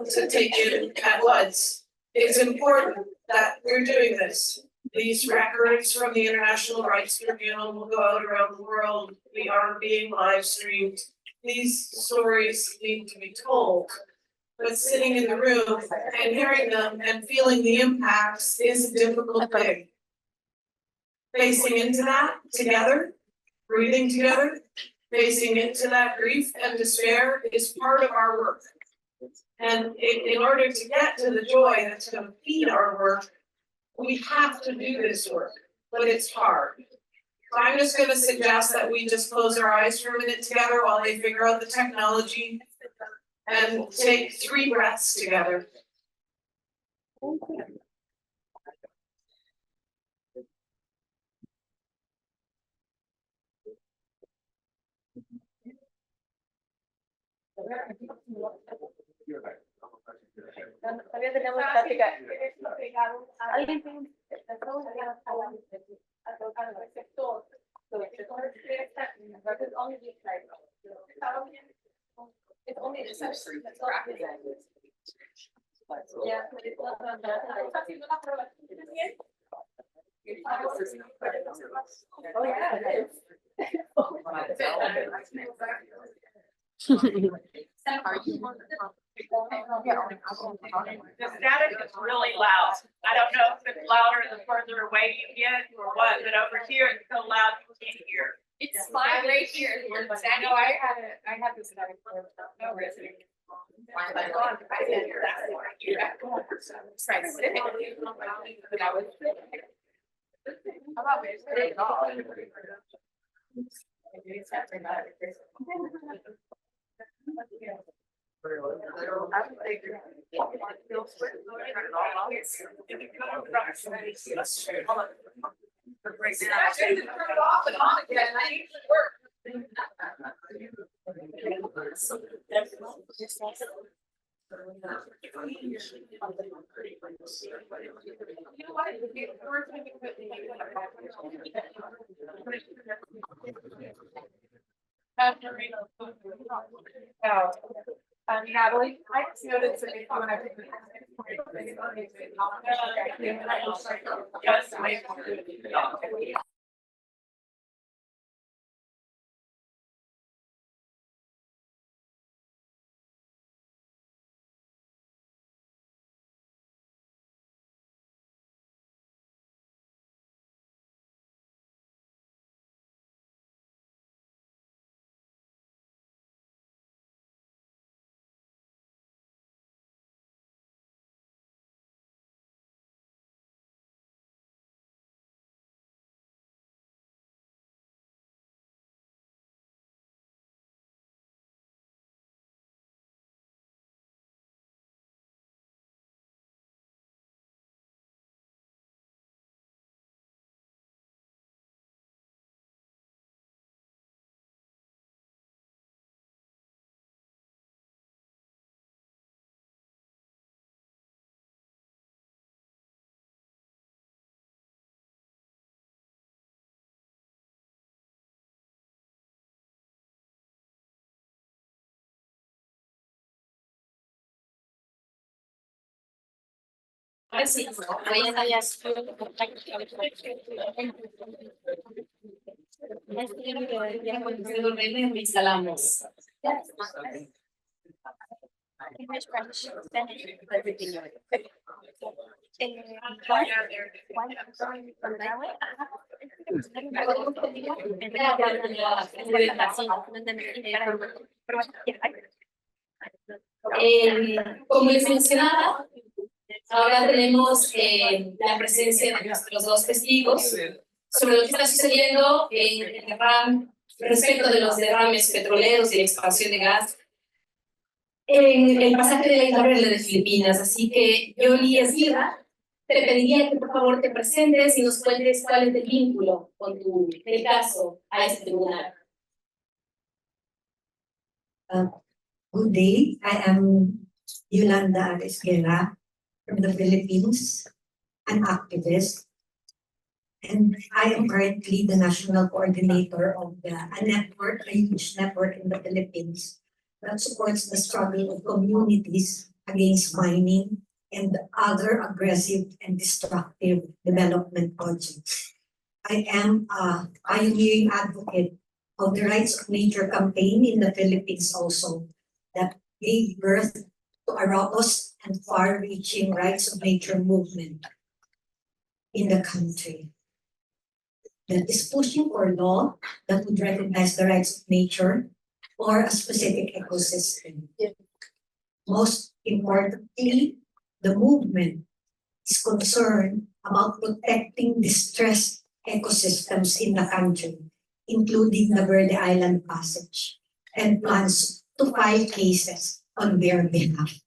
to take in at once. It's important that we're doing this. These records from the International Rights Tribunal will go out around the world. We are being live streamed. These stories need to be told. But sitting in the room and hearing them and feeling the impacts is a difficult thing. Facing into that together, breathing together, facing into that grief and despair is part of our work. And in order to get to the joy that's gonna feed our work, we have to do this work, but it's hard. So I'm just gonna suggest that we just close our eyes for a minute together while they figure out the technology and take 3 breaths together. Todavía tenemos plática. Alguien it's only the section that's represented. Yeah, but it's not oh yeah, it is. The static is really loud. I don't know if it's louder the further away you get or what, but over here it's so loud you can't hear. It's fine right here. I know I had this static for no reason. Natalie, I just noticed that when I Sí, ahí está ya. Ya instalamos. Como les mencionaba, ahora tenemos la presencia de nuestros 2 testigos sobre lo que está sucediendo en el derrame, respecto de los derrames petroleros y la extracción de gas en el pasaje de la isla Verde de Filipinas. Así que Yoli Esguirra te pediría que por favor te presentes y nos cuentes cuál es el vínculo con el caso a este tribunal. Good day, I am Yolanda Esquela from the Philippines, an activist. And I am currently the national coordinator of a network, a huge network in the Philippines that supports the struggle of communities against mining and other aggressive and destructive development projects. I am a pioneering advocate of the Rights of Nature campaign in the Philippines also, that gave birth to a robust and far-reaching rights of nature movement in the country that is pushing for law that would recognize the rights of nature or a specific ecosystem. Most importantly, the movement is concerned about protecting distressed ecosystems in the country, including the Verde Island Passage, and plans to file cases on their behalf.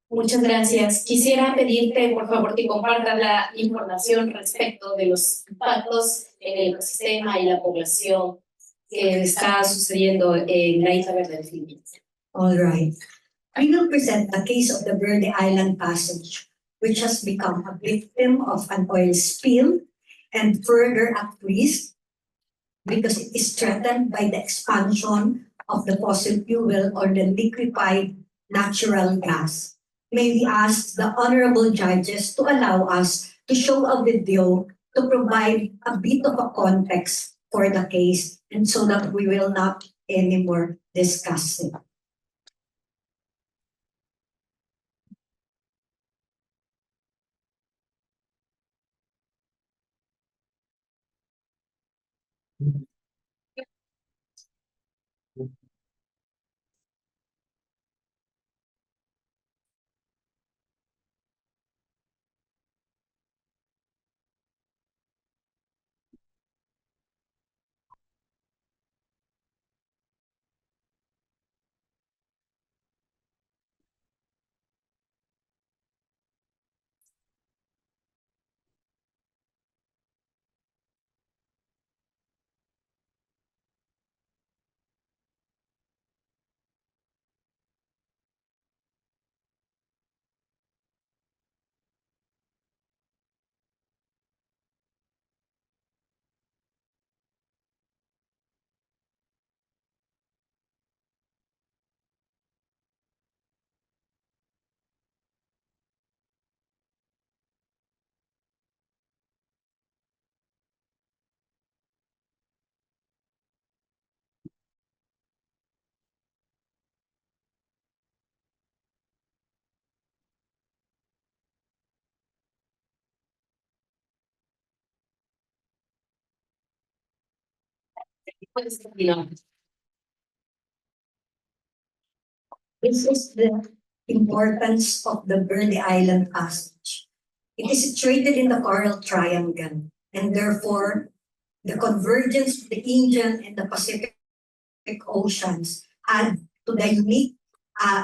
Muchas gracias. Quisiera pedirte, por favor, que compartas la información respecto de los impactos en el ecosistema y la población que está sucediendo en la isla Verde del Film. All right. I will present the case of the Verde Island Passage, which has become a victim of an oil spill and further at risk because it is threatened by the expansion of the fossil fuel or the liquefied natural gas. May we ask the honorable judges to allow us to show a video to provide a bit of a context for the case, and so that we will not anymore discuss it. This is the importance of the Verde Island Passage. It is situated in the Coral Triangle, and therefore the convergence of the Indian and the Pacific Oceans add to the unique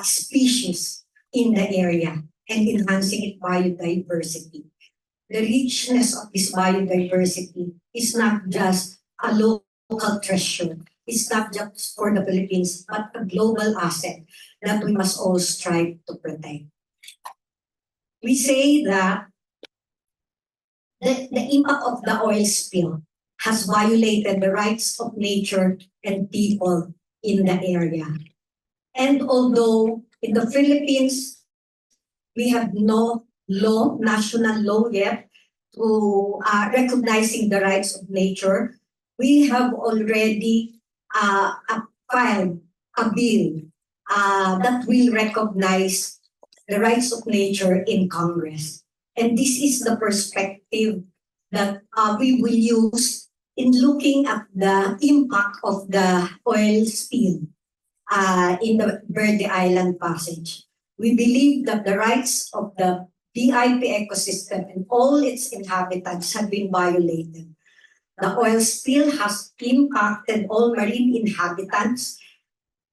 species in the area and enhancing its biodiversity. The richness of this biodiversity is not just a local treasure. It's not just for the Philippines, but a global asset that we must all strive to protect. We say that the impact of the oil spill has violated the rights of nature and people in the area. And although in the Philippines, we have no law, national law yet, to recognizing the rights of nature, we have already filed a bill that will recognize the rights of nature in Congress. And this is the perspective that we will use in looking at the impact of the oil spill in the Verde Island Passage. We believe that the rights of the VIP ecosystem and all its inhabitants have been violated. The oil spill has impacted all marine inhabitants,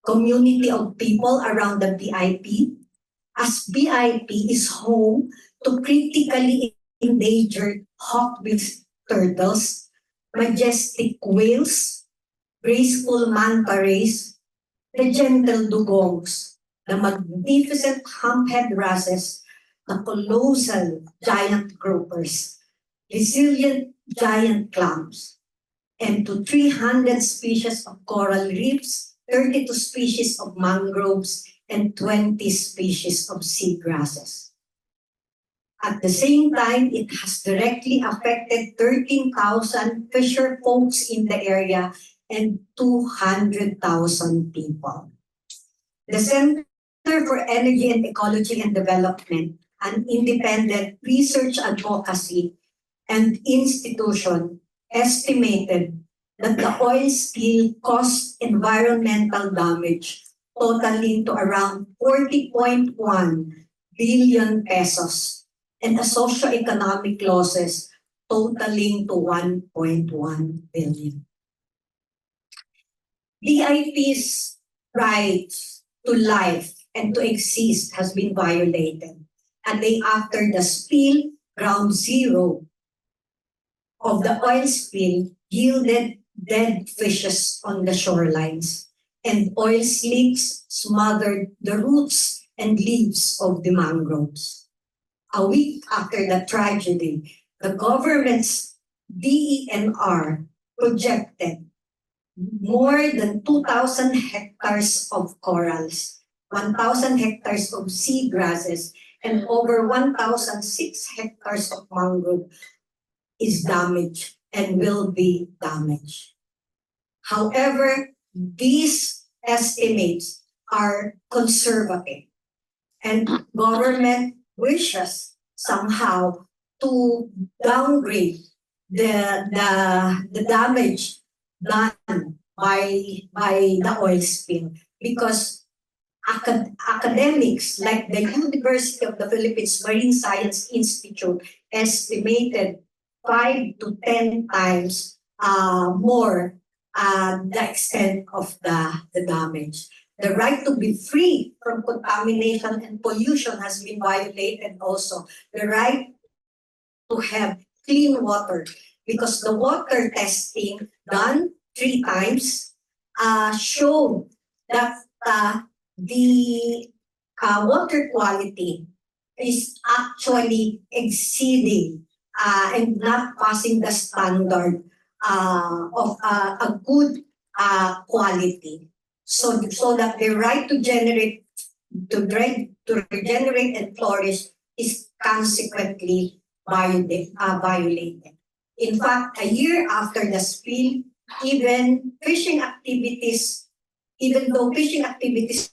community of people around the VIP, as VIP is home to critically endangered hawkbill turtles, majestic whales, graceful manta rays, the gentle dugongs, the magnificent humphead wrasses, the colossal giant groupers, resilient giant clams, and to 300 species of coral reefs, 32 species of mangroves, and 20 species of seagrasses. At the same time, it has directly affected 13,000 fisher folks in the area and 200,000 people. The Center for Energy and Ecology and Development, an independent research advocacy and institution, estimated that the oil spill caused environmental damage totaling to around 40.1 billion pesos and a socio-economic losses totaling to 1.1 billion. DIP's rights to life and to exist has been violated. A day after the spill, ground zero of the oil spill yielded dead fishes on the shorelines, and oil slicks smothered the roots and leaves of the mangroves. A week after the tragedy, the government's DENR projected more than 2,000 hectares of corals, 1,000 hectares of seagrasses, and over 1,006 hectares of mangrove is damaged and will be damaged. However, these estimates are conservative, and government wishes somehow to downgrade the damage done by the oil spill, because academics like the University of the Philippines Marine Science Institute estimated 5 to 10 times more the extent of the damage. The right to be free from contamination and pollution has been violated also. The right to have clean water, because the water testing done 3 times showed that the water quality is actually exceeding and not passing the standard of a good quality. So that the right to regenerate and flourish is consequently violated. In fact, a year after the spill, even though fishing activities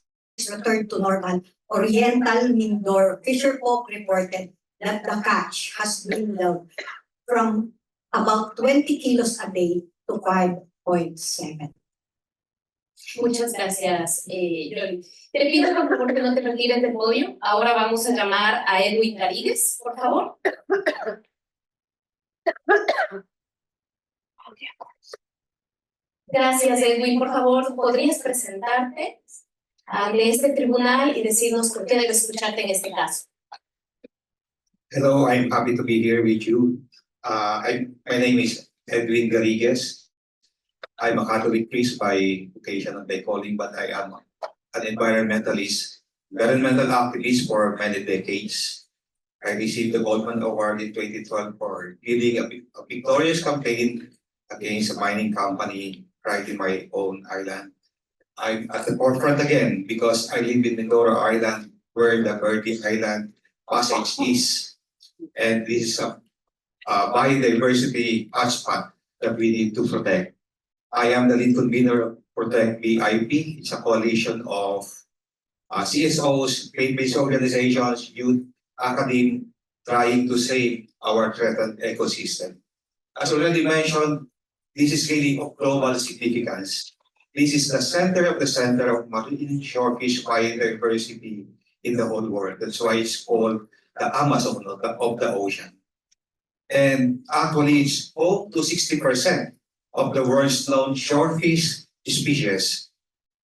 returned to normal, Oriental Mindoro fisherfolk reported that the catch has dwindled from about 20 kilos a day to 5.7. Muchas gracias, Yoli. Te pido por favor que no te retires del podio. Ahora vamos a llamar a Edwin Rodríguez, por favor. Gracias, Edwin. Por favor, ¿podrías presentarte ante este tribunal y decirnos por qué debe escucharte en este caso? Hello, I'm happy to be here with you. My name is Edwin Rodríguez. I'm a Catholic priest by vocation and by calling, but I am an environmental activist for many decades. I received the Goldman Award in 2012 for leading a victorious campaign against a mining company right in my own island. I'm at the forefront again because I live in Mindoro Island, where the Verde Island Passage is. And this is a biodiversity hotspot that we need to protect. I am the lead convener of Protect BIP. It's a coalition of CSOs, faith-based organizations, youth, academia, trying to save our threatened ecosystem. As already mentioned, this is really of global significance. This is the center of marine shorefish biodiversity in the whole world. That's why it's called the Amazon of the ocean. And actually, it's home to 60% of the world's known shorefish species,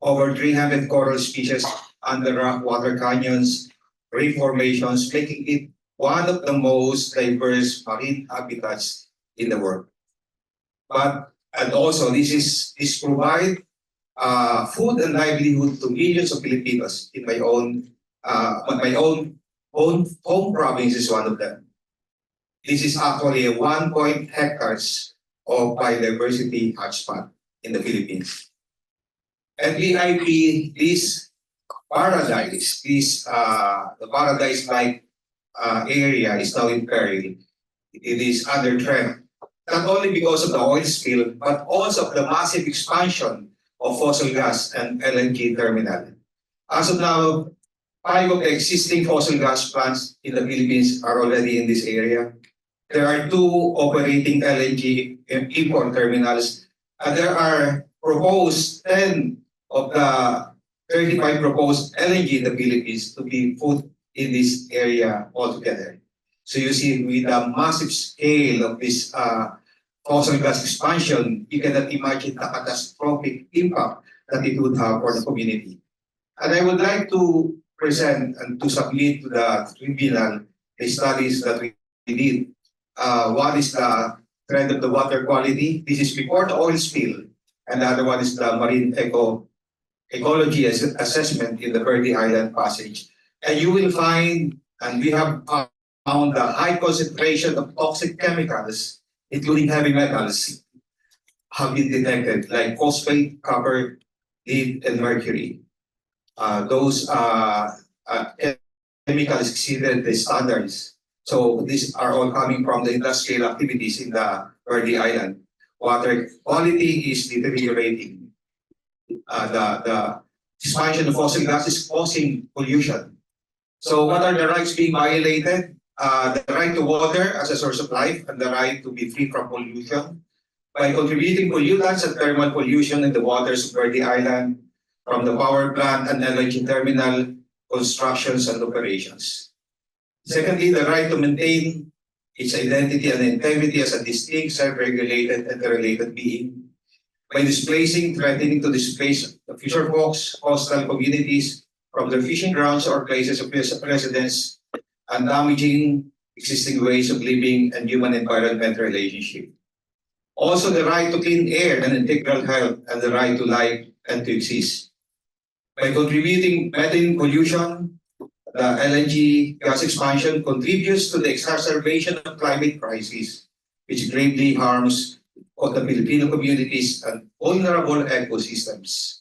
over 300 coral species under rock water canyons, reef formations, making it one of the most diverse marine habitats in the world. And also this provide food and livelihood to millions of Filipinos in my own home province is one of them. This is actually a 1 hectares of biodiversity hotspot in the Philippines. And VIP, this paradise, the paradise-like area is now in peril. It is under threat, not only because of the oil spill, but also of the massive expansion of fossil gas and LNG terminal. As of now, 5 of the existing fossil gas plants in the Philippines are already in this area. There are 2 operating LNG import terminals, and there are proposed 10 of the 35 proposed LNG in the Philippines to be put in this area altogether. So you see, with the massive scale of this fossil gas expansion, you cannot imagine the catastrophic impact that it would have for the community. And I would like to present and to submit to the tribunal the studies that we did. One is the trend of the water quality. This is before the oil spill. And the other one is the marine ecology assessment in the Verde Island Passage. And you will find, and we have found the high concentration of toxic chemicals, including heavy metals, have been detected, like phosphate, copper, lead, and mercury. Those chemicals exceeded the standards. So these are all coming from the industrial activities in the Verde Island. Water quality is deteriorating. The expansion of fossil gas is causing pollution. So what are the rights being violated? The right to water as a source of life and the right to be free from pollution. By contributing pollutants and thermal pollution in the waters of Verde Island from the power plant and LNG terminal constructions and operations. Secondly, the right to maintain its identity and integrity as a distinct, self-regulated, and interrelated being. By displacing, threatening to displace the fisher folks, coastal communities from their fishing grounds or places of residence, and damaging existing ways of living and human-environment relationship. Also, the right to clean air and integral health, and the right to life and to exist. By contributing methane pollution, the LNG gas expansion contributes to the exacerbation of climate crisis, which gravely harms the Filipino communities and vulnerable ecosystems.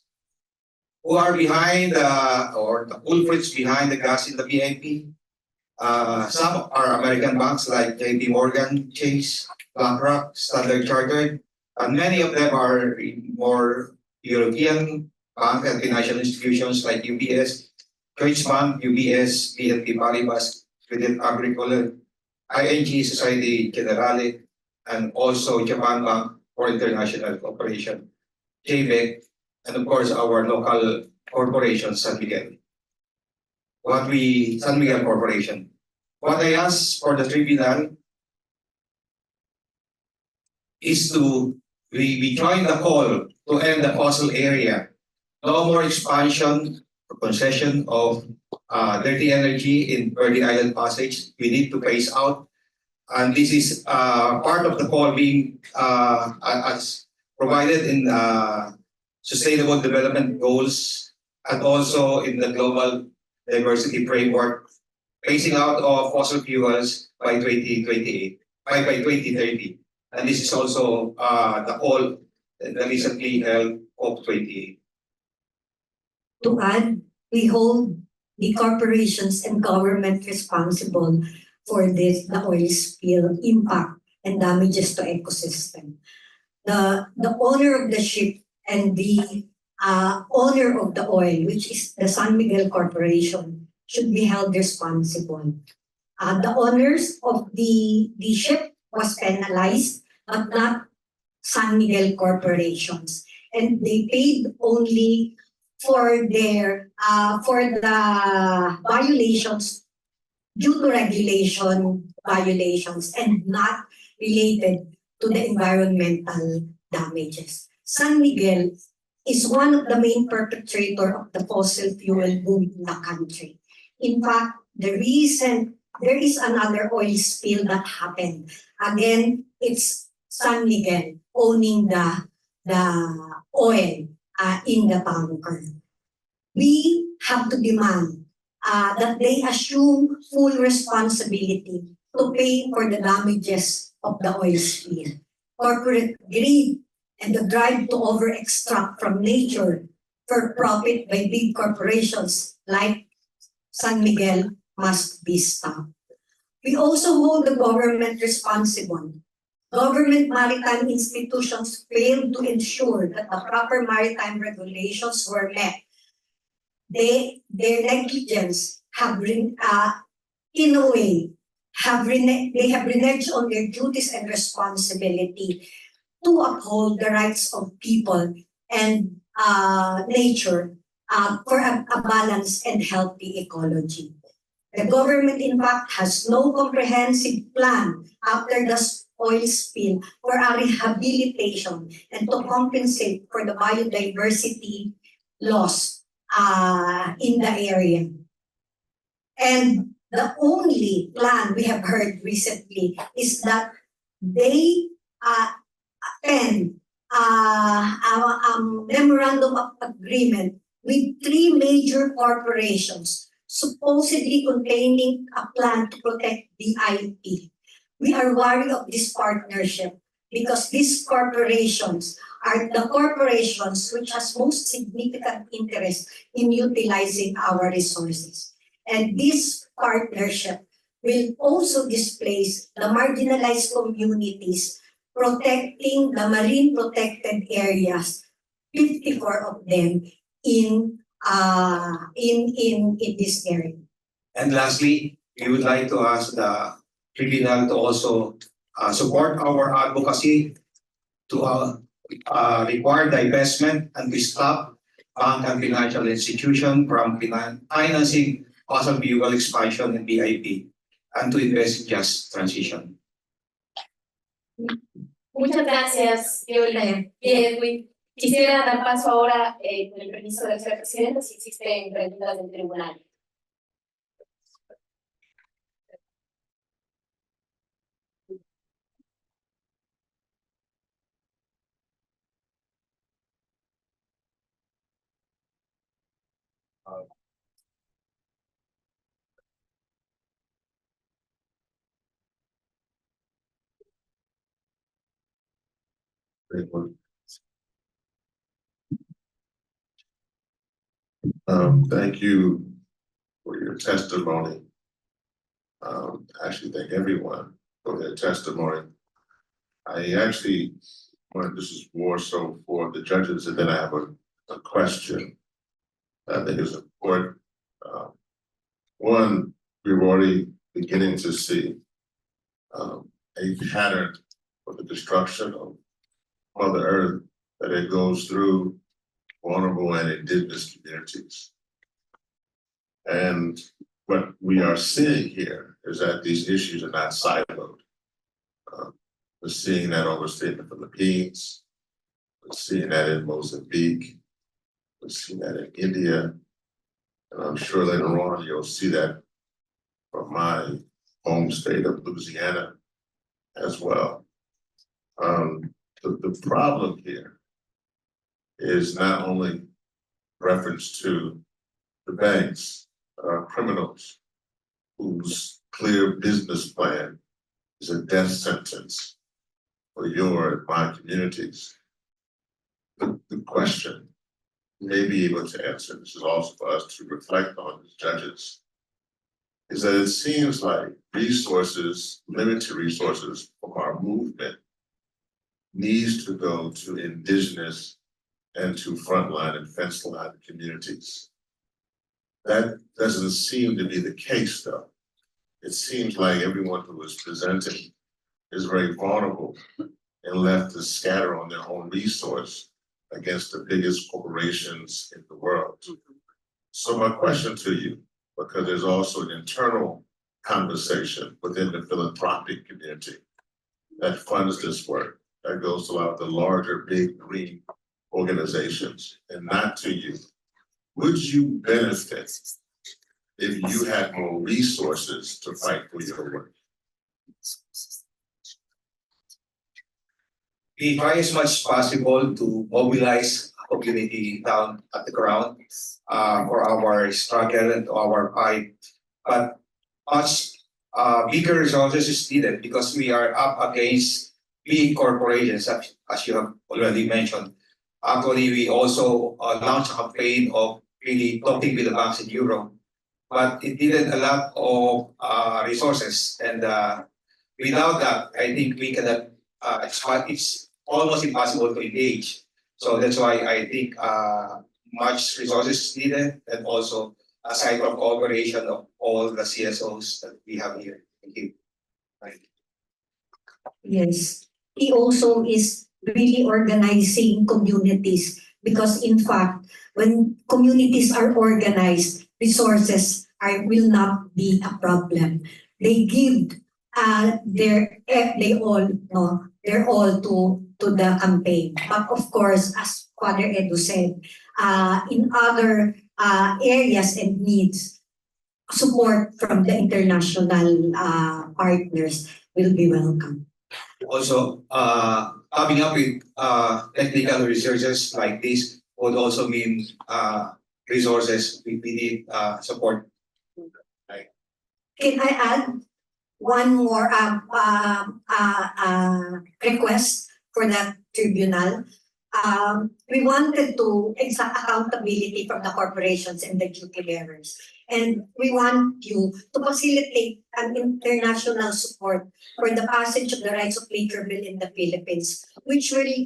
Who are behind or the culprits behind the gas in the VIP? Some are American banks like JP Morgan, Chase, BlackRock, Standard Chartered, and many of them are more European bank and financial institutions like UBS, Deutsche Bank, UBS, BNP Paribas, Credit Agricole, ING, Society Generale, and also Japan Bank for International Cooperation, JBEC, and of course our local corporation, San Miguel. San Miguel Corporation. What I ask for the tribunal is we join the call to end the fossil area. No more expansion or concession of dirty energy in Verde Island Passage. We need to phase out. And this is part of the call being as provided in Sustainable Development Goals and also in the Global Diversity Framework, phasing out of fossil fuels by 2028, by 2030. And this is also the call in the recently held COP30. To add, we hold the corporations and government responsible for the oil spill impact and damages to ecosystem. The owner of the ship and the owner of the oil, which is the San Miguel Corporation, should be held responsible. The owners of the ship was penalized, but not San Miguel corporations, and they paid only for their for the violations due to regulation violations and not related to the environmental damages. San Miguel is one of the main perpetrator of the fossil fuel boom in the country. In fact, the recent there is another oil spill that happened. Again, it's San Miguel owning the oil in the tanker. We have to demand that they assume full responsibility to pay for the damages of the oil spill. Corporate greed and the drive to over-extract from nature for profit by big corporations like San Miguel must be stopped. We also hold the government responsible. Government maritime institutions failed to ensure that the proper maritime regulations were met. Their negligence have been, in a way, they have reneged on their duties and responsibility to uphold the rights of people and nature for a balanced and healthy ecology. The government, in fact, has no comprehensive plan after the oil spill for a rehabilitation and to compensate for the biodiversity loss in the area. And the only plan we have heard recently is that they pen a memorandum of agreement with 3 major corporations, supposedly containing a plan to protect the IP. We are wary of this partnership because these corporations are the corporations which has most significant interest in utilizing our resources. And this partnership will also displace the marginalized communities protecting the marine protected areas, 54 of them in this area. And lastly, we would like to ask the tribunal to also support our advocacy to require divestment and to stop bank and financial institutions from financing fossil fuel expansion in BIP and to invest in just transition. Muchas gracias, Edwin. Quisiera dar paso ahora, con el permiso de la señora presidenta, si existen preguntas del tribunal. Thank you for your testimony. Actually, thank everyone for their testimony. I actually wanted, this is more so for the judges, and then I have a question that I think is important. One, we're already beginning to see a pattern of the destruction of Mother Earth that it goes through vulnerable and indigenous communities. And what we are seeing here is that these issues are not siloed. We're seeing that overstayed in the Philippines. We're seeing that in Mozambique. We're seeing that in India. And I'm sure later on you'll see that from my home state of Louisiana as well. The problem here is not only reference to the banks, criminals whose clear business plan is a death sentence for your and my communities. The question you may be able to answer, this is also for us to reflect on as judges, is that it seems like resources, limited resources from our movement needs to go to indigenous and to frontline and fence line communities. That doesn't seem to be the case though. It seems like everyone who is presenting is very vulnerable and left to scatter on their own resource against the biggest corporations in the world. So my question to you, because there's also an internal conversation within the philanthropic community that funds this work, that goes to a lot of the larger big green organizations and not to you. Would you benefit if you had more resources to fight for your work? We try as much as possible to mobilize community down at the ground for our struggle and our fight. But much bigger resources is needed because we are up against big corporations, as you have already mentioned. Actually, we also launched a campaign of really talking with the banks in Europe, but it needed a lot of resources. And without that, I think we cannot, it's almost impossible to engage. So that's why I think much resources is needed, and also aside from cooperation of all the CSOs that we have here. Thank you. Yes, he also is really organizing communities because in fact, when communities are organized, resources will not be a problem. They give their all to the campaign. But of course, as Father Edu said, in other areas and needs, support from the international partners will be welcome. Also, coming up with technical researches like this would also mean resources. We need support. Right. Can I add one more request for that tribunal? We wanted to exact accountability from the corporations and the duty bearers. And we want you to facilitate an international support for the passage of the Rights of Labor Bill in the Philippines, which will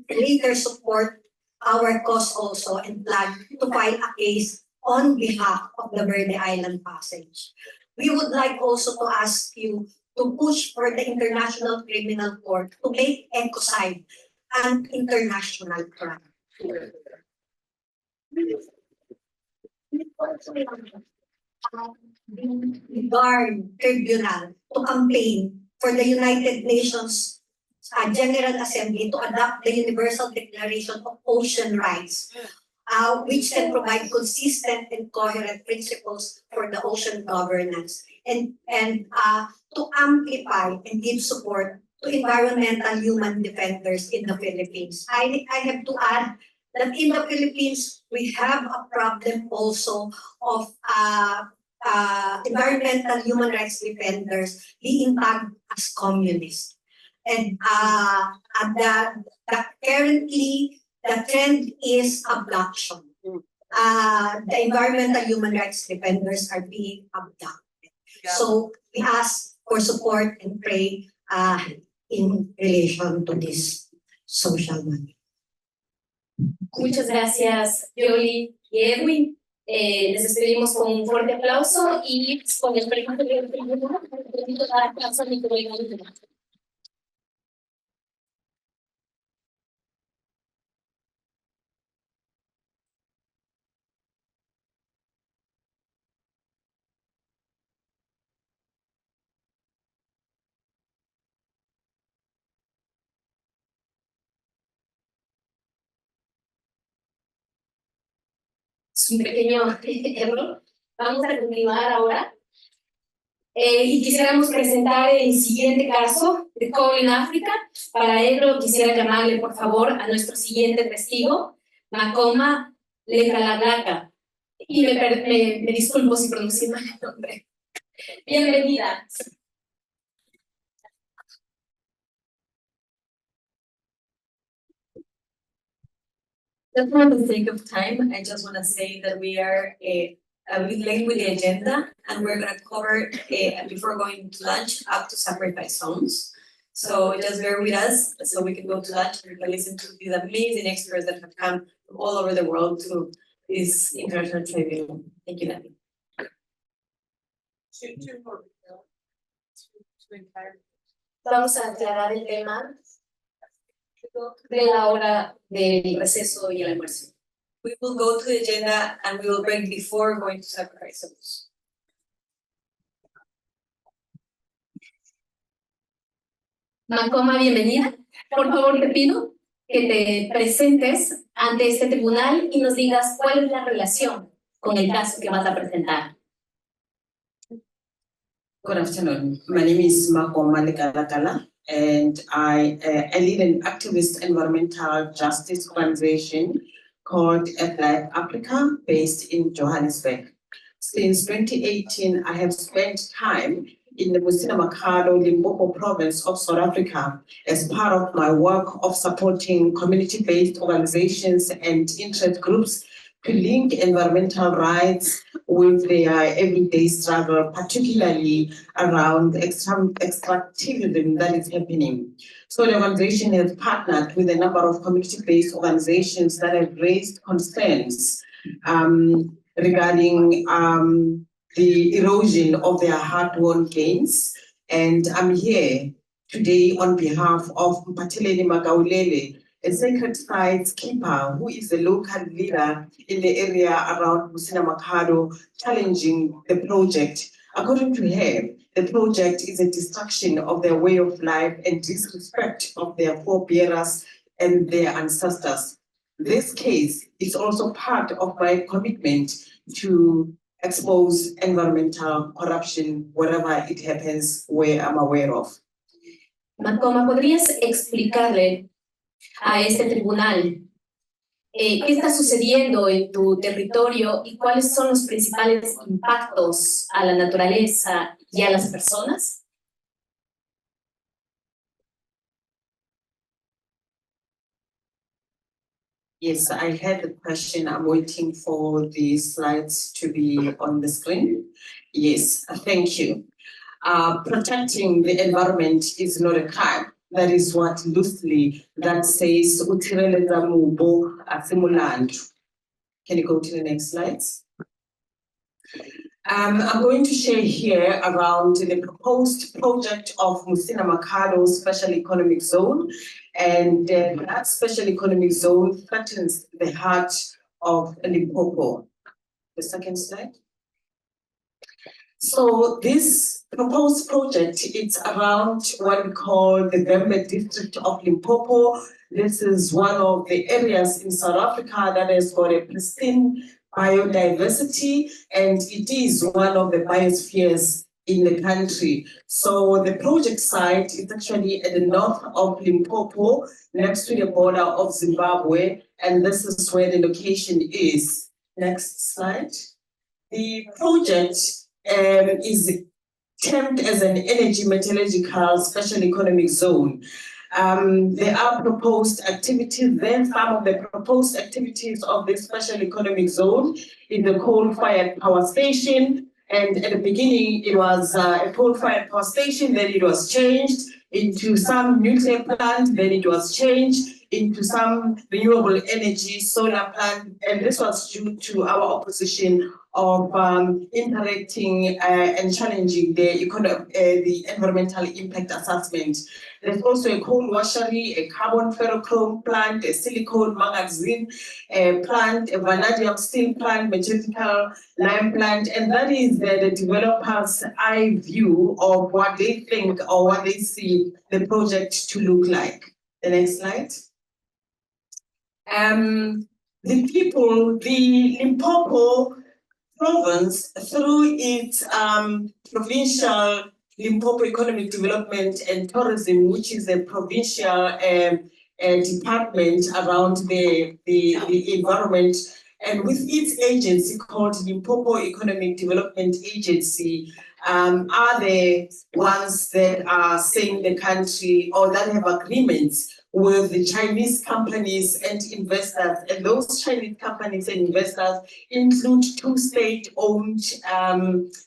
later support our cause also and plan to file a case on behalf of the Verde Island passage. We would like also to ask you to push for the International Criminal Court to make ecocide an international crime. The Guard Tribunal to campaign for the United Nations General Assembly to adopt the Universal Declaration of Ocean Rights, which can provide consistent and coherent principles for the ocean governance, and to amplify and give support to environmental human defenders in the Philippines. I have to add that in the Philippines, we have a problem also of environmental human rights defenders being tagged as communists. And currently, the trend is abduction. The environmental human rights defenders are being abducted. So we ask for support and pray in relation to this social matter. Muchas gracias, Yoli y Edwin. Les despedimos con un fuerte aplauso y con el presidente del tribunal, permito dar paso a mi colega. Es un pequeño error. Vamos a continuar ahora. Y quisiéramos presentar el siguiente caso de cobre en África. Para ello quisiera llamarle por favor a nuestro siguiente testigo, Makoma Lekalalaga. Y me disculpo si pronuncié mal el nombre. Bienvenida. Just for the sake of time, I just want to say that we are late with the agenda, and we're going to cover, before going to lunch, up to sacrifice zones. So just bear with us so we can go to lunch and we can listen to these amazing experts that have come from all over the world to this international tribunal. Thank you, Natalie. Vamos a aclarar el tema de la hora del receso y el almuerzo. We will go to the agenda and we will break before going to sacrifice zones. Makoma, bienvenida. Por favor, te pido que te presentes ante este tribunal y nos digas cuál es la relación con el caso que vas a presentar. Good afternoon. My name is Mako Malikalakala, and I lead an activist environmental justice organization called Life Africa, based in Johannesburg. Since 2018, I have spent time in the Musina Makhado, Limpopo province of South Africa as part of my work of supporting community-based organizations and interest groups to link environmental rights with their everyday struggle, particularly around extractivism that is happening. So the organization has partnered with a number of community-based organizations that have raised concerns regarding the erosion of their hard-won gains. And I'm here today on behalf of Mpateleni Magaulele, a sacred sites keeper who is a local leader in the area around Musina Makhado, challenging the project. According to her, the project is a destruction of their way of life and disrespect of their forebearers and their ancestors. This case is also part of my commitment to expose environmental corruption wherever it happens, where I'm aware of. Macoma, ¿podrías explicarle a este tribunal qué está sucediendo en tu territorio y cuáles son los principales impactos a la naturaleza y a las personas? Yes, I had the question. I'm waiting for the slides to be on the screen. Yes, thank you. Protecting the environment is not a crime. That is what loosely that says Utireleza Mubo Asimuland. Can you go to the next slides? I'm going to share here around the proposed project of Musina Makhado Special Economic Zone, and that special economic zone threatens the heart of Limpopo. The second slide. So this proposed project, it's around what we call the Bélem district of Limpopo. This is one of the areas in South Africa that has got a pristine biodiversity, and it is one of the biospheres in the country. So the project site is actually at the north of Limpopo, next to the border of Zimbabwe, and this is where the location is. Next slide. The project is termed as an energy metallurgical special economic zone. There are proposed activities. Then some of the proposed activities of this special economic zone in the coal-fired power station. And at the beginning, it was a coal-fired power station, then it was changed into some nuclear plant, then it was changed into some renewable energy solar plant. And this was due to our opposition of interacting and challenging the environmental impact assessment. There's also a coal washery, a carbon ferrochrome plant, a silicone magazine plant, a vanadium steel plant, mechanical lime plant, and that is the developers' eye view of what they think or what they see the project to look like. The next slide. The people, the Limpopo province, through its provincial Limpopo Economic Development and Tourism, which is a provincial department around the environment, and with its agency called Limpopo Economic Development Agency, are the ones that are saying the country or that have agreements with the Chinese companies and investors. And those Chinese companies and investors include two state-owned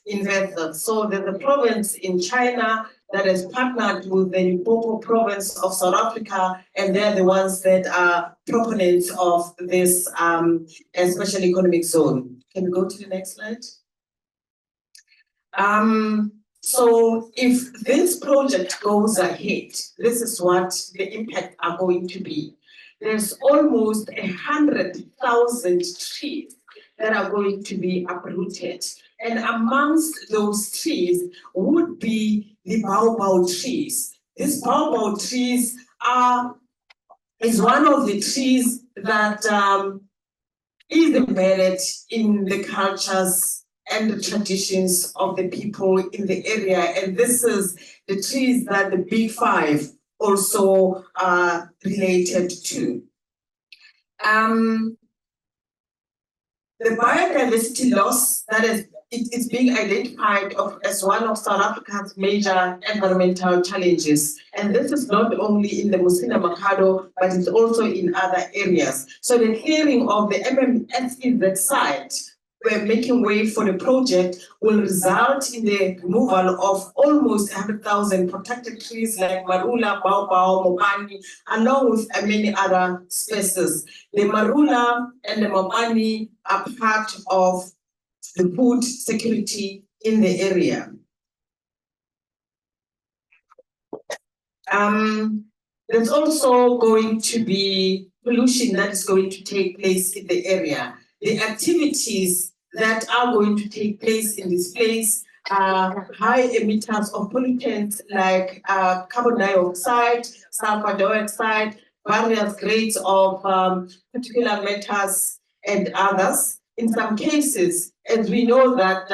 investors. So there's a province in China that has partnered with the Limpopo province of South Africa, and they're the ones that are proponents of this special economic zone. Can we go to the next slide? So if this project goes ahead, this is what the impact are going to be. There's almost 100,000 trees that are going to be uprooted. And amongst those trees would be the baobab trees. These baobab trees is one of the trees that is embedded in the cultures and the traditions of the people in the area. And this is the trees that the Big Five also are related to. The biodiversity loss that is it's being identified as one of South Africa's major environmental challenges. And this is not only in the Musina Mercado, but it's also in other areas. So the clearing of the MMSEZ site, we're making way for the project, will result in the removal of almost 100,000 protected trees like Marula, Baobab, Mopani, along with many other species. The Marula and the Mopani are part of the food security in the area. There's also going to be pollution that is going to take place in the area. The activities that are going to take place in this place are high emitters of pollutants like carbon dioxide, sulfur dioxide, various grades of particulate matters, and others. In some cases, as we know that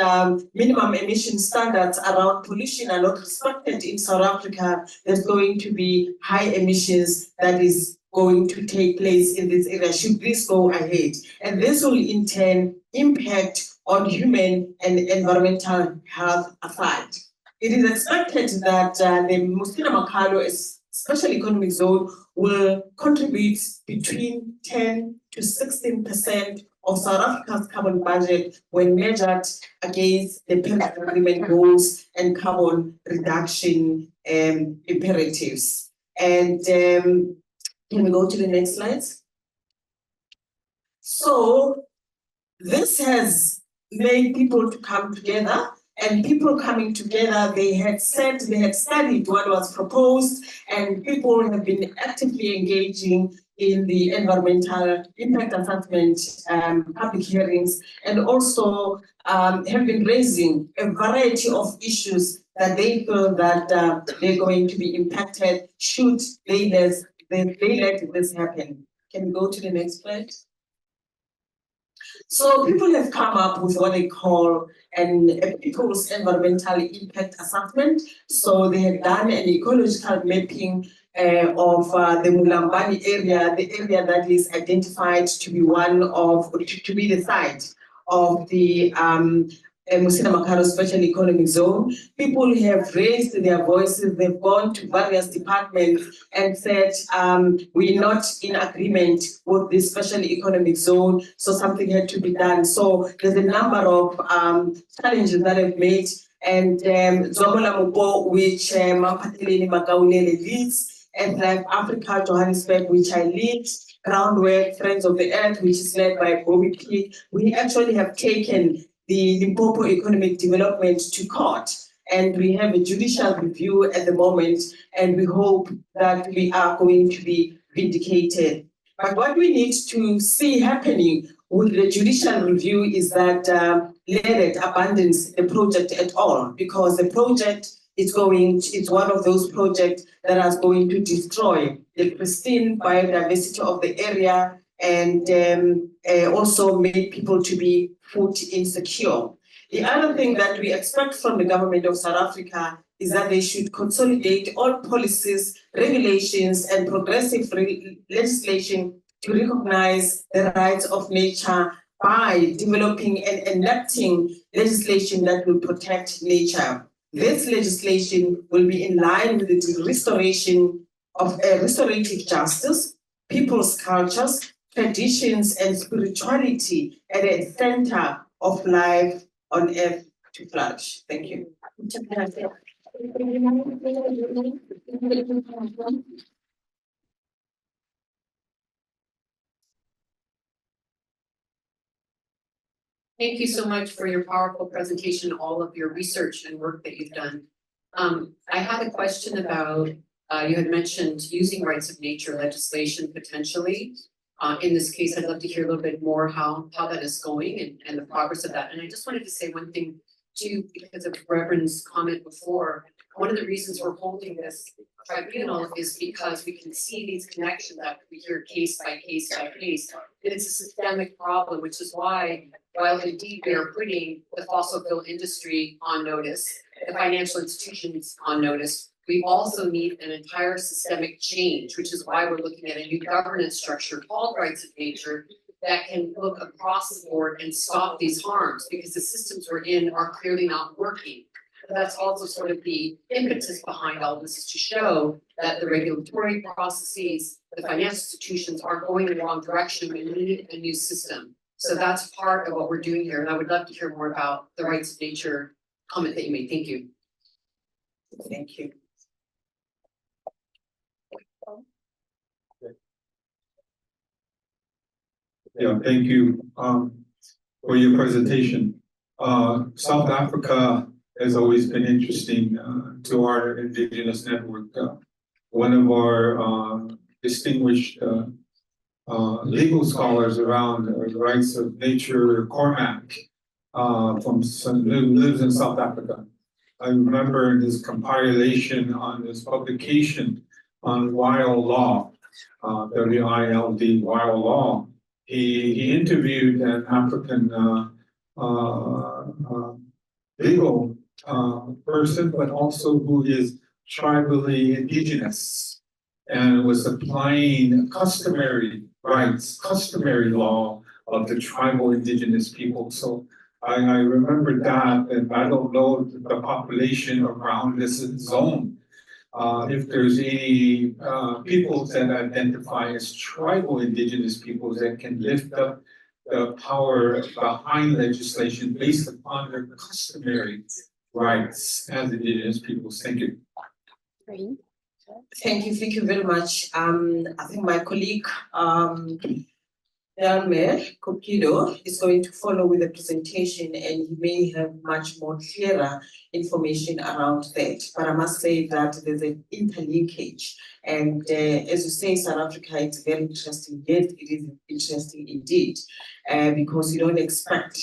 minimum emission standards around pollution are not respected in South Africa, there's going to be high emissions that is going to take place in this area should this go ahead. And this will in turn impact on human and environmental health aside. It is expected that the Musina Mercado Special Economic Zone will contribute between 10 to 16% of South Africa's carbon budget when measured against the Paris Agreement goals and carbon reduction imperatives. And can we go to the next slide? So this has made people to come together, and people coming together, they had studied what was proposed, and people have been actively engaging in the environmental impact assessment public hearings, and also have been raising a variety of issues that they feel that they're going to be impacted should they let this happen. Can we go to the next slide? So people have come up with what they call a people's environmental impact assessment. So they have done an ecological mapping of the Mulambani area, the area that is identified to be to be the site of the Musina Mercado Special Economic Zone. People have raised their voices, they've gone to various departments and said, we're not in agreement with this special economic zone, so something had to be done. So there's a number of challenges that I've made, and Zobola Mubo, which Mampateleni Magaunele leads, and Life Africa Johannesburg, which I lead, Groundwork, Friends of the Earth, which is led by Bobby P. We actually have taken the Limpopo economic development to court, and we have a judicial review at the moment, and we hope that we are going to be vindicated. But what we need to see happening with the judicial review is that let it abandon the project at all, because the project is it's one of those projects that is going to destroy the pristine biodiversity of the area, and also make people to be food insecure. The other thing that we expect from the government of South Africa is that they should consolidate all policies, regulations, and progressive legislation to recognize the rights of nature by developing and enacting legislation that will protect nature. This legislation will be in line with the restoration of restorative justice, people's cultures, traditions, and spirituality at the center of life on earth to flourish. Thank you. Thank you so much for your powerful presentation, all of your research and work that you've done. I had a question about, you had mentioned using rights of nature legislation potentially. In this case, I'd love to hear a little bit more how that is going and the progress of that. And I just wanted to say one thing too, because of Reverend's comment before. One of the reasons we're holding this tribunal is because we can see these connections that we hear case by case by case. And it's a systemic problem, which is why while indeed we are putting the fossil fuel industry on notice, the financial institutions on notice, we also need an entire systemic change, which is why we're looking at a new governance structure called rights of nature that can look across the board and stop these harms, because the systems we're in are clearly not working. That's also sort of the impetus behind all this, is to show that the regulatory processes, the financial institutions are going in the wrong direction. We need a new system. So that's part of what we're doing here. And I would love to hear more about the rights of nature comment that you made. Thank you. Thank you. Yeah, thank you for your presentation. South Africa has always been interesting to our Indigenous network. One of our distinguished legal scholars around the rights of nature, Cormac, lives in South Africa. I remember in his compilation on his publication on wild law, WILD, wild law, he interviewed an African legal person, but also who is tribally indigenous, and was applying customary rights, customary law of the tribal indigenous people. So I remember that, and I don't know the population around this zone. If there's any peoples that identify as tribal indigenous peoples that can lift up the power behind legislation based upon their customary rights as indigenous peoples. Thank you. Thank you very much. I think my colleague, Delmer Kokido, is going to follow with the presentation, and he may have much more clearer information around that. But I must say that there's an interlinkage. And as you say, South Africa, it's very interesting. Yes, it is interesting indeed, because you don't expect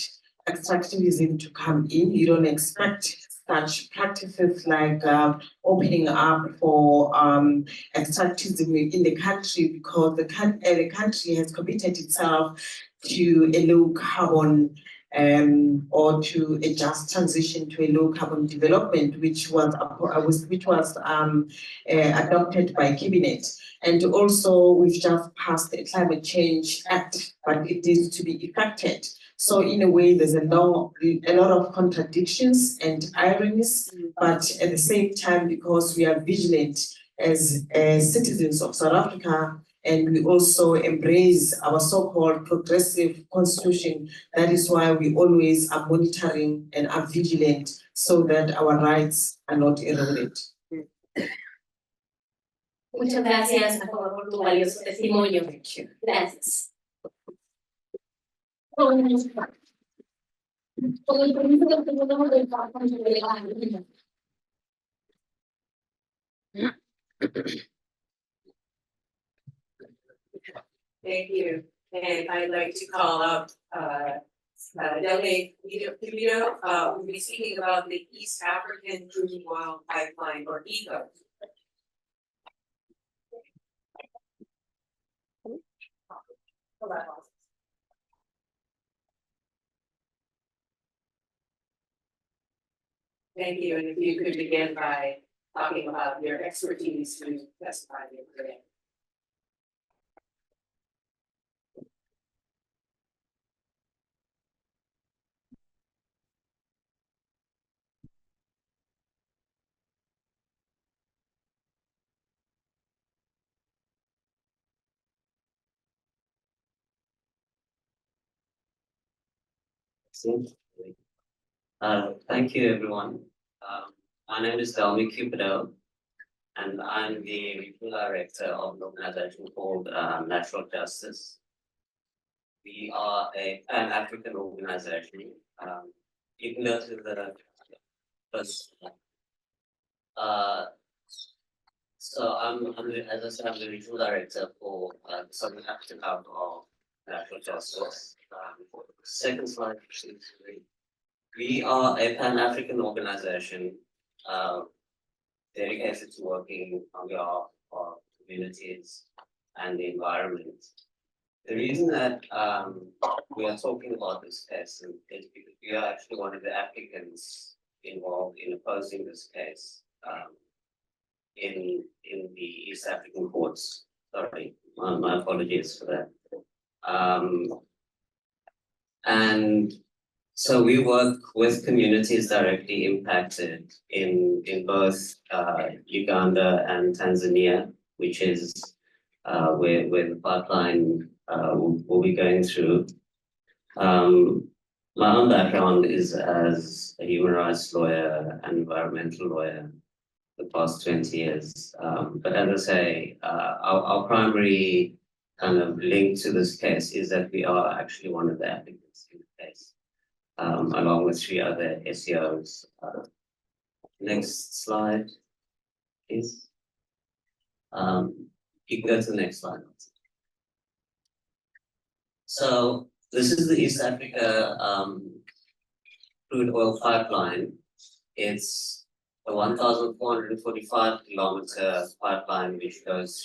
extractivism to come in. You don't expect such practices like opening up for extractivism in the country, because the country has committed itself to a low carbon or to a just transition to a low carbon development, which was adopted by cabinet. And also we've just passed a climate change act, but it needs to be effected. So in a way, there's a lot of contradictions and ironies, but at the same time, because we are vigilant as citizens of South Africa, and we also embrace our so-called progressive constitution, that is why we always are monitoring and are vigilant so that our rights are not eroded. Muchas gracias por tu valioso testimonio. Gracias. Con el permiso del segundo del delegado. Thank you. And I'd like to call up Dele Quibito, who will be speaking about the East African Crude Oil Pipeline, or ECO. Thank you, and if you could begin by talking about your expertise to testify here today. Thank you, everyone. My name is Bélem and I'm the regional director of an organization called Natural Justice. We are an African organization. You can go to the first. So as I said, I'm the regional director for the Southern African Hub of Natural Justice. Second slide, please. We are a Pan-African organization dedicated to working on behalf of communities and the environment. The reason that we are talking about this case is because we are actually one of the applicants involved in opposing this case in the East African courts. Sorry, my apologies for that. And so we work with communities directly impacted in both Uganda and Tanzania, which is where the pipeline will be going through. My own background is as a human rights lawyer and environmental lawyer the past 20 years. But as I say, our primary kind of link to this case is that we are actually one of the applicants in the case, along with 3 other SEOs. Next slide, please. You can go to the next slide. So this is the East Africa crude oil pipeline. It's a 1,445 kilometer pipeline which goes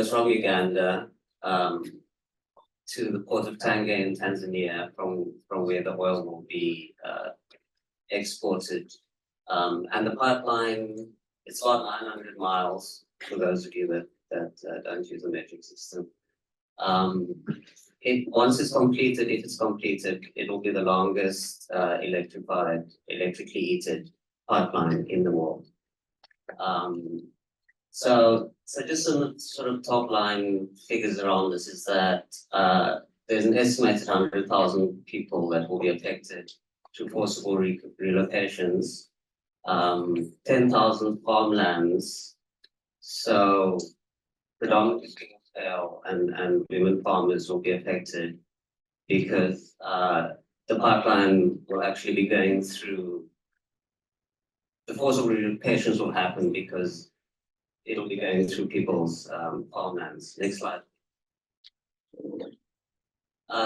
from Uganda to the port of Tanga in Tanzania, from where the oil will be exported. And the pipeline, it's about 900 miles for those of you that don't use the metric system. Once it's completed, if it's completed, it will be the longest electrically heated pipeline in the world. So just some sort of top line figures around this is that there's an estimated 100,000 people that will be affected through forcible relocations, 10,000 farmlands, so predominantly small and women farmers will be affected because the pipeline will actually be going through. The forcible relocations will happen because it'll be going through people's farmlands. Next slide.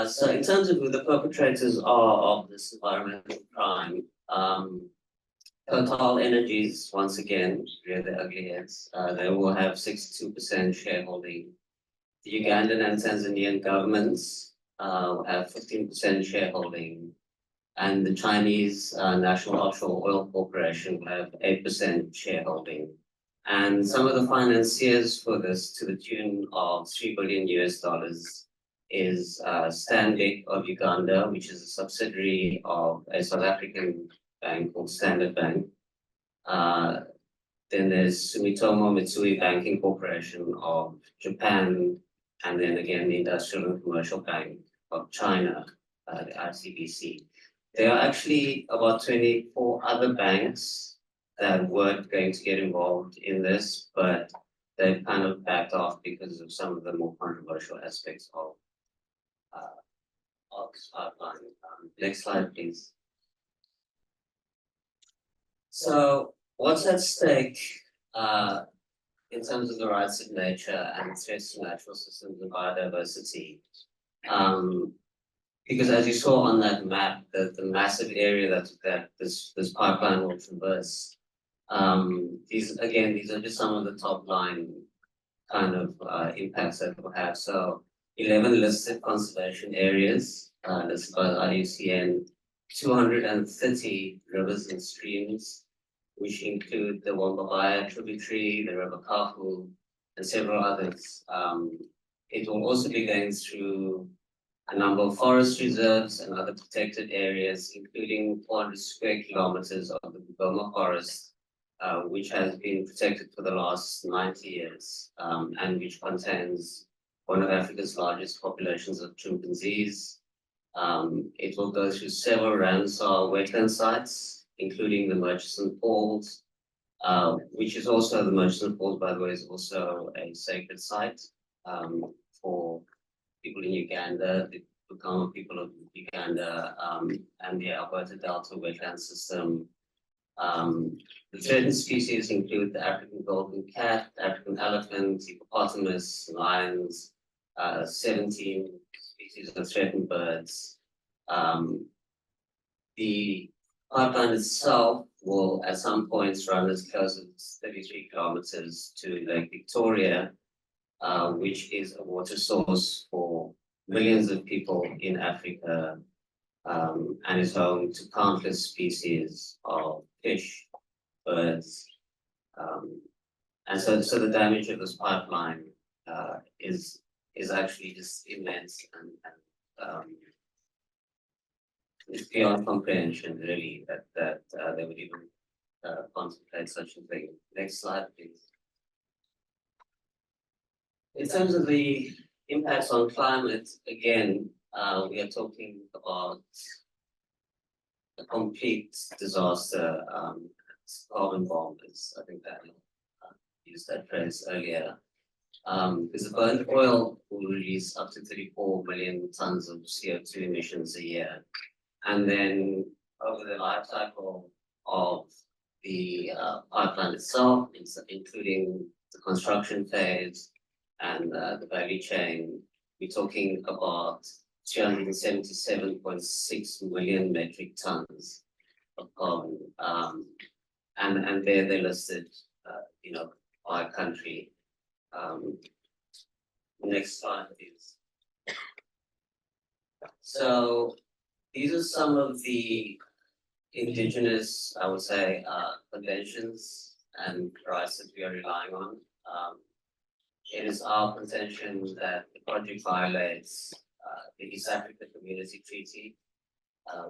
So in terms of who the perpetrators are of this environmental crime, Total Energies, once again, rear the ugly heads, they will have 62% shareholding. The Ugandan and Tanzanian governments will have 15% shareholding. And the Chinese National Offshore Oil Corporation will have 8% shareholding. And some of the financiers for this, to the tune of $3 billion is Stanbic of Uganda, which is a subsidiary of a South African bank called Standard Bank. Then there's Sumitomo Mitsui Banking Corporation of Japan, and then again the Industrial and Commercial Bank of China, the ICBC. There are actually about 24 other banks that weren't going to get involved in this, but they've kind of backed off because of some of the more controversial aspects of this pipeline. Next slide, please. So what's at stake in terms of the rights of nature and threats to natural systems and biodiversity? Because as you saw on that map, the massive area that this pipeline will traverse, these are just some of the top line kind of impacts that it will have. So 11 listed conservation areas listed by the IUCN, 230 rivers and streams, which include the Wombabaya tributary, the River Kafu, and several others. It will also be going through a number of forest reserves and other protected areas, including 400 square kilometers of the Bélem forest, which has been protected for the last 90 years, and which contains one of Africa's largest populations of chimpanzees. It will go through several Ramsar wetland sites, including the Murchison Falls, which is also, the Murchison Falls, by the way, is also a sacred site for people in Uganda, the Bukama people of Uganda, and the Alberta Delta wetland system. The threatened species include the African golden cat, African elephant, hippopotamus, lions, 17 species of threatened birds. The pipeline itself will at some points run as close as 33 kilometers to Lake Victoria, which is a water source for millions of people in Africa, and is home to countless species of fish, birds. And so the damage of this pipeline is actually just immense and it's beyond comprehension, really, that they would even contemplate such a thing. Next slide, please. In terms of the impacts on climate, again, we are talking about a complete disaster. Carbon bomb is, I think that used that phrase earlier. Because the burnt oil will release up to 34 million tons of CO2 emissions a year. And then over the life cycle of the pipeline itself, including the construction phase and the value chain, we're talking about 277.6 million metric tons of carbon. And there they listed, by country. Next slide, please. So these are some of the indigenous, I would say, conventions and rights that we are relying on. It is our contention that the project violates the East Africa Community Treaty,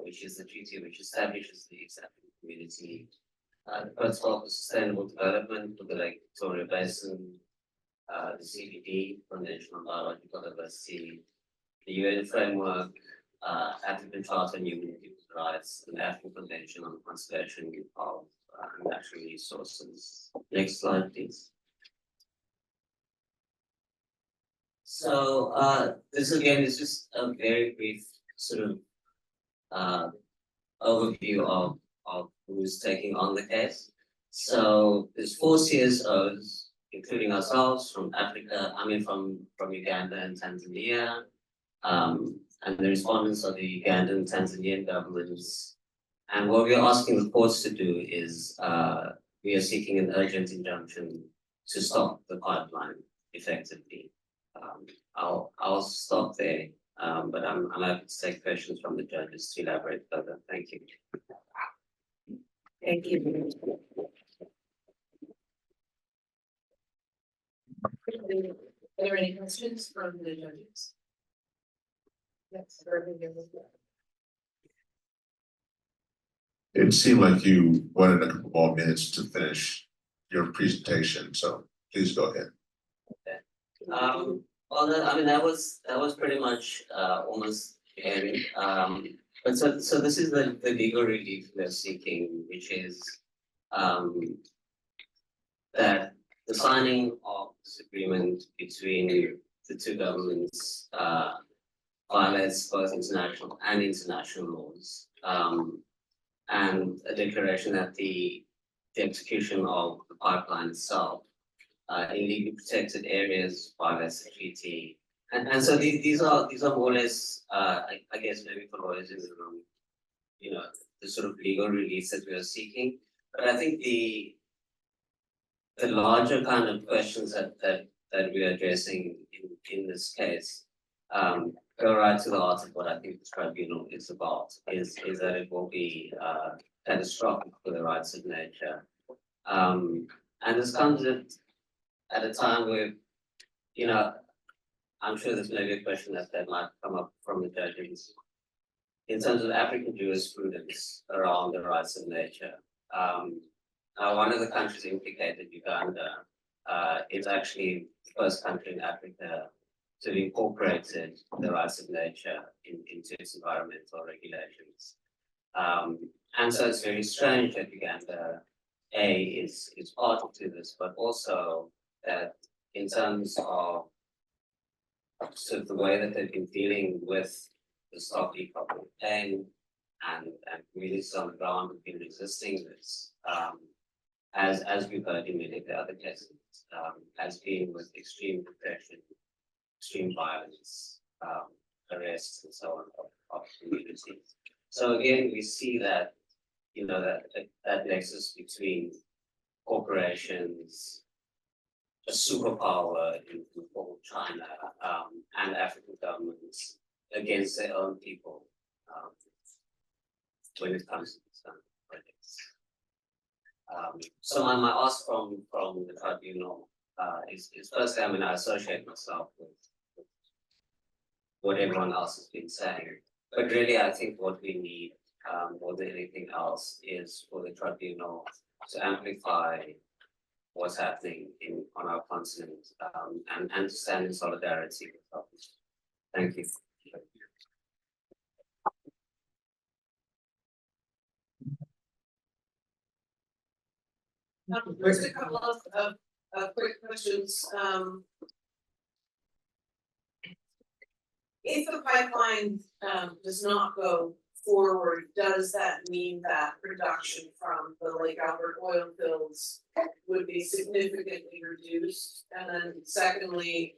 which is the treaty which establishes the East African Community, the Protocol for Sustainable Development for the Lake Victoria Basin, the CBD, Convention on Biological Diversity, the UN Framework, African Charter on Human Rights, and the African Convention on the Conservation of Natural Resources. Next slide, please. So this again is just a very brief sort of overview of who's taking on the case. So there's 4 CSOs, including ourselves from Africa, from Uganda and Tanzania. And the respondents are the Ugandan and Tanzanian governments. And what we are asking the courts to do is we are seeking an urgent injunction to stop the pipeline effectively. I'll stop there, but I'm happy to take questions from the judges to elaborate further. Thank you. Thank you. Are there any questions from the judges? Yes, It seemed like you wanted a couple more minutes to finish your presentation, so please go ahead. Well, that was pretty much almost end. But so this is the legal relief we're seeking, which is that the signing of this agreement between the 2 governments violates both international and international laws, and a declaration that the execution of the pipeline itself in legally protected areas violates the treaty. And so these are more or less, I guess maybe for lawyers in the room, the sort of legal relief that we are seeking. But I think the larger kind of questions that we are addressing in this case go right to the heart of what I think this tribunal is about, is that it will be catastrophic for the rights of nature. And this comes at a time where, I'm sure there's maybe a question that might come up from the judges in terms of African jurisprudence around the rights of nature. Now, one of the countries implicated, Uganda, is actually the first country in Africa to have incorporated the rights of nature into its environmental regulations. And so it's very strange that Uganda, is party to this, but also that in terms of sort of the way that they've been dealing with the Stop Decoupling Pain and communities on the ground have been resisting this, as we've heard in many of the other cases, has been with extreme repression, extreme violence, arrests and so on of communities. So again, we see that, that nexus between corporations, a superpower in both China and African governments against their own people when it comes to these kind of projects. So my ask from the tribunal is firstly, I mean, I associate myself with what everyone else has been saying, but really I think what we need more than anything else is for the tribunal to amplify what's happening on our continent and to stand in solidarity with others. Thank you. Just a couple of quick questions. If the pipeline does not go forward, does that mean that production from the Lake Albert oil fields would be significantly reduced? And then secondly,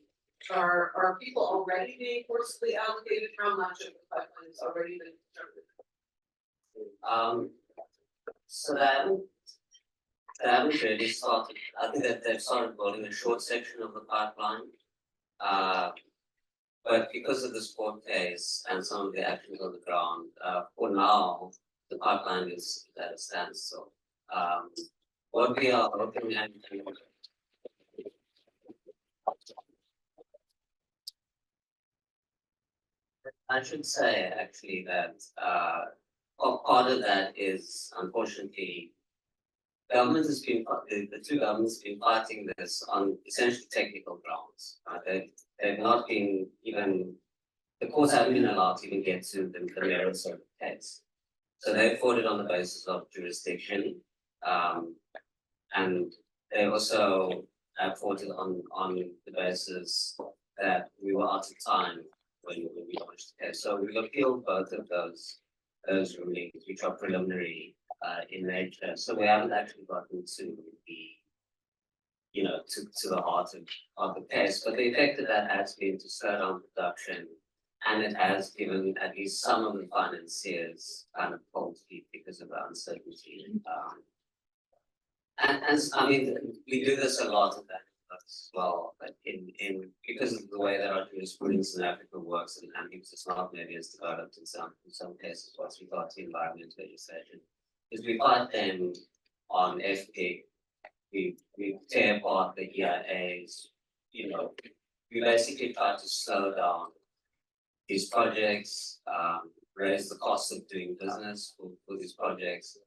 are people already being forcibly allocated? How much of the pipeline has already been determined? So that they haven't really started. I think that they've started building a short section of the pipeline. But because of this court case and some of the actions on the ground, for now, the pipeline is at a standstill. What we are looking at, I should say actually that part of that is unfortunately government has been the two governments have been fighting this on essentially technical grounds. They've not been even the courts haven't been allowed to even get to the merits of the case. So they fought it on the basis of jurisdiction, and they also fought it on the basis that we were out of time when we launched the case. So we appealed both of those rulings, which are preliminary in nature. So we haven't actually gotten to the to the heart of the case. But the effect of that has been to slow down production, and it has given at least some of the financiers kind of cold feet because of the uncertainty. And I mean, we do this a lot of that as well, but in because of the way that our jurisprudence in Africa works, and because it's not maybe as developed in some cases once we got to environmental legislation, is we fight them on FPIC, we tear apart the EIAs, we basically try to slow down these projects, raise the cost of doing business for these projects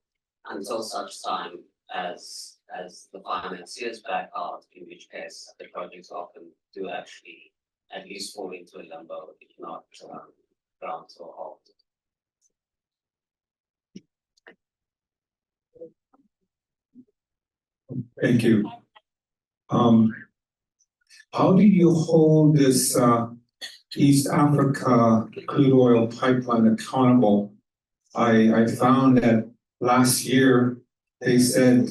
until such time as the financiers back out, in which case the projects often do actually at least fall into a limbo, if not ground to a halt. Thank you. How do you hold this East Africa crude oil pipeline accountable? I found that last year they said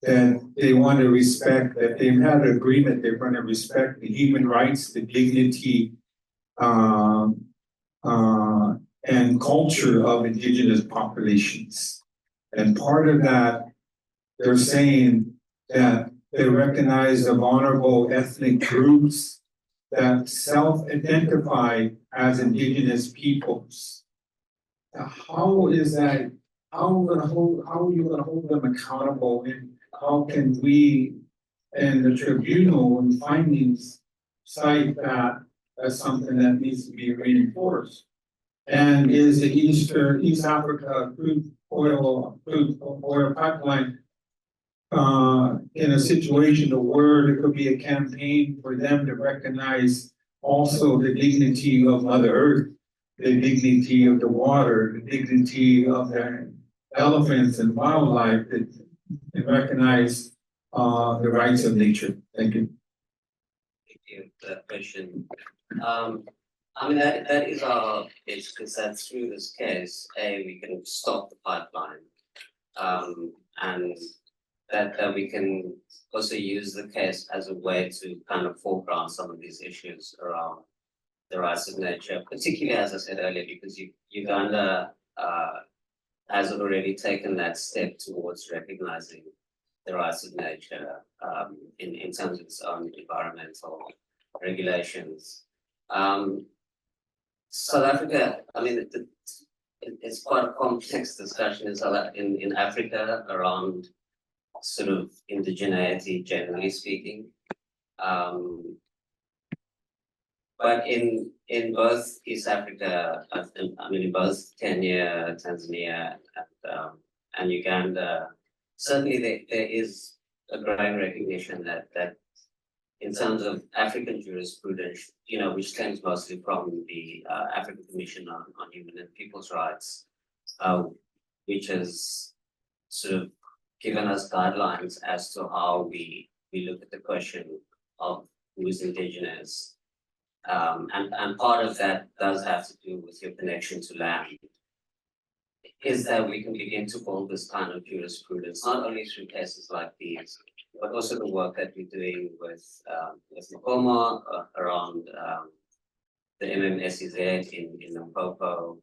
that they want to respect, that they've had an agreement, they're going to respect the human rights, the dignity, and culture of indigenous populations. And part of that, they're saying that they recognize the vulnerable ethnic groups that self-identify as indigenous peoples. How is that? How are you going to hold them accountable, and how can we and the tribunal and findings cite that as something that needs to be reinforced? And is the East Africa crude oil pipeline in a situation where there could be a campaign for them to recognize also the dignity of Mother Earth, the dignity of the water, the dignity of the elephants and wildlife, and recognize the rights of nature? Thank you. Thank you for that question. I mean, that is our pitch, because that through this case, we can stop the pipeline, and that we can also use the case as a way to kind of foreground some of these issues around the rights of nature, particularly, as I said earlier, because Uganda has already taken that step towards recognizing the rights of nature in terms of its own environmental regulations. South Africa, I mean, it's quite a complex discussion in Africa around sort of indigeneity, generally speaking. But in both East Africa, I mean, in both Kenya, Tanzania, and Uganda, certainly there is a growing recognition that in terms of African jurisprudence, you know, which stems mostly from the African Commission on Human and People's Rights, which has sort of given us guidelines as to how we look at the question of who is indigenous. And part of that does have to do with your connection to land, is that we can begin to build this kind of jurisprudence, not only through cases like these, but also the work that we're doing with Makoma around the MMSEZ in Limpopo,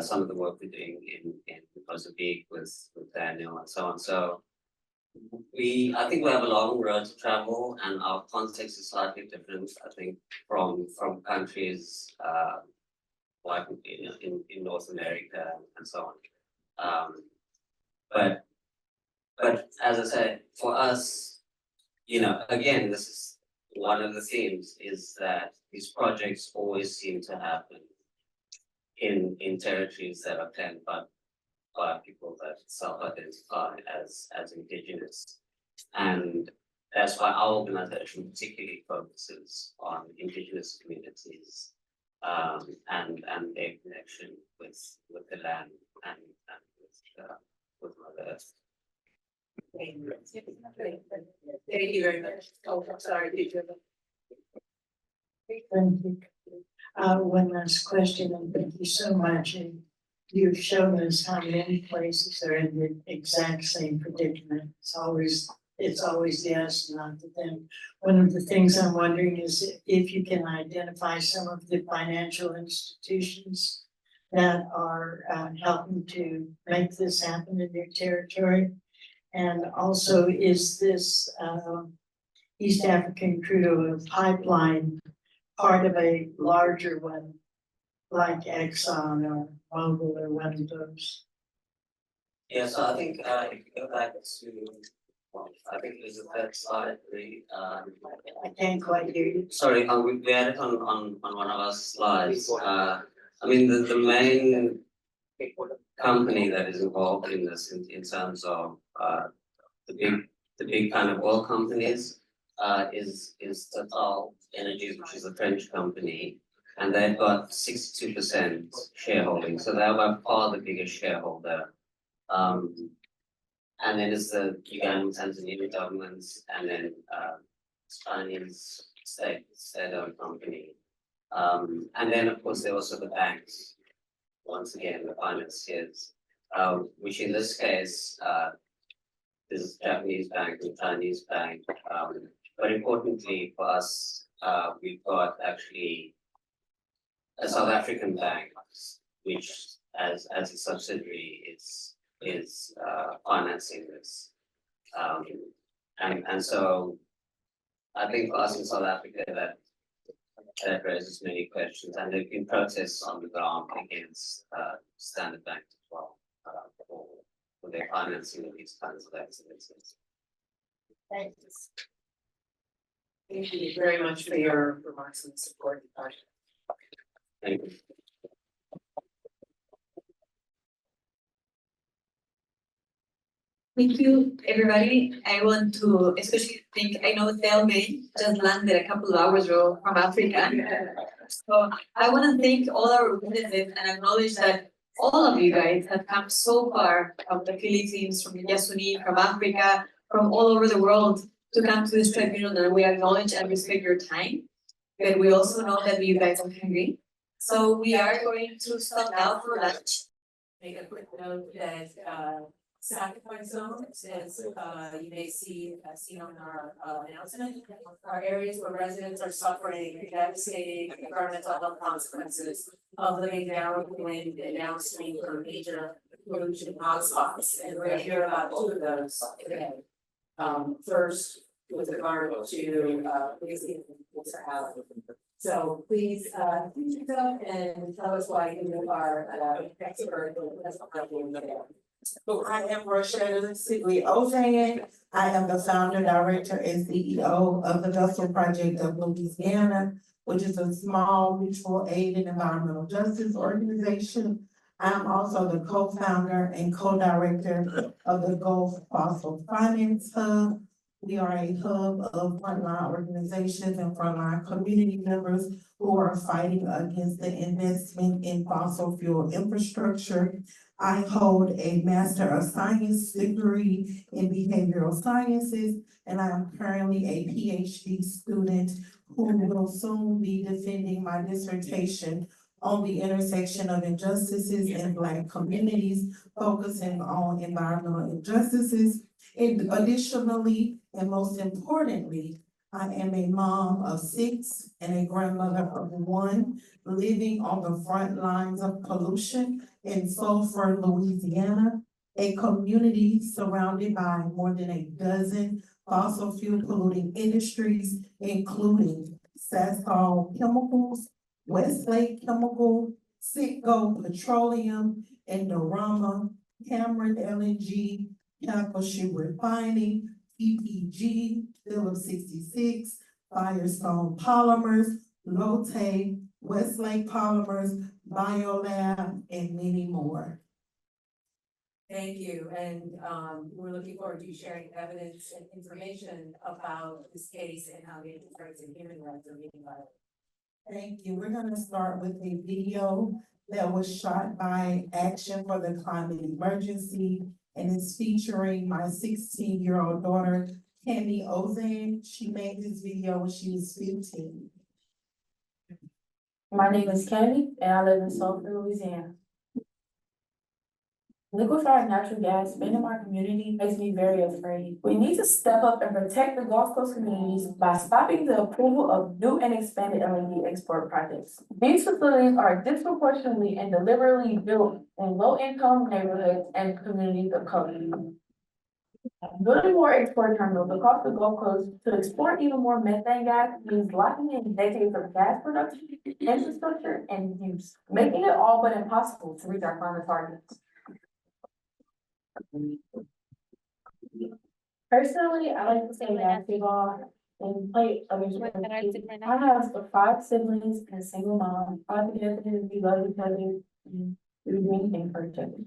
some of the work we're doing in Mozambique with Daniel and so on. So I think we have a long road to travel, and our context is slightly different, I think, from countries like in North America and so on. But as I said, for us, you know, again, this is one of the themes, is that these projects always seem to happen in territories that are claimed by people that self-identify as indigenous. And that's why our organization particularly focuses on indigenous communities and their connection with the land and with Mother Earth. Thank you very much. Oh, I'm sorry, did you? Thank you. One last question, and thank you so much. And you've shown us how many places are in the exact same predicament. It's always the us, not the them. One of the things I'm wondering is if you can identify some of the financial institutions that are helping to make this happen in your territory. And also, is this East African crude oil pipeline part of a larger one, like Exxon or Mobil or one of those? Yeah, so I think if you go back to, I think it was the third slide, I can't quite hear you. Sorry, we had it on one of our slides. I mean, the main company that is involved in this in terms of the big kind of oil companies is Total Energies, which is a French company, and they've got 62% shareholding, so they're by far the biggest shareholder. And then it's the Ugandan, Tanzanian governments, and then Chinese state-owned company. And then, of course, there are also the banks, once again, the financiers, which in this case, is a Japanese bank and Chinese bank. But importantly for us, we've got actually a South African bank, which as a subsidiary is financing this. And so I think for us in South Africa that raises many questions, and there have been protests on the ground against Standard Bank as well for their financing of these kinds of activities. Thanks. Thank you very much for your remarks and support. Thank you. Thank you, everybody. I want to especially I know Thelme just landed a couple of hours ago from Africa. So I want to thank all our representatives and acknowledge that all of you guys have come so far from the Philippines, from Yasuni, from Africa, from all over the world to come to this tribunal, and we acknowledge and respect your time. But we also know that you guys are hungry. So we are going to stop now for lunch. Make a quick note that sacrifice zones, as you may see seen on our announcement, are areas where residents are suffering devastating environmental health consequences of living downwind and downstream from major pollution hotspots. And we're going to hear about two of those today. first with regard to, Mr. Allen. So please, introduce yourself and tell us why you are, expert in this problem. So I am Rochelle Sigley Ozan. I am the founder, director, and CEO of the Vessel Project of Louisiana, which is a small mutual aid and environmental justice organization. I'm also the co-founder and co-director of the Gulf Fossil Finance Hub. We are a hub of frontline organizations and frontline community members who are fighting against the investment in fossil fuel infrastructure. I hold a Master of Science degree in behavioral sciences, and I am currently a PhD student who will soon be defending my dissertation on the intersection of injustices in Black communities, focusing on environmental injustices. And additionally, and most importantly, I am a mom of 6 and a grandmother of 1 living on the front lines of pollution in Sulphur, Louisiana, a community surrounded by more than a dozen fossil fuel polluting industries, including Sasol Chemicals, Westlake Chemical, Citgo Petroleum, Indorama, Cameron LNG, Calcasieu Refining, PPG, Phillips 66, Firestone Polymers, Lotte, Westlake Polymers, Biolab, and many more. Thank you, and we're looking forward to you sharing evidence and information about this case and how the rights and human rights are being violated. Thank you. We're gonna start with a video that was shot by Action for the Climate Emergency and is featuring my 16-year-old daughter, Candy Ozan. She made this video when she was 15. My name is Candy, and I live in Sulphur, Louisiana. Liquefied natural gas being in our community makes me very afraid. We need to step up and protect the Gulf Coast communities by stopping the approval of new and expanded LNG export projects. These facilities are disproportionately and deliberately built in low-income neighborhoods and communities of color. Building more export terminals across the Gulf Coast to export even more methane gas means locking in decades of gas production, infrastructure, and use, making it all but impossible to reach our climate targets. Personally, I like to play basketball and play other sports. I have 5 siblings and a single mom. All together, we love each other and we do anything for each other.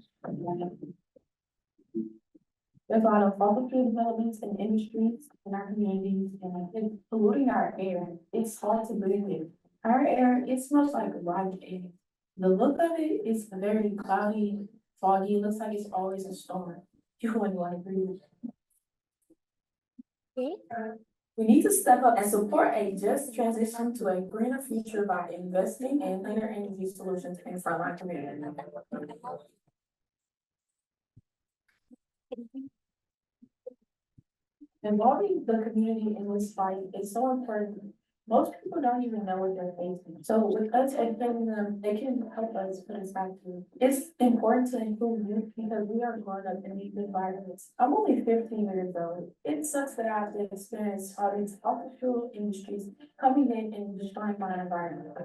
There's a lot of fossil fuel developments and industries in our communities, and it's polluting our air. It's hard to breathe in. Our air, it smells like rotten air. The look of it is very cloudy, foggy. It looks like it's always a storm. You wouldn't want to breathe. We need to step up and support a just transition to a greener future by investing in cleaner energy solutions in frontline communities. Involving the community in this fight is so important. Most people don't even know what they're facing. So with us educating them, they can help us put us back to. It's important to include youth because we are growing up in these environments. I'm only 15 years old. It sucks that I have to experience all these fossil fuel industries coming in and destroying my environment.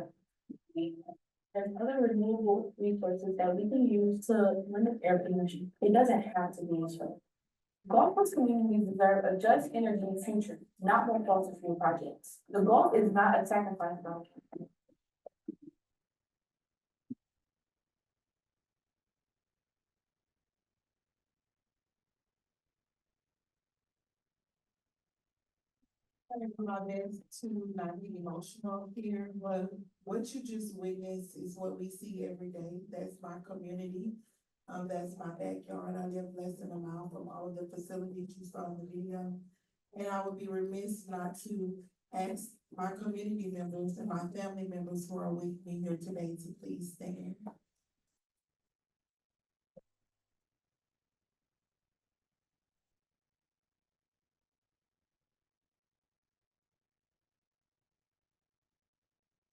There's other renewable resources that we can use to limit air pollution. It doesn't have to be destroyed. Gulf Coast communities deserve a just energy future, not more fossil fuel projects. The Gulf is not a sacrifice zone. I'm gonna do my best to not be emotional here, but what you just witnessed is what we see every day. That's my community. That's my backyard. I live less than a mile from all of the facilities you saw in the video. And I would be remiss not to ask my community members and my family members who are with me here today to please stand.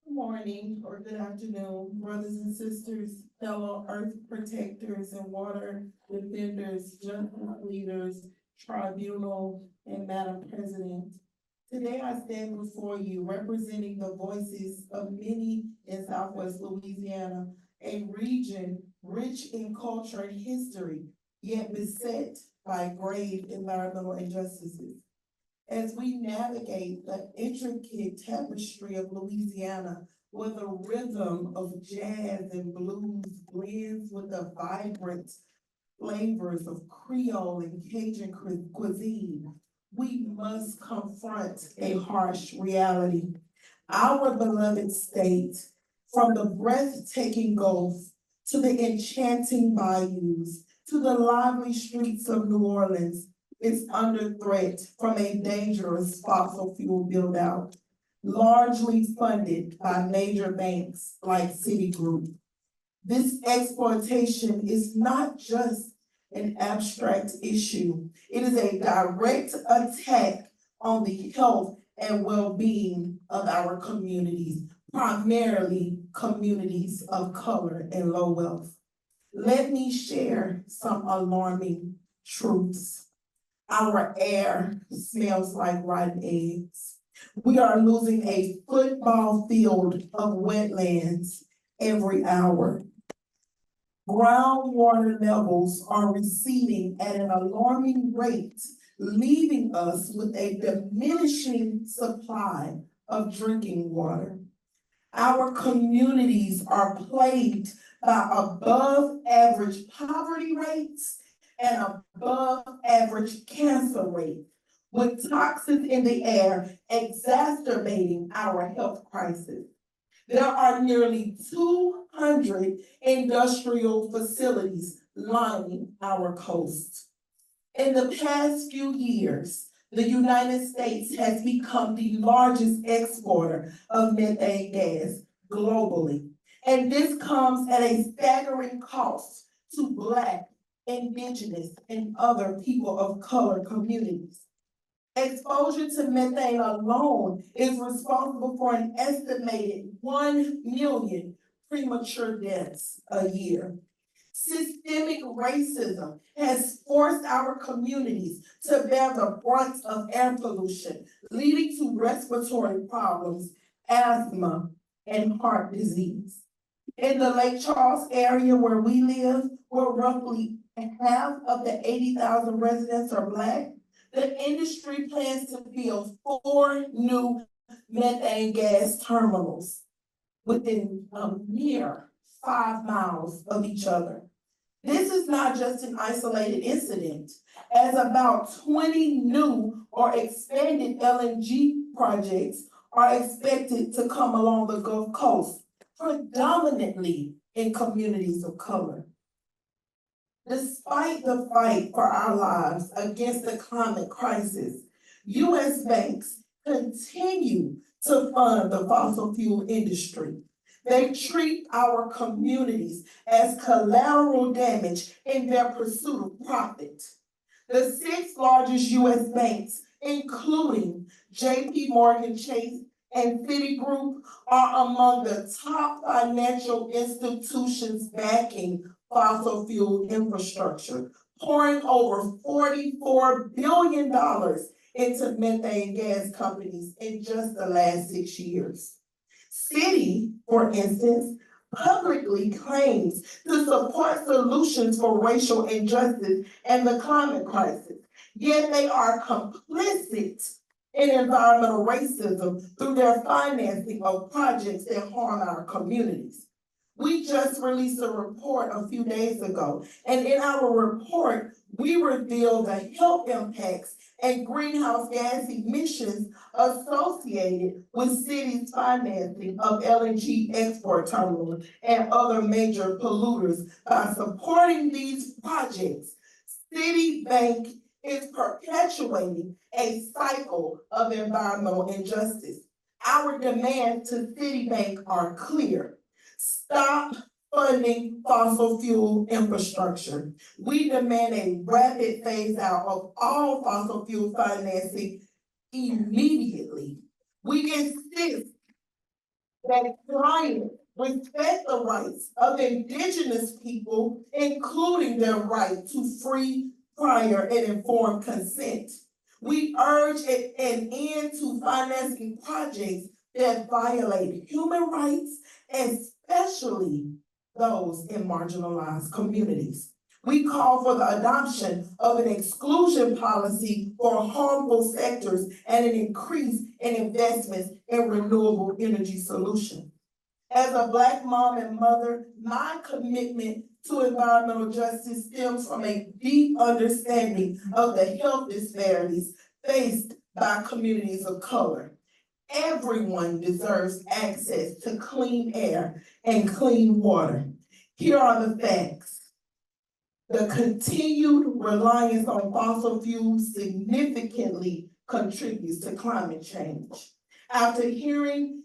Good morning or good afternoon, brothers and sisters, fellow earth protectors and water defenders, justice leaders, Tribunal, and Madam President. Today I stand before you representing the voices of many in Southwest Louisiana, a region rich in culture and history, yet beset by grave environmental injustices. As we navigate the intricate tapestry of Louisiana, where the rhythm of jazz and blues blends with the vibrant flavors of Creole and Cajun cuisine, we must confront a harsh reality. Our beloved state, from the breathtaking Gulf to the enchanting bayous to the lively streets of New Orleans, is under threat from a dangerous fossil fuel buildout, largely funded by major banks like Citigroup. This exploitation is not just an abstract issue. It is a direct attack on the health and well-being of our communities, primarily communities of color and low wealth. Let me share some alarming truths. Our air smells like rotten eggs. We are losing a football field of wetlands every hour. Groundwater levels are receding at an alarming rate, leaving us with a diminishing supply of drinking water. Our communities are plagued by above average poverty rates and above average cancer rates, with toxins in the air exacerbating our health crisis. There are nearly 200 industrial facilities lining our coast. In the past few years, the United States has become the largest exporter of methane gas globally. And this comes at a staggering cost to Black, Indigenous, and other people of color communities. Exposure to methane alone is responsible for an estimated 1 million premature deaths a year. Systemic racism has forced our communities to bear the brunt of air pollution, leading to respiratory problems, asthma, and heart disease. In the Lake Charles area where we live, where roughly half of the 80,000 residents are Black, the industry plans to build 4 new methane gas terminals within a mere 5 miles of each other. This is not just an isolated incident, as about 20 new or expanded LNG projects are expected to come along the Gulf Coast, predominantly in communities of color. Despite the fight for our lives against the climate crisis, U.S. banks continue to fund the fossil fuel industry. They treat our communities as collateral damage in their pursuit of profit. The 6 largest U.S. banks, including J.P. Morgan Chase and Citigroup, are among the top financial institutions backing fossil fuel infrastructure, pouring over $44 billion into methane gas companies in just the last 6 years. Citi, for instance, publicly claims to support solutions for racial injustice and the climate crisis, yet they are complicit in environmental racism through their financing of projects that harm our communities. We just released a report a few days ago, and in our report, we revealed the health impacts and greenhouse gas emissions associated with Citi's financing of LNG export terminals and other major polluters. By supporting these projects, Citibank is perpetuating a cycle of environmental injustice. Our demands to Citibank are clear. Stop funding fossil fuel infrastructure. We demand a rapid phase out of all fossil fuel financing immediately. We insist that clients respect the rights of Indigenous people, including their right to free, prior and informed consent. We urge an end to financing projects that violate human rights, especially those in marginalized communities. We call for the adoption of an exclusion policy for harmful sectors and an increase in investments in renewable energy solutions. As a Black mom and mother, my commitment to environmental justice stems from a deep understanding of the health disparities faced by communities of color. Everyone deserves access to clean air and clean water. Here are the facts. The continued reliance on fossil fuels significantly contributes to climate change. After hearing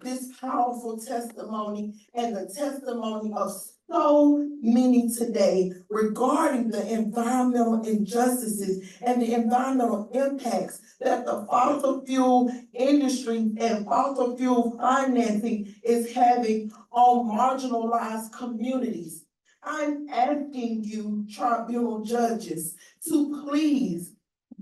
this powerful testimony and the testimony of so many today regarding the environmental injustices and the environmental impacts that the fossil fuel industry and fossil fuel financing is having on marginalized communities, I'm asking you, tribunal judges, to please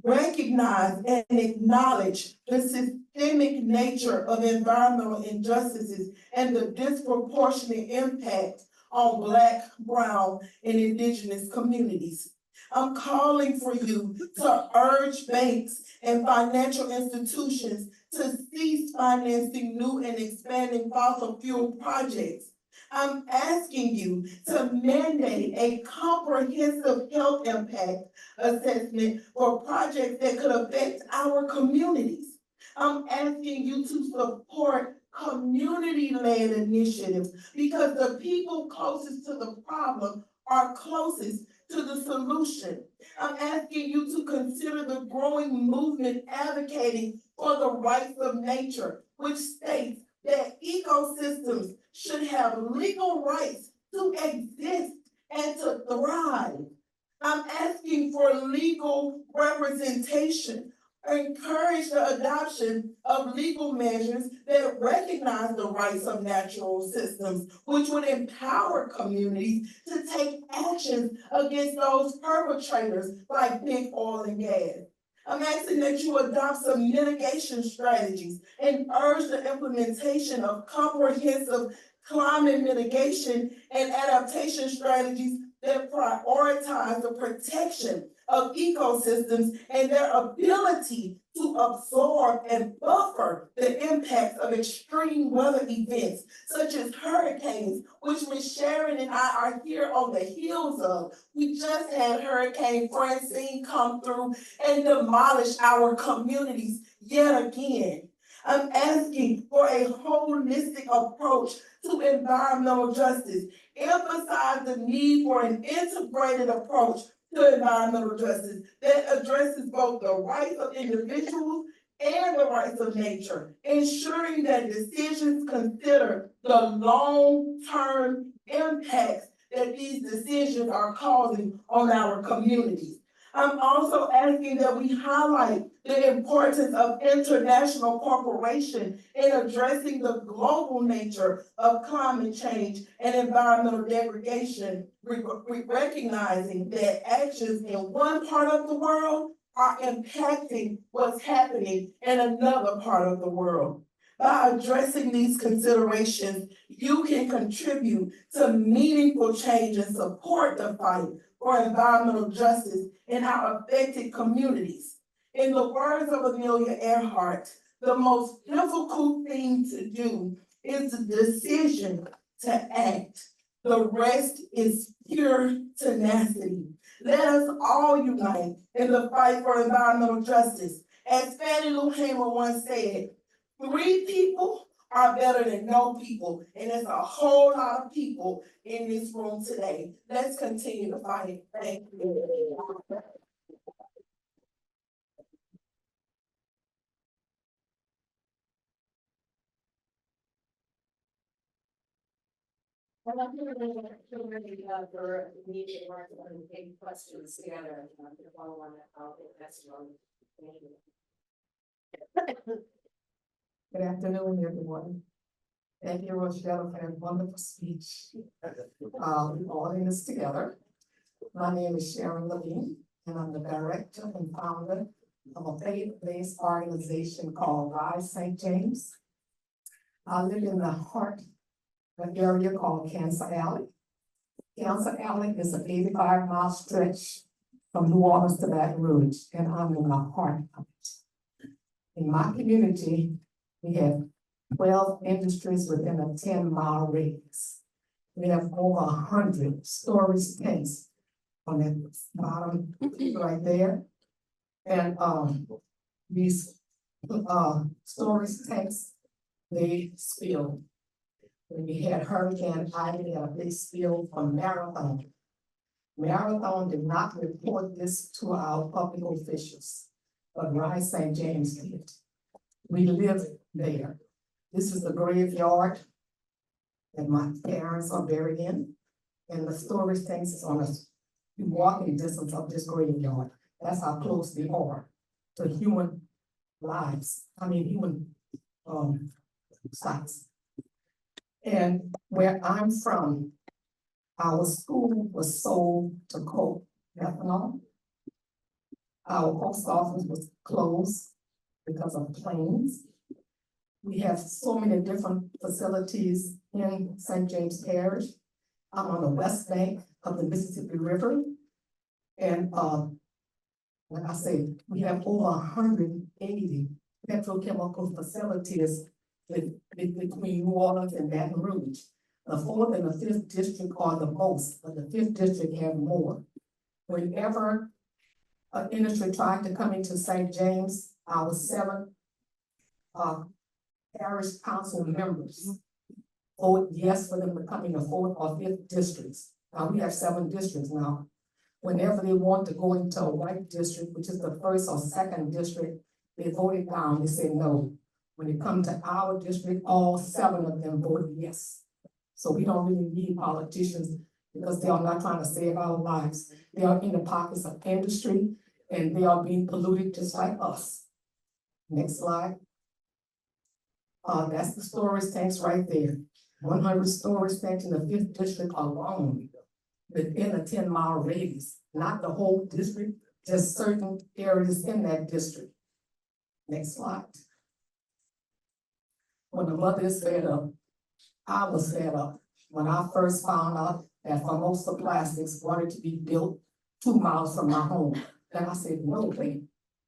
recognize and acknowledge the systemic nature of environmental injustices and the disproportionate impact on Black, brown, and indigenous communities. I'm calling for you to urge banks and financial institutions to cease financing new and expanding fossil fuel projects. I'm asking you to mandate a comprehensive health impact assessment for projects that could affect our communities. I'm asking you to support community-led initiatives because the people closest to the problem are closest to the solution. I'm asking you to consider the growing movement advocating for the rights of nature, which states that ecosystems should have legal rights to exist and to thrive. I'm asking for legal representation. Encourage the adoption of legal measures that recognize the rights of natural systems, which would empower communities to take actions against those perpetrators like big oil and gas. I'm asking that you adopt some mitigation strategies and urge the implementation of comprehensive climate mitigation and adaptation strategies that prioritize the protection of ecosystems and their ability to absorb and buffer the impacts of extreme weather events, such as hurricanes, which Ms. Sharon and I are here on the heels of. We just had Hurricane Francine come through and demolish our communities yet again. I'm asking for a holistic approach to environmental justice. Emphasize the need for an integrated approach to environmental justice that addresses both the rights of individuals and the rights of nature, ensuring that decisions consider the long-term impacts that these decisions are causing on our communities. I'm also asking that we highlight the importance of international cooperation in addressing the global nature of climate change and environmental degradation, recognizing that actions in one part of the world are impacting what's happening in another part of the world. By addressing these considerations, you can contribute to meaningful change and support the fight for environmental justice in our affected communities. In the words of Amelia Earhart, the most difficult thing to do is the decision to act. The rest is pure tenacity. Let us all unite in the fight for environmental justice. As Fannie Lou Hamer once said, 3 people are better than no people, and there's a whole lot of people in this room today. Let's continue to fight. Thank you. Well, I'm really for immediate work and take questions together to follow on that testimony. Thank you. Good afternoon, everyone. Thank you, Rochelle, for that wonderful speech. All in this together. My name is Sharon Levine. and I'm the director and founder of a faith-based organization called Rise St. James. I live in the heart of an area called Cancer Alley. Cancer Alley is an 85-mile stretch from New Orleans to Baton Rouge, and I'm in the heart of it. In my community, we have 12 industries within a 10-mile radius. We have over 100 storage tanks on that bottom right there. And these storage tanks, they spill. When we had Hurricane Ida, we had a big spill from Marathon. Marathon did not report this to our public officials, but Rise St. James did. We live there. This is the graveyard that my parents are buried in, and the storage tanks is on a walking distance of this graveyard. That's how close they are to human lives. Human sites. And where I'm from, our school was sold to Coke Ethanol. Our post office was closed because of planes. We have so many different facilities in St. James Parish. I'm on the west bank of the Mississippi River. And like I said, we have over 180 petrochemical facilities between New Orleans and Baton Rouge. The 4th and the 5th district are the most, but the 5th district have more. Whenever an industry tried to come into St. James, our 7 parish council members vote yes for them to come in the 4th or 5th districts. Now we have 7 districts now. Whenever they want to go into a white district, which is the 1st or 2nd district, they voted down, they said no. When it comes to our district, all 7 of them voted yes. So we don't really need politicians because they are not trying to save our lives. They are in the pockets of industry and they are being polluted just like us. Next slide. That's the storage tanks right there. 100 storage tanks in the 5th district alone within a 10-mile radius, not the whole district, just certain areas in that district. Next slide. When the mother is fed up, I was fed up when I first found out that Formosa Plastics wanted to be built 2 miles from my home. Then I said, no, wait,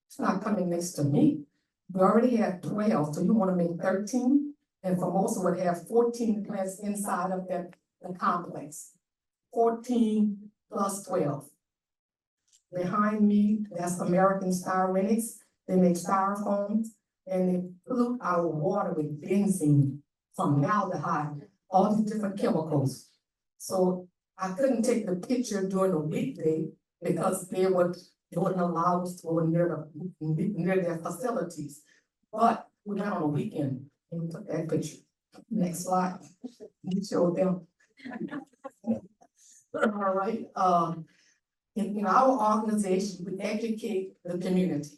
it's not coming next to me. We already have 12, so you want to make 13? And Formosa would have 14 plants inside of the complex. 14 plus 12. Behind me, that's American Styrenics. They make styrofoam and they pollute our water with benzene, formaldehyde, all these different chemicals. So I couldn't take the picture during the weekday because they wouldn't allow us to go near their facilities. But we went on a weekend and we took that picture. Next slide. We showed them. All right. In our organization, we educate the community.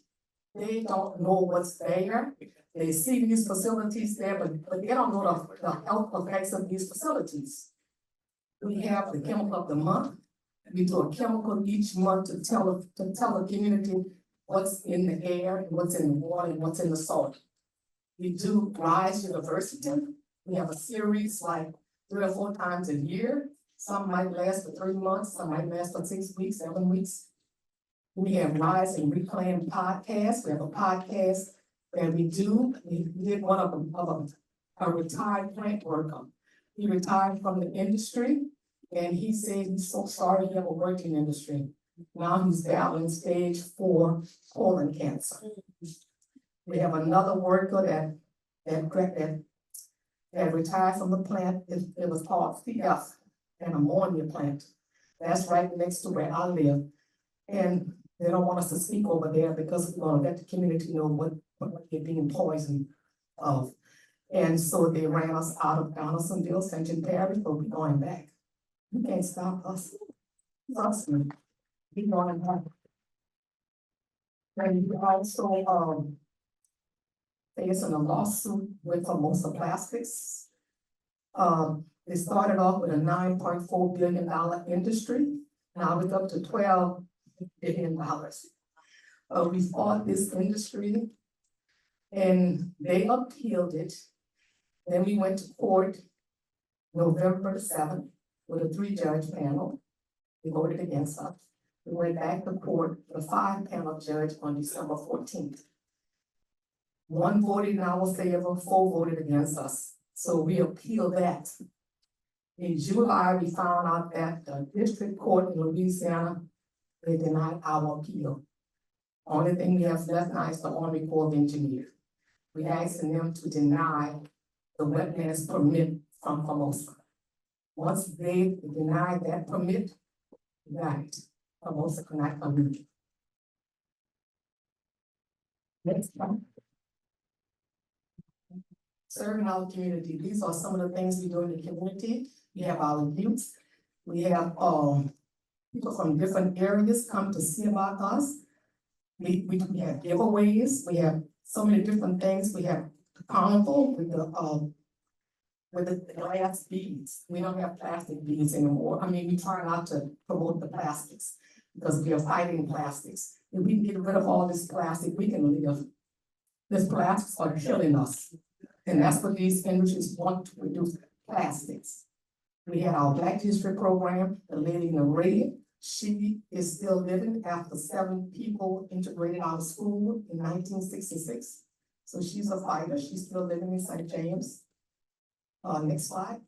They don't know what's there. They see these facilities there, but they don't know the health effects of these facilities. We have the chemical of the month. We do a chemical each month to tell the community what's in the air, and what's in the water, and what's in the soil. We do Rise University. We have a series like 3 or 4 times a year. Some might last for 3 months, some might last for 6 weeks, 7 weeks. We have Rise and Reclaim podcast. We have a podcast that we did one of a retired plant worker. He retired from the industry and he said he's so sorry he ever worked in industry. Now he's battling stage 4 colon cancer. We have another worker that retired from the plant. It was called CF, an ammonia plant. That's right next to where I live. And they don't want us to speak over there because we're going to let the community know what they're being poisoned of. And so they ran us out of Donaldsonville, St. John Parish, but we're going back. You can't stop us. Trust me. We're going back. And we also facing a lawsuit with Formosa Plastics. They started off with a $9.4 billion industry. Now it's up to $12 billion. We fought this industry and they appealed it. Then we went to court November 7th with a 3-judge panel. They voted against us. We went back to court with a 5-panel judge on December 14th. 1 voted in our favor, 4 voted against us. So we appealed that. In July, we found out that the district court in Louisiana, they denied our appeal. Only thing we have left now is the Army Corps of Engineers. We asking them to deny the wetlands permit from Formosa. Once they denied that permit, right, Formosa cannot come in. Next one. Serving our community. These are some of the things we do in the community. We have our youth. We have people from different areas come to see about us. We have giveaways. We have so many different things. We have the carnival with the glass beads. We don't have plastic beads anymore. I mean, we try not to promote the plastics because we are fighting plastics. If we can get rid of all this plastic, we can live. This plastics are killing us. And that's what these industries want to reduce, plastics. We had our Black History program, the lady in the red, she is still living after 7 people integrated out of school in 1966. So she's a fighter, she's still living in St. James. Next slide.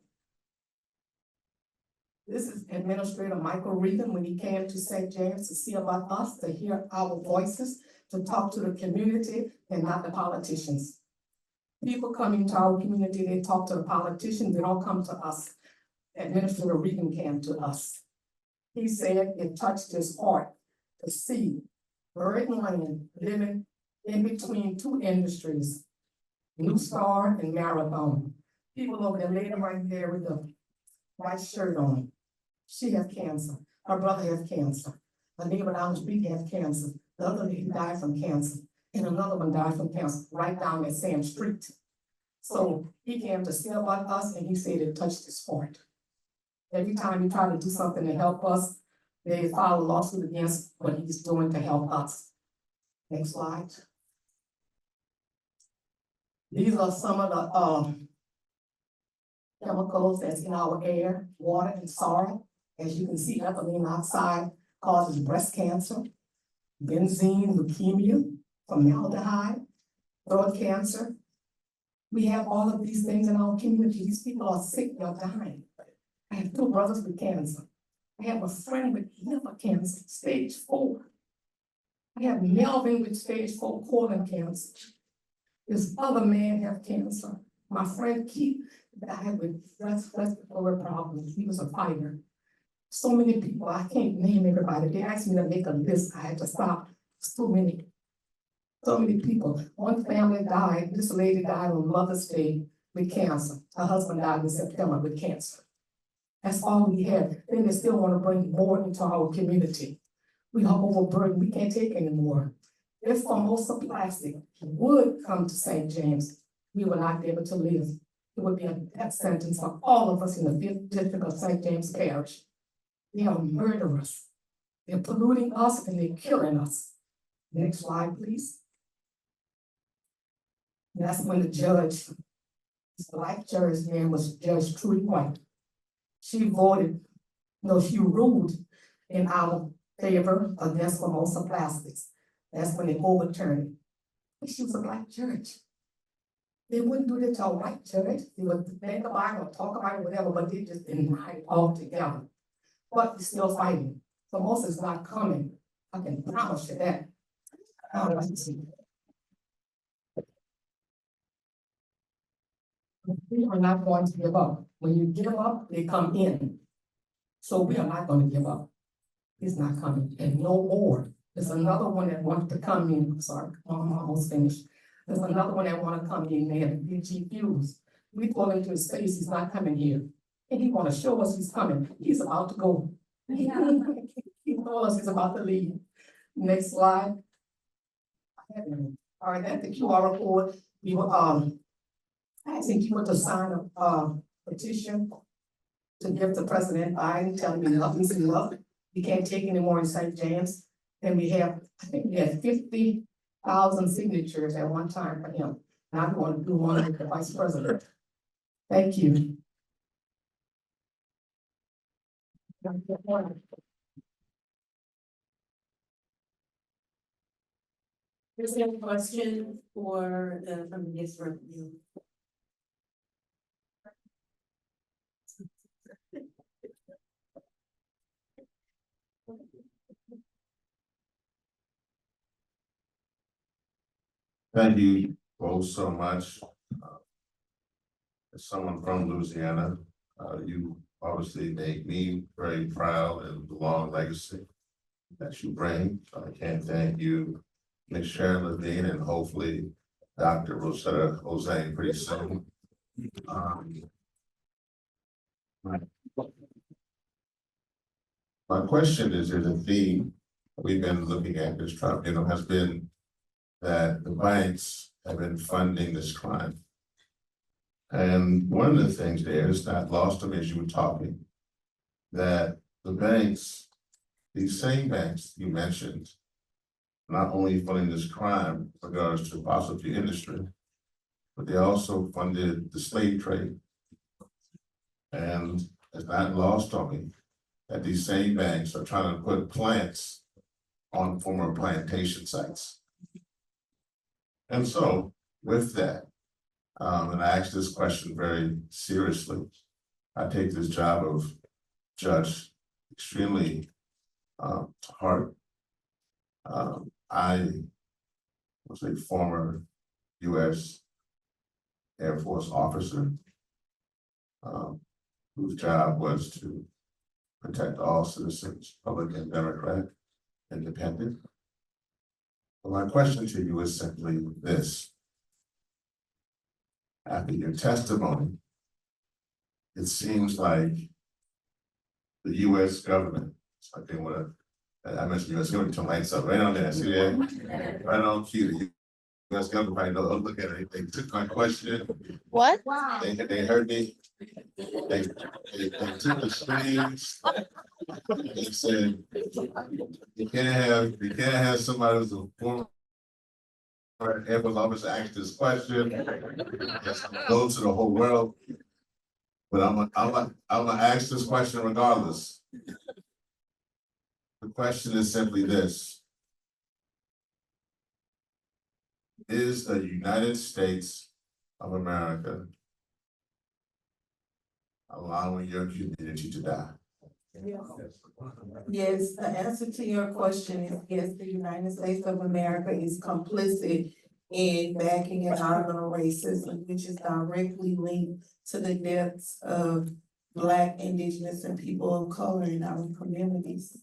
This is Administrator Michael Regan when he came to St. James to see about us, to hear our voices, to talk to the community and not the politicians. People coming to our community, they talk to the politicians, they don't come to us. Administrator Regan came to us. He said it touched his heart to see Bird Land living in between 2 industries, New Star and Marathon. People over there, lady right there with the white shirt on. She has cancer. Her brother has cancer. The neighbor down the street has cancer. The other lady died from cancer. And another one died from cancer right down that same street. So he came to see about us and he said it touched his heart. Every time he tried to do something to help us, they filed a lawsuit against what he's doing to help us. Next slide. These are some of the chemicals that's in our air, water and soil. As you can see, ethylene oxide causes breast cancer, benzene, leukemia, formaldehyde, throat cancer. We have all of these things in our community. These people are sick, they're dying. I have 2 brothers with cancer. I have a friend with liver cancer, stage 4. I have Melvin with stage 4 colon cancer. This other man have cancer. My friend Keith died with respiratory problems. He was a fighter. So many people, I can't name everybody. They asked me to make a list. I had to stop. It's too many. So many people. One family died. This lady died on Mother's Day with cancer. Her husband died in September with cancer. That's all we have. Then they still want to bring more into our community. We are overburdened. We can't take anymore. If Formosa plastic would come to St. James, we would not be able to live. It would be a death sentence for all of us in the 5th district of St. James Parish. They are murderers. They're polluting us and they're killing us. Next slide, please. That's when the judge, this black judge name was Judge Trudy White. She ruled in our favor against Formosa Plastics. That's when they overturned it. She was a black judge. They wouldn't do that to a white judge. They would think about it or talk about it, whatever, but they just denied it altogether. But we're still fighting. Formosa is not coming. I can promise you that. We are not going to give up. When you give up, they come in. So we are not going to give up. It's not coming, and no more. There's another one that wants to come in. I'm sorry, I'm almost finished. There's another one that want to come in. They have DG Fuse. We told him to his face, he's not coming here. And he want to show us he's coming. He's about to go. He told us he's about to leave. Next slide. All right, that's the QR code. We were asking people to sign a petition to give to President Biden, telling him enough is enough. He can't take any more in St. James. And we have, I think we had 50,000 signatures at one time for him. And I'm going to do one with the vice president. Thank you. Is there a question for the, from this review? Thank you both so much. As someone from Louisiana, you obviously make me very proud of the long legacy that you bring. So I can't thank you, Ms. Sharon Levine, and hopefully Dr. Rosetta Jose pretty soon. My question is, there's a theme we've been looking at this tribunal has been that the banks have been funding this crime. And one of the things there is not lost to me as you were talking, that the banks, these same banks you mentioned, not only funding this crime in regards to fossil fuel industry, but they also funded the slave trade. And it's not lost on me that these same banks are trying to put plants on former plantation sites. And so with that, and I ask this question very seriously, I take this job of judge extremely hard. I was a former U.S. Air Force officer whose job was to protect all citizens, Republican, Democrat, Independent. But my question to you is simply this. After your testimony, it seems like the U.S. government, so I think what I mentioned U.S. government, turn lights up right on there, see that? Right on cue, the U.S. government probably know, look at it, they took my question. What? They heard me. They took the screens. They said, you can't have somebody who's a former Air Force officer ask this question. Go to the whole world. But I'm gonna ask this question regardless. The question is simply this. Is the United States of America allowing your community to die? Yes, the answer to your question is yes, the United States of America is complicit in backing environmental racism, which is directly linked to the deaths of Black, Indigenous, and people of color in our communities.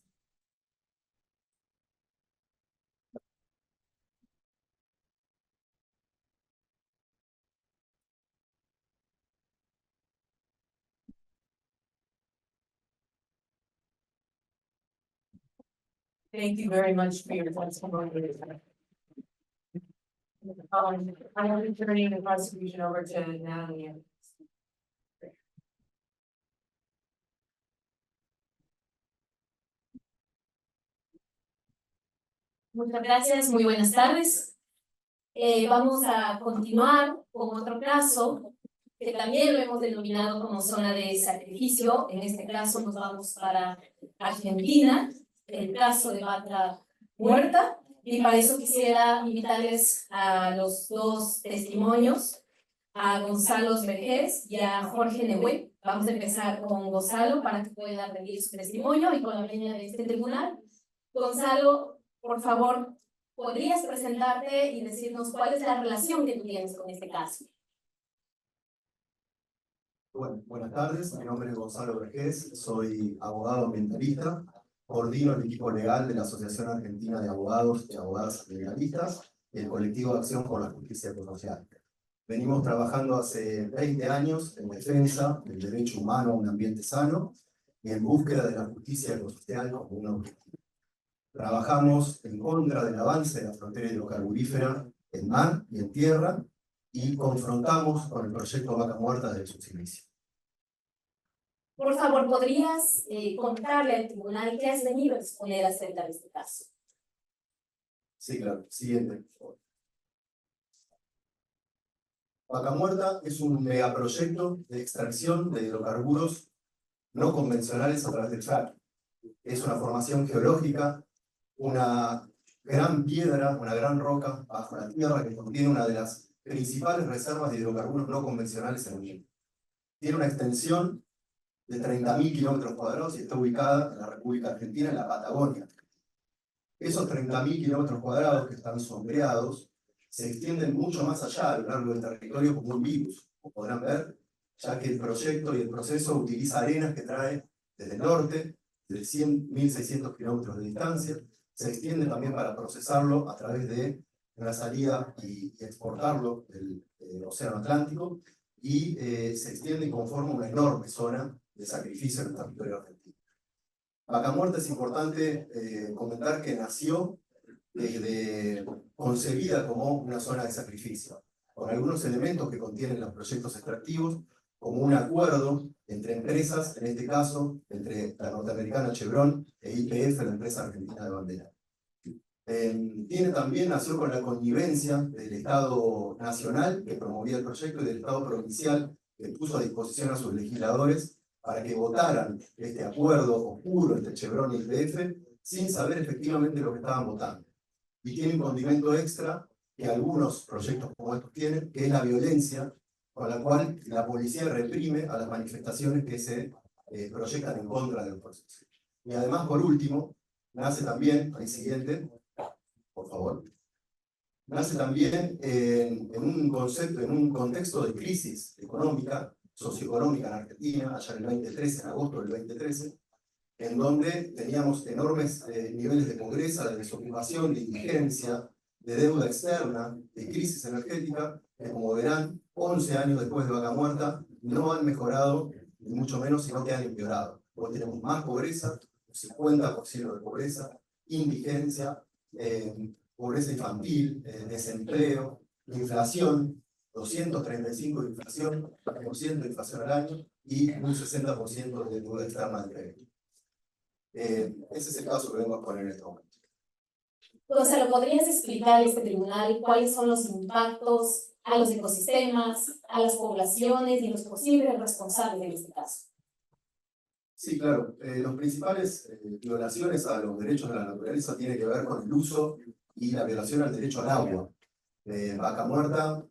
Thank you very much for your testimony. I am turning the prosecution over to Natalie. Muchas gracias, muy buenas tardes. Vamos a continuar con otro caso que también lo hemos denominado como zona de sacrificio. En este caso nos vamos para Argentina, el caso de vaca muerta. Y para eso quisiera invitarles a los dos testimonios, a Gonzalo Vergés y a Jorge Nehué. Vamos a empezar con Gonzalo para que pueda rendir su testimonio y con la venia de este tribunal. Gonzalo, por favor, ¿podrías presentarte y decirnos cuál es la relación que tú tienes con este caso? Bueno, buenas tardes, mi nombre es Gonzalo Vergés, soy abogado ambientalista, coordino el equipo legal de la Asociación Argentina de Abogados y Abogadas Ambientalistas y el colectivo de acción por la justicia ecosocial. Venimos trabajando hace 20 años en defensa del derecho humano a un ambiente sano y en búsqueda de la justicia ecosocial como un objetivo. Trabajamos en contra del avance de la frontera hidrocarburífera en mar y en tierra y confrontamos con el proyecto Vaca Muerta de sus inicios. Por favor, ¿podrías contarle al tribunal qué has venido a exponer acerca de este caso? Sí, claro. Siguiente, por favor. Vaca Muerta es un megaproyecto de extracción de hidrocarburos no convencionales a través del fracking. Es una formación geológica, una gran piedra, una gran roca bajo la tierra que contiene una de las principales reservas de hidrocarburos no convencionales en el mundo. Tiene una extensión de 30.000 kilómetros cuadrados y está ubicada en la República Argentina, en la Patagonia. Esos 30.000 kilómetros cuadrados que están sombreados se extienden mucho más allá a lo largo del territorio como un virus, como podrán ver, ya que el proyecto y el proceso utiliza arenas que trae desde el norte, de 1.600 kilómetros de distancia, se extiende también para procesarlo a través de una salida y exportarlo del Océano Atlántico, y se extiende y conforma una enorme zona de sacrificio en el territorio argentino. Vaca Muerta es importante comentar que nació concebida como una zona de sacrificio, con algunos elementos que contienen los proyectos extractivos, como un acuerdo entre empresas, en este caso, entre la norteamericana Chevron e YPF, la empresa argentina de bandera. Nació con la connivencia del Estado nacional, que promovía el proyecto, y del Estado provincial, que puso a disposición a sus legisladores para que votaran este acuerdo oscuro entre Chevron y YPF, sin saber efectivamente lo que estaban votando. Y tiene un condimento extra que algunos proyectos como estos tienen, que es la violencia con la cual la policía reprime a las manifestaciones que se proyectan en contra del proceso. Y además, por último, nace también, el siguiente, por favor, nace también en un concepto, en un contexto de crisis económica, socioeconómica en Argentina, allá en el 2013, en agosto del 2013, en donde teníamos enormes niveles de pobreza, de desocupación, de indigencia, de deuda externa, de crisis energética, que como verán, 11 años después de Vaca Muerta, no han mejorado, ni mucho menos, sino que han empeorado. Hoy tenemos más pobreza, un 50% de pobreza, indigencia, pobreza infantil, desempleo, inflación, 235% de inflación, 1% de inflación al año y un 60% de deuda externa de crédito. Ese es el caso que vengo a poner en este momento. Gonzalo, ¿podrías explicar a este tribunal cuáles son los impactos a los ecosistemas, a las poblaciones y los posibles responsables en este caso? Sí, claro. Las principales violaciones a los derechos de la naturaleza tienen que ver con el uso y la violación al derecho al agua. Vaca Muerta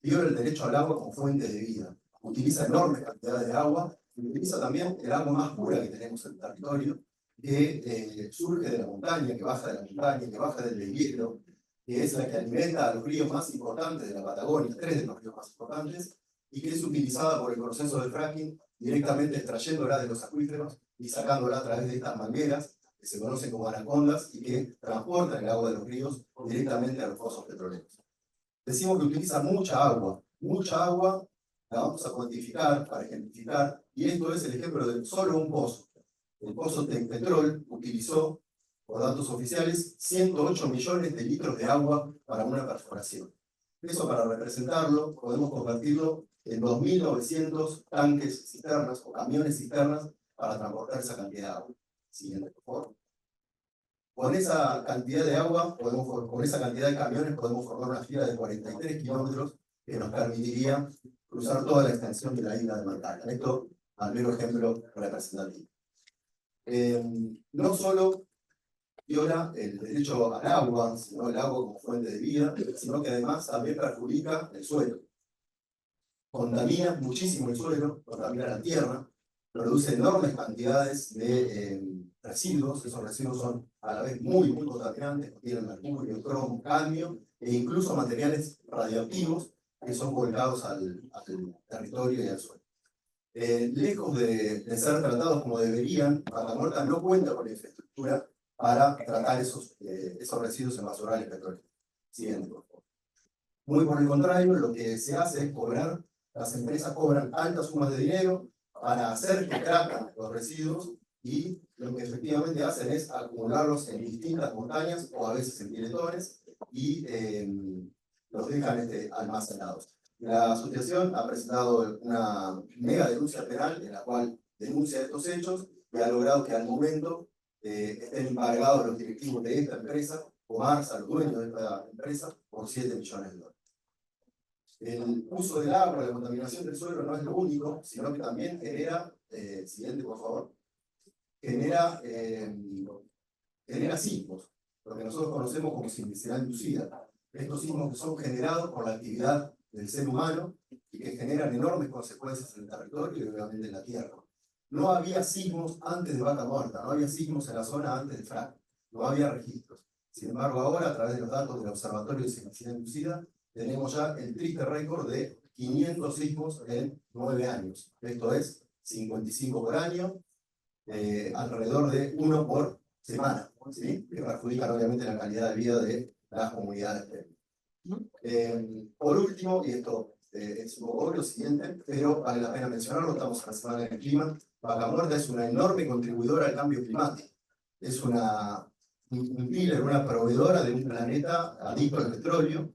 viola el derecho al agua como fuente de vida. Utiliza enormes cantidades de agua y utiliza también el agua más pura que tenemos en el territorio, que surge de la montaña, que baja de la montaña, que baja del deshielo, que es la que alimenta a los ríos más importantes de la Patagonia, 3 de los ríos más importantes, y que es utilizada por el proceso de fracking, directamente extrayéndola de los acuíferos y sacándola a través de estas mangueras, que se conocen como anacondas, y que transportan el agua de los ríos directamente a los pozos petroleros. Decimos que utiliza mucha agua la vamos a cuantificar para ejemplificar, y esto es el ejemplo de solo un pozo. El pozo de Petrol utilizó, por datos oficiales, 108 millones de litros de agua para una perforación. Eso, para representarlo, podemos convertirlo en 2.900 tanques cisternas o camiones cisternas para transportar esa cantidad de agua. Siguiente, por favor. Con esa cantidad de agua, con esa cantidad de camiones, podemos formar una fila de 43 kilómetros que nos permitiría cruzar toda la extensión de la isla de Mantalla. Esto, al mero ejemplo representativo. No solo viola el derecho al agua, sino el agua como fuente de vida, sino que además también perjudica el suelo. Contamina muchísimo el suelo, contamina la tierra, produce enormes cantidades de residuos. Esos residuos son a la vez muy contaminantes, contienen mercurio, cromo, cadmio e incluso materiales radioactivos que son volcados al territorio y al suelo. Lejos de ser tratados como deberían, Vaca Muerta no cuenta con la infraestructura para tratar esos residuos en basurales petroleros. Siguiente, por favor. Muy por el contrario, lo que se hace es cobrar, las empresas cobran altas sumas de dinero para hacer que tratan los residuos, y lo que efectivamente hacen es acumularlos en distintas montañas o a veces en piletones y los dejan almacenados. La asociación ha presentado una mega denuncia penal en la cual denuncia estos hechos y ha logrado que al momento estén embargados los directivos de esta empresa Comarsa, al dueño de esta empresa, por 7 millones de dólares. El uso del agua, la contaminación del suelo no es lo único, sino que también genera, siguiente por favor, genera sismos, lo que nosotros conocemos como sismicidad inducida. Estos sismos que son generados por la actividad del ser humano y que generan enormes consecuencias en el territorio y obviamente en la tierra. No había sismos antes de Vaca Muerta, no había sismos en la zona antes de Frac, no había registros. Sin embargo, ahora, a través de los datos del Observatorio de Sismicidad Inducida, tenemos ya el triste récord de 500 sismos en 9 años. Esto es 55 por año, alrededor de 1 por semana, ¿sí? Que perjudican obviamente la calidad de vida de las comunidades. Por último, y esto es un poco obvio, siguiente, pero vale la pena mencionarlo, estamos en la semana del clima. Vaca Muerta es una enorme contribuidora al cambio climático. Es un dealer, una proveedora de un planeta adicto al petróleo.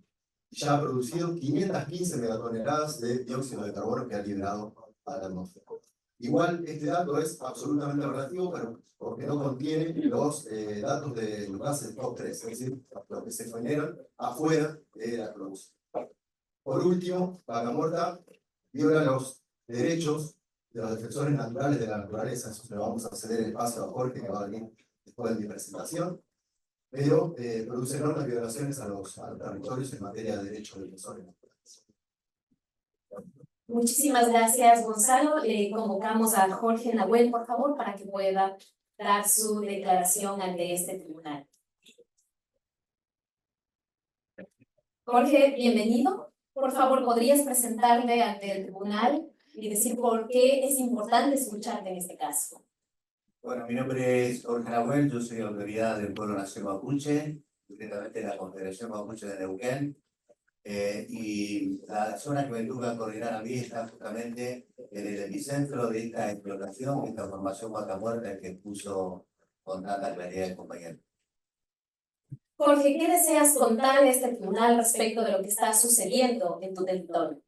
Ya ha producido 515 megatoneladas de dióxido de carbono que ha liberado a la atmósfera. Igual, este dato es absolutamente relativo, pero porque no contiene los datos de los gases de COP30, es decir, los que se generan afuera de la producción. Por último, Vaca Muerta viola los derechos de los defensores naturales de la naturaleza. Eso se lo vamos a ceder el espacio a Jorge, que va a venir después de mi presentación. Pero produce enormes violaciones a los territorios en materia de derechos de defensores naturales. Muchísimas gracias, Gonzalo. Le convocamos a Jorge Nahuel, por favor, para que pueda dar su declaración ante este tribunal. Jorge, bienvenido. Por favor, ¿podrías presentarte ante el tribunal y decir por qué es importante escucharte en este caso? Bueno, mi nombre es Jorge Nahuel, yo soy autoridad del Pueblo Nación Mapuche, concretamente de la Confederación Mapuche de Neuquén, y la zona que me toca coordinar a mí está justamente en el epicentro de esta explotación, esta formación Vaca Muerta que puso con tanta claridad el compañero. Jorge, ¿qué deseas contar a este tribunal respecto de lo que está sucediendo en tu territorio?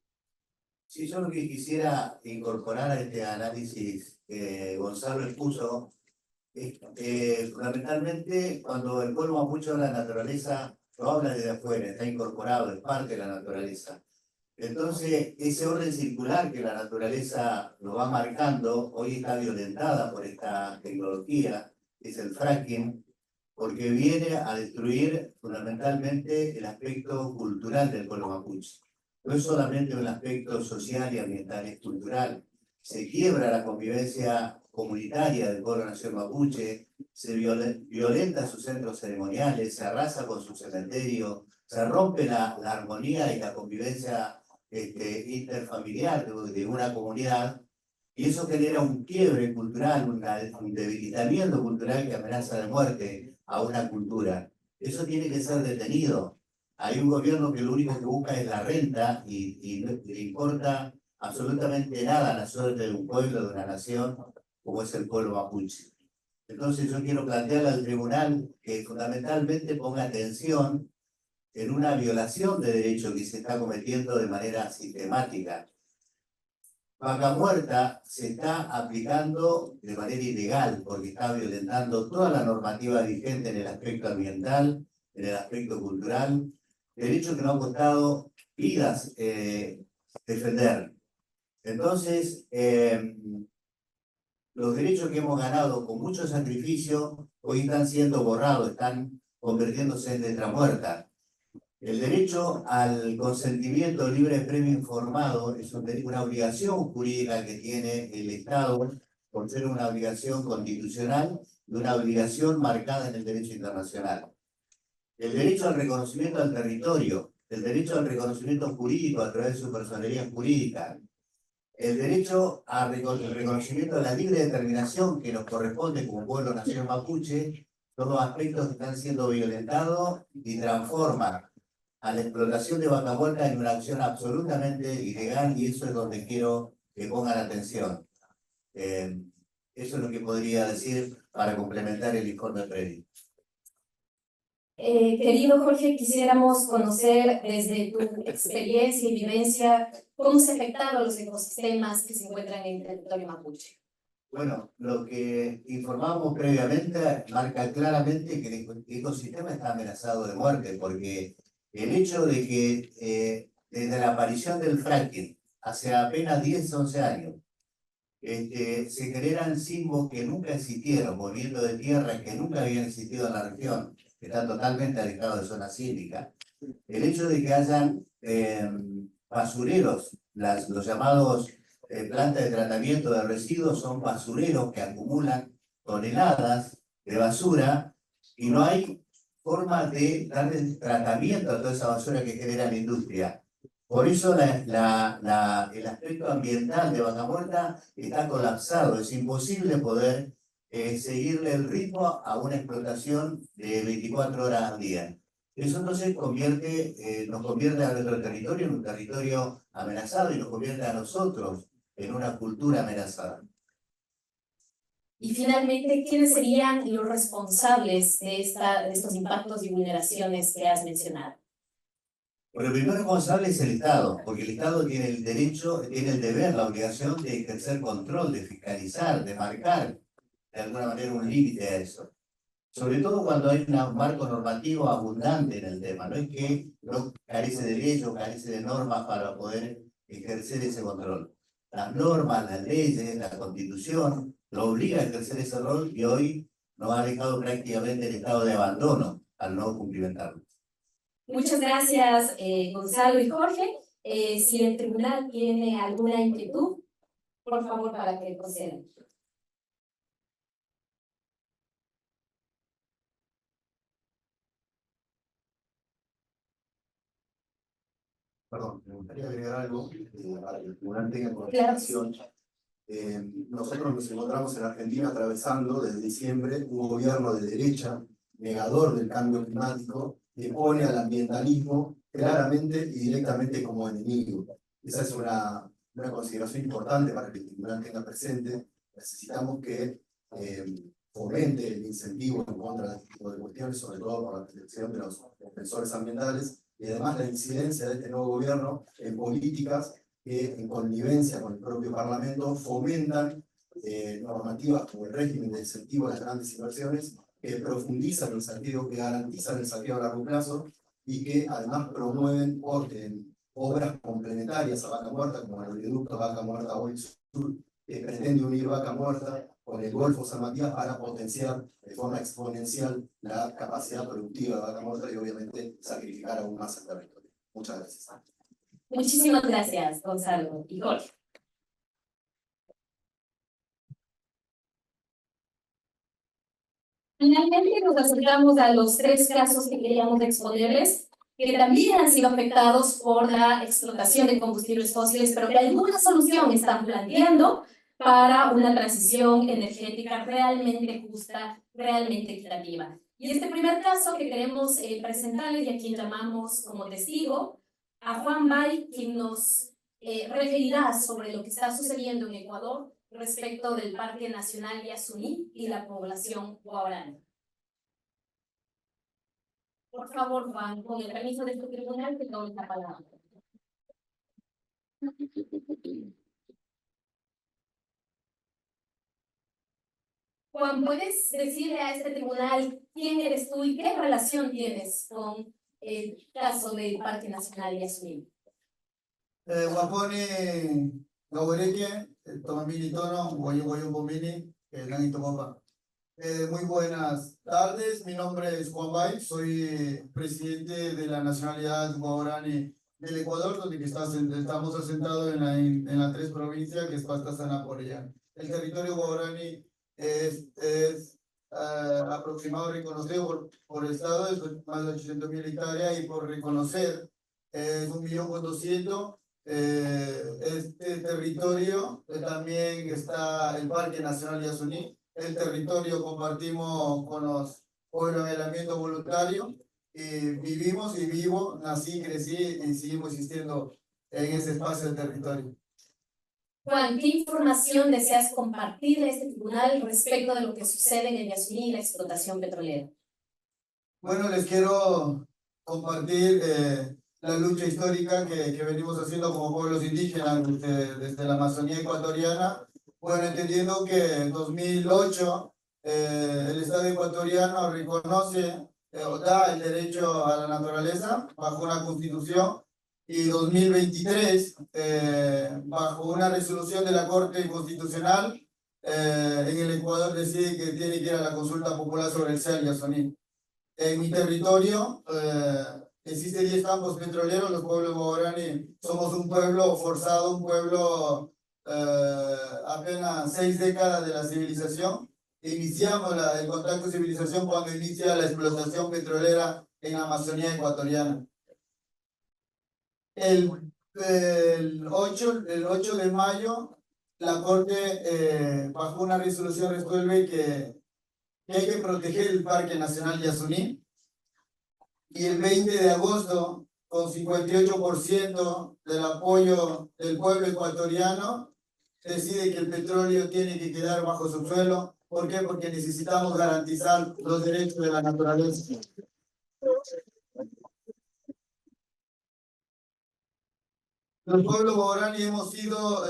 Sí, yo lo que quisiera incorporar a este análisis que Gonzalo expuso es fundamentalmente cuando el pueblo mapuche habla de la naturaleza, lo habla desde afuera, está incorporado, es parte de la naturaleza. Entonces, ese orden circular que la naturaleza lo va marcando, hoy está violentada por esta tecnología, es el fracking, porque viene a destruir fundamentalmente el aspecto cultural del pueblo mapuche. No es solamente un aspecto social y ambiental, es cultural. Se quiebra la convivencia comunitaria del pueblo nación mapuche, se violenta sus centros ceremoniales, se arrasa con su cementerio, se rompe la armonía y la convivencia interfamiliar de una comunidad, y eso genera un quiebre cultural, un debilitamiento cultural que amenaza de muerte a una cultura. Eso tiene que ser detenido. Hay un gobierno que lo único que busca es la renta y no le importa absolutamente nada a la suerte de un pueblo, de una nación, como es el pueblo mapuche. Entonces yo quiero plantearle al tribunal que fundamentalmente ponga atención en una violación de derechos que se está cometiendo de manera sistemática. Vaca Muerta se está aplicando de manera ilegal porque está violentando toda la normativa vigente en el aspecto ambiental, en el aspecto cultural, derechos que nos han costado vidas defender. Entonces, los derechos que hemos ganado con mucho sacrificio hoy están siendo borrados, están convirtiéndose en letra muerta. El derecho al consentimiento libre, previo informado es una obligación jurídica que tiene el Estado por ser una obligación constitucional y una obligación marcada en el derecho internacional. El derecho al reconocimiento al territorio, el derecho al reconocimiento jurídico a través de su personería jurídica, el derecho al reconocimiento de la libre determinación que nos corresponde como pueblo nación mapuche, son los aspectos que están siendo violentados y transforman a la explotación de Vaca Muerta en una acción absolutamente ilegal, y eso es donde quiero que pongan atención. Eso es lo que podría decir para complementar el informe previo. Querido Jorge, quisiéramos conocer desde tu experiencia y vivencia cómo se han afectado los ecosistemas que se encuentran en el territorio mapuche. Bueno, lo que informamos previamente marca claramente que el ecosistema está amenazado de muerte, porque el hecho de que desde la aparición del fracking, hace apenas 10, 11 años, se generan sismos que nunca existieron, movimientos de tierra que nunca habían existido en la región, que están totalmente alejados de zonas sísmicas. El hecho de que hayan basureros, los llamados plantas de tratamiento de residuos, son basureros que acumulan toneladas de basura y no hay forma de darle tratamiento a toda esa basura que genera la industria. Por eso el aspecto ambiental de Vaca Muerta está colapsado. Es imposible poder seguirle el ritmo a una explotación de 24 horas al día. Eso entonces nos convierte a nuestro territorio en un territorio amenazado y nos convierte a nosotros en una cultura amenazada. Y finalmente, ¿quiénes serían los responsables de estos impactos y vulneraciones que has mencionado? Bueno, el primer responsable es el Estado, porque el Estado tiene el derecho, tiene el deber, la obligación de ejercer control, de fiscalizar, de marcar de alguna manera un límite a eso. Sobre todo cuando hay un marco normativo abundante en el tema. No es que no carece de leyes o carece de normas para poder ejercer ese control. Las normas, las leyes, la Constitución lo obliga a ejercer ese rol y hoy nos ha dejado prácticamente el estado de abandono al no cumplimentarlo. Muchas gracias, Gonzalo y Jorge. Si el tribunal tiene alguna inquietud, por favor, para que procedan. Perdón, me gustaría agregar algo para que el tribunal tenga en consideración. Nosotros nos encontramos en Argentina atravesando desde diciembre un gobierno de derecha, negador del cambio climático, que pone al ambientalismo claramente y directamente como enemigo. Esa es una consideración importante para que el tribunal tenga presente. Necesitamos que fomente el incentivo en contra de este tipo de cuestiones, sobre todo por la protección de los defensores ambientales, y además la incidencia de este nuevo gobierno en políticas que en connivencia con el propio Parlamento fomentan normativas como el régimen de incentivo a las grandes inversiones, que profundizan el saqueo, que garantizan el saqueo a largo plazo y que además promueven obras complementarias a Vaca Muerta, como el oleoducto Vaca Muerta Oil Sur, que pretende unir Vaca Muerta con el Golfo San Matías para potenciar de forma exponencial la capacidad productiva de Vaca Muerta y obviamente sacrificar aún más el territorio. Muchas gracias. Muchísimas gracias, Gonzalo y Jorge. Finalmente nos acercamos a los 3 casos que queríamos exponerles, que también han sido afectados por la explotación de combustibles fósiles, pero que alguna solución están planteando para una transición energética realmente justa, realmente equitativa. Y este primer caso que queremos presentarles, y a quien llamamos como testigo, a Juan Bay, quien nos referirá sobre lo que está sucediendo en Ecuador respecto del Parque Nacional Yasuní y la población guaraní. Por favor, Juan, con el permiso de este tribunal, te doy la palabra. Juan, ¿puedes decirle a este tribunal quién eres tú y qué relación tienes con el caso del Parque Nacional Yasuní? Guapone, Gaureke, Tomamini Tono, Guayo Bomini, Nanito Bomba. Muy buenas tardes, mi nombre es Juan Bay, soy presidente de la nacionalidad guaraní del Ecuador, donde estamos asentados en las 3 provincias, que es Pastaza, El territorio guaraní es aproximado, reconocido por el Estado, es más de 800.000 hectáreas, y por reconocer es 1.200.000. Este territorio también está el Parque Nacional Yasuní. El territorio compartimos con los pueblos del ambiente voluntario. Vivimos y vivo, nací, crecí y seguimos existiendo en ese espacio del territorio. Juan, ¿qué información deseas compartir de este tribunal respecto de lo que sucede en el Yasuní y la explotación petrolera? Bueno, les quiero compartir la lucha histórica que venimos haciendo como pueblos indígenas desde la Amazonía ecuatoriana Bueno, entendiendo que en 2008 el Estado ecuatoriano reconoce o da el derecho a la naturaleza bajo una constitución, y 2023 bajo una resolución de la Corte Constitucional en el Ecuador decide que tiene que ir a la consulta popular sobre el Cial Yasoní. En mi territorio existen 10 campos petroleros. Los pueblos guaraní somos un pueblo forzado, un pueblo apenas 6 décadas de la civilización. Iniciamos el contacto de civilización cuando inicia la explotación petrolera en la Amazonía ecuatoriana. El 8 de mayo, la Corte, bajo una resolución, resuelve que hay que proteger el Parque Nacional Yasuní. Y el 20 de agosto, con 58% del apoyo del pueblo ecuatoriano, decide que el petróleo tiene que quedar bajo subsuelo. ¿Por qué? Porque necesitamos garantizar los derechos de la naturaleza. Los pueblos guaraní hemos sido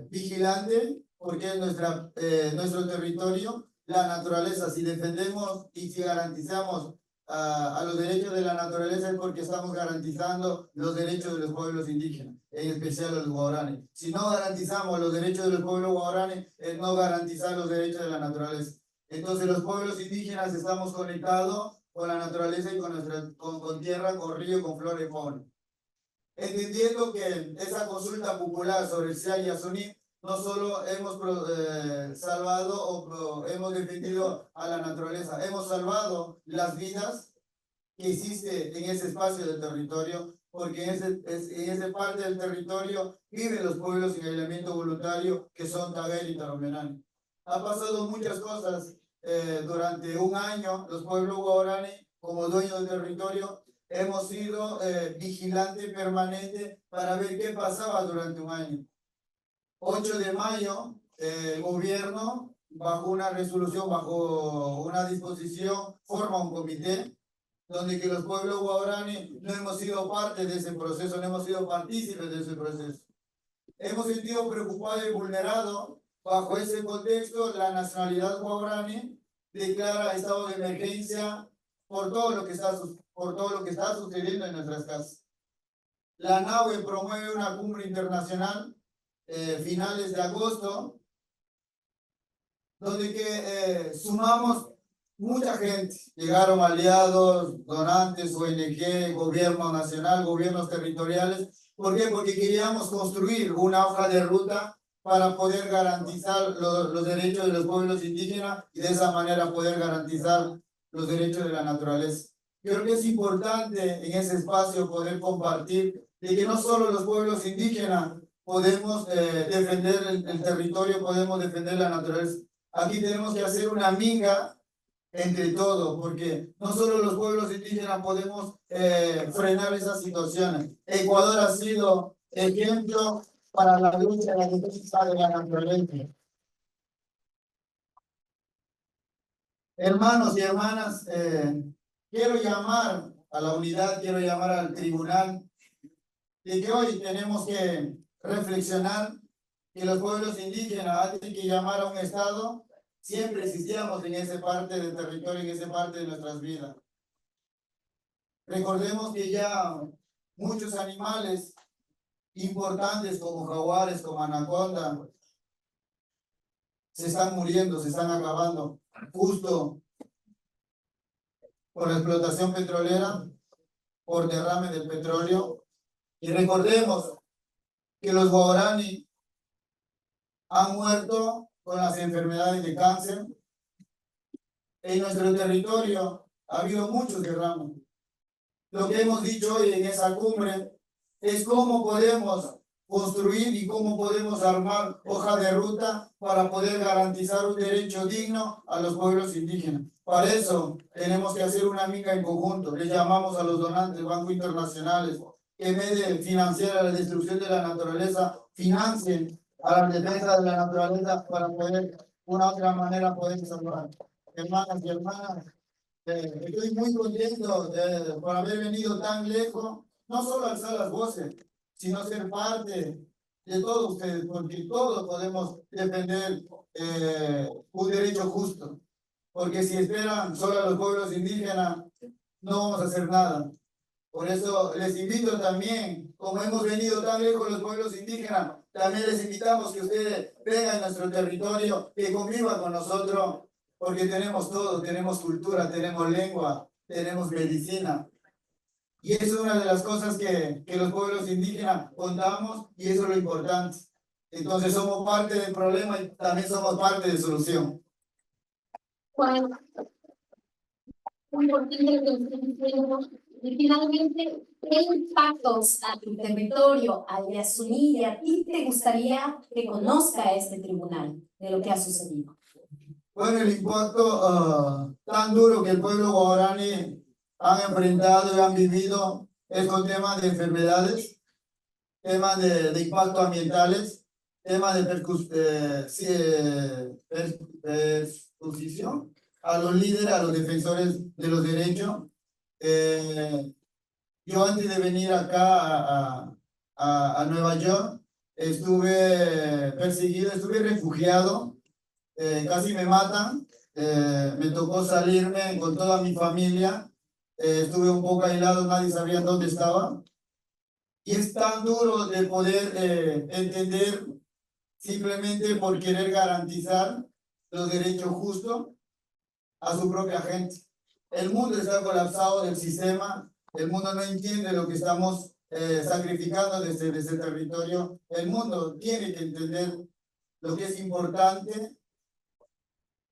vigilantes porque es nuestro territorio, la naturaleza. Si defendemos y si garantizamos a los derechos de la naturaleza es porque estamos garantizando los derechos de los pueblos indígenas, en especial los guaraní. Si no garantizamos los derechos de los pueblos guaraní, es no garantizar los derechos de la naturaleza. Entonces los pueblos indígenas estamos conectados con la naturaleza y con tierra, con río, con flora y fauna. Entendiendo que esa consulta popular sobre el Cial Yasoní no solo hemos salvado o hemos defendido a la naturaleza, hemos salvado las vidas que existen en ese espacio del territorio, porque en esa parte del territorio viven los pueblos en aislamiento voluntario que son Taguer y Taromenani. Ha pasado muchas cosas durante un año. Los pueblos guaraní, como dueños del territorio, hemos sido vigilantes permanentes para ver qué pasaba durante un año. 8 de mayo, el gobierno, bajo una resolución, bajo una disposición, forma un comité donde que los pueblos guaraní no hemos sido parte de ese proceso, no hemos sido partícipes de ese proceso. Hemos sentido preocupados y vulnerados. Bajo ese contexto, la nacionalidad guaraní declara estado de emergencia por todo lo que está sucediendo en nuestras casas. La NAUE promueve una cumbre internacional finales de agosto, donde que sumamos mucha gente. Llegaron aliados, donantes, ONG, gobierno nacional, gobiernos territoriales. ¿Por qué? Porque queríamos construir una hoja de ruta para poder garantizar los derechos de los pueblos indígenas y de esa manera poder garantizar los derechos de la naturaleza. Creo que es importante en ese espacio poder compartir de que no solo los pueblos indígenas podemos defender el territorio, podemos defender la naturaleza. Aquí tenemos que hacer una minga entre todos, porque no solo los pueblos indígenas podemos frenar esas situaciones. Ecuador ha sido ejemplo para la lucha de la defensa de la naturaleza. Hermanos y hermanas, quiero llamar a la unidad, quiero llamar al tribunal, de que hoy tenemos que reflexionar que los pueblos indígenas, antes que llamar a un Estado, siempre existíamos en esa parte del territorio, en esa parte de nuestras vidas. Recordemos que ya muchos animales importantes como jaguares, como anaconda, se están muriendo, se están acabando, justo por la explotación petrolera, por derrame del petróleo. Y recordemos que los guaraní han muerto con las enfermedades de cáncer. En nuestro territorio ha habido muchos derrames. Lo que hemos dicho hoy en esa cumbre es cómo podemos construir y cómo podemos armar hoja de ruta para poder garantizar un derecho digno a los pueblos indígenas. Para eso tenemos que hacer una minga en conjunto. Le llamamos a los donantes, bancos internacionales, que en vez de financiar a la destrucción de la naturaleza, financien a la defensa de la naturaleza para poder, una otra manera, poder salvar. Hermanas y hermanas, estoy muy contento por haber venido tan lejos, no solo alzar las voces, sino ser parte de todos ustedes, porque todos podemos defender un derecho justo. Porque si esperan solo a los pueblos indígenas, no vamos a hacer nada. Por eso les invito también, como hemos venido tan lejos los pueblos indígenas, también les invitamos que ustedes vengan a nuestro territorio, que convivan con nosotros, porque tenemos todo, tenemos cultura, tenemos lengua, tenemos medicina. Y eso es una de las cosas que los pueblos indígenas contamos, y eso es lo importante. Entonces somos parte del problema y también somos parte de la solución. Bueno, muy importante lo que están diciendo. Y finalmente, ¿qué impactos a tu territorio, al de Asuní y a ti te gustaría que conozca este tribunal de lo que ha sucedido? Bueno, el impacto tan duro que el pueblo guaraní han enfrentado y han vivido es con temas de enfermedades, temas de impacto ambientales, temas de persecución a los líderes, a los defensores de los derechos. Yo antes de venir acá a Nueva York, estuve perseguido, estuve refugiado, casi me matan, me tocó salirme con toda mi familia, estuve un poco aislado, nadie sabía dónde estaba. Y es tan duro de poder entender simplemente por querer garantizar los derechos justos a su propia gente. El mundo está colapsado del sistema, el mundo no entiende lo que estamos sacrificando desde ese territorio. El mundo tiene que entender lo que es importante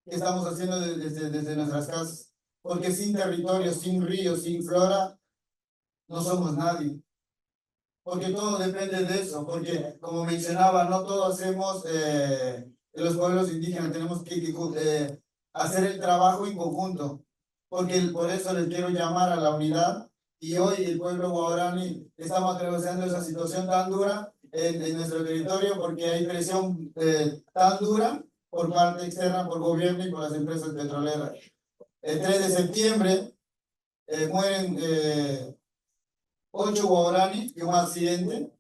que estamos haciendo desde nuestras casas. Porque sin territorio, sin ríos, sin flora, no somos nadie. Porque todo depende de eso, porque como mencionaba, no todos hacemos, los pueblos indígenas tenemos que hacer el trabajo en conjunto, porque por eso les quiero llamar a la unidad, y hoy el pueblo guaraní estamos atravesando esa situación tan dura en nuestro territorio, porque hay presión tan dura por parte externa, por gobierno y por las empresas petroleras. El 3 de septiembre mueren 8 guaraní y un accidente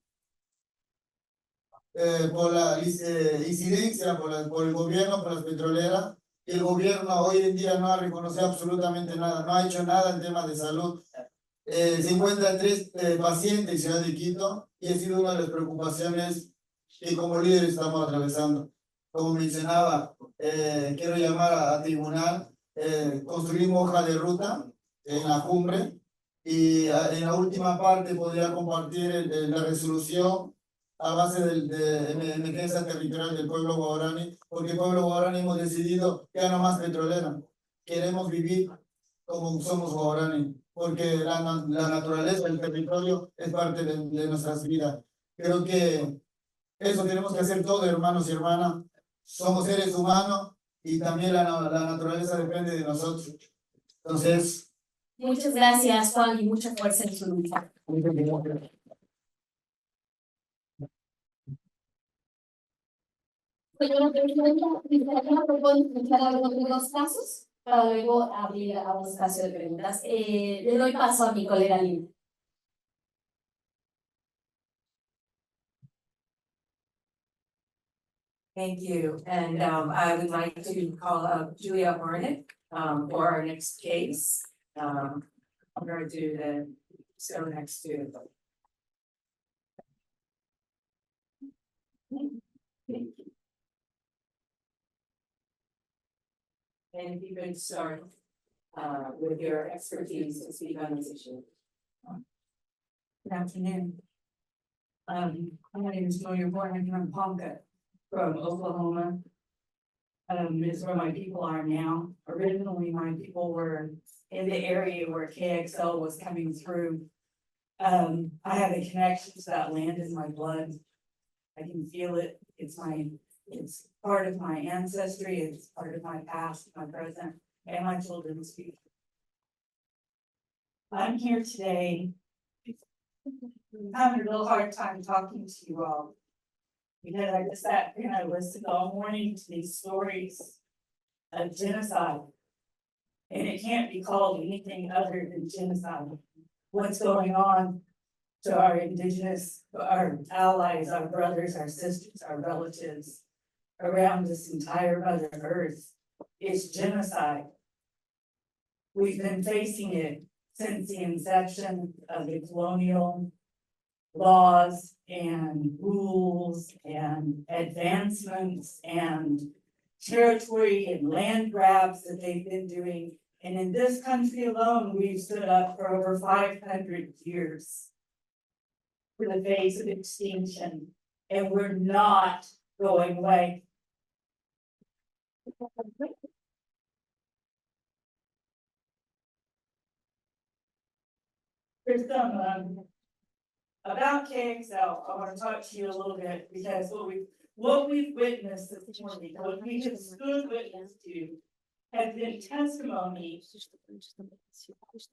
por la incidencia por el gobierno, por las petroleras. Y el gobierno hoy en día no ha reconocido absolutamente nada, no ha hecho nada en temas de salud. 53 pacientes en Ciudad de Quito, y ha sido una de las preocupaciones que como líderes estamos atravesando. Como mencionaba, quiero llamar a tribunal, construimos hoja de ruta en la cumbre, y en la última parte podría compartir la resolución a base de emergencia territorial del pueblo guaraní, porque el pueblo guaraní hemos decidido que ya no más petrolera, queremos vivir como somos guaraní, porque la naturaleza, el territorio es parte de nuestras vidas. Creo que eso tenemos que hacer todos, hermanos y hermanas. Somos seres humanos y también la naturaleza depende de nosotros. Entonces, muchas gracias, Juan, y mucha fuerza en su lucha. Señora Presidenta, ¿me puedo escuchar algunos casos para luego abrir a un espacio de preguntas? Le doy paso a mi colega Lina. Thank you, and I would like to call up Julia Barnett for our next case. I'm going to do the so next to. And if you could start with your expertise to speak on this issue. Good afternoon. My name is Julia Barnett from Ponca, from Oklahoma. Is where my people are now. Originally, my people were in the area where KXL was coming through. I have a connection to that land in my blood. I can feel it. It's part of my ancestry. It's part of my past, my present, and my children's future. I'm here today. I'm having a real hard time talking to you all, because I just sat here and I listened all morning to these stories of genocide. And it can't be called anything other than genocide. What's going on to our indigenous, our allies, our brothers, our sisters, our relatives around this entire Mother Earth is genocide. We've been facing it since the inception of the colonial laws and rules and advancements and territory and land grabs that they've been doing. And in this country alone, we've stood up for over 500 years for the face of extinction, and we're not going away. There's some, about KXL, I want to talk to you a little bit, because what we've witnessed this morning, what we have stood witness to, has been testimony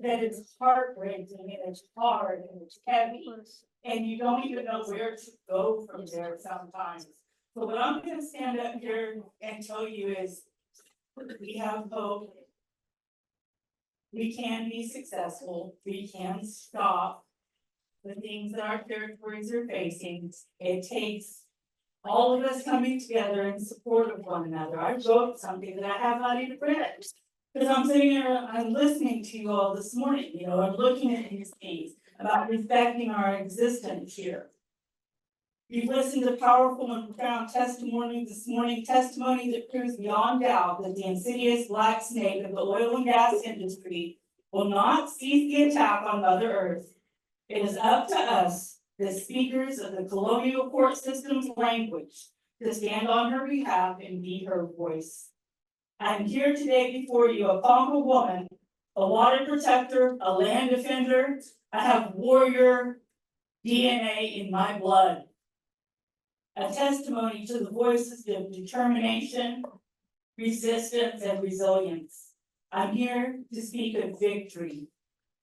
that it's heartbreaking and it's hard and it's heavy, and you don't even know where to go from there sometimes. So what I'm gonna stand up here and tell you is, we have hope. We can be successful, we can stop the things that our territories are facing. It takes all of us coming together in support of one another. I wrote something that I have not even read, because I'm sitting here, I'm listening to you all this morning, you know, I'm looking at these things about respecting our existence here. You've listened to powerful and profound testimony this morning, testimony that proves beyond doubt that the insidious black snake of the oil and gas industry will not cease the attack on Mother Earth. It is up to us, the speakers of the colonial court system's language, to stand on her behalf and be her voice. I'm here today before you, a Ponca woman, a water protector, a land defender. I have warrior DNA in my blood. A testimony to the voices of determination, resistance, and resilience. I'm here to speak of victory.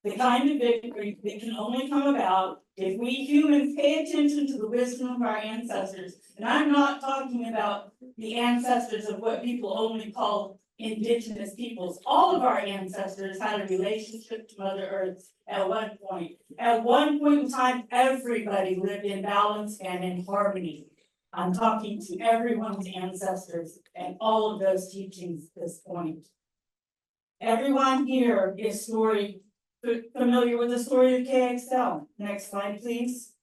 The kind of victory that can only come about if we humans pay attention to the wisdom of our ancestors. And I'm not talking about the ancestors of what people only call indigenous peoples. All of our ancestors had a relationship to Mother Earth at one point. At one point in time, everybody lived in balance and in harmony. I'm talking to everyone's ancestors and all of those teachings at this point. Everyone here is familiar with the story of KXL. Next slide, please.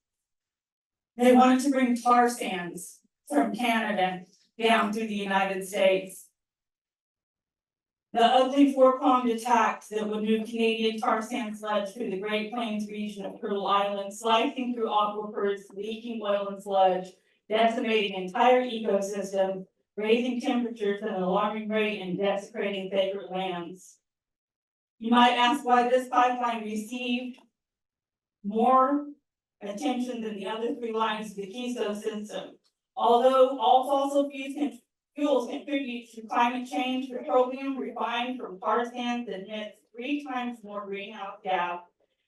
They wanted to bring tar sands from Canada down through the United States. The ugly four-pronged attacks that would move Canadian tar sand sludge through the Great Plains region of Turtle Island, slicing through aquifers, leaking oil and sludge, decimating entire ecosystem, raising temperatures at an alarming rate, and desecrating sacred lands. You might ask why this pipeline received more attention than the other three lines of the Keystone system. Although all fossil fuels contribute to climate change, petroleum refined from tar sands emits 3 times more greenhouse gas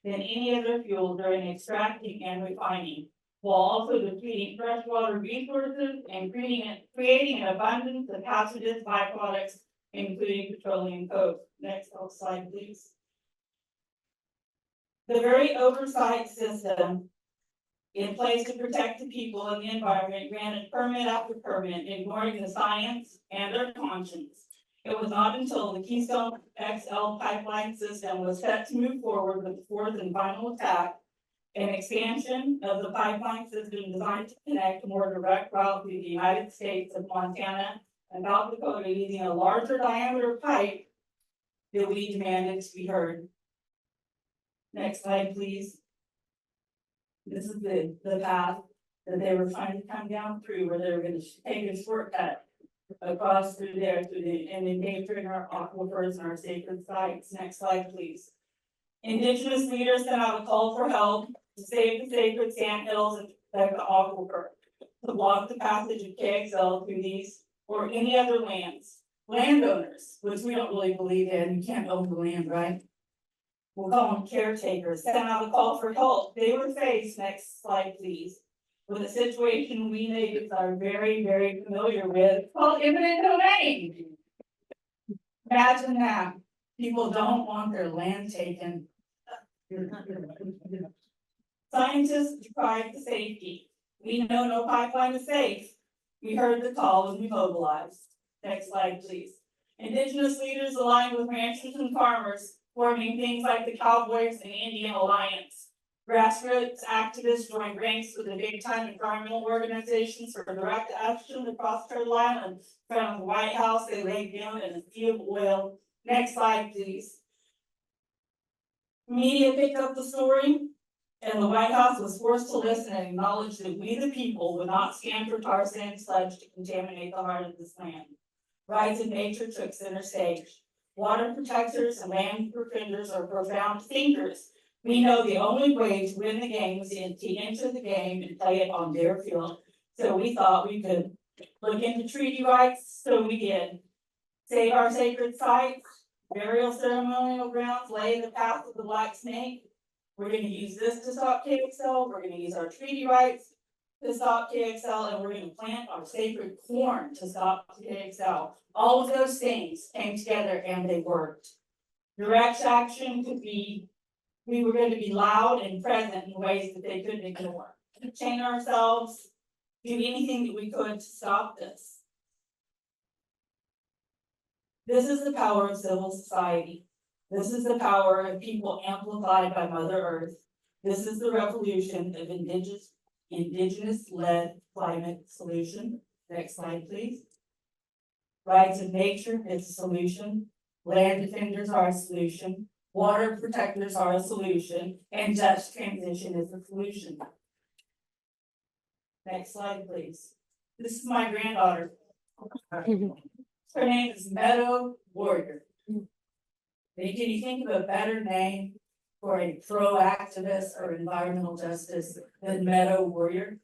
than any other fuel during extracting and refining, while also depleting freshwater resources and creating an abundance of hazardous byproducts, including petroleum coke. Next slide, please. The very oversight system in place to protect the people and the environment granted permit after permit, ignoring the science and their conscience. It was not until the Keystone XL pipeline system was set to move forward with the fourth and final attack, an expansion of the pipeline system designed to connect more direct route to the United States of Montana and South Dakota using a larger diameter pipe, that we demanded to be heard. Next slide, please. This is the path that they were trying to come down through, where they were going to take a shortcut across through there and endangering our aquifers and our sacred sites. Next slide, please. Indigenous leaders sent out a call for help to save the sacred sand hills and protect the aquifer, to block the passage of KXL through these or any other lands. Landowners, which we don't really believe in, you can't own the land, right? We'll call them caretakers, sent out a call for help. They were faced, next slide please, with a situation we natives are very, very familiar with, called eminent domain. Imagine that. People don't want their land taken. Scientists decried the safety. We know no pipeline is safe. We heard the call and we mobilized. Next slide, please. Indigenous leaders aligned with ranchers and farmers, forming things like the Cowboys and Indian Alliance. Grassroots activists joined ranks with the big-time environmental organizations for direct action across Turtle Island. In front of the White House, they laid down in a sea of oil. Next slide, please. Media picked up the story, and the White House was forced to listen and acknowledge that we, the people, would not stand for tar sand sludge to contaminate the heart of this land. Rights of nature took center stage. Water protectors and land defenders are profound thinkers. We know the only way to win the game was to enter the game and play it on their field. So we thought we could look into treaty rights, so we did. Save our sacred sites, burial ceremonial grounds, lay the path of the black snake. We're gonna use this to stop KXL, we're gonna use our treaty rights to stop KXL, and we're gonna plant our sacred corn to stop KXL. All of those things came together and they worked. Direct action could be, we were going to be loud and present in ways that they couldn't ignore. Chain ourselves, do anything that we could to stop this. This is the power of civil society. This is the power of people amplified by Mother Earth. This is the revolution of indigenous-led climate solution. Next slide, please. Rights of nature is a solution. Land defenders are a solution. Water protectors are a solution. And just transition is a solution. Next slide, please. This is my granddaughter. Her name is Meadow Warrior. Can you think of a better name for a pro-activist or environmental justice than Meadow Warrior?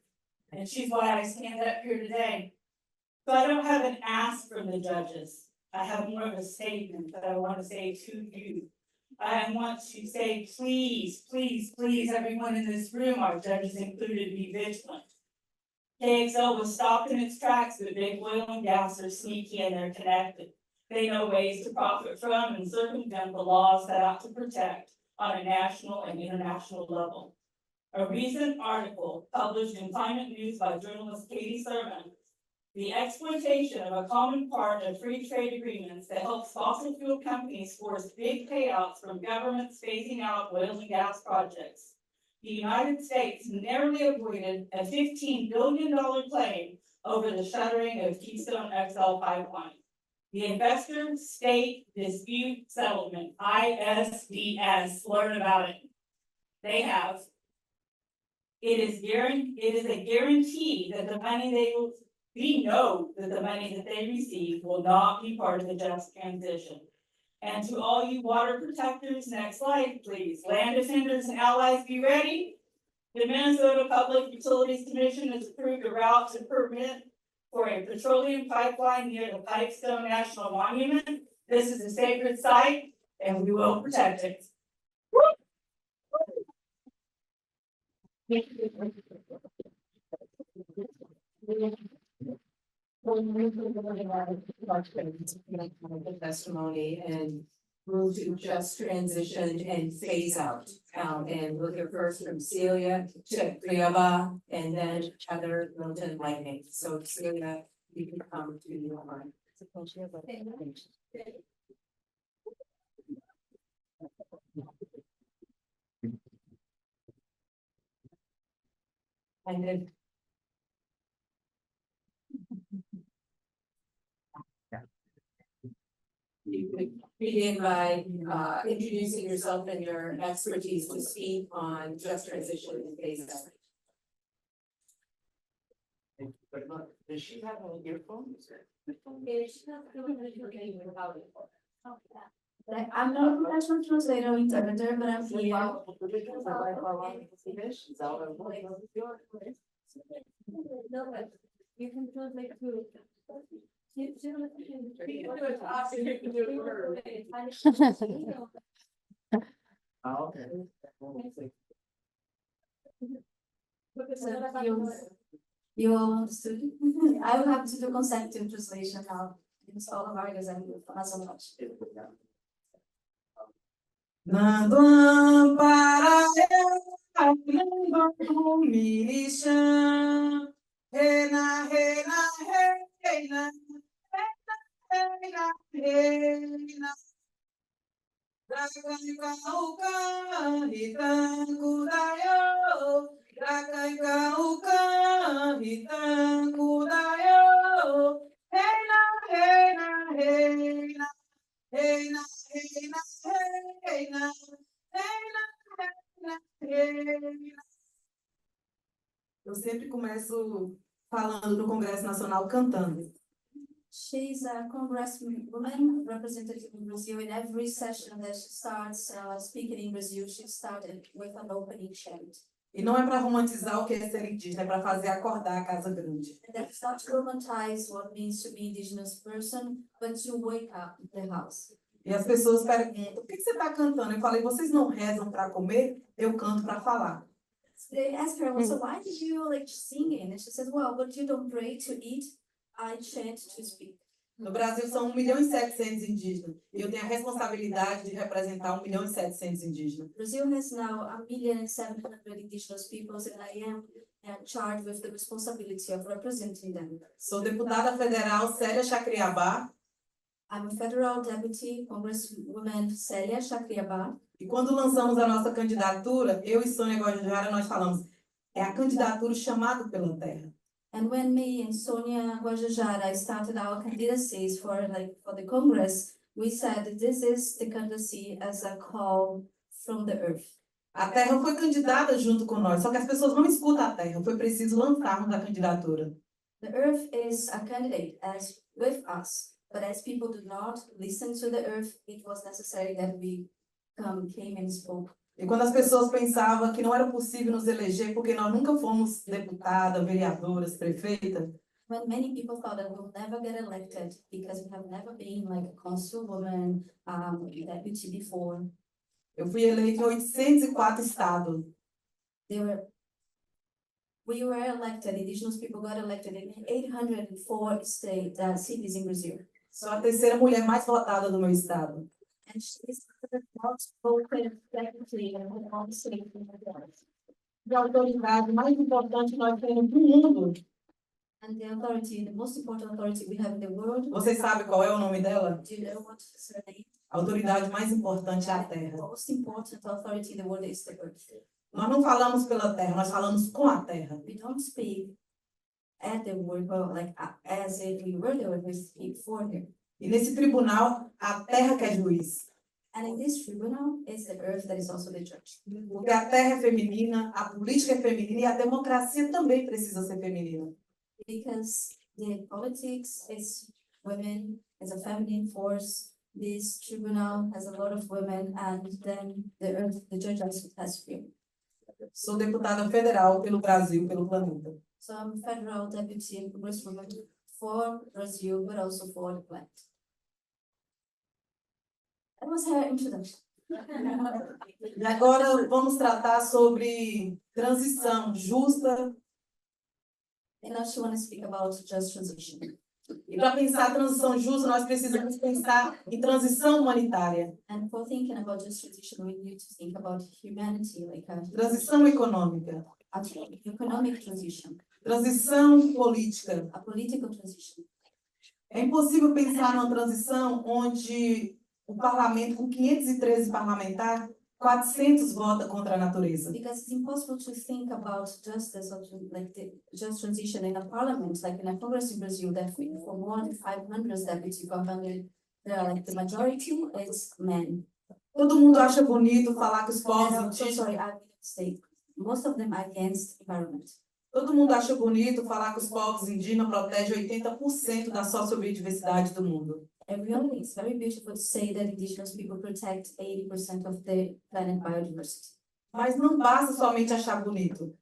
And she's why I stand up here today. So I don't have an ask from the judges. I have more of a statement that I want to say to you. I want to say, please, please, please, everyone in this room, our judges included, be vigilant. KXL was stopped in its tracks, but big oil and gas are sneaky and they're connected. They know ways to profit from and circumvent the laws set out to protect on a national and international level. A recent article published in Climate News by journalist Katie Sermon, the exploitation of a common part of free trade agreements that helps fossil fuel companies force big payouts from governments phasing out oil and gas projects. The United States narrowly avoided a $15 billion claim over the shuttering of Keystone XL pipeline. The Investor State Dispute Settlement, ISDS, learn about it. They have. It is a guarantee that the money we know that the money that they receive will not be part of the just transition. And to all you water protectors, next slide, please. Land defenders and allies, be ready. The Minnesota Public Utilities Commission has approved a route to permit for a petroleum pipeline near the Pipestone National Monument. This is a sacred site, and we will protect it. Testimony and move to just transition and phase out. And we'll hear first from Celia, Priaba, and then Heather Milton Lightning. So Celia, you can come to your line. And then you could begin by introducing yourself and your expertise to speak on just transition and phase out. Thank you very much. Does she have an earphone? I'm not a professional translator or interpreter, but I'm here. You can translate too. You student, I will have to do consecutive translation now. It's all of ours and not so much. Nandun para Eu sempre começo falando no Congresso Nacional cantando. She's a congresswoman representative in Brazil. In every session that she starts speaking in Brazil, she started with an opening chant. E não é para romantizar o que é ser indígena, é para fazer acordar a Casa Grande. That's not to romanticize what it means to be indigenous person, but to wake up the house. E as pessoas perguntam, por que você está cantando? Eu falei, vocês não rezam para comer? Eu canto para falar. They asked her, well, so why did you like singing? And she said, well, but you don't pray to eat, I chant to speak. No Brasil são 1.700.000 indígenas. E eu tenho a responsabilidade de representar 1.700.000 indígenas. Brazil has now 1,700,000 indigenous peoples, and I am charged with the responsibility of representing them. Sou deputada federal Célia Chacriabá. I'm a federal deputy, Congresswoman Célia Chacriabá. E quando lançamos a nossa candidatura, eu e Sônia Guajajara, nós falamos, é a candidatura chamada pela terra. And when me and Sonia Guajajara started our candidacies for the Congress, we said this is the candidacy as a call from the earth. A terra foi candidata junto com nós, só que as pessoas não escutam a terra, foi preciso lançarmos a candidatura. The earth is a candidate as with us, but as people do not listen to the earth, it was necessary that we came and spoke. E quando as pessoas pensavam que não era possível nos eleger porque nós nunca fomos deputada, vereadoras, prefeita, when many people thought that we'll never get elected because we have never been like a councilwoman, deputy before. Eu fui eleita em 804 estados. We were elected, indigenous people got elected in 804 cities in Brazil. Sou a terceira mulher mais votada do meu estado. And she's the most voted technically in all the states in the world. A autoridade mais importante que nós temos no mundo. And the authority, the most important authority we have in the world. Você sabe qual é o nome dela? Do you know what is her name? A autoridade mais importante é a terra. The most important authority in the world is the earth. Nós não falamos pela terra, nós falamos com a terra. We don't speak at the word, but like as if we were there, we speak for her. E nesse tribunal, a terra que é juiz. And in this tribunal, it's the earth that is also the judge. Porque a terra é feminina, a política é feminina e a democracia também precisa ser feminina. Because the politics is women, is a feminine force. This tribunal has a lot of women, and then the earth, the judge also has women. Sou deputada federal pelo Brasil, pelo planeta. So I'm federal deputy congresswoman for Brazil, but also for the planet. That was her introduction. E agora vamos tratar sobre transição justa. And now she wants to speak about just transition. E para pensar transição justa, nós precisamos pensar em transição humanitária. And for thinking about just transition, we need to think about humanity, like a transição econômica. Economic transition. Transição política. A political transition. É impossível pensar numa transição onde o parlamento, com 513 parlamentares, 400 vota contra a natureza. Because it's impossible to think about justice or like the just transition in a parliament, like in a Congress in Brazil, that for more than 500 deputies, 400, like the majority is men. Todo mundo acha bonito falar que os povos indígenas. Sorry, I made a mistake. Most of them are against environment. Todo mundo acha bonito falar que os povos indígenas protegem 80% da sociobiodiversidade do mundo. Everyone, it's very beautiful to say that indigenous people protect 80% of the planet biodiversity. Mas não basta somente achar bonito.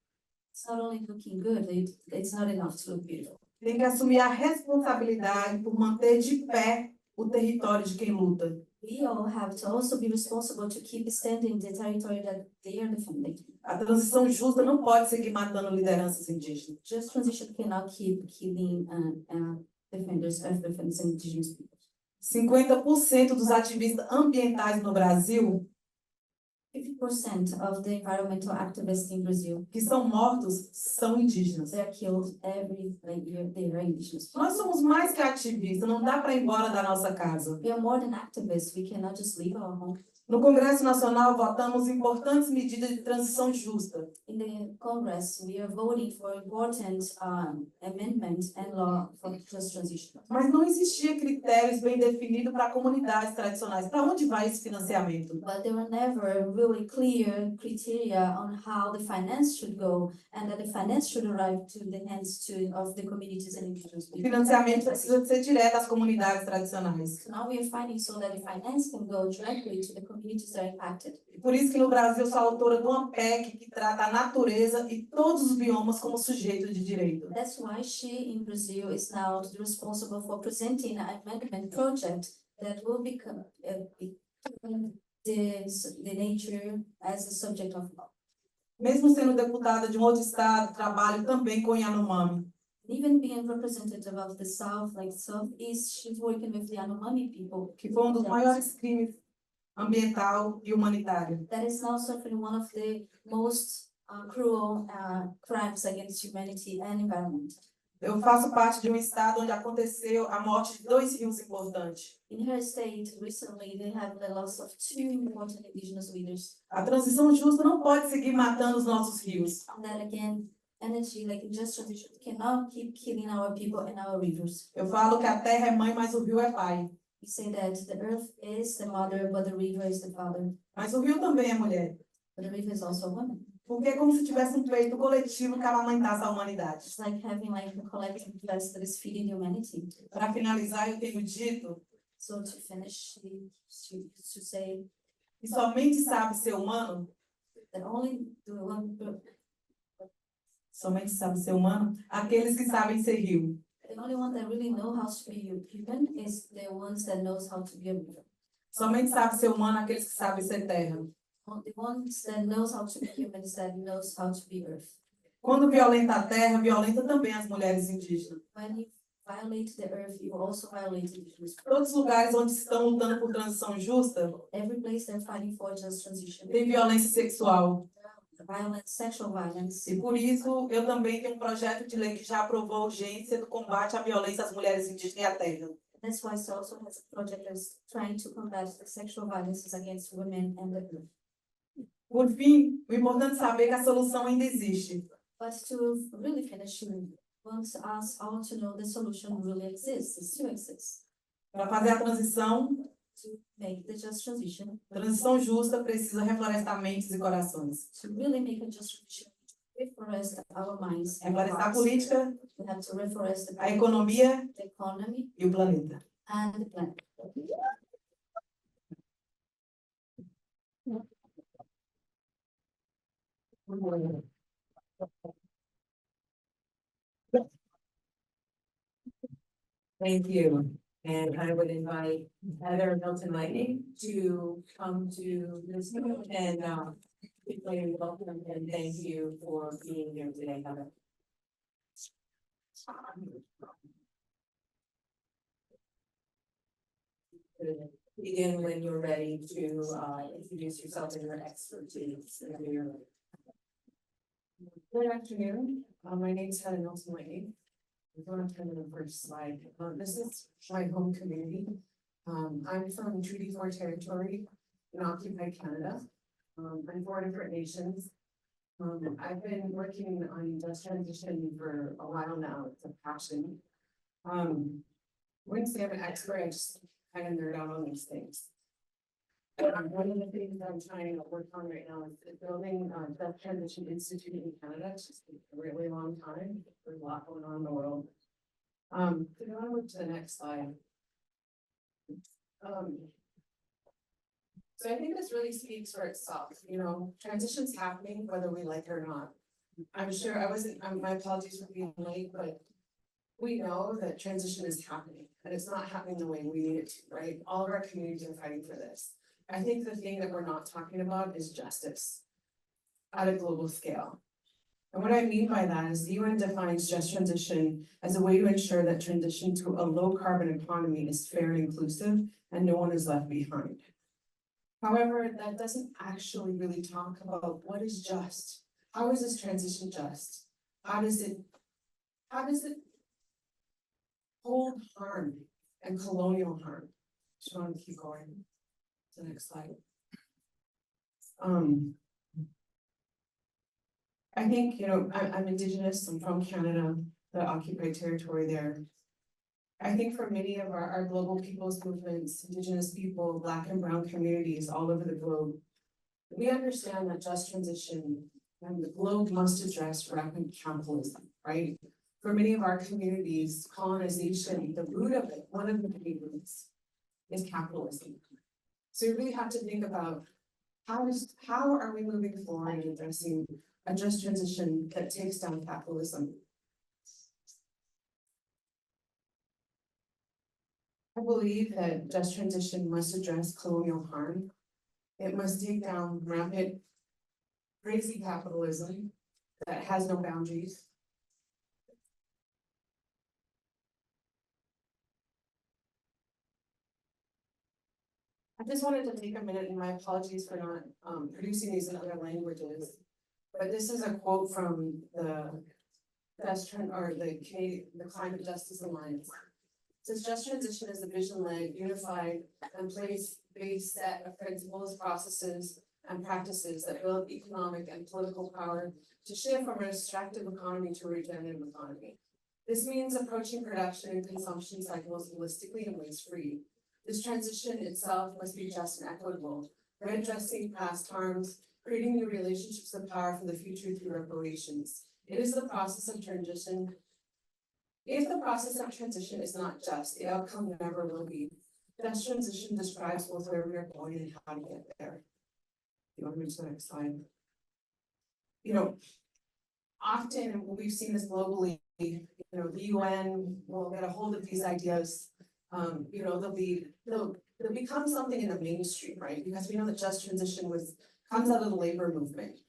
It's not only looking good, it's not enough to look beautiful. Tem que assumir a responsabilidade por manter de pé o território de quem luta. We all have to also be responsible to keep standing the territory that they are defending. A transição justa não pode seguir matando lideranças indígenas. Just transition cannot keep killing defenders of defenders and indigenous people. 50% dos ativistas ambientais no Brasil 50% of the environmental activists in Brazil, que são mortos são indígenas. they are killed every year, they are indigenous. Nós somos mais que ativistas, não dá para ir embora da nossa casa. We are more than activists, we cannot just leave our home. No Congresso Nacional, votamos importantes medidas de transição justa. In the Congress, we are voting for important amendments and law for just transition. Mas não existia critérios bem definidos para comunidades tradicionais. Para onde vai esse financiamento? But there were never really clear criteria on how the finance should go and that the finance should arrive to the hands of the communities and indigenous O people. financiamento precisa ser direto às comunidades tradicionais. So now we are fighting so that the finance can go directly to the communities that are impacted. Por isso que no Brasil sou autora de uma PEC que trata a natureza e todos os biomas como sujeitos de direito. That's why she in Brazil is now responsible for presenting an amendment project that will become the nature as a subject of law. Mesmo sendo deputada de um outro estado, trabalho também com Yanomami. Even being representative of the South, like Southeast, she's working with the Yanomami people. Que foi dos maiores crimes ambiental e humanitário. That is now suffering one of the most cruel crimes against humanity and environment. Eu faço parte de um estado onde aconteceu a morte de 2 rios importantes. In her state, recently, they have the loss of 2 important indigenous leaders. A transição justa não pode seguir matando os nossos rios. And that again, energy, like just transition, cannot keep killing our people and our rivers. Eu falo que a terra é mãe, mas o rio é pai. We say that the earth is the mother, but the river is the father. Mas o rio também é mulher. But the river is also a woman. Porque é como se tivesse um peito coletivo que amamentasse a humanidade. It's like having like a collective breast that is feeding humanity. Para finalizar, eu tenho dito So to finish, to say que somente sabe ser humano, that only the one, somente sabe ser humano, aqueles que sabem ser rio. the only one that really know how to be human is the ones that knows how to be a river. Somente sabe ser humano aqueles que sabem ser terra. The ones that knows how to be human is that knows how to be earth. Quando violenta a terra, violenta também as mulheres indígenas. When you violate the earth, you also violate indigenous people. Todos os lugares onde estão lutando por transição justa, Every place they're fighting for just transition. tem violência sexual. Violence, sexual violence. E por isso, eu também tenho um projeto de lei que já aprovou a urgência do combate à violência às mulheres indígenas e à terra. That's why it also has a project that's trying to combat the sexual violence against women and the earth. Por fim, o importante é saber que a solução ainda existe. But to really finish, we want us all to know the solution really exists, it still exists. Para fazer a transição, To make the just transition, transição justa precisa reflorestar mentes e corações. to really make a just transition, reforest our minds and Reflorestar a hearts. política, We have to reforest the a economia the economy e o planeta. and the planet. Thank you. And I would invite Heather Milton Lightning to come to this and declare welcome and thank you for being here today, Heather. Begin when you're ready to introduce yourself and your expertise. Good afternoon. My name is Heather Milton Lightning. I'm going to turn to the first slide. This is my home community. I'm from Treaty 4 territory in occupied Canada. I'm 4 different nations. I've been working on just transition for a while now. It's a passion. Wouldn't say I'm an expert, I just kind of nerd out on these things. One of the things I'm trying to work on right now is building the Transition Institute in Canada. It's just been a really long time. There's a lot going on in the world. So I want to move to the next slide. So I think this really speaks for itself. You know, transition's happening whether we like it or not. I'm sure I wasn't, my apologies for being late, but we know that transition is happening and it's not happening the way we need it to, right? All of our communities are fighting for this. I think the thing that we're not talking about is justice at a global scale. And what I mean by that is the UN defines just transition as a way to ensure that transition to a low carbon economy is fair and inclusive and no one is left behind. However, that doesn't actually really talk about what is just. How is this transition just? How does it hold harm and colonial harm? Just want to keep going to the next slide. I think, you know, I'm Indigenous, I'm from Canada, the occupied territory there. I think for many of our global peoples movements, Indigenous people, Black and Brown communities all over the globe, we understand that just transition and the globe must address rapid capitalism, right? For many of our communities, colonization, the root of it, one of the main roots, is capitalism. So you really have to think about how are we moving forward in addressing a just transition that takes down capitalism? I believe that just transition must address colonial harm. It must take down rampant, crazy capitalism that has no boundaries. I just wanted to take a minute, and my apologies for not producing these in other languages. But this is a quote from the Climate Justice Alliance. It says, just transition is a vision-led, unified, and place-based set of principles, processes, and practices that build economic and political power to shift from an extractive economy to a regenerative economy. This means approaching production and consumption cycles holistically and waste-free. This transition itself must be just and equitable, redressing past harms, creating new relationships of power for the future through reparations. It is the process of transition. If the process of transition is not just, the outcome never will be. Just transition describes both where we are going and how to get there. You want to move to the next slide? You know, often we've seen this globally, you know, the UN will get a hold of these ideas. You know, they'll become something in the mainstream, right? Because we know that just transition comes out of the labor movement.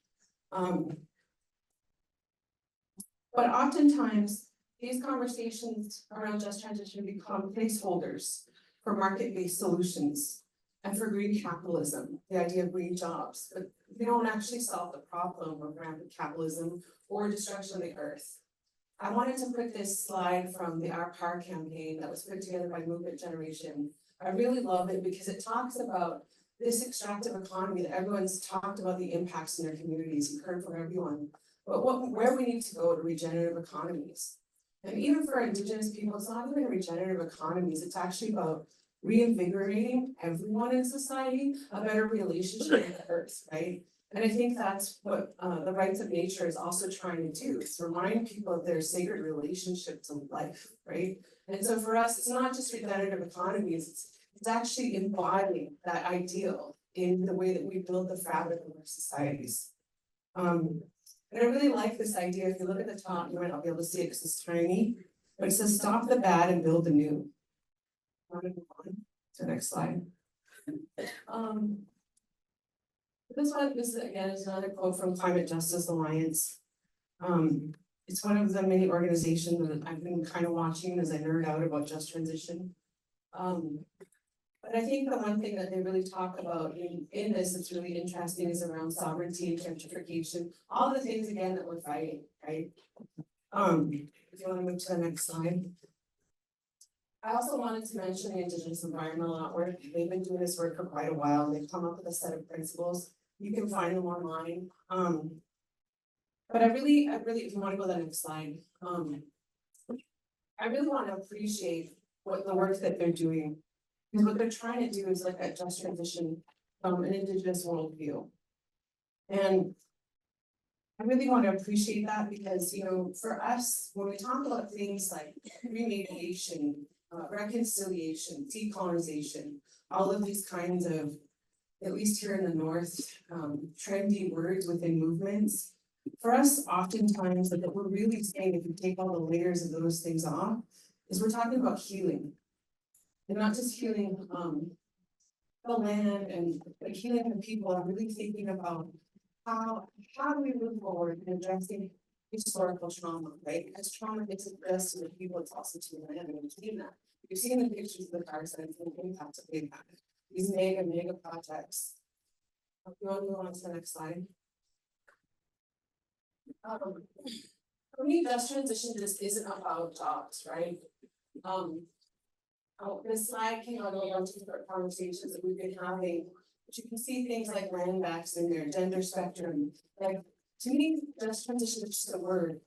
But oftentimes, these conversations around just transition become placeholders for market-based solutions and for green capitalism, the idea of green jobs. But they don't actually solve the problem of rampant capitalism or destruction of the earth. I wanted to put this slide from the Our Power campaign that was put together by Movement Generation. I really love it because it talks about this extractive economy that everyone's talked about the impacts in their communities. You've heard from everyone, but where we need to go to regenerative economies. And even for Indigenous people, it's not even regenerative economies. It's actually about reinvigorating everyone in society, a better relationship with the earth, right? And I think that's what the rights of nature is also trying to do, is remind people of their sacred relationships in life, right? And so for us, it's not just regenerative economies, it's actually embodying that ideal in the way that we build the fabric of our societies. And I really like this idea. If you look at the top, you might not be able to see it because it's tiny, but it says stop the bad and build the new. Want to move on to the next slide. This again is another quote from Climate Justice Alliance. It's one of the many organizations that I've been kind of watching as I nerd out about just transition. But I think the one thing that they really talk about in this that's really interesting is around sovereignty and gentrification, all the things again that we're fighting, right? If you want to move to the next slide. I also wanted to mention the Indigenous Environmental Network. They've been doing this work for quite a while. They've come up with a set of principles. You can find them online. But I really, if you want to go to the next slide, I really want to appreciate what the work that they're doing. Because what they're trying to do is look at just transition from an Indigenous worldview. And I really want to appreciate that because, you know, for us, when we talk about things like remediation, reconciliation, decolonization, all of these kinds of, at least here in the North, trendy words within movements, for us, oftentimes, like what we're really saying, if you take all the layers of those things off, is we're talking about healing. And not just healing the land and like healing the people. I'm really thinking about how do we move forward in addressing historical trauma, right? Because trauma isn't just to the people, it's also to the land, and we've seen that. You've seen the pictures of the car sites and the impact of PDAC. These mega projects You want to move on to the next slide? For me, just transition just isn't about jobs, right? This slide came out of a bunch of different conversations that we've been having, but you can see things like land backs in there, gender spectrum. Like, to me, just transition is just a word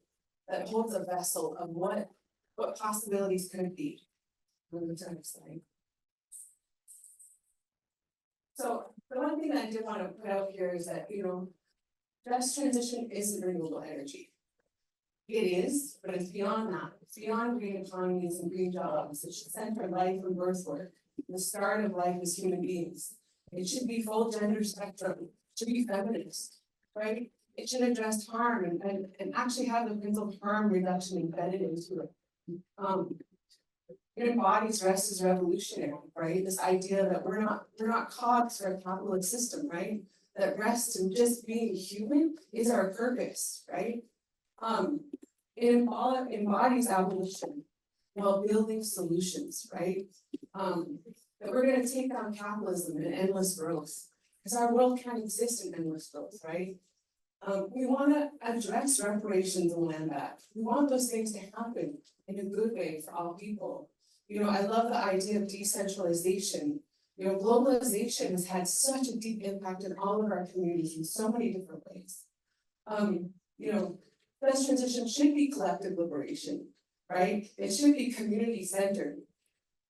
that holds a vessel of what possibilities could be. Move to the next slide. So the one thing that I did want to put out here is that, just transition isn't renewable energy. It is, but it's beyond that. It's beyond green economies and green jobs. It should center life and birth work, the start of life as human beings. It should be full gender spectrum. It should be feminist, right? It should address harm and actually have the principle of harm reduction embedded into it. It embodies rest as revolutionary, right? This idea that we're not cogs for a capitalist system, right? That rest and just being human is our purpose, right? It embodies abolition while building solutions, right? That we're gonna take on capitalism and endless growth, because our world can't exist in endless growth, right? We wanna address reparations and land back. We want those things to happen in a good way for all people. I love the idea of decentralization. Globalization has had such a deep impact in all of our communities in so many different ways. Just transition should be collective liberation, right? It should be community centered.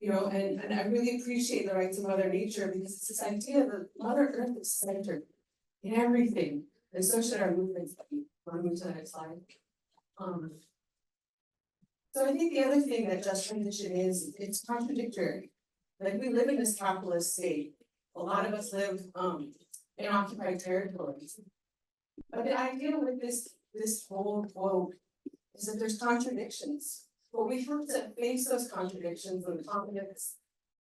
And I really appreciate the rights of Mother Nature because it's this idea that Mother Earth is centered in everything, and so should our movements be. Want to move to the next slide? So I think the other thing that just transition is, it's contradictory. Like, we live in this capitalist state. A lot of us live in occupied territories. But the idea with this whole quote is that there's contradictions. But we have to face those contradictions with confidence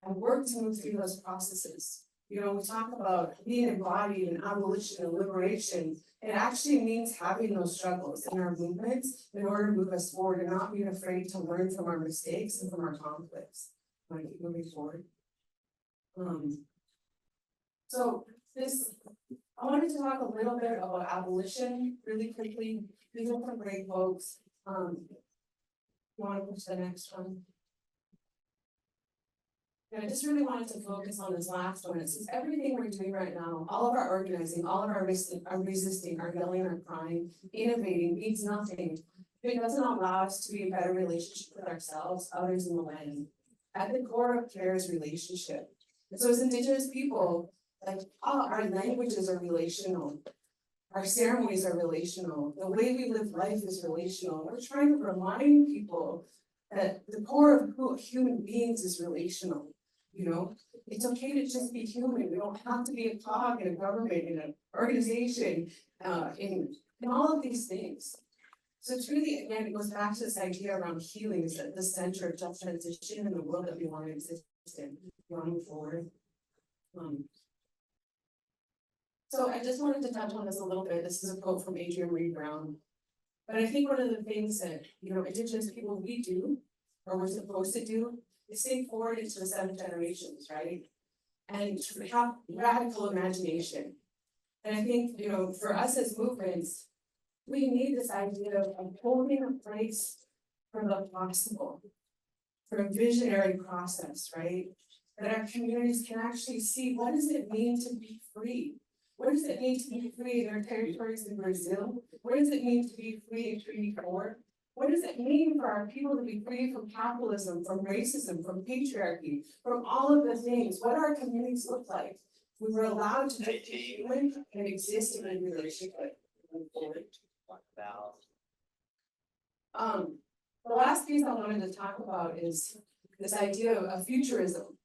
and work to move through those processes. We talk about being embodied in abolition and liberation. It actually means having those struggles in our movements in order to move us forward and not being afraid to learn from our mistakes and from our conflicts. I want to keep moving forward. I wanted to talk a little bit about abolition really quickly. These are some great quotes. You want to push the next one? And I just really wanted to focus on this last one. It says everything we're doing right now, all of our organizing, all of our resisting, our yelling, our crying, innovating means nothing if it doesn't allow us to be in a better relationship with ourselves, others, and the land. At the core of care is relationship. And so as Indigenous people, our languages are relational. Our ceremonies are relational. The way we live life is relational. We're trying to remind people that the core of who human beings is relational. It's okay to just be human. We don't have to be a cog in a government, in an organization, in all of these things. So it's really, again, it goes back to this idea around healing is at the center of just transition in the world that we want to exist in. We want to move forward. So I just wanted to touch on this a little bit. This is a quote from Adrienne Reed Brown. But I think one of the things that, Indigenous people, we do, or we're supposed to do, is think forward into the 7 generations, right? And have radical imagination. And I think, for us as movements, we need this idea of holding a place for the possible, for a visionary process, right? That our communities can actually see, what does it mean to be free? What does it mean to be free in our territories in Brazil? What does it mean to be free in Treaty 4? What does it mean for our people to be free from capitalism, from racism, from patriarchy, from all of the things? What do our communities look like? We were allowed to be human and exist in a relationship. The last piece I wanted to talk about is this idea of futurism.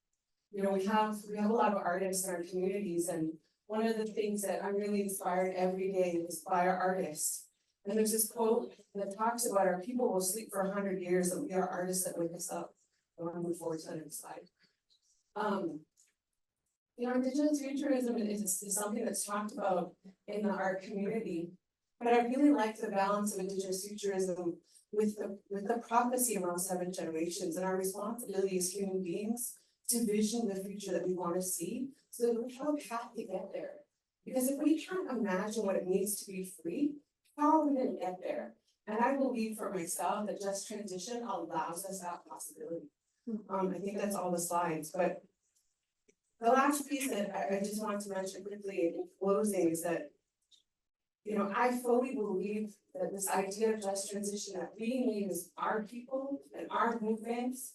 We have a lot of artists in our communities, and one of the things that I'm really inspired every day is by our artists. And there's this quote that talks about our people will sleep for 100 years, and we are artists that wake us up. I want to move forward to the next slide. Indigenous futurism is something that's talked about in the art community, but I really like the balance of Indigenous futurism with the prophecy around 7 generations and our responsibility as human beings to vision the future that we want to see, so that we have a path to get there. Because if we can't imagine what it means to be free, how are we gonna get there? And I believe for myself that just transition allows us that possibility. I think that's all the slides, but the last piece that I just wanted to mention quickly in closing is that, you know, I fully believe that this idea of just transition that we need is our people and our movements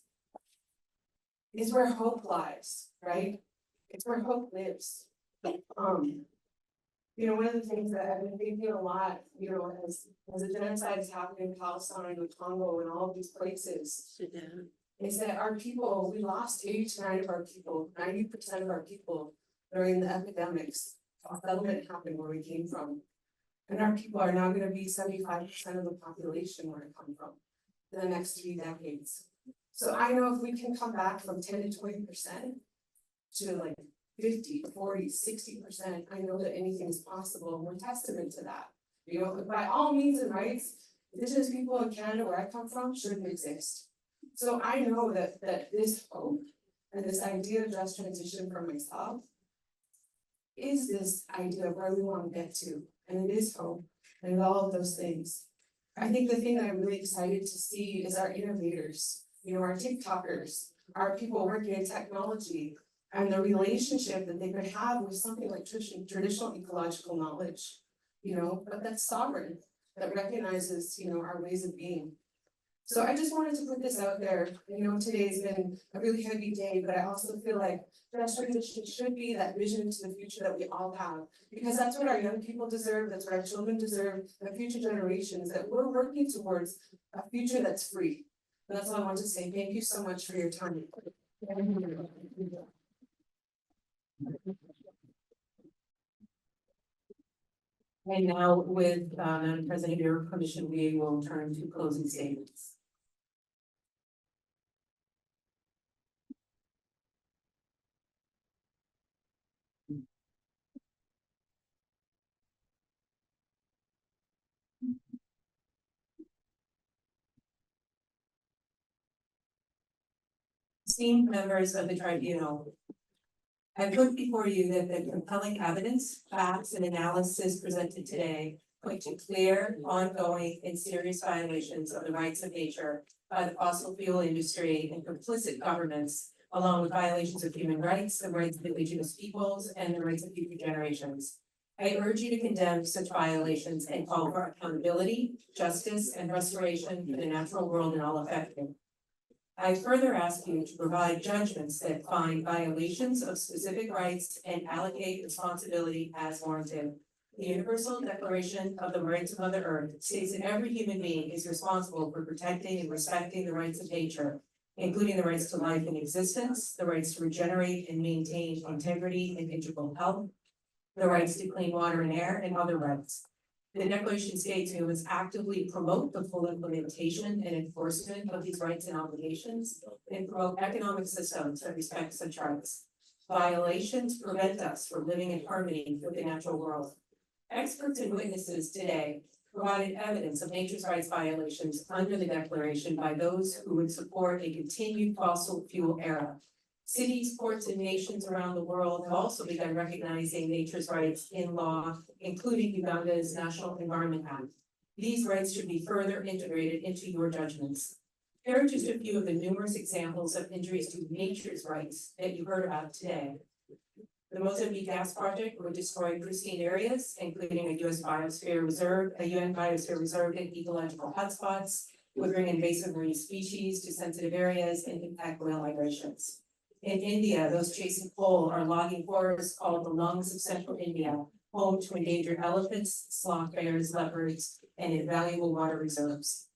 is where hope lies, right? It's where hope lives. You know, one of the things that I've been thinking a lot, you know, as the genocide is happening in Palestine and Congo and all of these places, is that our people, we lost 80 to 90% of our people, 90% of our people during the epidemics. A settlement happened where we came from. And our people are now gonna be 75% of the population where it come from in the next 3 decades. So I know if we can come back from 10 to 20% to like 50, 40, 60%, I know that anything is possible, and we're testament to that. You know, by all means and rights, Indigenous people in Canada where I come from shouldn't exist. So I know that this hope and this idea of just transition for myself is this idea of where we want to get to, and it is hope, and all of those things. I think the thing that I'm really excited to see is our innovators, you know, our TikTokers, our people working in technology, and the relationship that they could have with something like traditional ecological knowledge, you know, but that's sovereign, that recognizes, you know, our ways of being. So I just wanted to put this out there. You know, today's been a really heavy day, but I also feel like just transition should be that vision to the future that we all have, because that's what our young people deserve, that's what our children deserve, and future generations, that we're working towards a future that's free. And that's all I want to say. Thank you so much for your time. And now with Madam President, your permission, we will turn to closing statements. Esteemed members of the tribunal, I put before you that the compelling evidence, facts, and analysis presented today point to clear, ongoing, and serious violations of the rights of nature by the fossil fuel industry and complicit governments, along with violations of human rights, the rights of indigenous peoples, and the rights of future generations. I urge you to condemn such violations and call for accountability, justice, and restoration for the natural world and all affected. I further ask you to provide judgments that find violations of specific rights and allocate responsibility as warranted. The Universal Declaration of the Rights of Mother Earth states that every human being is responsible for protecting and respecting the rights of nature, including the rights to life and existence, the rights to regenerate and maintain integrity and integral health, the rights to clean water and air, and other rights. The Declaration states we must actively promote the full implementation and enforcement of these rights and obligations, and promote economic systems that respect such rights. Violations prevent us from living in harmony with the natural world. Experts and witnesses today provided evidence of nature's rights violations under the Declaration by those who would support a continued fossil fuel era. Cities, ports, and nations around the world have also begun recognizing nature's rights in law, including Uganda's National Environment Act. These rights should be further integrated into your judgments. Here are just a few of the numerous examples of injuries to nature's rights that you heard about today. The Mozambique gas project would destroy pristine areas, including a U.S. biosphere reserve, a UN biosphere reserve, and ecological hotspots, would bring invasive marine species to sensitive areas and impact whale migrations. In India, those chasing coal are logging forests called the lungs of central India, home to endangered elephants, sloth bears, leopards, and invaluable water reserves.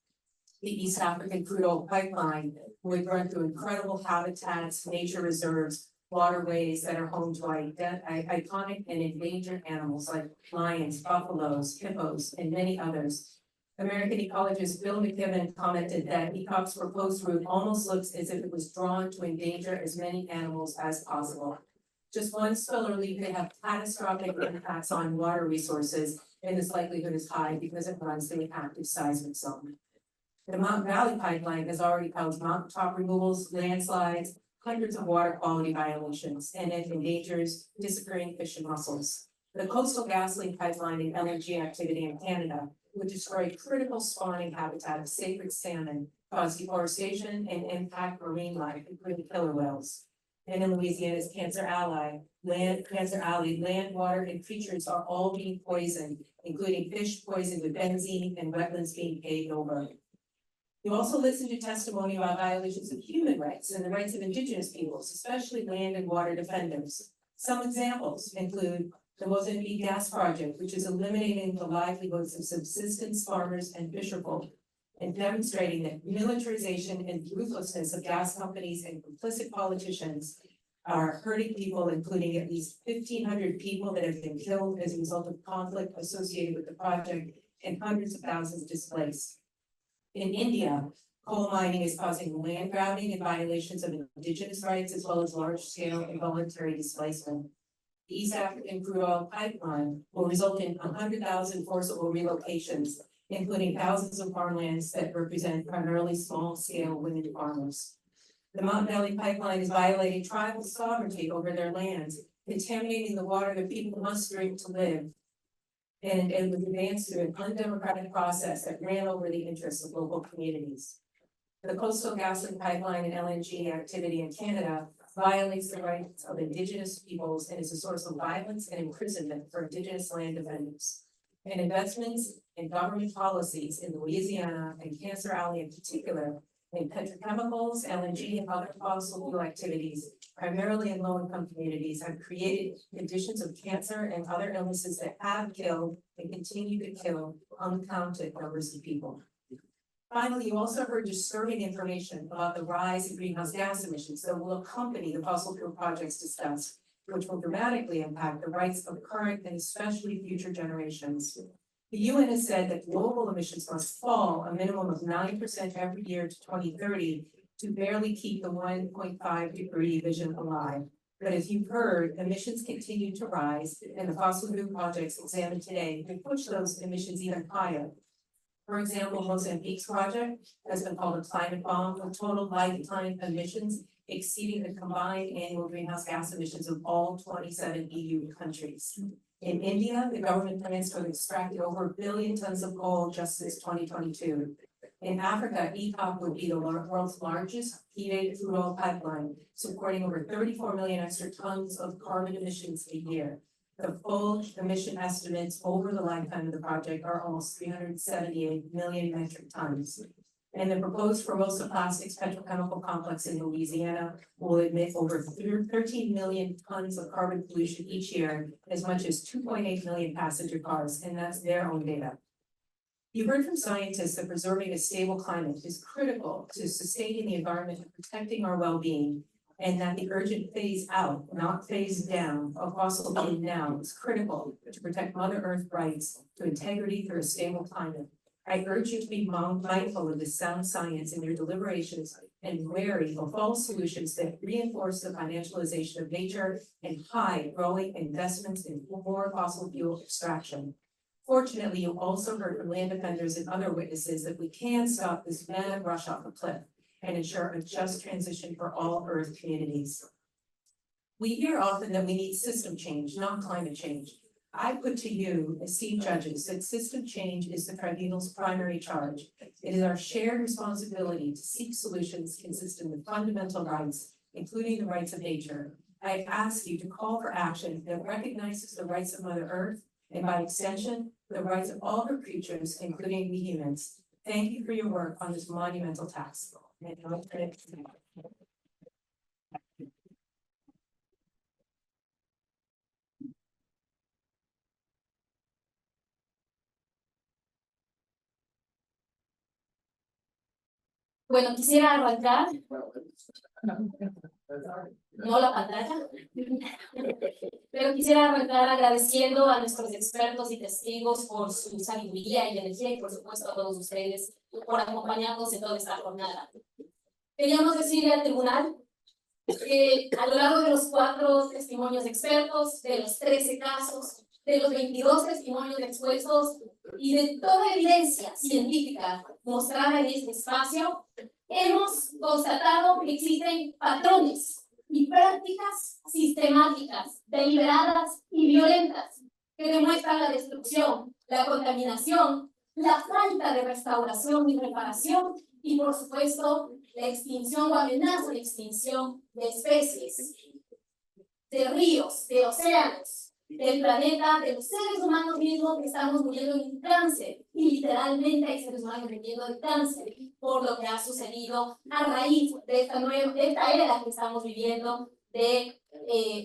The East African crude oil pipeline would run through incredible habitats, nature reserves, waterways that are home to iconic and endangered animals like lions, buffaloes, hippos, and many others. American ecologist Bill McKibben commented that ECOP's proposed route almost looks as if it was drawn to endanger as many animals as possible. Just one spill or leak could have catastrophic impacts on water resources, and this likelihood is high because it runs through an active seismic zone. The Mountain Valley Pipeline has already caused mountaintop removals, landslides, hundreds of water quality violations, and it endangers disappearing fish and mussels. The Coastal GasLink pipeline and LNG activity in Canada would destroy critical spawning habitat of sacred salmon, cause deforestation, and impact marine life, including killer whales. And in Louisiana's Cancer Alley, land, water, and creatures are all being poisoned, including fish poisoned with benzene and wetlands being paved over. You also listened to testimony about violations of human rights and the rights of indigenous peoples, especially land and water defenders. Some examples include the Mozambique Gas Project, which is eliminating the livelihoods of subsistence farmers and fisherfolk, and demonstrating that militarization and ruthlessness of gas companies and complicit politicians are hurting people, including at least 1,500 people that have been killed as a result of conflict associated with the project and hundreds of thousands displaced. In India, coal mining is causing land grabbing and violations of indigenous rights, as well as large-scale involuntary displacement. The East African crude oil pipeline will result in 100,000 forcible relocations, including thousands of farmlands that represent primarily small-scale women farmers. The Mount Valley Pipeline is violating tribal sovereignty over their lands, contaminating the water that people must drink to live, and was advanced through an undemocratic process that ran over the interests of local communities. The Coastal GasLink pipeline and LNG activity in Canada violates the rights of Indigenous peoples and is a source of violence and imprisonment for Indigenous land defenders. And investments in government policies in Louisiana and Cancer Alley in particular, in petrochemicals, LNG, and other fossil fuel activities, primarily in low-income communities, have created conditions of cancer and other illnesses that have killed and continue to kill uncounted numbers of people. Finally, you also heard disturbing information about the rise in greenhouse gas emissions that will accompany the fossil fuel projects discussed, which will dramatically impact the rights of current and especially future generations. The UN has said that global emissions must fall a minimum of 9% every year to 2030 to barely keep the 1.5-degree vision alive. But as you've heard, emissions continue to rise, and the fossil fuel projects examined today may push those emissions even higher. For example, Mozambique's project has been called a climate bomb, with total lifetime emissions exceeding the combined annual greenhouse gas emissions of all 27 EU countries. In India, the government plans to have extracted over 1 billion tons of coal just since 2022. In Africa, ECOP would be the world's largest heated crude oil pipeline, supporting over 34 million extra tons of carbon emissions a year. The full emission estimates over the lifetime of the project are almost 378 million metric tons. And the proposed Formosa Plastics petrochemical complex in Louisiana will emit over 13 million tons of carbon pollution each year, as much as 2.8 million passenger cars, and that's their own data. You heard from scientists that preserving a stable climate is critical to sustaining the environment and protecting our well-being, and that the urgent phase out, not phase down, of fossil fuel now is critical to protect Mother Earth rights to integrity through a stable climate. I urge you to be mindful of this sound science in your deliberations and wary of false solutions that reinforce the financialization of nature and hide growing investments in more fossil fuel extraction. Fortunately, you also heard from land defenders and other witnesses that we can stop this mad rush off the cliff and ensure a just transition for all Earth communities. We hear often that we need system change, not climate change. I put to you, esteemed judges, that system change is the tribunal's primary charge. It is our shared responsibility to seek solutions consistent with fundamental rights, including the rights of nature. I ask you to call for action that recognizes the rights of Mother Earth, and by extension, the rights of all her creatures, including we humans. Thank you for your work on this monumental task. Bueno, quisiera arrancar, no la pantalla, pero quisiera arrancar agradeciendo a nuestros expertos y testigos por su sabiduría y energía y por supuesto a todos ustedes por acompañarnos en toda esta jornada. Queríamos decirle al tribunal que a lo largo de los 4 testimonios de expertos, de los 13 casos, de los 22 testimonios expuestos y de toda evidencia científica mostrada en este espacio, hemos constatado que existen patrones y prácticas sistemáticas, deliberadas y violentas que demuestran la destrucción, la contaminación, la falta de restauración y reparación y, por supuesto, la extinción o amenaza de extinción de especies, de ríos, de océanos, del planeta, de los seres humanos mismos que estamos muriendo de cáncer. Y literalmente hay seres humanos muriendo de cáncer por lo que ha sucedido a raíz de esta era que estamos viviendo de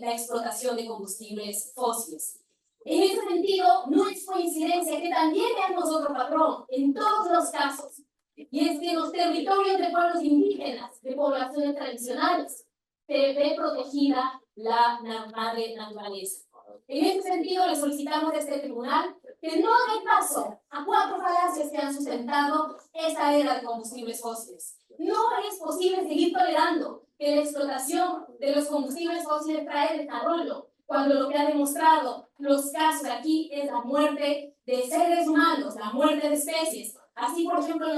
la explotación de combustibles fósiles. En ese sentido, no es coincidencia que también veamos otro patrón en todos los casos, y es que en los territorios de pueblos indígenas, de poblaciones tradicionales, se ve protegida la madre naturaleza. En ese sentido, le solicitamos a este tribunal que no haga caso a 4 falacias que han sustentado esta era de combustibles fósiles. No es posible seguir tolerando que la explotación de los combustibles fósiles trae desarrollo, cuando lo que ha demostrado los casos aquí es la muerte de seres humanos, la muerte de especies. Así, por ejemplo, nos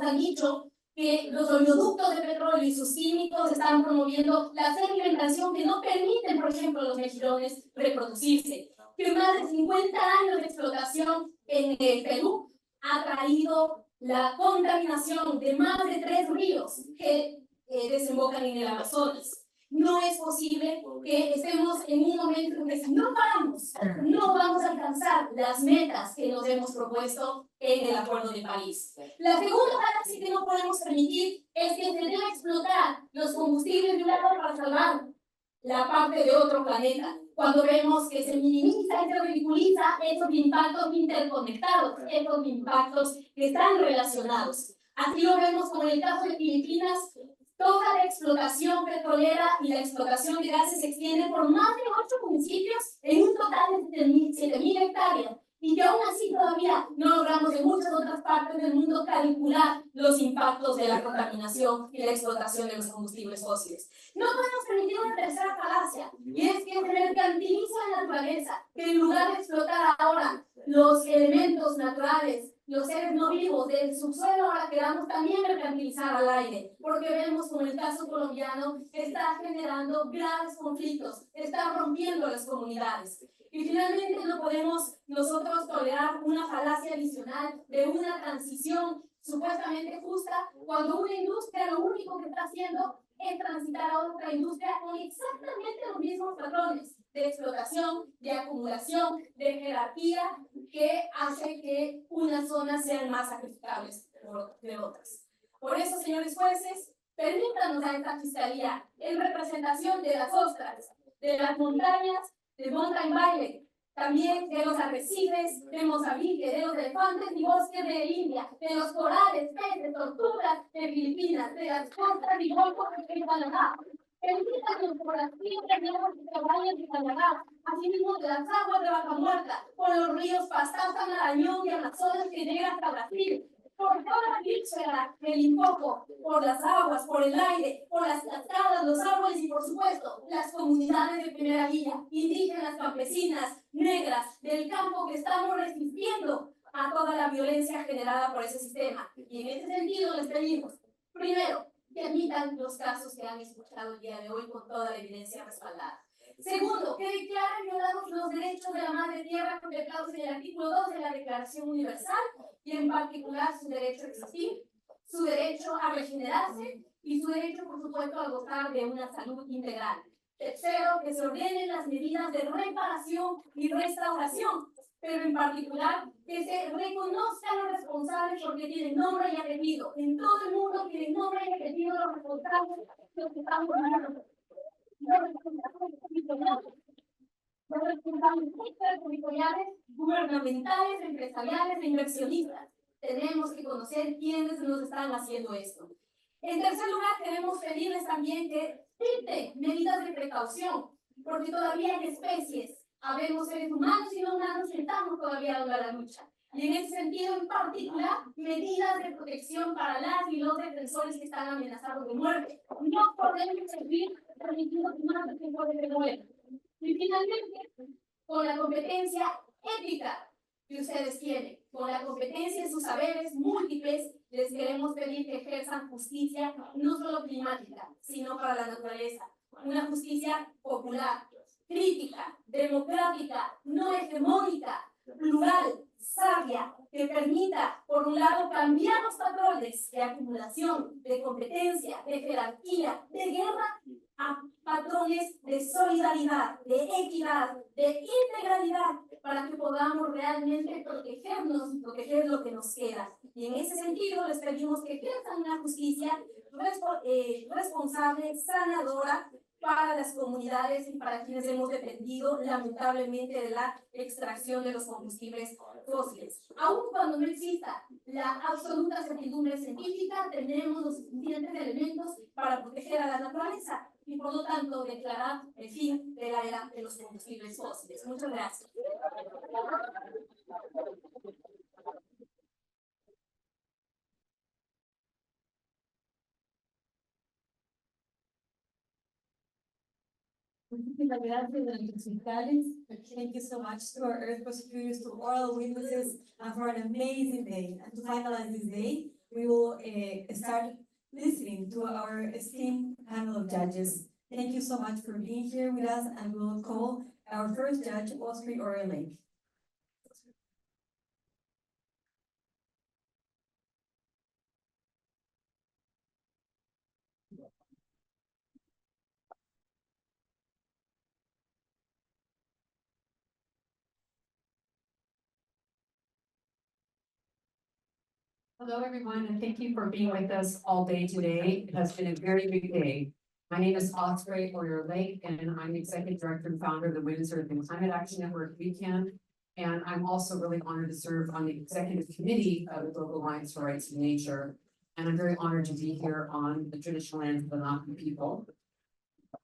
han dicho que los oleoductos de petróleo y sus químicos están promoviendo la sedimentación que no permiten, por ejemplo, a los mejillones reproducirse. Que más de 50 años de explotación en el Perú ha traído la contaminación de más de 3 ríos que desembocan en el Amazonas. No es posible que estemos en un momento en que si no paramos, no vamos a alcanzar las metas que nos hemos propuesto en el Acuerdo de París. La segunda falacia que no podemos permitir es que se deba explotar los combustibles de un lado para salvar la parte de otro planeta, cuando vemos que se minimiza y se ridiculiza esos impactos interconectados, esos impactos que están relacionados. Así lo vemos como en el caso de Filipinas. Toda la explotación petrolera y la explotación de gases se extiende por más de 8 municipios en un total de 7.000 hectáreas. Y que aún así todavía no logramos en muchas otras partes del mundo calcular los impactos de la contaminación y la explotación de los combustibles fósiles. No podemos permitir una tercera falacia, y es que se mercantiliza la naturaleza, que en lugar de explotar ahora los elementos naturales, los seres no vivos del subsuelo, ahora queramos también mercantilizar al aire, porque vemos como en el caso colombiano está generando graves conflictos, está rompiendo las comunidades. Y finalmente no podemos nosotros tolerar una falacia adicional de una transición supuestamente justa, cuando una industria lo único que está haciendo es transitar a otra industria con exactamente los mismos patrones de explotación, de acumulación, de jerarquía, que hace que unas zonas sean más sacrificables que otras. Por eso, señores jueces, permítanos a esta fiscalía, en representación de las ostras, de las montañas, de mountain bike, también de los arrecifes, de Mozambique, de los elefantes y bosques de India, de los corales, peces, tortugas de Filipinas, de las costas y golfos de Canadá. Permítanos por las fibras de aguas y caballos de Canadá, asimismo de las aguas de Vaca Muerta, por los ríos Pastaza, Marañón y Amazonas que llegan hasta Brasil, por toda la víscera del Limpopo, por las aguas, por el aire, por las cascadas, los árboles y, por supuesto, las comunidades de primera línea, indígenas, campesinas, negras, del campo, que estamos resistiendo a toda la violencia generada por ese sistema. Y en ese sentido les pedimos, primero, que admitan los casos que han escuchado el día de hoy con toda la evidencia respaldada. Segundo, que declaren violados los derechos de la madre tierra contemplados en el artículo 2 de la Declaración Universal, y en particular su derecho a existir, su derecho a regenerarse y su derecho, por supuesto, a gozar de una salud integral. Tercero, que se ordenen las medidas de reparación y restauración, pero en particular que se reconozcan los responsables porque tienen nombre y apellido. En todo el mundo tienen nombre y apellido los responsables de los que estamos hablando. Los responsables extraterritoriales, gubernamentales, empresariales e inversionistas. Tenemos que conocer quiénes nos están haciendo esto. En tercer lugar, queremos pedirles también que dicten medidas de precaución, porque todavía hay especies, habemos seres humanos y no humanos que estamos todavía dando la lucha. Y en ese sentido, en particular, medidas de protección para las y los defensores que están amenazados de muerte. No podemos seguir permitiendo que más defensores se mueran. Y finalmente, con la competencia ética que ustedes tienen, con la competencia en sus saberes múltiples, les queremos pedir que ejerzan justicia no solo climática, sino para la naturaleza. Una justicia popular, crítica, democrática, no hegemónica, plural, sabia, que permita, por un lado, cambiar los patrones de acumulación, de competencia, de jerarquía, de guerra, a patrones de solidaridad, de equidad, de integralidad, para que podamos realmente protegernos y proteger lo que nos queda. Y en ese sentido les pedimos que ejerzan una justicia responsable, sanadora, para las comunidades y para quienes hemos dependido lamentablemente de la extracción de los combustibles fósiles. Aun cuando no exista la absoluta certidumbre científica, tendremos los suficientes elementos para proteger a la naturaleza y por lo tanto declarar el fin de la era de los combustibles fósiles. Muchas gracias. Muchísimas gracias a nuestros fiscales. Thank you so much to our Earth prosecutors, to oral witnesses, and for an amazing day. And to finalize this day, we will start listening to our esteemed panel of judges. Thank you so much for being here with us, and we will call our first judge, Osprey Orlake. Hello, everyone, and thank you for being with us all day today. It has been a very big day. My name is Osprey Orlake, and I'm the Executive Director and Founder of the Women's Earth and Climate Action Network, WECAN. And I'm also really honored to serve on the Executive Committee of the Global Alliance for Rights in Nature. And I'm very honored to be here on the traditional lands of the Lenape people.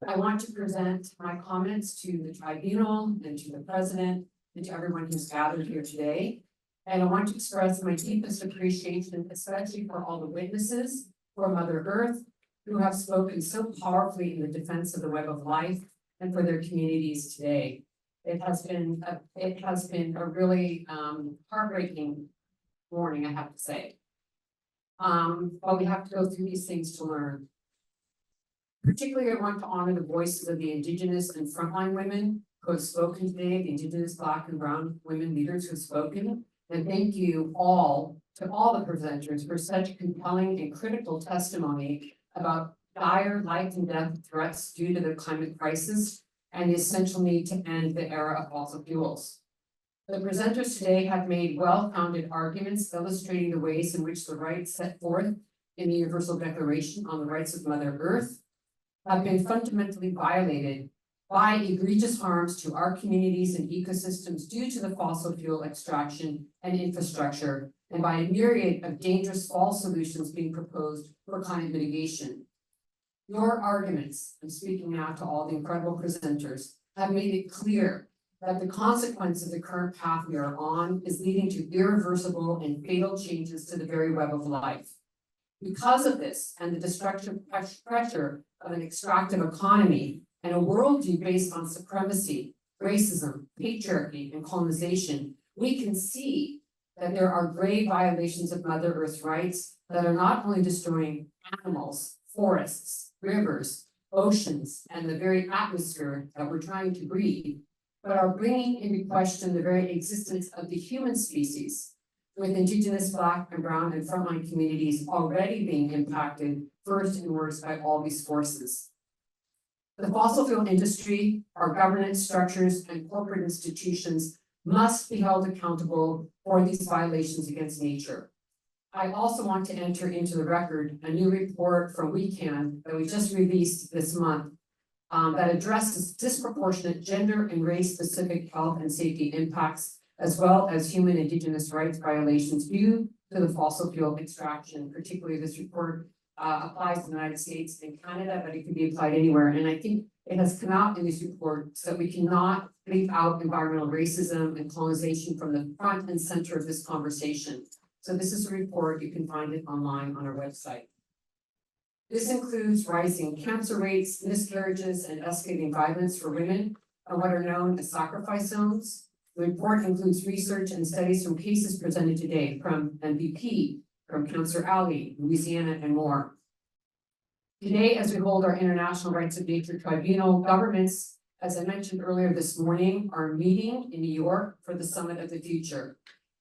I want to present my comments to the tribunal and to the president and to everyone who's gathered here today. And I want to express my deepest appreciation, especially for all the witnesses, for Mother Earth, who have spoken so powerfully in the defense of the web of life and for their communities today. It has been a really heartbreaking morning, I have to say. But we have to go through these things to learn. Particularly, I want to honor the voices of the Indigenous and frontline women who have spoken today, the Indigenous, Black, and Brown women leaders who have spoken. And thank you all, to all the presenters, for such compelling and critical testimony about dire life and death threats due to the climate crisis and the essential need to end the era of fossil fuels. The presenters today have made well-founded arguments illustrating the ways in which the rights set forth in the Universal Declaration on the Rights of Mother Earth have been fundamentally violated by egregious harms to our communities and ecosystems due to the fossil fuel extraction and infrastructure, and by a myriad of dangerous false solutions being proposed for climate mitigation. Your arguments, I'm speaking now to all the incredible presenters, have made it clear that the consequence of the current path we are on is leading to irreversible and fatal changes to the very web of life. Because of this and the destructive pressure of an extractive economy and a worldview based on supremacy, racism, patriarchy, and colonization, we can see that there are grave violations of Mother Earth's rights that are not only destroying animals, forests, rivers, oceans, and the very atmosphere that we're trying to breathe, but are bringing into question the very existence of the human species, with Indigenous, Black, and Brown, and frontline communities already being impacted first and worst by all these forces. The fossil fuel industry, our governance structures, and corporate institutions must be held accountable for these violations against nature. I also want to enter into the record a new report from WECAN that we just released this month that addresses disproportionate gender and race-specific health and safety impacts, as well as human Indigenous rights violations due to the fossil fuel extraction. Particularly, this report applies to the United States and Canada, but it can be applied anywhere. And I think it has come out in this report so that we cannot leave out environmental racism and colonization from the front and center of this conversation. So this is a report, you can find it online on our website. This includes rising cancer rates, miscarriages, and escalating violence for women on what are known as sacrifice zones. The report includes research and studies from cases presented today from MVP, from Cancer Alley, Louisiana, and more. Today, as we hold our International Rights of Nature Tribunal, governments as I mentioned earlier this morning, are meeting in New York for the Summit of the Future.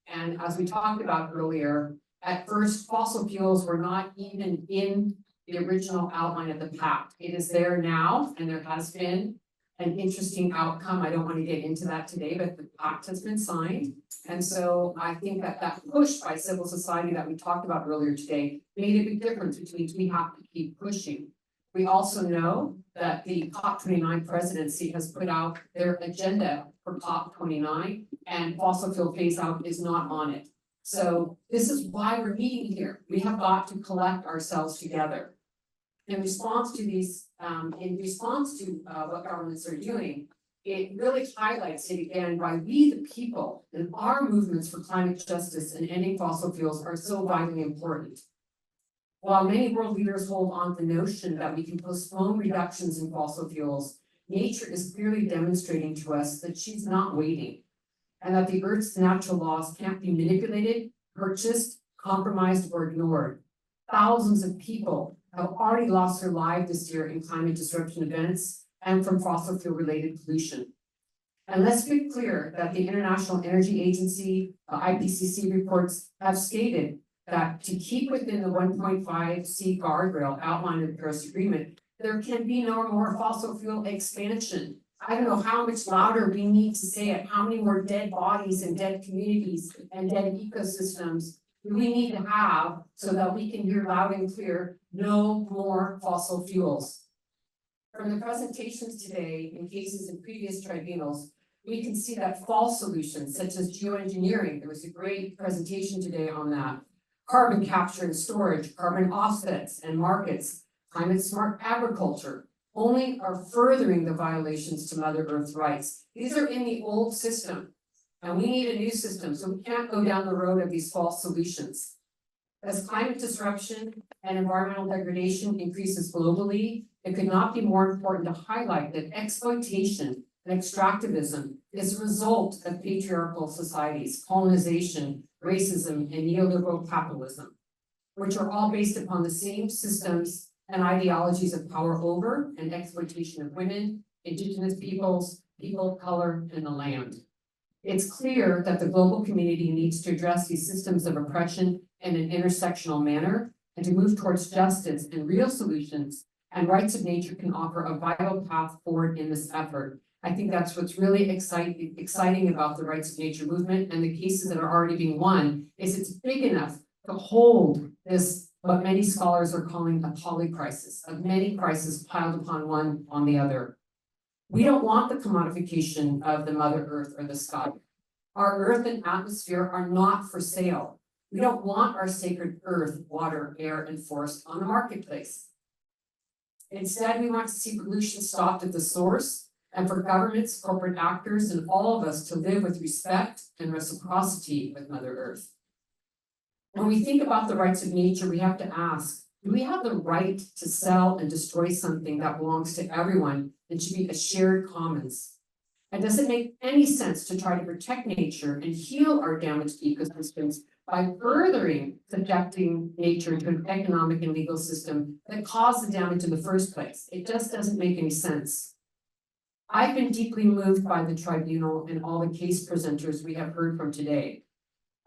And as we talked about earlier, at first, fossil fuels were not even in the original outline of the Pact. It is there now, and there has been an interesting outcome. I don't want to get into that today, but the Pact has been signed. And so I think that that push by civil society that we talked about earlier today made a big difference, which means we have to keep pushing. We also know that the COP29 presidency has put out their agenda for COP29, and fossil fuel phase out is not on it. So this is why we're meeting here. We have got to collect ourselves together. In response to these, what governments are doing, it really highlights it again why we, the people, and our movements for climate justice and ending fossil fuels are so vitally important. While many world leaders hold on to the notion that we can postpone reductions in fossil fuels, nature is clearly demonstrating to us that she's not waiting, and that the Earth's natural laws can't be manipulated, purchased, compromised, or ignored. Thousands of people have already lost their lives this year in climate disruption events and from fossil fuel related pollution. And let's be clear that the International Energy Agency, IPCC reports have stated that to keep within the 1.5 C guardrail outlined in the Paris Agreement, there can be no more fossil fuel expansion. I don't know how much louder we need to say it, how many more dead bodies and dead communities and dead ecosystems do we need to have so that we can hear loud and clear, no more fossil fuels. From the presentations today in cases in previous tribunals, we can see that false solutions such as geoengineering, there was a great presentation today on that, carbon capture and storage, carbon offsets and markets, climate smart agriculture, only are furthering the violations to Mother Earth's rights. These are in the old system, and we need a new system, so we can't go down the road of these false solutions. As climate disruption and environmental degradation increases globally, it could not be more important to highlight that exploitation and extractivism is a result of patriarchal societies, colonization, racism, and neoliberal capitalism, which are all based upon the same systems and ideologies of power over and exploitation of women, indigenous peoples, people of color, and the land. It's clear that the global community needs to address these systems of oppression in an intersectional manner and to move towards justice and real solutions, and Rights of Nature can offer a vital path forward in this effort. I think that's what's really exciting about the Rights of Nature movement and the cases that are already being won, is it's big enough to hold this, what many scholars are calling a polycrisis, of many crises piled upon one on the other. We don't want the commodification of the Mother Earth or the sky. Our earth and atmosphere are not for sale. We don't want our sacred earth, water, air, and forest on the marketplace. Instead, we want to see pollution stopped at the source, and for governments, corporate actors, and all of us to live with respect and reciprocity with Mother Earth. When we think about the rights of nature, we have to ask, do we have the right to sell and destroy something that belongs to everyone and should be a shared commons? And does it make any sense to try to protect nature and heal our damaged ecosystems by furthering subjecting nature to an economic and legal system that caused the damage in the first place? It just doesn't make any sense. I've been deeply moved by the tribunal and all the case presenters we have heard from today.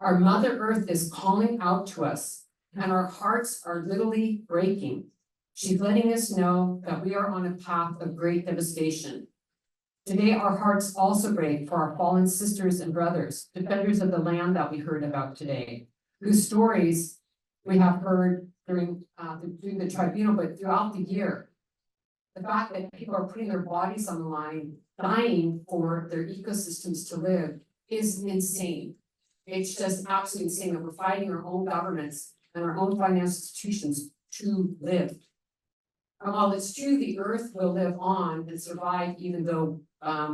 Our Mother Earth is calling out to us, and our hearts are literally breaking. She's letting us know that we are on a path of great devastation. Today, our hearts also break for our fallen sisters and brothers, defenders of the land that we heard about today, whose stories we have heard during the tribunal, but throughout the year. The fact that people are putting their bodies on the line, dying for their ecosystems to live, is insane. It's just absolutely insane that we're fighting our own governments and our own financial institutions to live. And while it's true the earth will live on and survive even though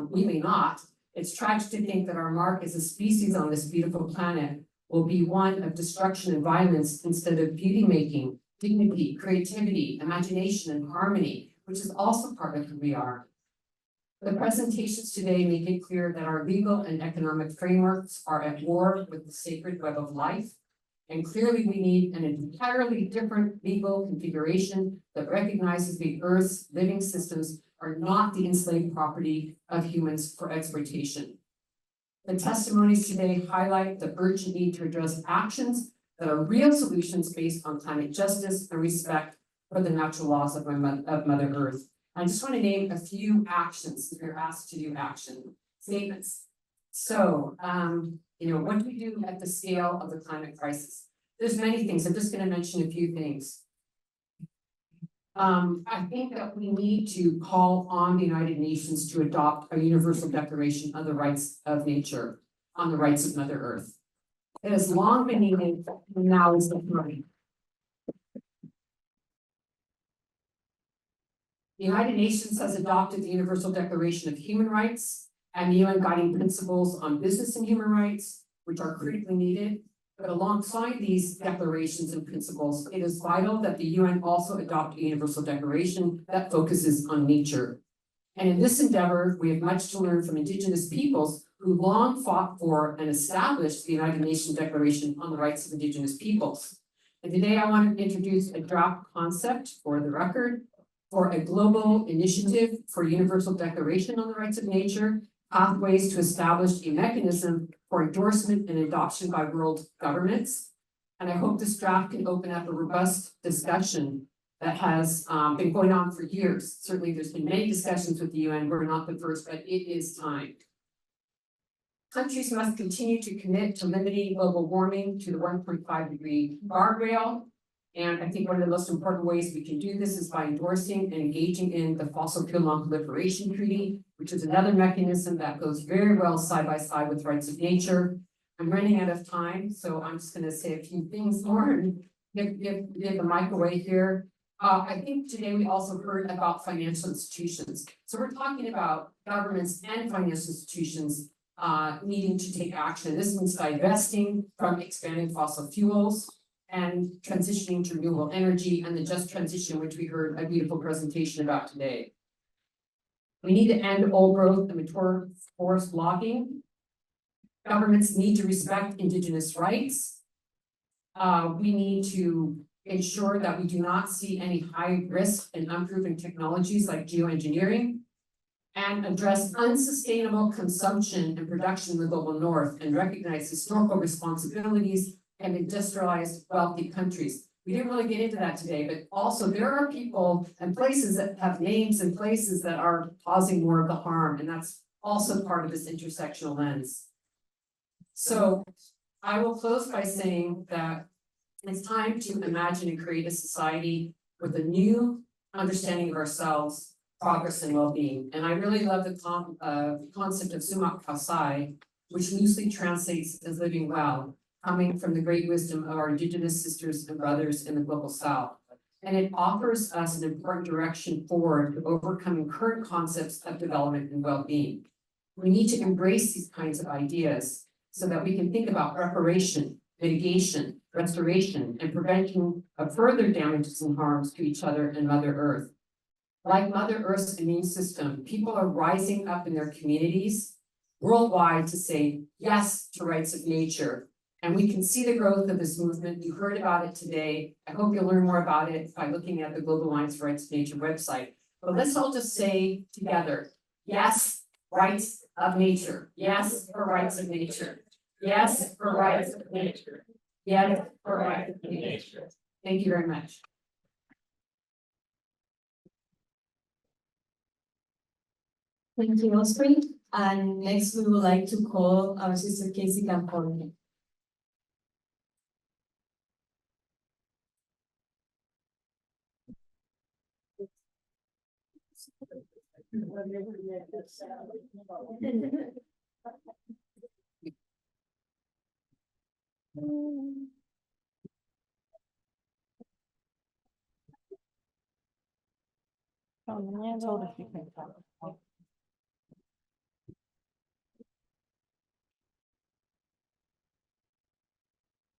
we may not, it's tragic to think that our mark as a species on this beautiful planet will be one of destruction and violence instead of beauty making, dignity, creativity, imagination, and harmony, which is also part of who we are. The presentations today make it clear that our legal and economic frameworks are at war with the sacred web of life, and clearly we need an entirely different legal configuration that recognizes the Earth's living systems are not the enslaved property of humans for exploitation. The testimonies today highlight the urgent need to address actions that are real solutions based on climate justice and respect for the natural laws of Mother Earth. I just want to name a few actions if you're asked to do action statements. So, what do we do at the scale of the climate crisis? There's many things. I'm just going to mention a few things. I think that we need to call on the United Nations to adopt a universal declaration of the rights of nature, on the rights of Mother Earth. It has long been needed, and now is the time. The United Nations has adopted the Universal Declaration of Human Rights and the UN Guiding Principles on Business and Human Rights, which are critically needed. But alongside these declarations and principles, it is vital that the UN also adopt a universal declaration that focuses on nature. And in this endeavor, we have much to learn from Indigenous peoples who long fought for and established the United Nations Declaration on the Rights of Indigenous Peoples. And today I want to introduce a draft concept for the record for a global initiative for Universal Declaration on the Rights of Nature, pathways to establish a mechanism for endorsement and adoption by world governments. And I hope this draft can open up a robust discussion that has been going on for years. Certainly there's been many discussions with the UN, we're not the first, but it is time. Countries must continue to commit to limiting global warming to the 1.5 degree guardrail. And I think one of the most important ways we can do this is by endorsing and engaging in the Fossil Fuel Non-Proliferation Treaty, which is another mechanism that goes very well side by side with rights of nature. I'm running out of time, so I'm just going to say a few things more and give the mic away here. I think today we also heard about financial institutions. So we're talking about governments and financial institutions needing to take action. This means divesting from expanding fossil fuels and transitioning to renewable energy and the just transition, which we heard a beautiful presentation about today. We need to end old growth and mature forest logging. Governments need to respect Indigenous rights. We need to ensure that we do not see any high risk and unproven technologies like geoengineering, and address unsustainable consumption and production in the global north and recognize historical responsibilities and industrialized wealthy countries. We didn't really get into that today, but also there are people and places that have names and places that are causing more of the harm, and that's also part of this intersectional lens. So I will close by saying that it's time to imagine and create a society with a new understanding of ourselves, progress and well-being. And I really love the concept of sumak kasai, which loosely translates as living well, coming from the great wisdom of our Indigenous sisters and brothers in the global South. And it offers us an important direction forward to overcoming current concepts of development and well-being. We need to embrace these kinds of ideas so that we can think about reparation, mitigation, restoration, and prevention of further damages and harms to each other and Mother Earth. Like Mother Earth's immune system, people are rising up in their communities worldwide to say yes to rights of nature. And we can see the growth of this movement. You heard about it today. I hope you'll learn more about it by looking at the Global Alliance for Rights of Nature website. But let's all just say together, yes, rights of nature. Yes, for rights of nature. Yes, for rights of nature. Yes, for rights of nature. Thank you very much. Thank you, Osprey. And next we would like to call our sister Casey Camponi.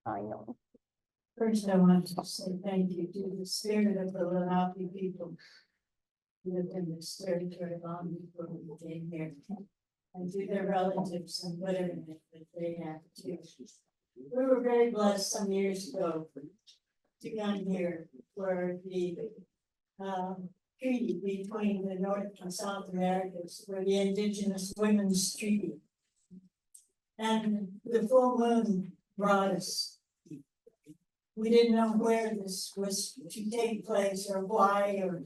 I know. First, I want to say thank you to the spirit of the Lenape people who lived in this territory long before we came here, and to their relatives and whatever that they have too. We were very blessed some years ago to come here for the treaty between the North and South Americas for the Indigenous Women's Treaty. And the full moon brought us. We didn't know where this was to take place or why, or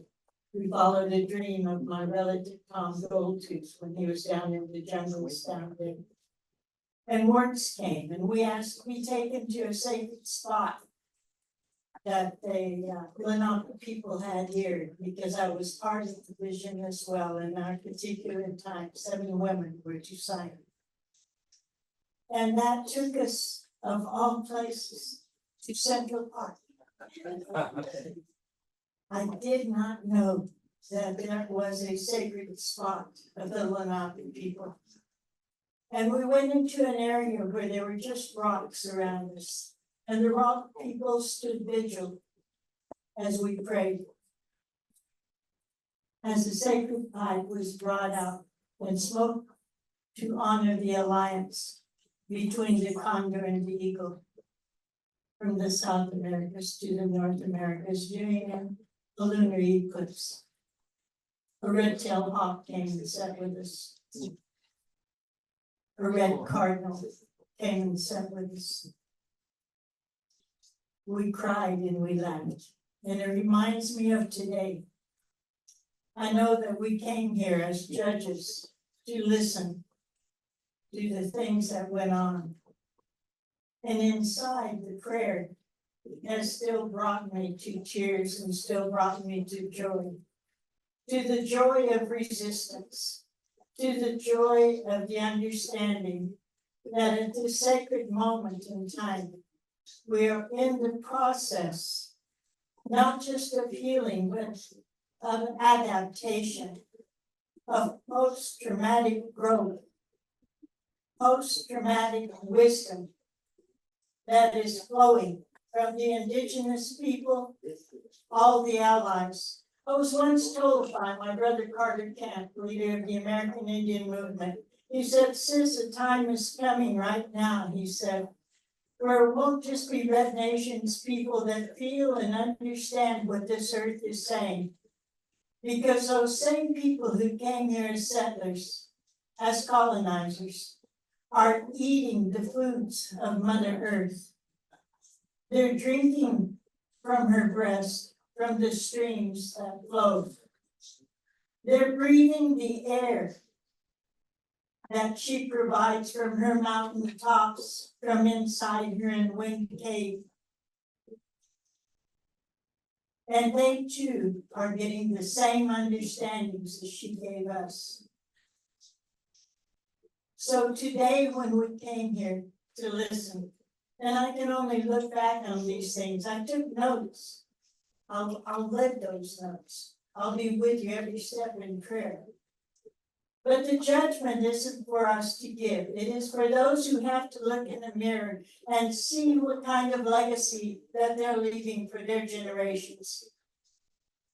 we followed a dream of my relative Tom Goldtooth when he was down in the jungles down there. And words came, and we asked to be taken to a sacred spot that the Lenape people had here, because I was part of the vision as well. In our particular time, 7 women were to sign. And that took us, of all places, to Central Park. I did not know that there was a sacred spot of the Lenape people. And we went into an area where there were just rocks around us. And the rock people stood vigil as we prayed. As the sacred pipe was brought out and smoked to honor the alliance between the condor and the eagle from the South Americas to the North Americas during a lunar eclipse. A red-tailed hawk came and sat with us. A red cardinal came and sat with us. We cried and we laughed, and it reminds me of today. I know that we came here as judges to listen to the things that went on. And inside the prayer has still brought me to tears and still brought me to joy. To the joy of resistance, to the joy of the understanding that at this sacred moment in time, we are in the process, not just of healing, but of adaptation, of post-traumatic growth, post-traumatic wisdom that is flowing from the indigenous people, all the allies. I was once told by my brother Carter Camp, leader of the American Indian movement, he said, "Sis, a time is coming right now," he said, "where it won't just be Red Nations people that feel and understand what this earth is saying. Because those same people who came here as settlers, as colonizers, are eating the foods of Mother Earth. They're drinking from her breast, from the streams that flow. They're breathing the air that she provides from her mountain tops, from inside her wind cave. And they too are getting the same understandings as she gave us. So today when we came here to listen, and I can only look back on these things, I took notes. I'll live those notes. I'll be with you every step in prayer. But the judgment isn't for us to give. It is for those who have to look in the mirror and see what kind of legacy that they're leaving for their generations.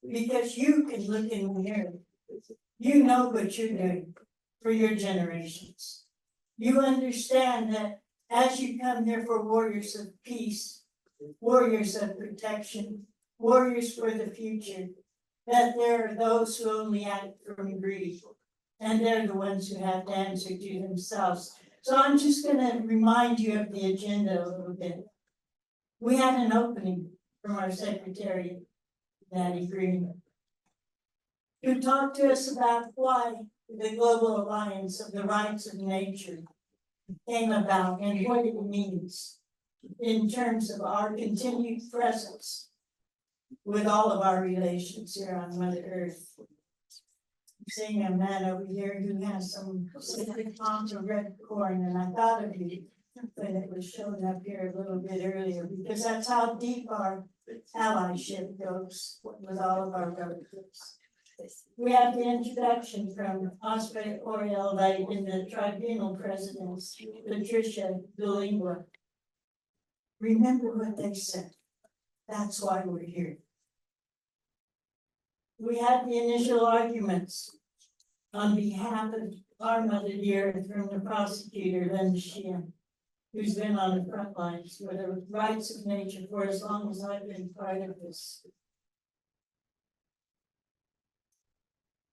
Because you can look in the mirror. You know what you're doing for your generations. You understand that as you come here for warriors of peace, warriors of protection, warriors for the future, that there are those who only act from greed. And they're the ones who have to answer to themselves. So I'm just going to remind you of the agenda a little bit. We had an opening from our secretary, Natty Green, who talked to us about why the Global Alliance of the Rights of Nature came about and what it means in terms of our continued presence with all of our relations here on Mother Earth. I'm seeing a man over here who has some specific palms of red corn, and I thought of you when it was showing up here a little bit earlier, because that's how deep our allyship goes with all of our relatives. We have the introduction from Osprey Oriel Light in the tribunal presidents, Patricia DeLingua. Remember what they said. That's why we're here. We had the initial arguments on behalf of our mother dear from the prosecutor, Linda Sheehan, who's been on the front lines for the rights of nature for as long as I've been part of this.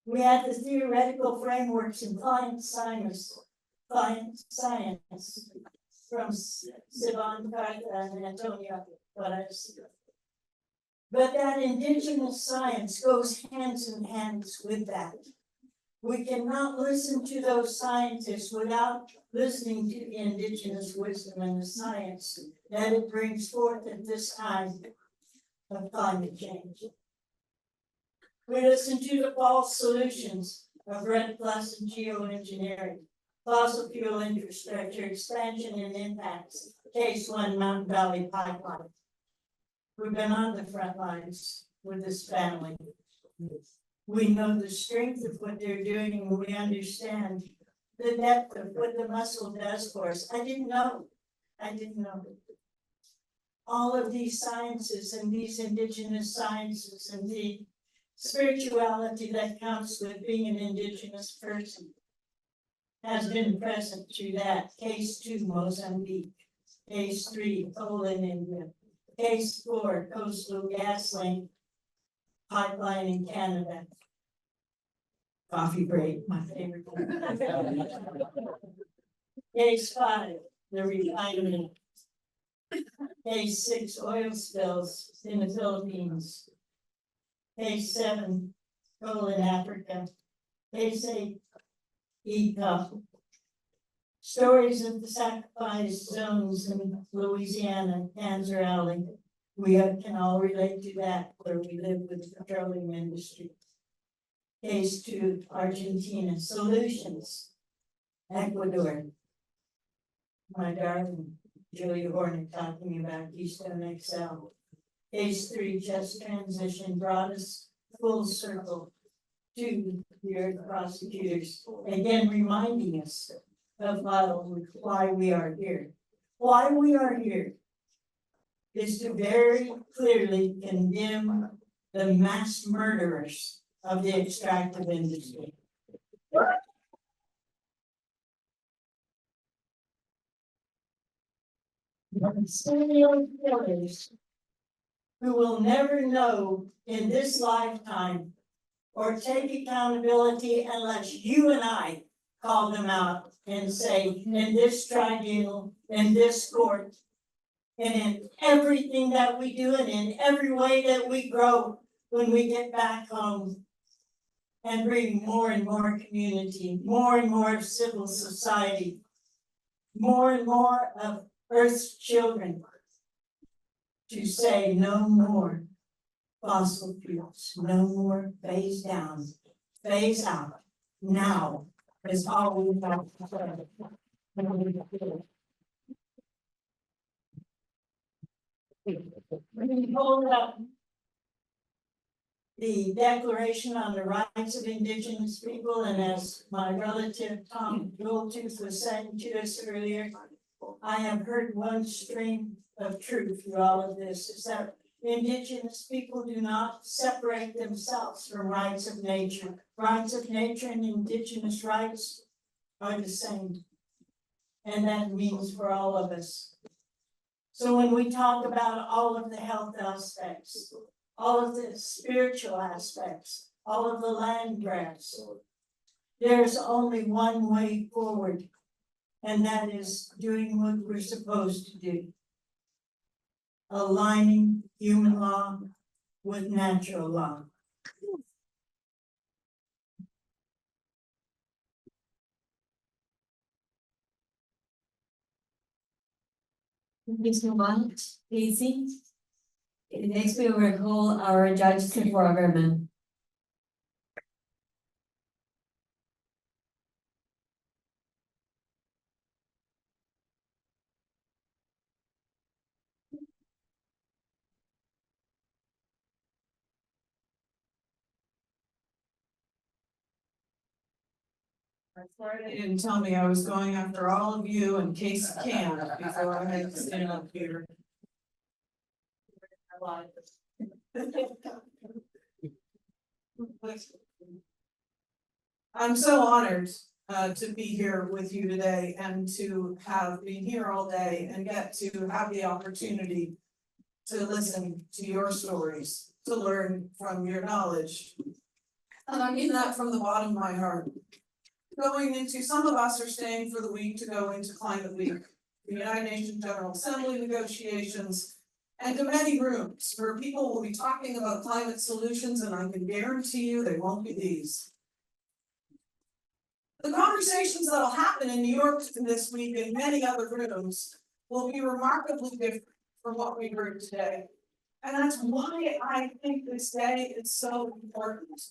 We had the theoretical frameworks in client science from Sivan Carta and Antonio Perez. But that indigenous science goes hands in hands with that. We cannot listen to those scientists without listening to the indigenous wisdom and the science that it brings forth at this time of climate change. We listen to the false solutions of red plus and geoengineering, fossil fuel infrastructure expansion and impacts, case one Mountain Valley Pipeline. We've been on the front lines with this family. We know the strength of what they're doing, and we understand the depth of what the muscle does for us. I didn't know. All of these sciences and these indigenous sciences and the spirituality that comes with being an indigenous person has been present through that. Case 2, Mozambique. Case 3, coal in India. Case 4, coastal gas link pipeline in Canada. Coffee break, my favorite. Case 5, the refinement. Case 6, oil spills in the Philippines. Case 7, coal in Africa. Case 8, ECOP. Stories of the sacrifice zones in Louisiana, Cancer Alley. We can all relate to that where we live with the petroleum industry. Case 2, Argentina. Solutions. Ecuador. My darling Julia Hornick talking about Keystone XL. Case 3, just transition brought us full circle to the Earth prosecutors, again reminding us of why we are here. Why we are here is to very clearly condemn the mass murderers of the extractive industry. Serial killers who will never know in this lifetime or take accountability unless you and I call them out and say, in this tribunal, in this court, and in everything that we do and in every way that we grow when we get back home and bring more and more community, more and more of civil society, more and more of Earth's children to say no more fossil fuels, no more phase down, phase out. Now is all we have to say. We hold up the Declaration on the Rights of Indigenous People, and as my relative Tom Goldtooth was saying to us earlier, I have heard one string of truth through all of this, is that Indigenous people do not separate themselves from rights of nature. Rights of nature and Indigenous rights are the same. And that means for all of us. So when we talk about all of the health aspects, all of the spiritual aspects, all of the land grants, there's only one way forward, and that is doing what we're supposed to do. Aligning human law with natural law. Thank you so much, Casey. Next, we will call our judge for government. I'm sorry they didn't tell me I was going after all of you in case you can before I had to stand up here. I'm so honored to be here with you today and to have been here all day and get to have the opportunity to listen to your stories, to learn from your knowledge. And I mean that from the bottom of my heart. Going into, some of us are staying for the week to go into Climate Week, the United Nations General Assembly negotiations, and to many rooms where people will be talking about climate solutions, and I can guarantee you they won't be these. The conversations that'll happen in New York this week and many other rooms will be remarkably different from what we heard today. And that's why I think this day is so important.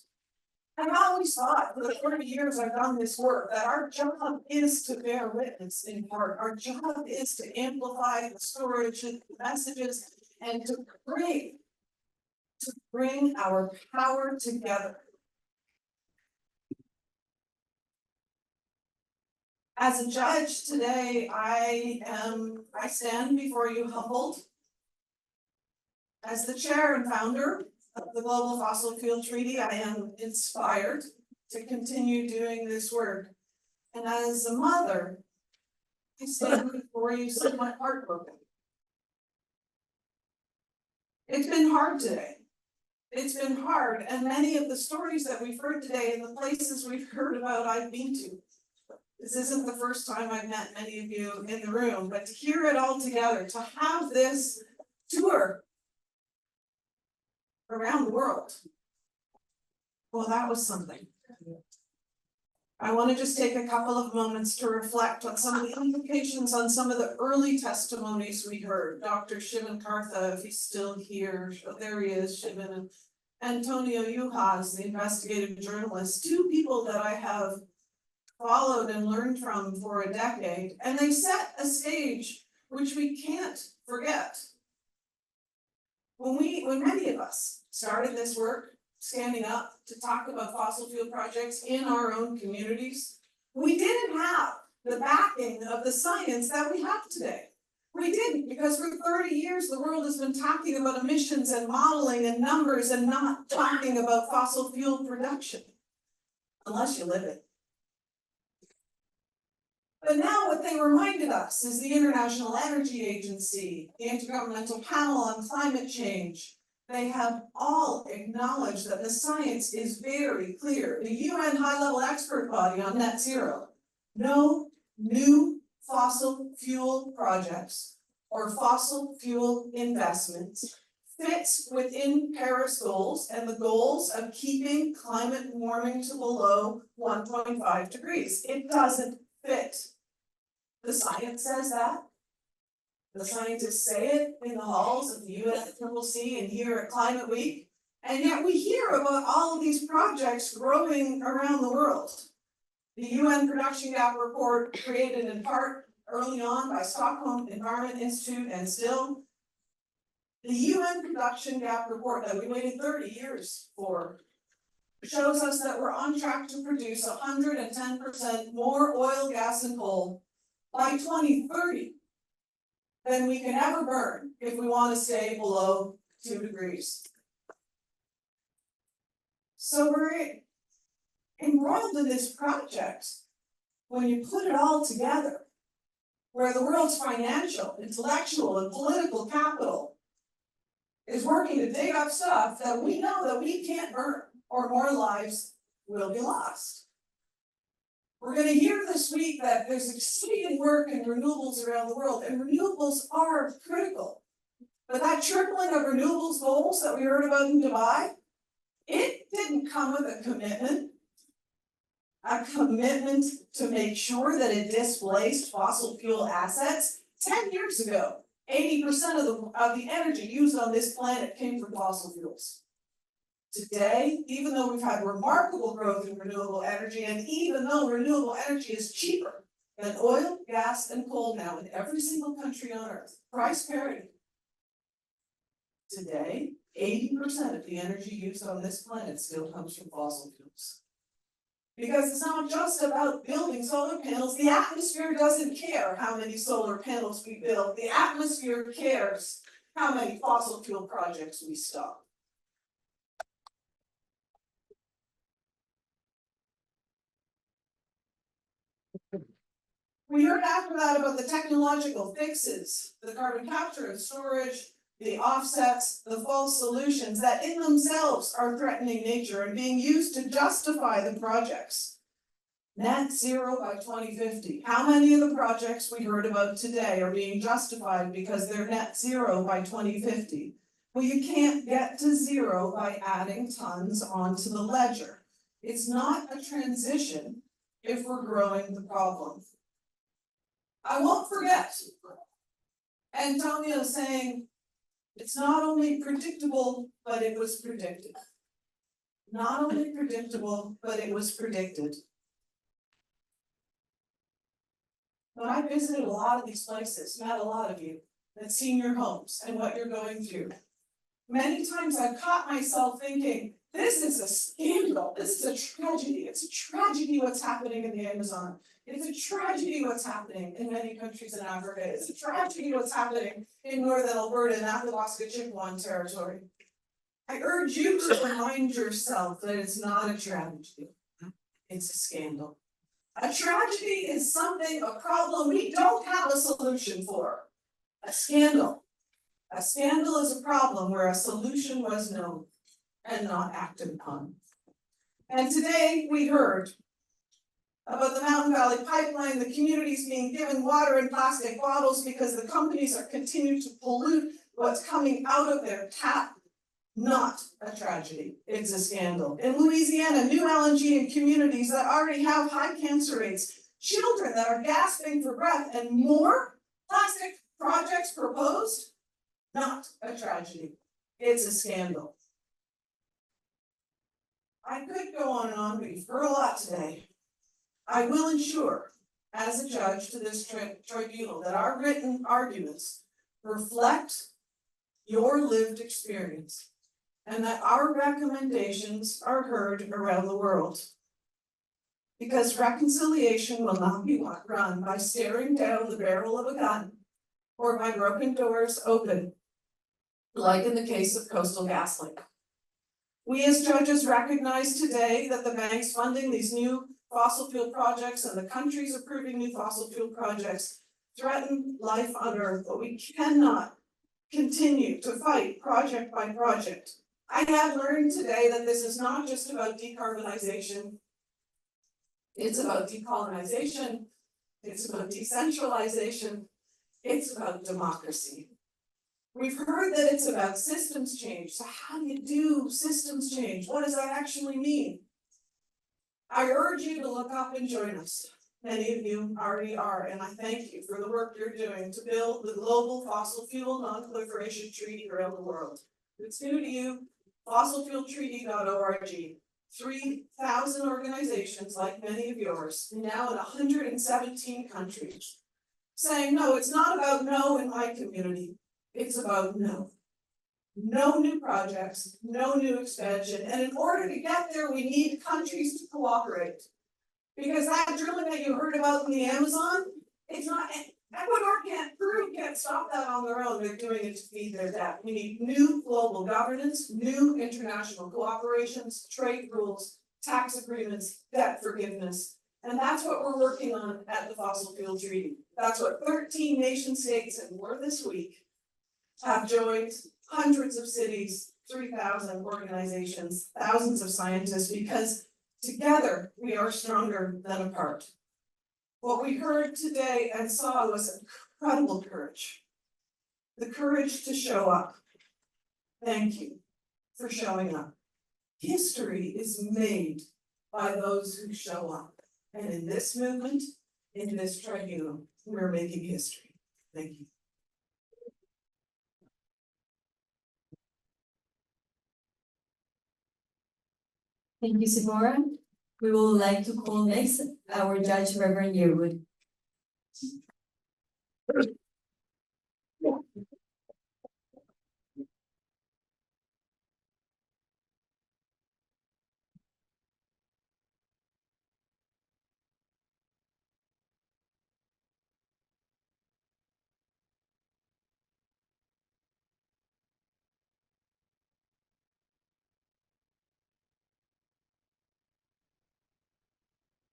I've always thought for the 30 years I've done this work that our job is to bear witness in part. Our job is to amplify the storage and messages and to bring our power together. As a judge today, I stand before you humbled. As the chair and founder of the Global Fossil Fuel Treaty, I am inspired to continue doing this work. And as a mother, I stand before you somewhat heartbroken. It's been hard today. It's been hard, and many of the stories that we've heard today and the places we've heard about I've been to. This isn't the first time I've met many of you in the room, but to hear it all together, to have this tour around the world, well, that was something. I want to just take a couple of moments to reflect on some of the implications on some of the early testimonies we heard. Dr. Shivan Kartha, if he's still here, oh, there he is, Shivan, and Antonio Yuhas, the investigative journalist, two people that I have followed and learned from for a decade, and they set a stage which we can't forget. When many of us started this work, standing up to talk about fossil fuel projects in our own communities, we didn't have the backing of the science that we have today. We didn't, because for 30 years the world has been talking about emissions and modeling and numbers and not talking about fossil fuel production, unless you live it. But now what they reminded us is the International Energy Agency, the Intergovernmental Panel on Climate Change. They have all acknowledged that the science is very clear. The UN high-level expert body on net zero. No new fossil fuel projects or fossil fuel investments fits within Paris goals and the goals of keeping climate warming to below 1.5 degrees. It doesn't fit. The science says that. The scientists say it in the halls of the UNFCCC and here at Climate Week. And yet we hear about all of these projects growing around the world. The UN Production Gap Report, created in part early on by Stockholm Environment Institute and still, the UN Production Gap Report that we waited 30 years for shows us that we're on track to produce 110% more oil, gas, and coal by 2030 than we can ever burn if we want to stay below 2 degrees. So we're embroiled in this project when you put it all together, where the world's financial, intellectual, and political capital is working to dig up stuff that we know that we can't burn, or more lives will be lost. We're going to hear this week that there's exciting work in renewables around the world, and renewables are critical. But that tripling of renewables goals that we heard about in Dubai, it didn't come with a commitment to make sure that it displaced fossil fuel assets. 10 years ago, 80% of the energy used on this planet came from fossil fuels. Today, even though we've had remarkable growth in renewable energy, and even though renewable energy is cheaper than oil, gas, and coal now in every single country on earth, price parity. Today, 80% of the energy used on this planet still comes from fossil fuels. Because it's not just about building solar panels. The atmosphere doesn't care how many solar panels we build. The atmosphere cares how many fossil fuel projects we stop. We heard after that about the technological fixes, the carbon capture and storage, the offsets, the false solutions that in themselves are threatening nature and being used to justify the projects. Net zero by 2050. How many of the projects we heard about today are being justified because they're net zero by 2050? Well, you can't get to zero by adding tons onto the ledger. It's not a transition if we're growing the problem. I won't forget Antonio saying, it's not only predictable, but it was predicted. Not only predictable, but it was predicted. When I visited a lot of these places, met a lot of you, that seen your homes and what you're going through. Many times I've caught myself thinking, this is a scandal, this is a tragedy, it's a tragedy what's happening in the Amazon. It's a tragedy what's happening in many countries in Africa. It's a tragedy what's happening in northern Alberta and Athabasca Chippewa territory. I urge you to remind yourself that it's not a tragedy, it's a scandal. A tragedy is something, a problem we don't have a solution for. A scandal. A scandal is a problem where a solution was known and not acted upon. And today we heard about the Mountain Valley Pipeline, the communities being given water in plastic bottles because the companies are continuing to pollute what's coming out of their tap. Not a tragedy, it's a scandal. In Louisiana, new LNG in communities that already have high cancer rates, children that are gasping for breath, and more plastic projects proposed, not a tragedy, it's a scandal. I could go on and on, but you've heard a lot today. I will ensure, as a judge to this tribunal, that our written arguments reflect your lived experience and that our recommendations are heard around the world. Because reconciliation will not be run by staring down the barrel of a gun or by broken doors open, like in the case of Coastal GasLink. We as judges recognize today that the banks funding these new fossil fuel projects and the countries approving new fossil fuel projects threaten life on Earth, but we cannot continue to fight project by project. I have learned today that this is not just about decarbonization. It's about decolonization. It's about decentralization. It's about democracy. We've heard that it's about systems change. So how do you do systems change? What does that actually mean? I urge you to look up and join us. Many of you already are, and I thank you for the work you're doing to build the global fossil fuel non-proliferation treaty around the world. If it's new to you, fossilfueltreaty.org. 3,000 organizations like many of yours, now in 117 countries, saying, no, it's not about no in my community. It's about no. No new projects, no new expansion. And in order to get there, we need countries to cooperate. Because that drilling that you heard about in the Amazon, it's not, Ecuador can't stop that on their own. They're doing it to feed their debt. We need new global governance, new international cooperations, trade rules, tax agreements, debt forgiveness. And that's what we're working on at the Fossil Fuel Treaty. That's what 13 nation states and more this week have joined, hundreds of cities, 3,000 organizations, thousands of scientists, because together we are stronger than apart. What we heard today and saw was incredible courage. The courage to show up. Thank you for showing up. History is made by those who show up. And in this movement, in this tribunal, we're making history. Thank you. Thank you, Sephora. We would like to call next our Judge Reverend Yearwood.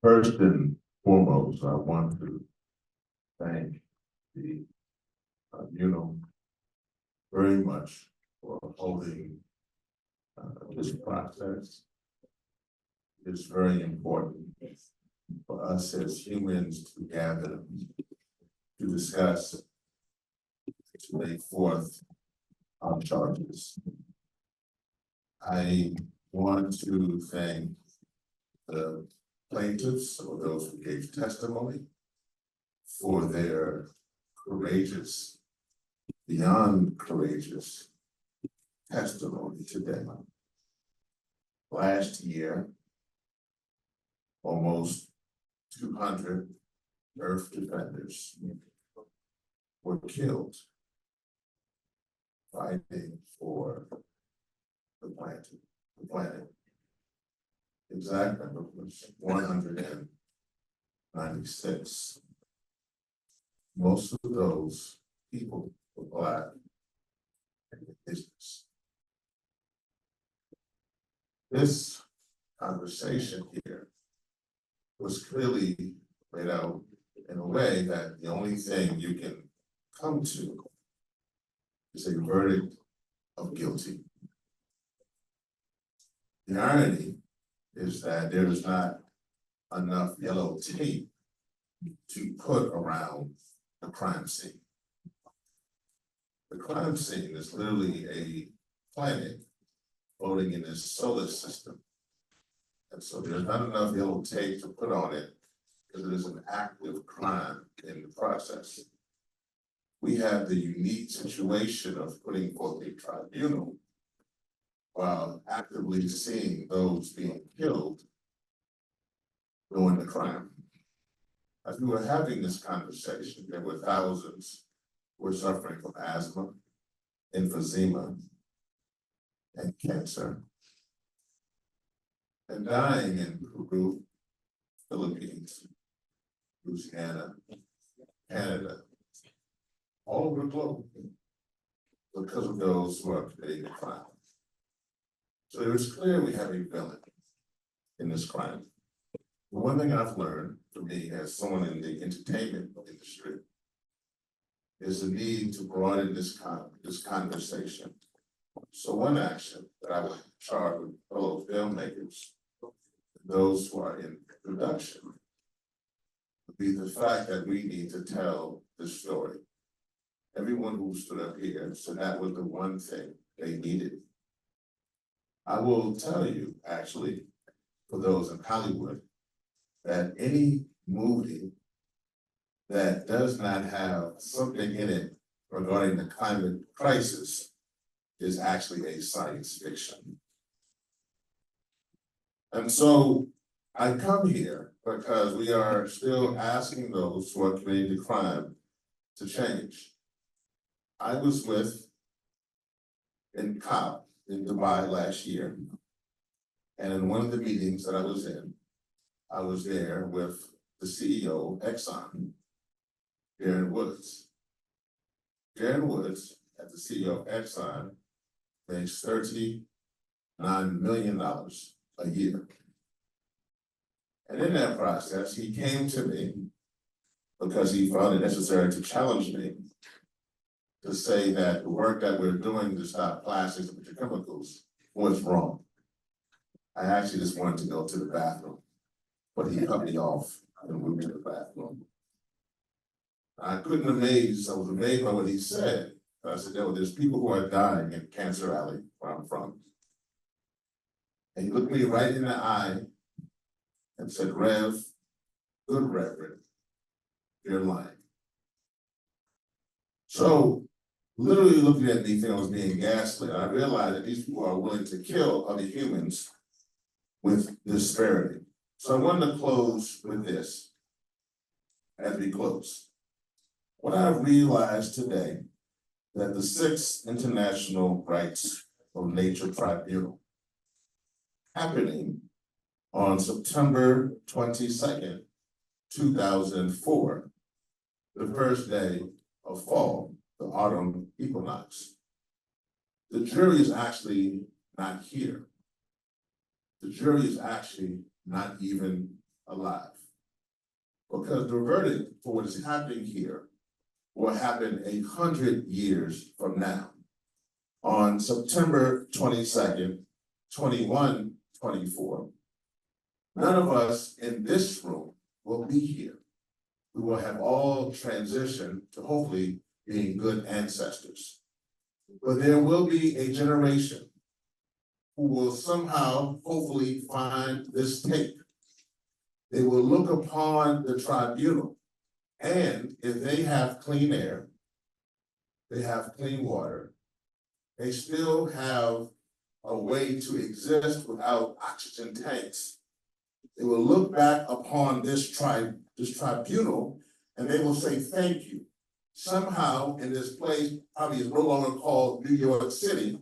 First and foremost, I want to thank the very much for holding this process. It's very important for us as humans to gather, to discuss, to lay forth our charges. I want to thank the plaintiffs or those who gave testimony for their courageous, beyond courageous testimony today. Last year, almost 200 Earth defenders were killed fighting for the planet. Exact number was 196. Most of those people were Black and Indigenous. This conversation here was clearly laid out in a way that the only thing you can come to is a verdict of guilty. The irony is that there is not enough yellow tape to put around the crime scene. The crime scene is literally a planet floating in this solar system. And so there's not enough yellow tape to put on it because it is an active crime in the process. We have the unique situation of putting forth a tribunal while actively seeing those being killed doing the crime. As we were having this conversation, there were thousands who were suffering from asthma, emphysema, and cancer, and dying in Peru, Philippines, Louisiana, Canada, all over the globe, because of those who are committing the crime. So it was clear we have a villain in this crime. The one thing I've learned for me as someone in the entertainment industry is the need to broaden this conversation. So one action that I would charge with fellow filmmakers, those who are in production, would be the fact that we need to tell this story. Everyone who stood up here said that was the one thing they needed. I will tell you, actually, for those in Hollywood, that any movie that does not have something in it regarding the climate crisis is actually a science fiction. And so I come here because we are still asking those who are committing the crime to change. I was in COP in Dubai last year. And in one of the meetings that I was there with the CEO of Exxon, Darren Woods. Darren Woods, as the CEO of Exxon, makes $39 million a year. And in that process, he came to me because he found it necessary to challenge me to say that the work that we're doing to stop plastics and petrochemicals was wrong. I actually just wanted to go to the bathroom, but he cut me off and moved to the bathroom. I was amazed by what he said. I said, "No, there's people who are dying in Cancer Alley, where I'm from." And he looked me right in the eye and said, "Rev, good Reverend, you're lying." So, literally looking at me, thinking I was being gaslit, I realized that these people are willing to kill other humans with disparity. So I wanted to close with this as we close. What I've realized today, that the 6th International Rights of Nature Tribunal, happening on September 22nd, 2004, the first day of fall, the autumn equinox. The jury is actually not here. The jury is actually not even alive. Because the verdict for what is happening here will happen 100 years from now. on September 22nd, 2124, none of us in this room will be here. We will have all transitioned to hopefully being good ancestors. But there will be a generation who will somehow, hopefully, find this tape. They will look upon the tribunal, and if they have clean air, they have clean water, they still have a way to exist without oxygen tanks. They will look back upon this tribunal, and they will say, thank you. Somehow in this place, probably is no longer called New York City,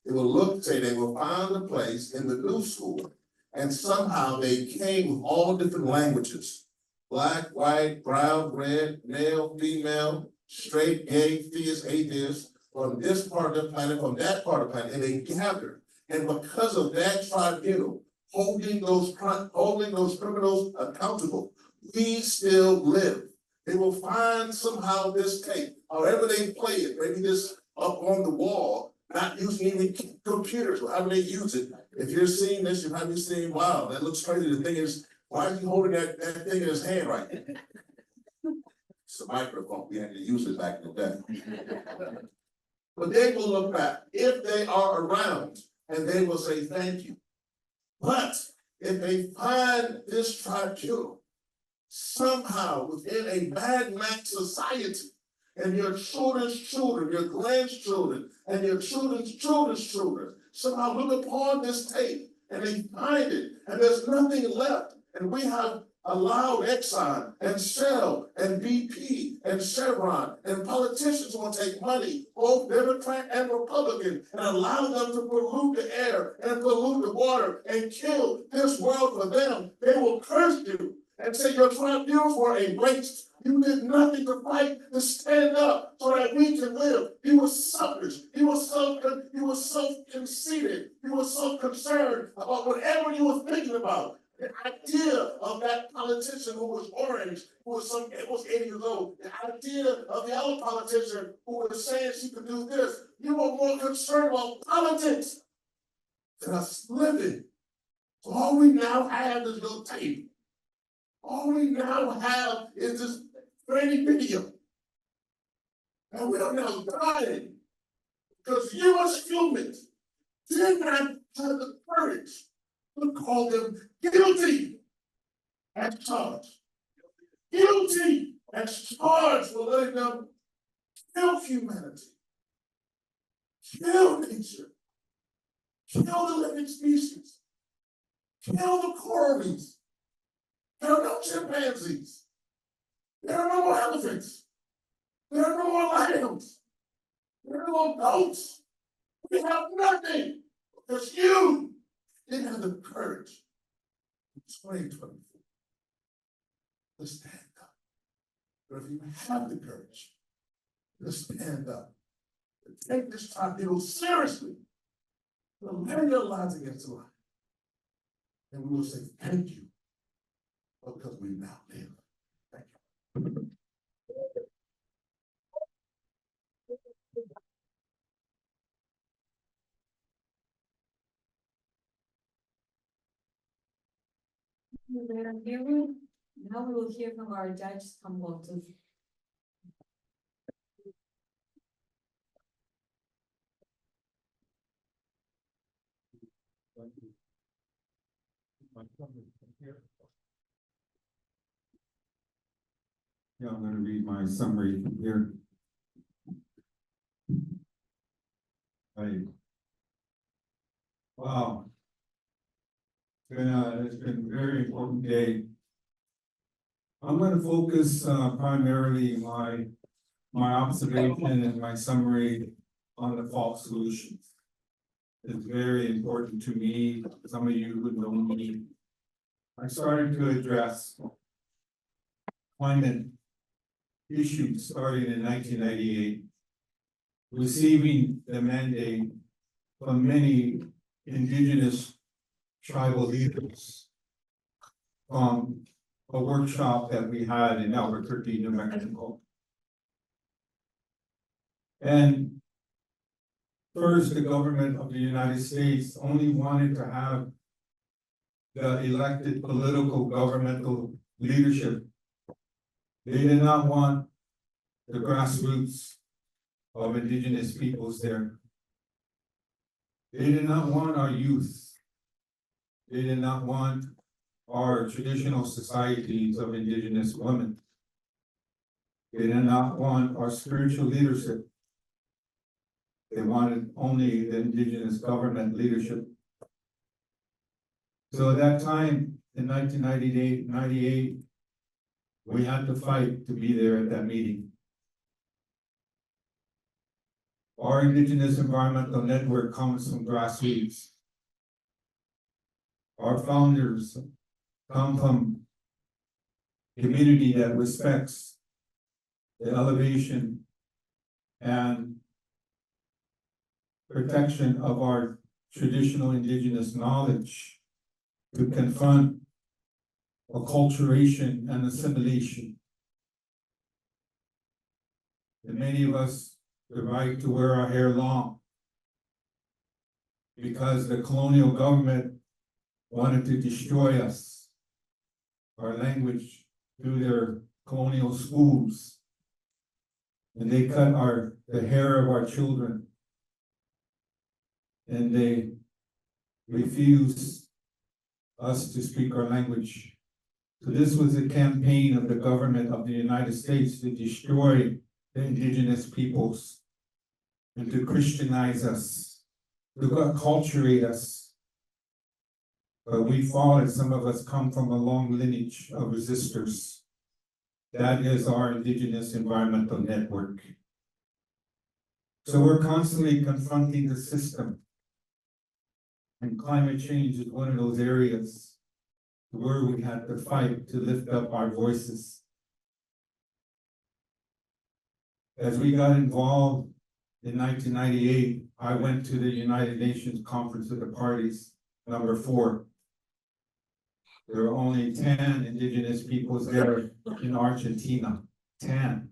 they will look, say they will find a place in the new school, and somehow they came with all different languages, black, white, brown, red, male, female, straight, gay, theist, atheist, from this part of the planet, from that part of the planet, and they gathered. And because of that tribunal, holding those criminals accountable, we still live. They will find somehow this tape, however they play it, maybe this up on the wall, not using any computers, or however they use it. If you're seeing this, you're probably saying, wow, that looks crazy. The thing is, why is he holding that thing in his hand right now? It's a microphone, we had to use it back in the day. But they will look back, if they are around, and they will say thank you. But if they find this tribunal somehow within a Mad Max society, and your children's children, your grandchildren, and your children's children's children somehow look upon this tape and they find it, and there's nothing left, and we have allowed Exxon and Shell and BP and Chevron and politicians who want to take money, both Democrat and Republican, and allow them to pollute the air and pollute the water and kill this world for them. They will curse you and say your tribunals were a waste. You did nothing to fight to stand up so that we can live. You were selfish. You were self-conceited. You were self-concerned about whatever you were thinking about. The idea of that politician who was orange, who was 80 years old, the idea of the other politician who was saying she could do this, you were more concerned about politics than us living. So all we now have is no tape. All we now have is this grainy video. And we are now dying because you as humans did not have the courage to call them guilty as charged. Guilty as charged for letting them kill humanity, kill nature, kill the living species, kill the coral reefs. There are no chimpanzees. There are no more elephants. There are no more lions. There are no more goats. We have nothing because you didn't have the courage in 2024 to stand up. But if you have the courage to stand up, to take this tribunal seriously, to lay your lives against life, and we will say thank you because we now live. Thank you. Now we will hear from our judge, Humboldt. Yeah, I'm gonna read my summary here. Wow. It's been a very important day. I'm gonna focus primarily my observation and my summary on the false solutions. It's very important to me. Some of you would know me. I started to address climate issues starting in 1998, receiving the mandate from many indigenous tribal leaders from a workshop that we had in Albuquerque, New Mexico. And first, the government of the United States only wanted to have the elected political governmental leadership. They did not want the grassroots of indigenous peoples there. They did not want our youth. They did not want our traditional societies of indigenous women. They did not want our spiritual leadership. They wanted only the indigenous government leadership. So at that time, in 1998, we had to fight to be there at that meeting. Our indigenous environmental network comes from grassroots. Our founders come from a community that respects the elevation and protection of our traditional indigenous knowledge to confront acculturation and assimilation. And many of us, the right to wear our hair long because the colonial government wanted to destroy us, our language, through their colonial schools. And they cut the hair of our children. And they refused us to speak our language. So this was a campaign of the government of the United States to destroy the indigenous peoples and to Christianize us, to acculturate us. But we fought, and some of us come from a long lineage of resistors. That is our indigenous environmental network. So we're constantly confronting the system. And climate change is one of those areas where we had to fight to lift up our voices. As we got involved in 1998, I went to the United Nations Conference of the Parties, #4. There were only 10 indigenous peoples there in Argentina, 10.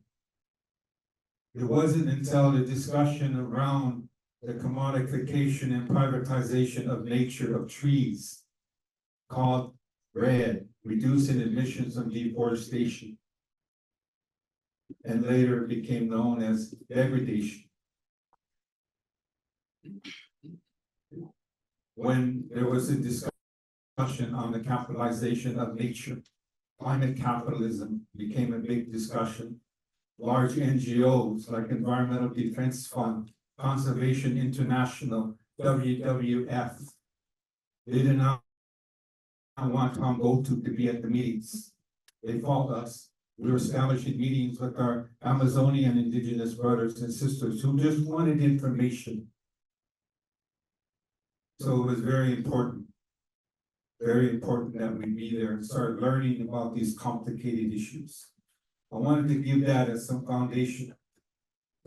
It wasn't until the discussion around the commodification and privatization of nature of trees, called REDD, Reducing Emissions of Deforestation, and later became known as degradation. When there was a discussion on the capitalization of nature, climate capitalism became a big discussion. Large NGOs like Environmental Defense Fund, Conservation International, WWF, they did not want Tom Gotu to be at the meetings. They fought us. We were establishing meetings with our Amazonian indigenous brothers and sisters who just wanted information. So it was very important that we be there and start learning about these complicated issues. I wanted to give that as some foundation.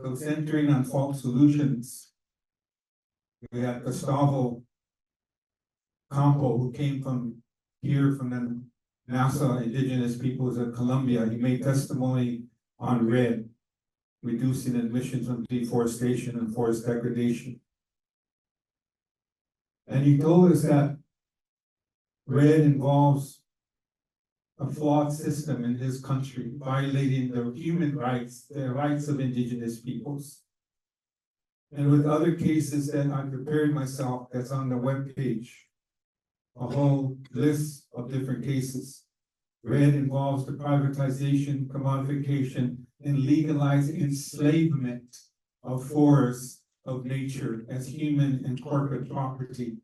So centering on false solutions, we had Gustavo Campo, who came from here from the NASA Indigenous Peoples of Colombia. He made testimony on REDD, reducing emissions of deforestation and forest degradation. And he told us that REDD involves a flawed system in his country, violating the human rights, the rights of indigenous peoples. And with other cases that I prepared myself, that's on the webpage, a whole list of different cases. REDD involves the privatization, commodification, and legalized enslavement of forests, of nature as human and corporate property,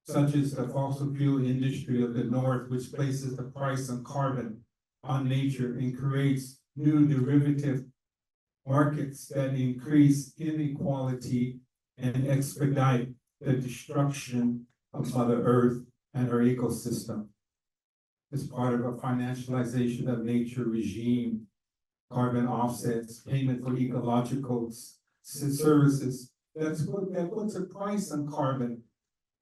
such as the fossil fuel industry of the North, which places the price on carbon on nature and creates new derivative markets that increase inequality and expedite the destruction of Mother Earth and her ecosystem. As part of a financialization of nature regime, carbon offsets, payment for ecological services, that puts a price on carbon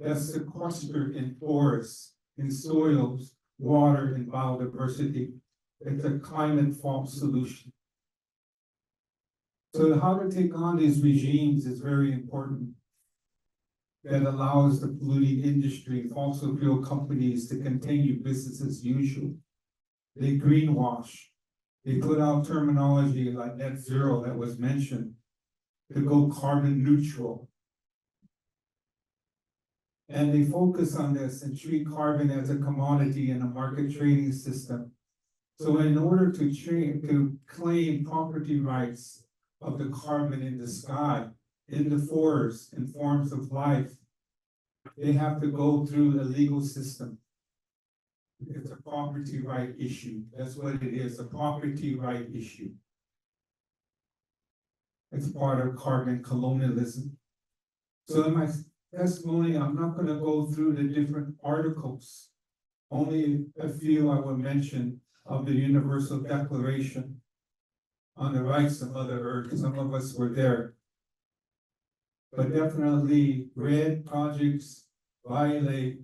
that's sequestered in forests, in soils, water, and biodiversity. It's a climate false solution. So how to take on these regimes is very important. That allows the polluting industry, fossil fuel companies to continue business as usual. They greenwash. They put out terminology like net zero that was mentioned to go carbon neutral. And they focus on this and treat carbon as a commodity in a market trading system. So in order to claim property rights of the carbon in the sky, in the forests, in forms of life, they have to go through a legal system. It's a property right issue. That's what it is, a property right issue. It's part of carbon colonialism. So in my testimony, I'm not going to go through the different articles. Only a few I will mention of the Universal Declaration on the Rights of Mother Earth. Some of us were there. But definitely, red projects violate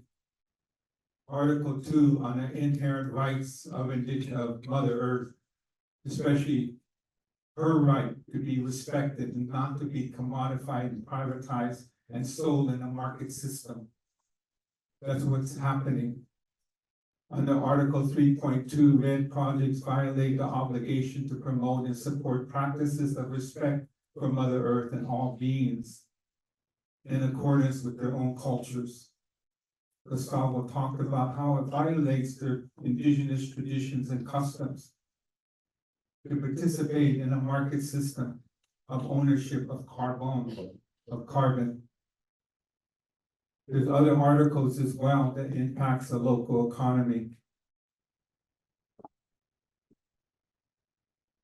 Article 2 on the inherent rights of Mother Earth, especially her right to be respected and not to be commodified and privatized and sold in a market system. That's what's happening. Under Article 3.2, red projects violate the obligation to promote and support practices of respect for Mother Earth and all beings in accordance with their own cultures. Gustavo talked about how it violates their indigenous traditions and customs to participate in a market system of ownership of carbon. There's other articles as well that impacts the local economy.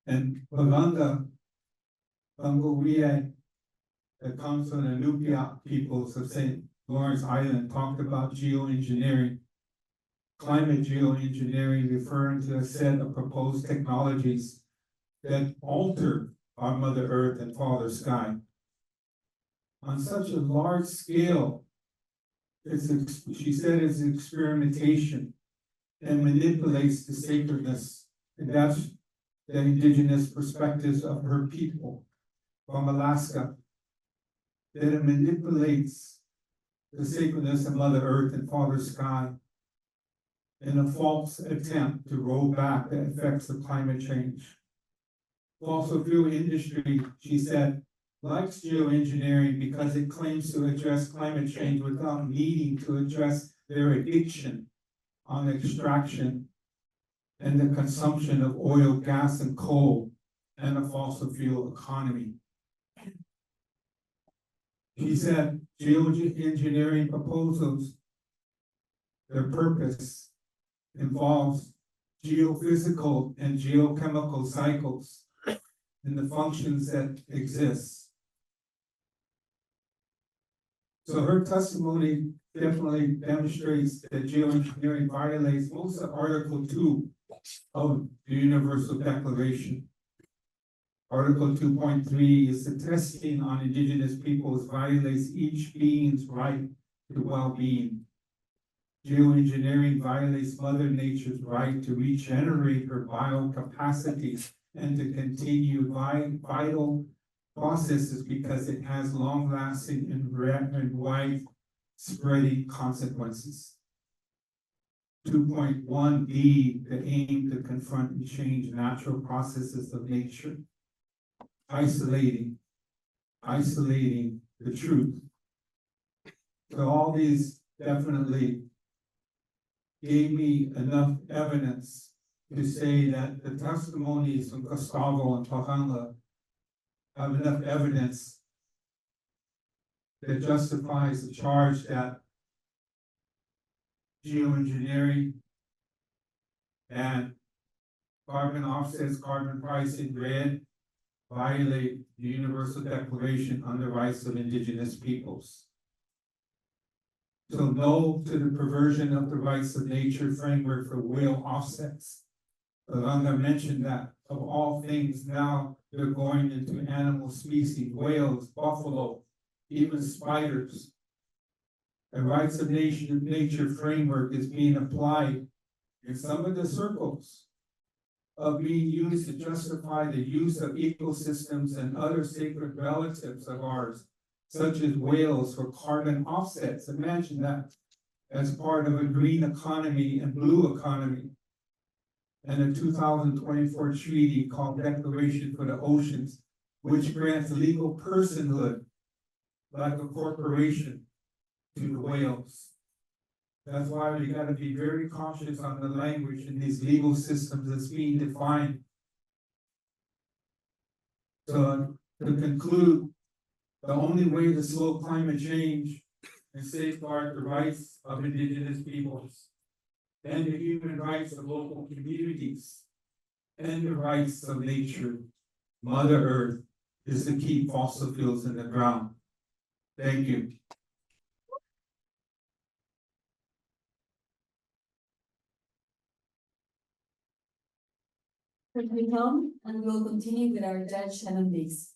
And Paganda, Panguria, that comes from the Nupia peoples of St. Lawrence Island, talked about geoengineering, climate geoengineering, referring to a set of proposed technologies that alter our Mother Earth and Father Sky. On such a large scale, she said it's experimentation and manipulates the sacredness, and that's the indigenous perspectives of her people from Alaska, that it manipulates the sacredness of Mother Earth and Father Sky in a false attempt to roll back the effects of climate change. Fossil fuel industry, she said, likes geoengineering because it claims to address climate change without needing to address their addiction on extraction and the consumption of oil, gas, and coal, and a fossil fuel economy. He said geoengineering proposals, their purpose involves geophysical and geochemical cycles and the functions that exist. So her testimony definitely demonstrates that geoengineering violates most of Article 2 of the Universal Declaration. Article 2.3 is the testing on indigenous peoples violates each being's right to well-being. Geoengineering violates Mother Nature's right to regenerate her biocapacity and to continue vital processes because it has long-lasting and wide-spreading consequences. 2.1b, the aim to confront and change natural processes of nature. Isolating the truth. So all these definitely gave me enough evidence to say that the testimonies from Gustavo and Pahanga have enough evidence that justifies the charge that geoengineering and carbon offsets, carbon pricing, red, violate the Universal Declaration on the Rights of Indigenous Peoples. So no to the perversion of the rights of nature framework for whale offsets. Alanga mentioned that of all things now they're going into animal species, whales, buffalo, even spiders. The rights of nature framework is being applied in some of the circles of being used to justify the use of ecosystems and other sacred relatives of ours, such as whales for carbon offsets. Imagine that, as part of a green economy and blue economy. And a 2024 treaty called Declaration for the Oceans, which grants legal personhood, like a corporation, to the whales. That's why we gotta be very cautious on the language in these legal systems that's being defined. So to conclude, the only way to slow climate change and safeguard the rights of indigenous peoples and the human rights of local communities and the rights of nature, Mother Earth, is to keep fossil fuels in the ground. Thank you. Thank you, Tom, and we will continue with our judge Shannon Biggs.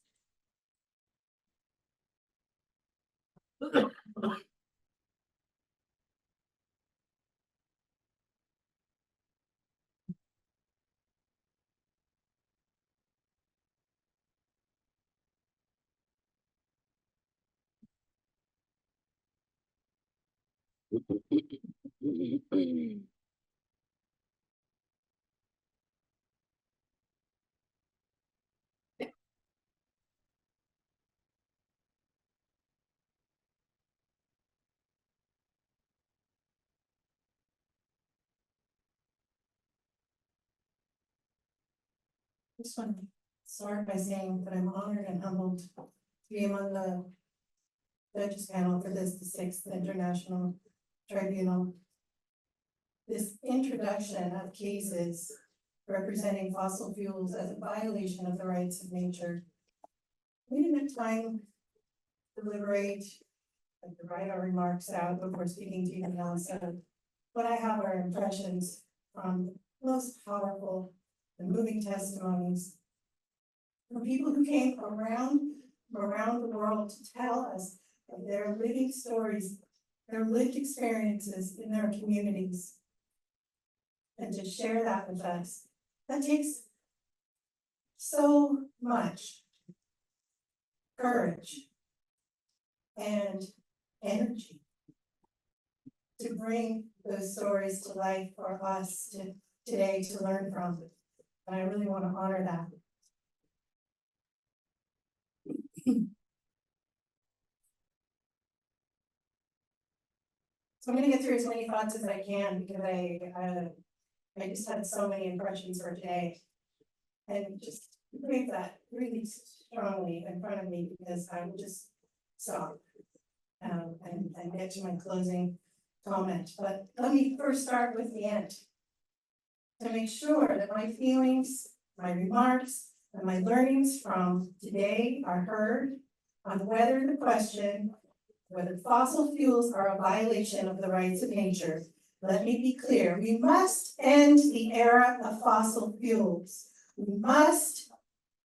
Just want to start by saying that I'm honored and humbled to be among the judges panel for this, the 6th International Tribunal. This introduction of cases representing fossil fuels as a violation of the rights of nature. We didn't have time to deliberate, like to write our remarks out before speaking to you now, so what I have are impressions from most powerful and moving testimonies from people who came from around the world to tell us of their living stories, their lived experiences in their communities, and to share that with us. That takes so much courage and energy to bring those stories to life for us today to learn from. And I really want to honor that. So I'm going to get through as many thoughts as I can because I just had so many impressions for today. And just breathe that really strongly in front of me because I will just stop and get to my closing comment. But let me first start with the end to make sure that my feelings, my remarks, and my learnings from today are heard on whether the question, whether fossil fuels are a violation of the rights of nature. Let me be clear, we must end the era of fossil fuels. We must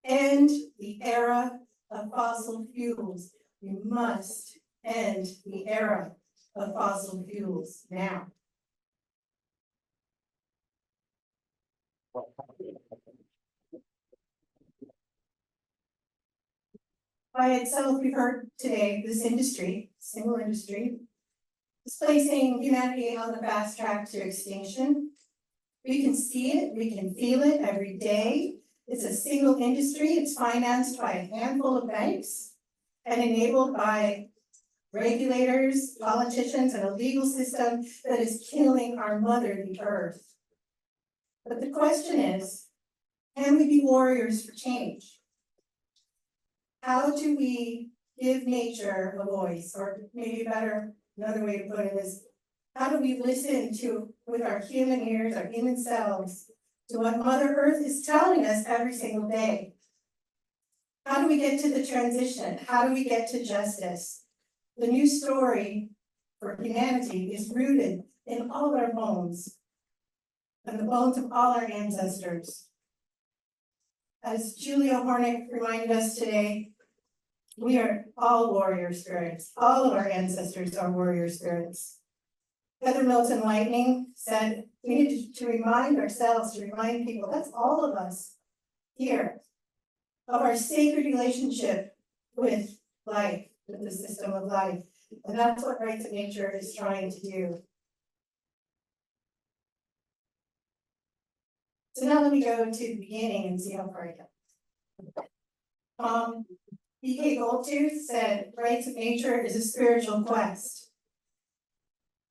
end the era of fossil fuels. We must end the era of fossil fuels now. By itself, we've heard today, this industry, single industry, is placing humanity on the fast track to extinction. We can see it, we can feel it every day. It's a single industry, it's financed by a handful of banks and enabled by regulators, politicians, and a legal system that is killing our mother, the earth. But the question is, can we be warriors for change? How do we give nature a voice? Or maybe better, another way to put it is, how do we listen to, with our human ears, our human selves, to what Mother Earth is telling us every single day? How do we get to the transition? How do we get to justice? The new story for humanity is rooted in all our bones and the bones of all our ancestors. As Julia Hornick reminded us today, we are all warrior spirits. All of our ancestors are warrior spirits. Heather Milton Lightning said, we need to remind ourselves, to remind people, that's all of us here, of our sacred relationship with life, with the system of life. And that's what Rights of Nature is trying to do. So now let me go to the beginning and see how far I go. B.K. Goldtooth said, Rights of Nature is a spiritual quest.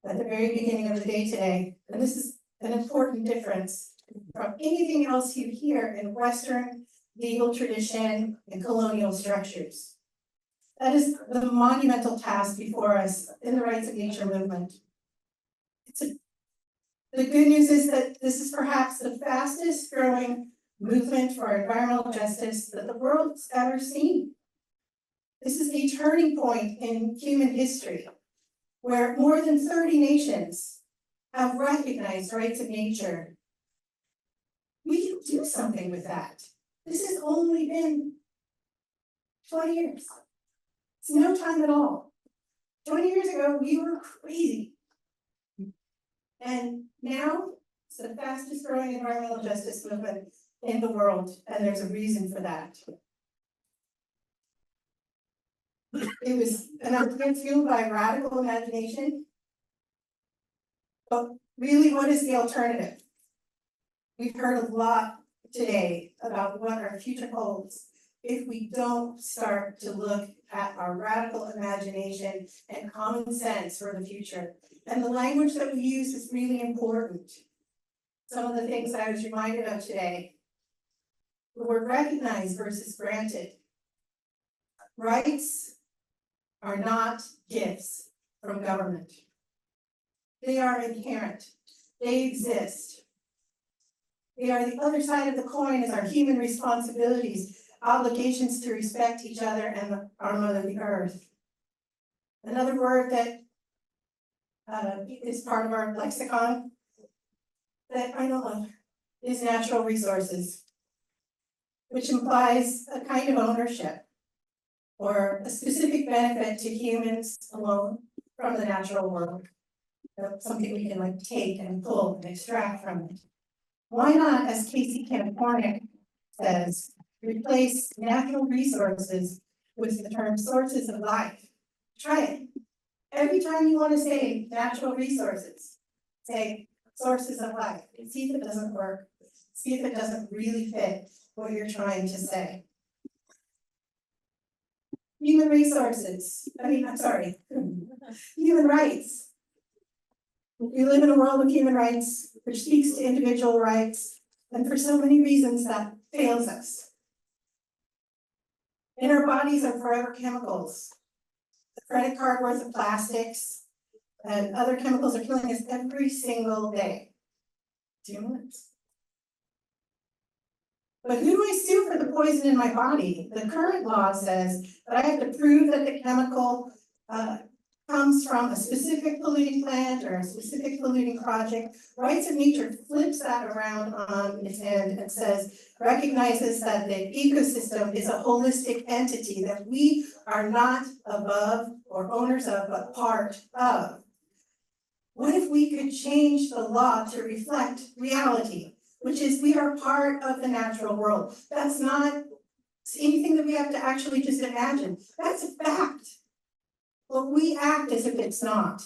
At the very beginning of the day today, and this is an important difference from anything else you hear in Western legal tradition and colonial structures. That is the monumental task before us in the Rights of Nature movement. The good news is that this is perhaps the fastest growing movement for environmental justice that the world's ever seen. This is a turning point in human history where more than 30 nations have recognized rights of nature. We can do something with that. This has only been 20 years. It's no time at all. 20 years ago, we were crazy. And now it's the fastest growing environmental justice movement in the world, and there's a reason for that. It was an argument fueled by radical imagination. But really, what is the alternative? We've heard a lot today about what our future holds if we don't start to look at our radical imagination and common sense for the future. And the language that we use is really important. Some of the things I was reminded of today. The word recognized versus granted. Rights are not gifts from government. They are inherent. They exist. They are the other side of the coin as our human responsibilities, obligations to respect each other and our mother, the earth. Another word that is part of our lexicon that I don't love is natural resources, which implies a kind of ownership or a specific benefit to humans alone from the natural world. Something we can take and pull and extract from it. Why not, as Casey Campornik says, replace natural resources with the term sources of life? Try it. Every time you want to say natural resources, say sources of life, and see if it doesn't work. See if it doesn't really fit what you're trying to say. Human resources, human rights. We live in a world of human rights, which speaks to individual rights, and for so many reasons that fails us. In our bodies are forever chemicals. The credit card worth of plastics and other chemicals are killing us every single day. 2 minutes. But who do I sue for the poison in my body? The current law says that I have to prove that the chemical comes from a specific polluting plant or a specific polluting project. Rights of Nature flips that around on its end and says, recognizes that the ecosystem is a holistic entity that we are not above or owners of, but part of. What if we could change the law to reflect reality, which is we are part of the natural world? That's not anything that we have to actually just imagine. That's a fact. But we act as if it's not.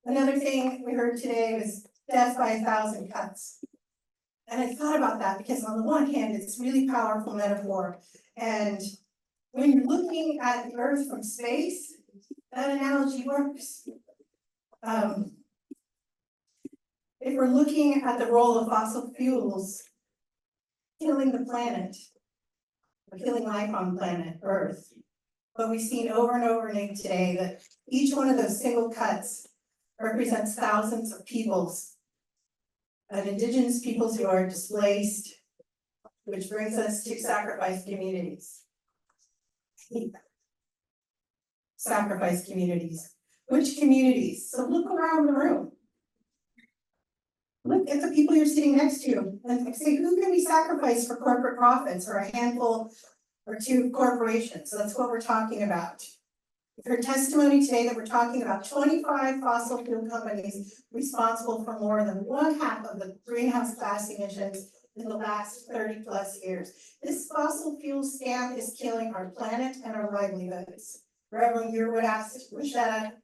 Another thing we heard today was death by 1,000 cuts. And I thought about that because on the one hand, it's a really powerful metaphor. And when you're looking at the Earth from space, that analogy works. If we're looking at the role of fossil fuels killing the planet, or killing life on planet Earth, but we've seen over and over again today that each one of those single cuts represents thousands of peoples, of indigenous peoples who are displaced, which brings us to sacrifice communities. Sacrifice communities. Which communities? So look around the room. Look at the people you're sitting next to and say, who can we sacrifice for corporate profits or a handful or two corporations? So that's what we're talking about. Her testimony today that we're talking about 25 fossil fuel companies responsible for more than 1/2 of the greenhouse gas emissions in the last 30+ years. This fossil fuel scam is killing our planet and our livelihoods. Reverend Yearwood asked Rashida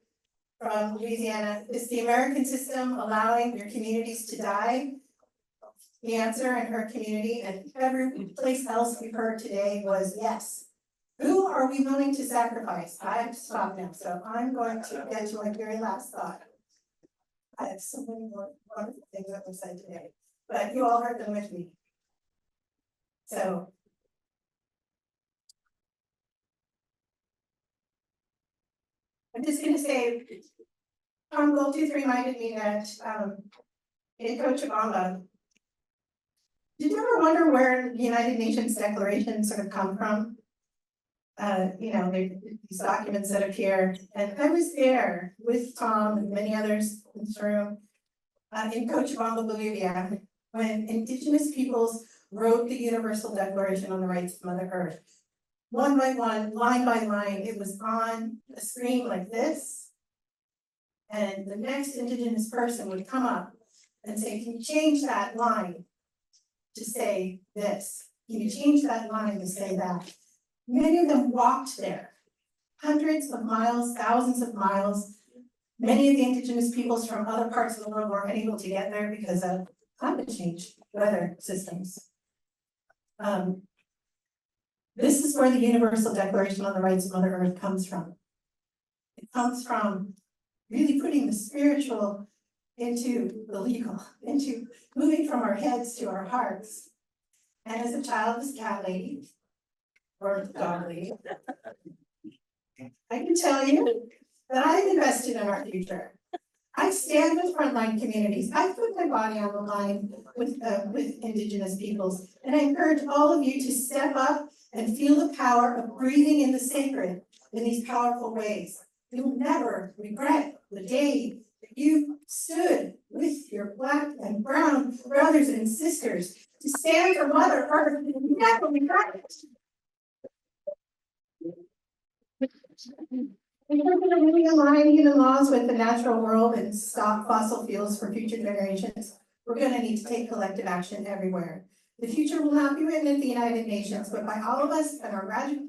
from Louisiana, is the American system allowing your communities to die? The answer in her community and every place else we've heard today was yes. Who are we willing to sacrifice? I have to stop now, so I'm going to get to my very last thought. I have so many more wonderful things that were said today, but you all heard them with me. So I'm just gonna say, Tom Goldtooth reminded me that in Cochabamba, did you ever wonder where the United Nations declaration sort of come from? You know, these documents that appear, and I was there with Tom and many others in this room in Cochabamba, Bolivia, when indigenous peoples wrote the Universal Declaration on the Rights of Mother Earth. One by one, line by line, it was on a screen like this. And the next indigenous person would come up and say, can you change that line to say this? Can you change that line to say that? Many of them walked there, hundreds of miles, thousands of miles. Many of the indigenous peoples from other parts of the world were unable to get there because of climate change, weather systems. This is where the Universal Declaration on the Rights of Mother Earth comes from. It comes from really putting the spiritual into the legal, into moving from our heads to our hearts. And as a child of this cat lady, or dog lady, I can tell you that I'm invested in our future. I stand with frontline communities. I put my body on the line with indigenous peoples. And I encourage all of you to step up and feel the power of breathing in the sacred in these powerful ways. You will never regret the day that you stood with your Black and brown brothers and sisters to stand for Mother Earth. You will never regret it. If we're going to really align human laws with the natural world and stop fossil fuels for future generations, we're going to need to take collective action everywhere. The future will not be written at the United Nations, but by all of us and our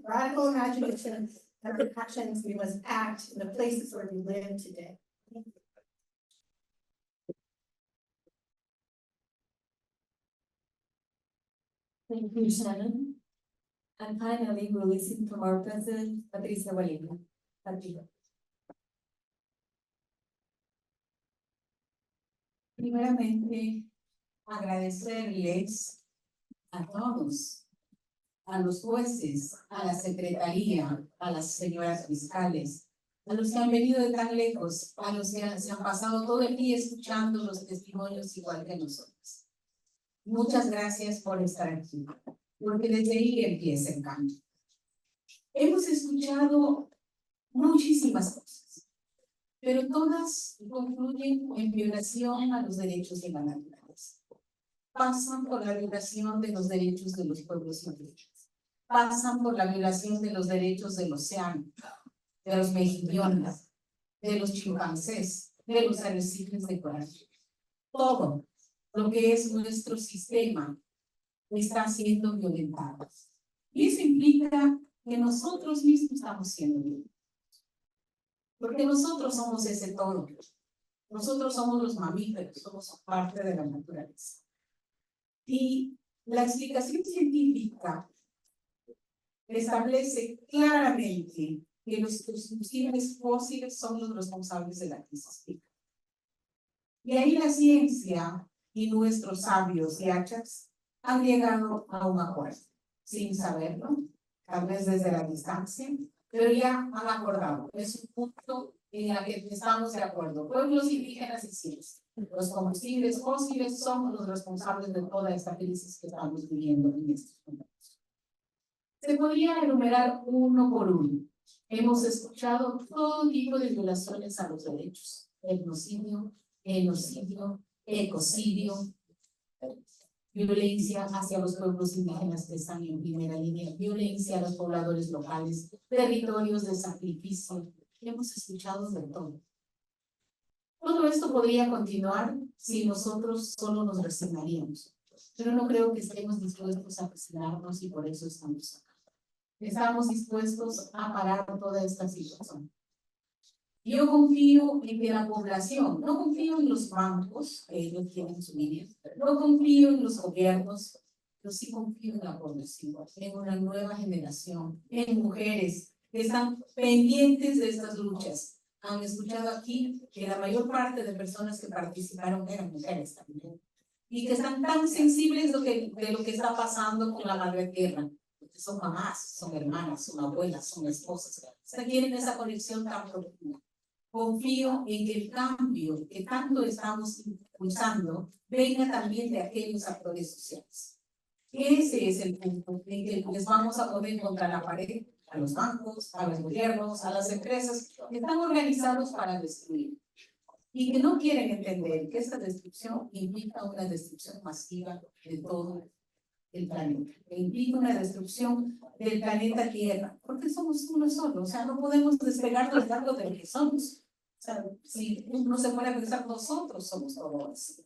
radical imagination and actions, we must act in the places where we live today. Thank you, Shannon. And finally, we'll listen from our president, Patricia Bélem. Primeramente, agradecerles a todos, a los jueces, a la secretaría, a las señoras fiscales, a los que han venido de tan lejos, a los que se han pasado todo el día escuchando los testimonios igual que nosotros. Muchas gracias por estar aquí, porque desde ahí empieza el cambio. Hemos escuchado muchísimas cosas, pero todas concluyen en violación a los derechos de la naturaleza. Pasan por la violación de los derechos de los pueblos indígenas, pasan por la violación de los derechos del océano, de los mejillones, de los chimpancés, de los arrecifes de coral. Todo lo que es nuestro sistema está siendo violentado. Y eso implica que nosotros mismos estamos siendo violentados. Porque nosotros somos ese todo. Nosotros somos los mamíferos, somos parte de la naturaleza. Y la explicación científica establece claramente que los combustibles fósiles son los responsables de la crisis climática. Y ahí la ciencia y nuestros sabios y hachas han llegado a un acuerdo, sin saberlo, tal vez desde la distancia, pero ya han acordado. Es un punto en el que estamos de acuerdo. Pueblos indígenas y ciencia. Los combustibles fósiles son los responsables de toda esta crisis que estamos viviendo en estos momentos. Se podría enumerar uno por uno. Hemos escuchado todo tipo de violaciones a los derechos. Etnocidio, genocidio, ecocidio. violencia hacia los pueblos indígenas que están en primera línea, violencia a los pobladores locales, territorios de sacrificio. Hemos escuchado de todo. Todo esto podría continuar si nosotros solo nos resignaríamos, pero no creo que estemos dispuestos a resignarnos y por eso estamos acá. Estamos dispuestos a parar toda esta situación. Yo confío en que la población, no confío en los bancos, que ellos tienen su línea, no confío en los gobiernos, pero sí confío en la población, en una nueva generación, en mujeres que están pendientes de estas luchas. Han escuchado aquí que la mayor parte de personas que participaron eran mujeres también, y que están tan sensibles de lo que está pasando con la madre tierra, porque son mamás, son hermanas, son abuelas, son esposas, o sea, tienen esa conexión tan profunda. Confío en que el cambio que tanto estamos impulsando venga también de aquellos actores sociales. Ese es el punto en que les vamos a poner contra la pared a los bancos, a los gobiernos, a las empresas que están organizados para destruir y que no quieren entender que esta destrucción implica una destrucción masiva de todo el planeta, que implica una destrucción del planeta Tierra, porque somos uno solo, o sea, no podemos despegarnos tanto de lo que somos. O sea, si uno se puede pensar, nosotros somos todo eso.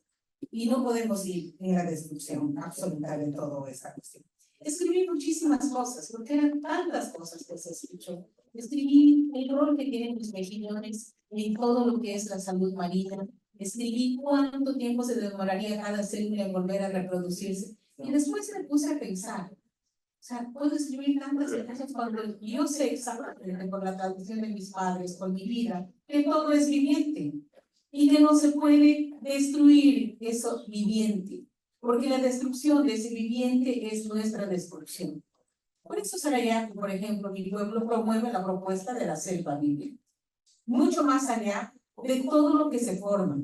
Y no podemos ir en la destrucción absoluta de toda esta cuestión. Escribí muchísimas cosas, porque eran tantas cosas que se escuchó. Escribí el rol que tienen los mejillones en todo lo que es la salud marina. Escribí cuánto tiempo se demoraría cada célula en volver a reproducirse. Y después me puse a pensar, o sea, puedo escribir tantas cosas cuando yo sé exactamente por la traducción de mis padres, por mi vida, que todo es viviente y que no se puede destruir eso viviente, porque la destrucción de ese viviente es nuestra destrucción. Por eso Sarayaco, por ejemplo, mi pueblo promueve la propuesta de la selva viviente, mucho más allá de todo lo que se forma,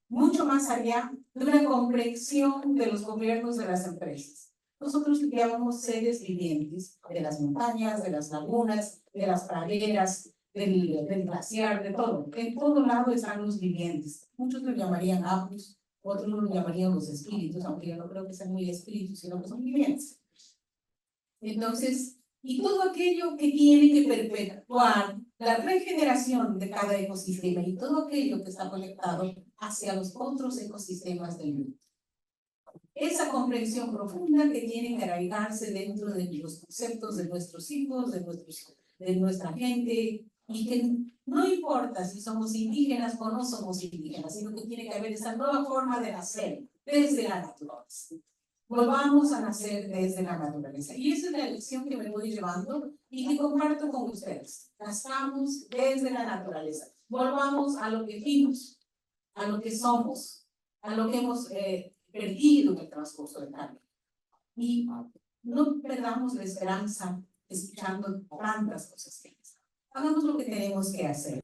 mucho más allá de una comprensión de los gobiernos de las empresas. Nosotros llamamos seres vivientes de las montañas, de las lagunas, de las praderas, del glaciar, de todo. En todo lado están los vivientes. Muchos lo llamarían apus, otros lo llamarían los espíritus, aunque yo no creo que sean muy espíritus, sino que son vivientes. Entonces, y todo aquello que tiene que perpetuar la regeneración de cada ecosistema y todo aquello que está conectado hacia los otros ecosistemas del mundo. Esa comprensión profunda que tiene que arraigarse dentro de los conceptos de nuestros hijos, de nuestra gente, y que no importa si somos indígenas o no somos indígenas, sino que tiene que haber esa nueva forma de nacer desde la naturaleza. Volvamos a nacer desde la naturaleza. Y esa es la lección que me voy llevando y que comparto con ustedes. Nazcamos desde la naturaleza. Volvamos a lo que fuimos, a lo que somos, a lo que hemos perdido en el transcurso del año. Y no perdamos la esperanza escuchando tantas cosas que hagamos lo que tenemos que hacer.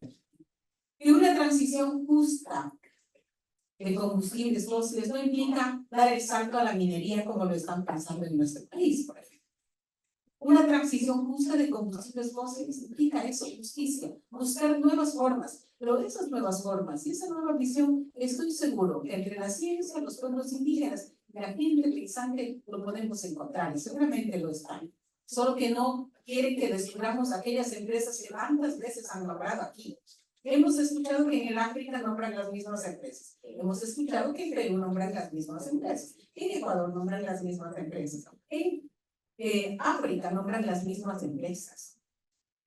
Y una transición justa de combustibles fósiles no implica dar el salto a la minería como lo están pensando en nuestro país, por ejemplo. Una transición justa de combustibles fósiles implica eso, justicia, buscar nuevas formas, pero esas nuevas formas y esa nueva visión, estoy seguro que entre la ciencia, los pueblos indígenas y la gente pensante lo podemos encontrar, y seguramente lo están. Solo que no quieren que descubramos aquellas empresas que tantas veces han logrado aquí. Hemos escuchado que en el África nombran las mismas empresas. Hemos escuchado que en Perú nombran las mismas empresas. En Ecuador nombran las mismas empresas. En África nombran las mismas empresas.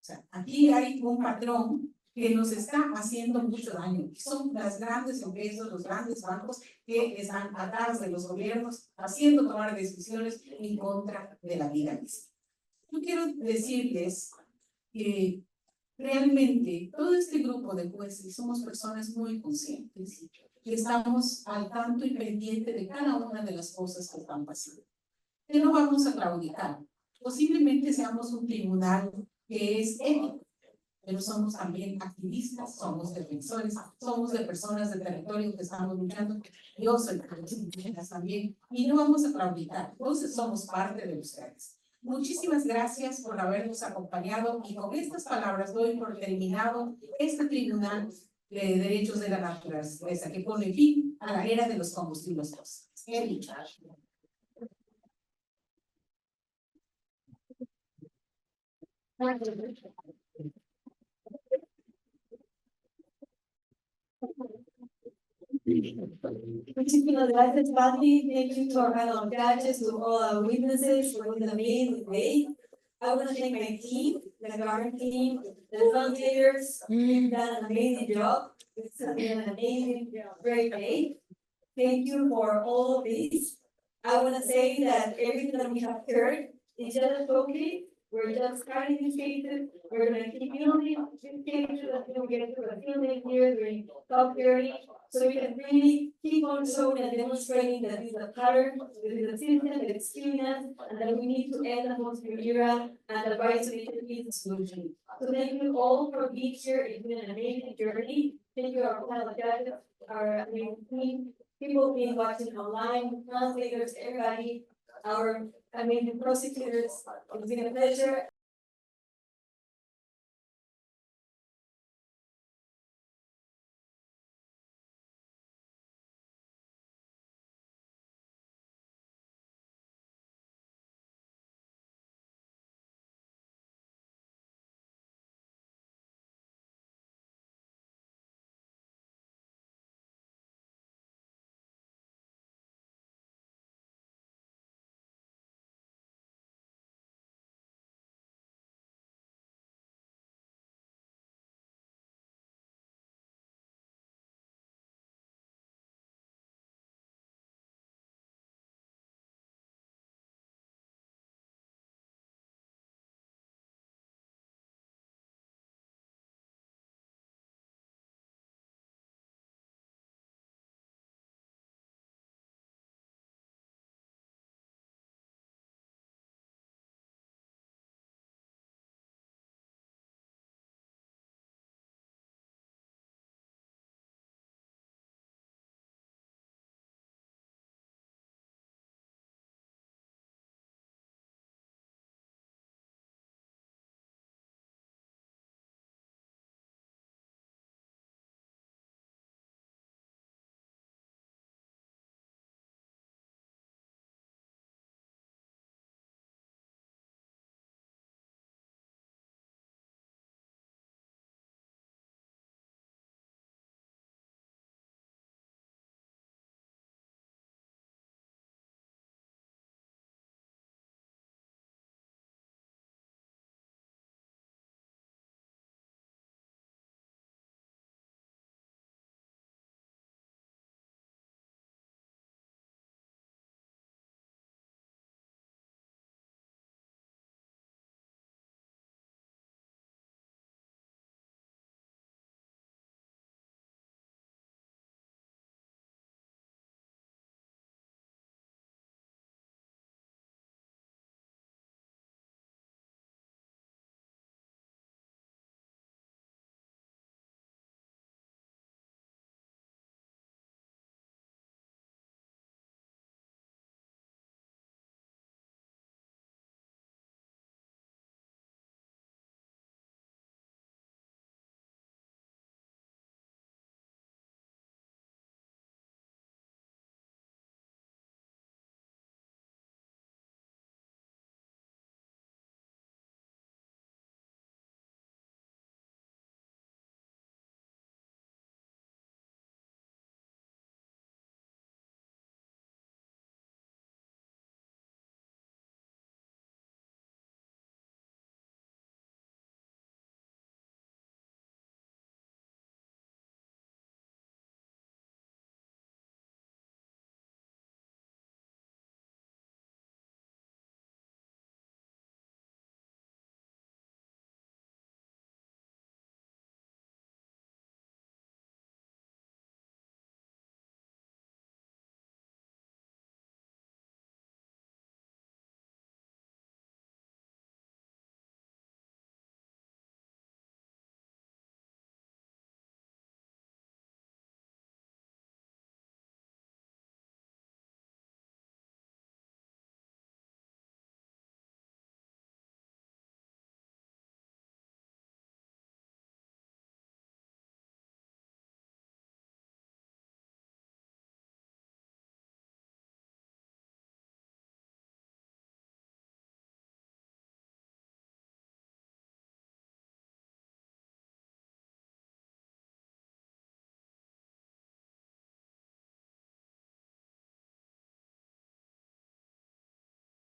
O sea, aquí hay un patrón que nos está haciendo mucho daño. Son las grandes empresas, los grandes bancos que están atrás de los gobiernos haciendo tomar decisiones en contra de la vida misma. Yo quiero decirles que realmente todo este grupo de jueces somos personas muy conscientes que estamos al tanto y pendiente de cada una de las cosas que están pasando. Que no vamos a claudicar. Posiblemente seamos un tribunal que es ético, pero somos también activistas, somos defensores, somos de personas de territorio que estamos luchando. Yo soy de indígenas también, y no vamos a claudicar. Entonces somos parte de ustedes. Muchísimas gracias por habernos acompañado y con estas palabras doy por terminado este Tribunal de Derechos de la Naturaleza que pone fin a la era de los combustibles fósiles. Muchísimas gracias, Patty. Thank you to our panel of judges, to all our witnesses for this amazing day. I want to thank my team, the garden team, the facilitators. You've done an amazing job. It's been an amazing, great day. Thank you for all of this. I want to say that everything that we have heard is just a showcase. We're just starting these cases. We're going to keep building these cases until we get to the field next year during COP30. So we can really keep on showing and demonstrating that this is a pattern, this is a system, that it's killing us, and that we need to end the fossil era, and the right solution is the solution. So thank you all for being here. It's been an amazing journey. Thank you, our panel of judges, our amazing team, people being watching online, translators, everybody, our amazing prosecutors. It's been a pleasure.